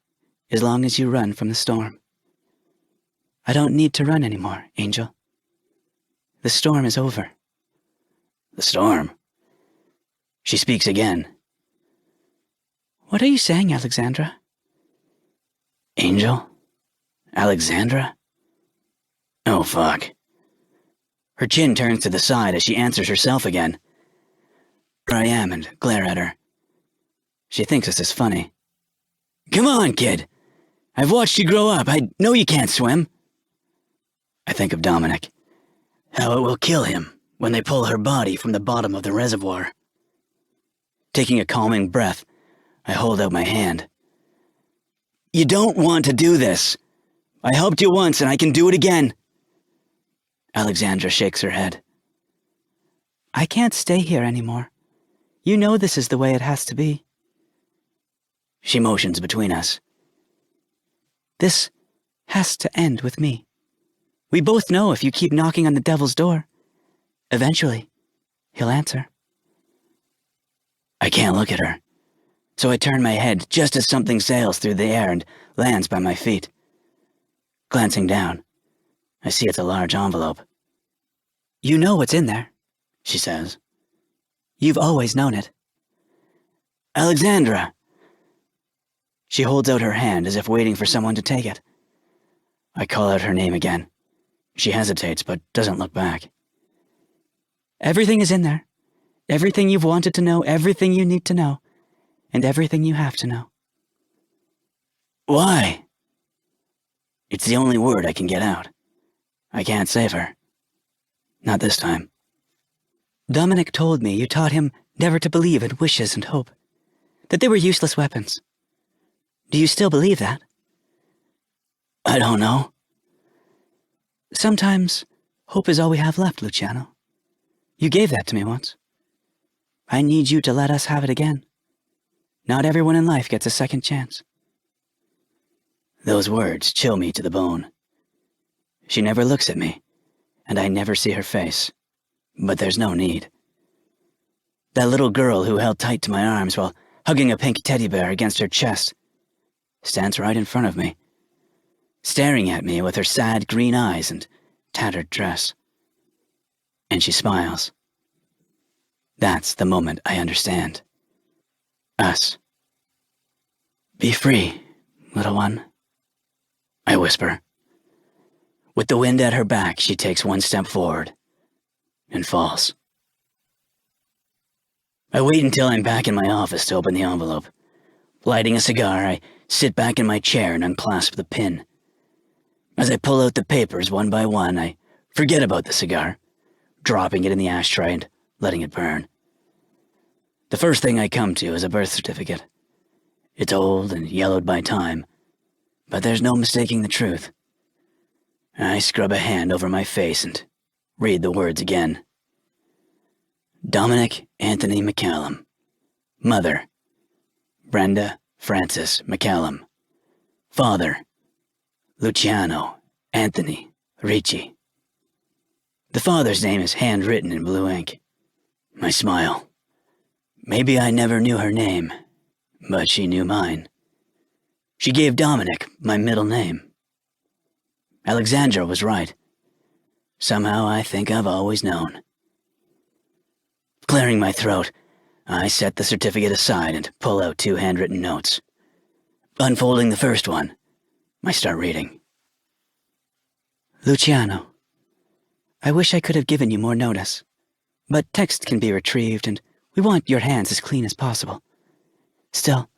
as long as you run from the storm. I don't need to run anymore, Angel. The storm is over. The storm? She speaks again. What are you saying, Alexandra? Angel? Alexandra? Oh, fuck. Her chin turns to the side as she answers herself again. Here I am and glare at her. She thinks this is funny. Come on, kid. I've watched you grow up. I know you can't swim. I think of Dominic. How it will kill him when they pull her body from the bottom of the reservoir. Taking a calming breath, I hold out my hand. You don't want to do this. I helped you once and I can do it again. Alexandra shakes her head. I can't stay here anymore. You know this is the way it has to be. She motions between us. This has to end with me. We both know if you keep knocking on the devil's door, eventually, he'll answer. I can't look at her, so I turn my head just as something sails through the air and lands by my feet. Glancing down, I see it's a large envelope. You know what's in there, she says. You've always known it. Alexandra! She holds out her hand as if waiting for someone to take it. I call out her name again. She hesitates, but doesn't look back. Everything is in there. Everything you've wanted to know, everything you need to know, and everything you have to know. Why? It's the only word I can get out. I can't save her. Not this time. Dominic told me you taught him never to believe in wishes and hope, that they were useless weapons. Do you still believe that? I don't know. Sometimes hope is all we have left, Luciano. You gave that to me once. I need you to let us have it again. Not everyone in life gets a second chance. Those words chill me to the bone. She never looks at me, and I never see her face. But there's no need. That little girl who held tight to my arms while hugging a pink teddy bear against her chest stands right in front of me, staring at me with her sad green eyes and tattered dress. And she smiles. That's the moment I understand. Us. Be free, little one, I whisper. With the wind at her back, she takes one step forward and falls. I wait until I'm back in my office to open the envelope. Lighting a cigar, I sit back in my chair and unclasp the pin. As I pull out the papers one by one, I forget about the cigar, dropping it in the ashtray and letting it burn. The first thing I come to is a birth certificate. It's old and yellowed by time, but there's no mistaking the truth. I scrub a hand over my face and read the words again. Dominic Anthony McCallum. Mother, Brenda Francis McCallum. Father, Luciano Anthony Ricci. The father's name is handwritten in blue ink. I smile. Maybe I never knew her name, but she knew mine. She gave Dominic my middle name. Alexandra was right. Somehow I think I've always known. Clearing my throat, I set the certificate aside and pull out 2 handwritten notes. Unfolding the first one, I start reading. Luciano, I wish I could have given you more notice, but text can be retrieved and we want your hands as clean as possible. Still,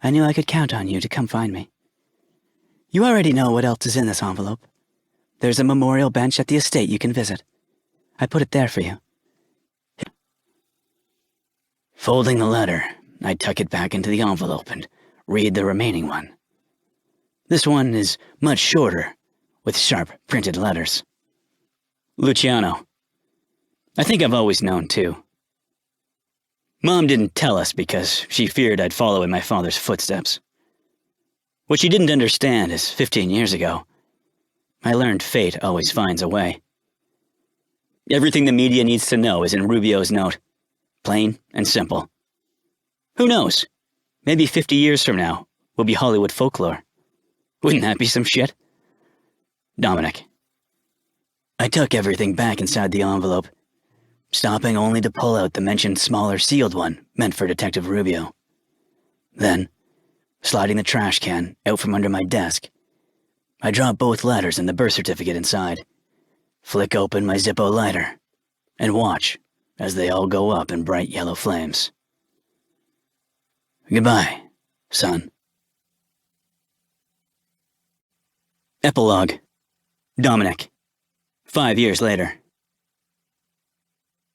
I knew I could count on you to come find me. You already know what else is in this envelope. There's a memorial bench at the estate you can visit. I put it there for you. Folding the letter, I tuck it back into the envelope and read the remaining one. This one is much shorter, with sharp printed letters. Luciano. I think I've always known too. Mom didn't tell us because she feared I'd follow in my father's footsteps. What she didn't understand is 15 years ago, I learned fate always finds a way. Everything the media needs to know is in Rubio's note. Plain and simple. Who knows? Maybe 50 years from now, we'll be Hollywood folklore. Wouldn't that be some shit? Dominic. I took everything back inside the envelope, stopping only to pull out the mentioned smaller sealed one meant for Detective Rubio. Then, sliding the trash can out from under my desk, I drop both letters and the birth certificate inside, flick open my Zippo lighter, and watch as they all go up in bright yellow flames. Goodbye, son. Epilogue. Dominic. 5 years later.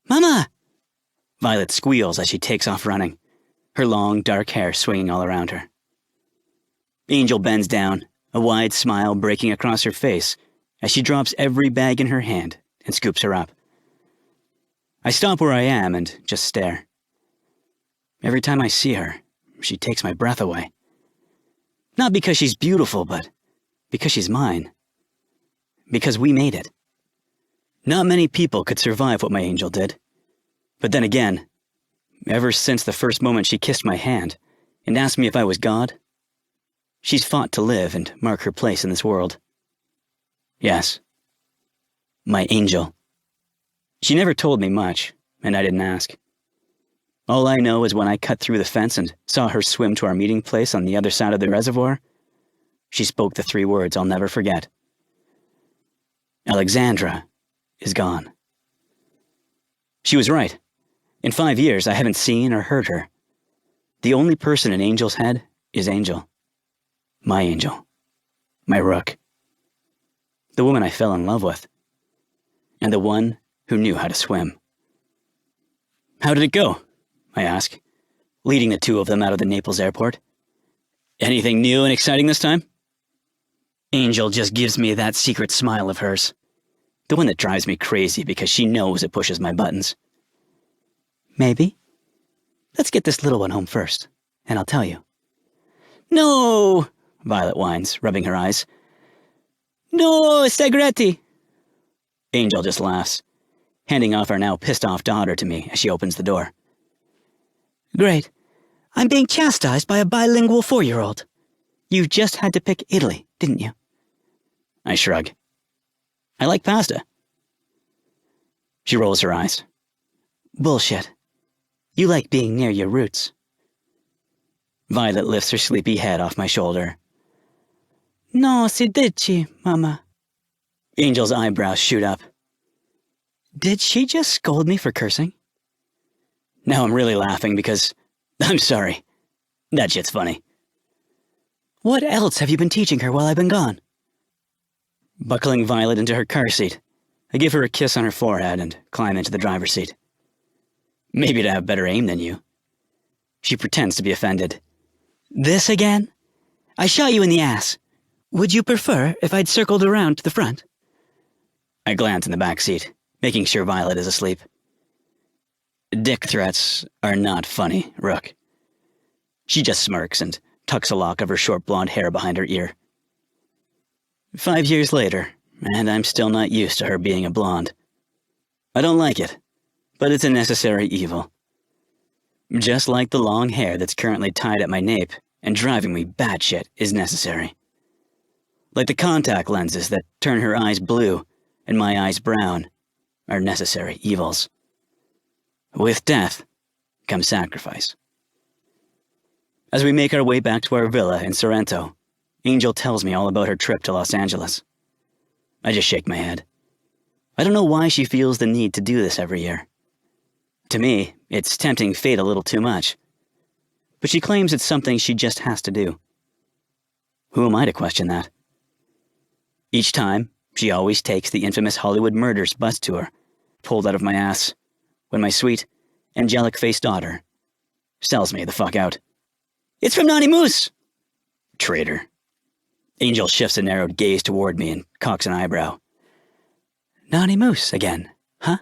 Mama! Violet squeals as she takes off running, her long, dark hair swinging all around her. Angel bends down, a wide smile breaking across her face as she drops every bag in her hand and scoops her up. I stop where I am and just stare. Every time I see her, she takes my breath away. Not because she's beautiful, but because she's mine. Because we made it. Not many people could survive what my angel did. But then again, ever since the first moment she kissed my hand and asked me if I was God, she's fought to live and mark her place in this world. Yes. My angel. She never told me much, and I didn't ask. All I know is when I cut through the fence and saw her swim to our meeting place on the other side of the reservoir, she spoke the 3 words I'll never forget. Alexandra is gone. She was right. In 5 years, I haven't seen or heard her. The only person in Angel's head is Angel. My angel. My rook. The woman I fell in love with. And the one who knew how to swim. How did it go? I ask, leading the 2 of them out of the Naples airport. Anything new and exciting this time? Angel just gives me that secret smile of hers. The one that drives me crazy because she knows it pushes my buttons. Maybe. Let's get this little one home first, and I'll tell you. No, Violet whines, rubbing her eyes. No, Segretti. Angel just laughs, handing off our now pissed-off daughter to me as she opens the door. Great. I'm being chastised by a bilingual 4-year-old. You just had to pick Italy, didn't you? I shrug. I like pasta. She rolls her eyes. Bullshit. You like being near your roots. Violet lifts her sleepy head off my shoulder. No si dici, Mama. Angel's eyebrows shoot up. Did she just scold me for cursing? Now I'm really laughing because, I'm sorry, that shit's funny. What else have you been teaching her while I've been gone? Buckling Violet into her car seat, I give her a kiss on her forehead and climb into the driver's seat. Maybe to have better aim than you. She pretends to be offended. This again? I shot you in the ass. Would you prefer if I'd circled around to the front? I glance in the back seat, making sure Violet is asleep. Dick threats are not funny, Rook. She just smirks and tucks a lock of her short blonde hair behind her ear. 5 years later, and I'm still not used to her being a blonde. I don't like it, but it's a necessary evil. Just like the long hair that's currently tied at my nape and driving me batshit is necessary. Like the contact lenses that turn her eyes blue and my eyes brown are necessary evils. With death comes sacrifice. As we make our way back to our villa in Sorrento, Angel tells me all about her trip to Los Angeles. I just shake my head. I don't know why she feels the need to do this every year. To me, it's tempting fate a little too much. But she claims it's something she just has to do. Who am I to question that? Each time, she always takes the infamous Hollywood Murders bus tour, pulled out of my ass, when my sweet, angelic-faced daughter sells me the fuck out. It's from Nani Moose! Traitor. Angel shifts a narrowed gaze toward me and cocks an eyebrow. Nani Moose again, huh?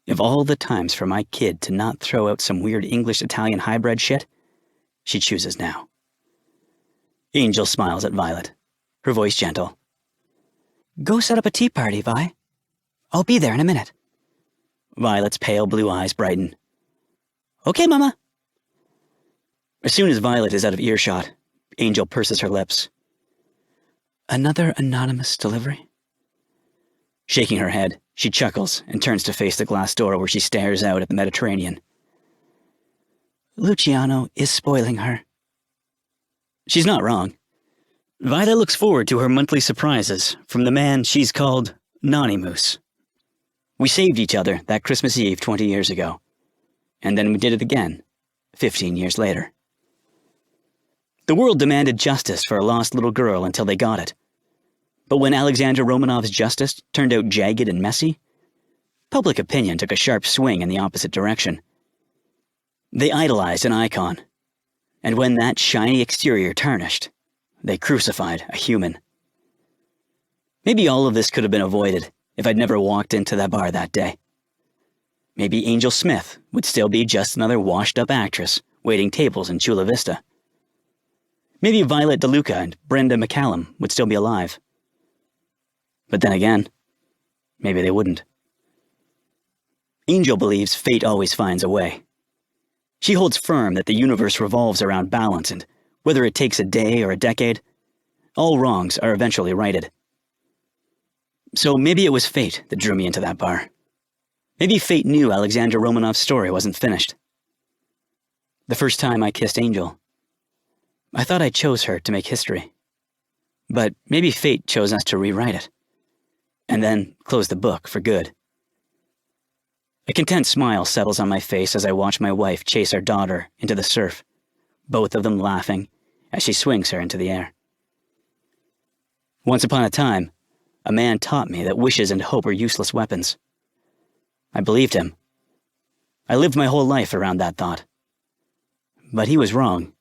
Of all the times for my kid to not throw out some weird English-Italian hybrid shit, she chooses now. Angel smiles at Violet, her voice gentle. Go set up a tea party, Vi. I'll be there in a minute. Violet's pale blue eyes brighten. Okay, Mama. As soon as Violet is out of earshot, Angel purses her lips. Another anonymous delivery? Shaking her head, she chuckles and turns to face the glass door where she stares out at the Mediterranean. Luciano is spoiling her. She's not wrong. Violet looks forward to her monthly surprises from the man she's called Nonny Moose. We saved each other that Christmas Eve 20 years ago, and then we did it again 15 years later. The world demanded justice for a lost little girl until they got it. But when Alexandra Romanov's justice turned out jagged and messy, public opinion took a sharp swing in the opposite direction. They idolized an icon, and when that shiny exterior tarnished, they crucified a human. Maybe all of this could have been avoided if I'd never walked into that bar that day. Maybe Angel Smith would still be just another washed-up actress waiting tables in Chula Vista. Maybe Violet DeLuca and Brenda McCallum would still be alive. But then again, maybe they wouldn't. Angel believes fate always finds a way. She holds firm that the universe revolves around balance, and whether it takes a day or a decade, all wrongs are eventually righted. So maybe it was fate that drew me into that bar. Maybe fate knew Alexandra Romanov's story wasn't finished. The first time I kissed Angel, I thought I chose her to make history. But maybe fate chose us to rewrite it, and then close the book for good. A content smile settles on my face as I watch my wife chase our daughter into the surf, both of them laughing as she swings her into the air. Once upon a time, a man taught me that wishes and hope are useless weapons. I believed him. I lived my whole life around that thought. But he was wrong.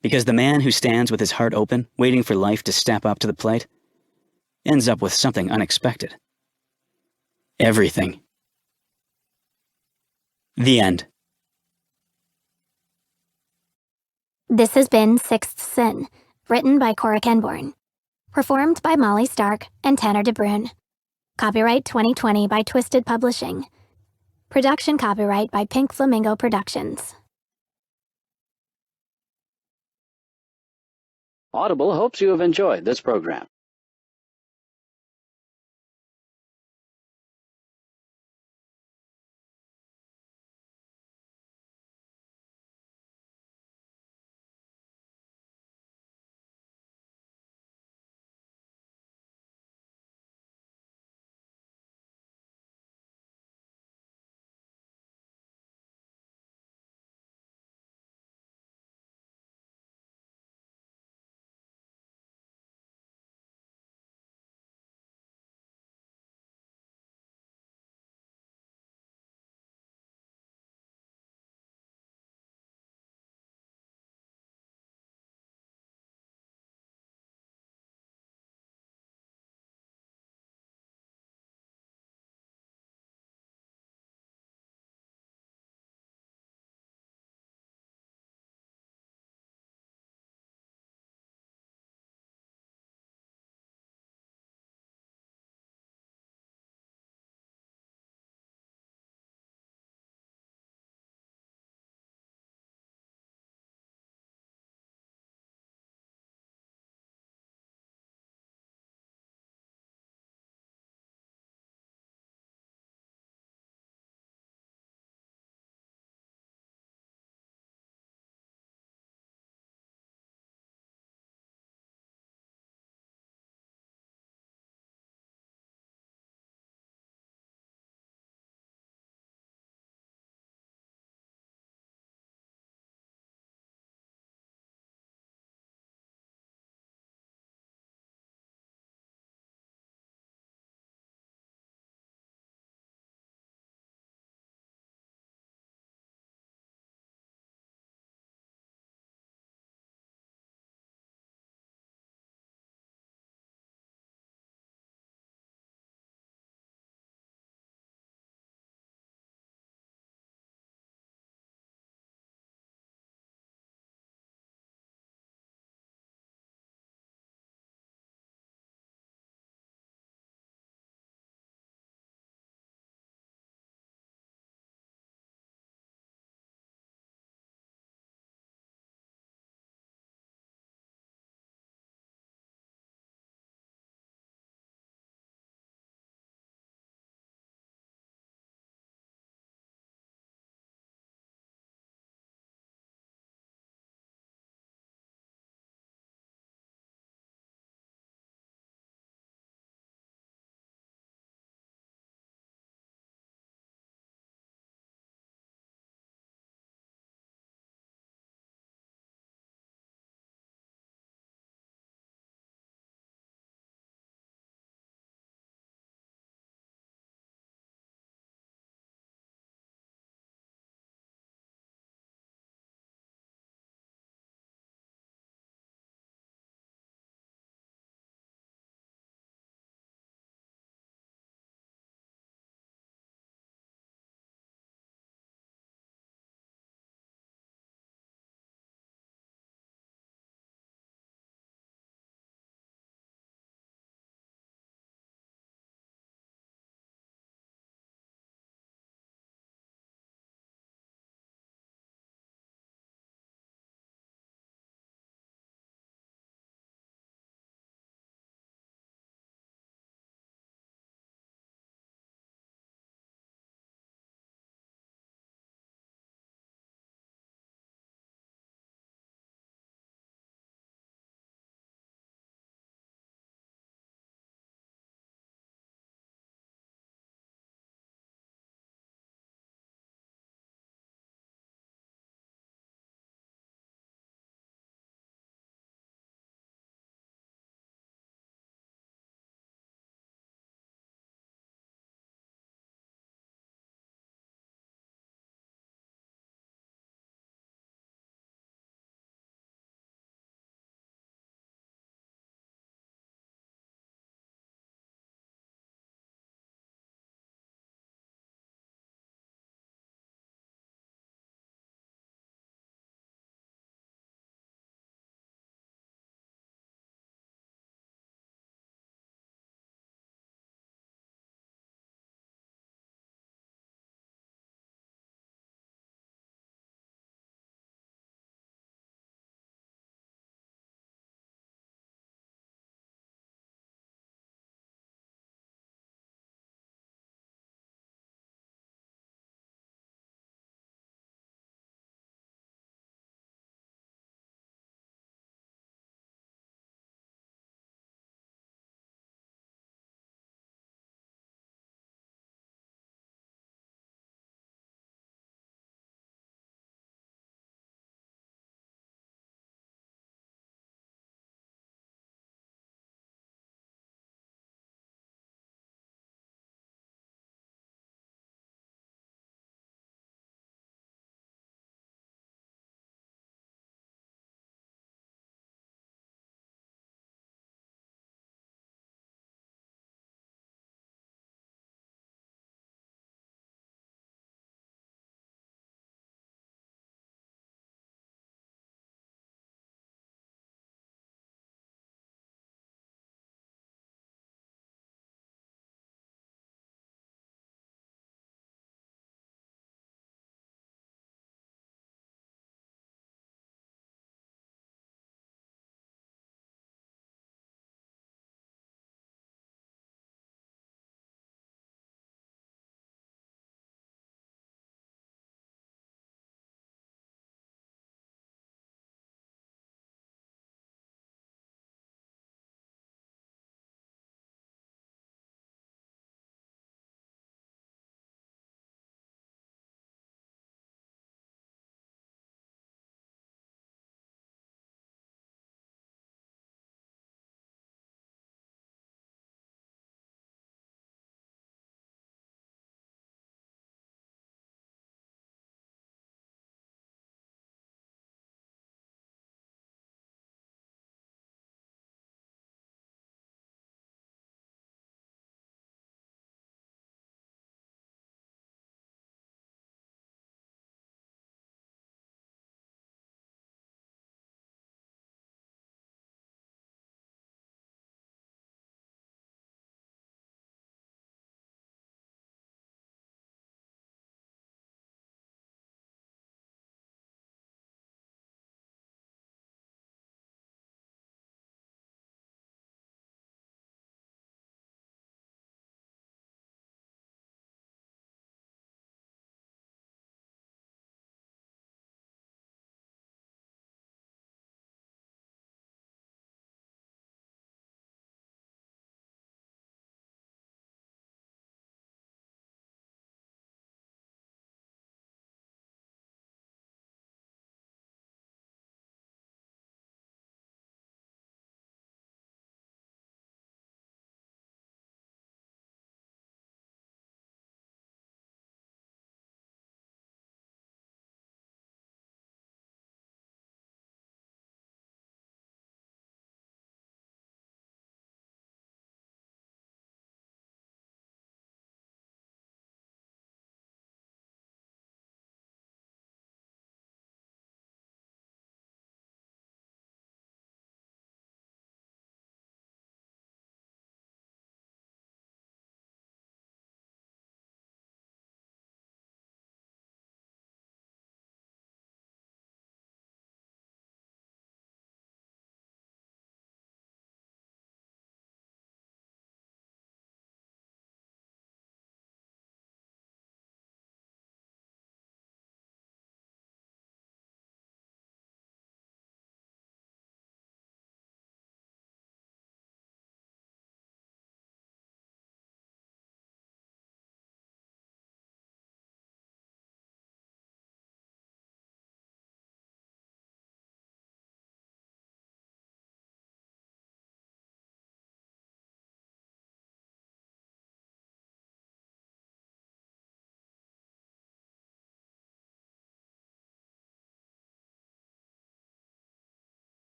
Because the man who stands with his heart open, waiting for life to step up to the plate, ends up with something unexpected. Everything. The end. This has been Sixth Sin, written by Cora Kenborn. Performed by Molly Stark and Tanner DeBrune. Copyright 2020 by Twisted Publishing. Production copyright by Pink Flamingo Productions. Audible hopes you have enjoyed this program.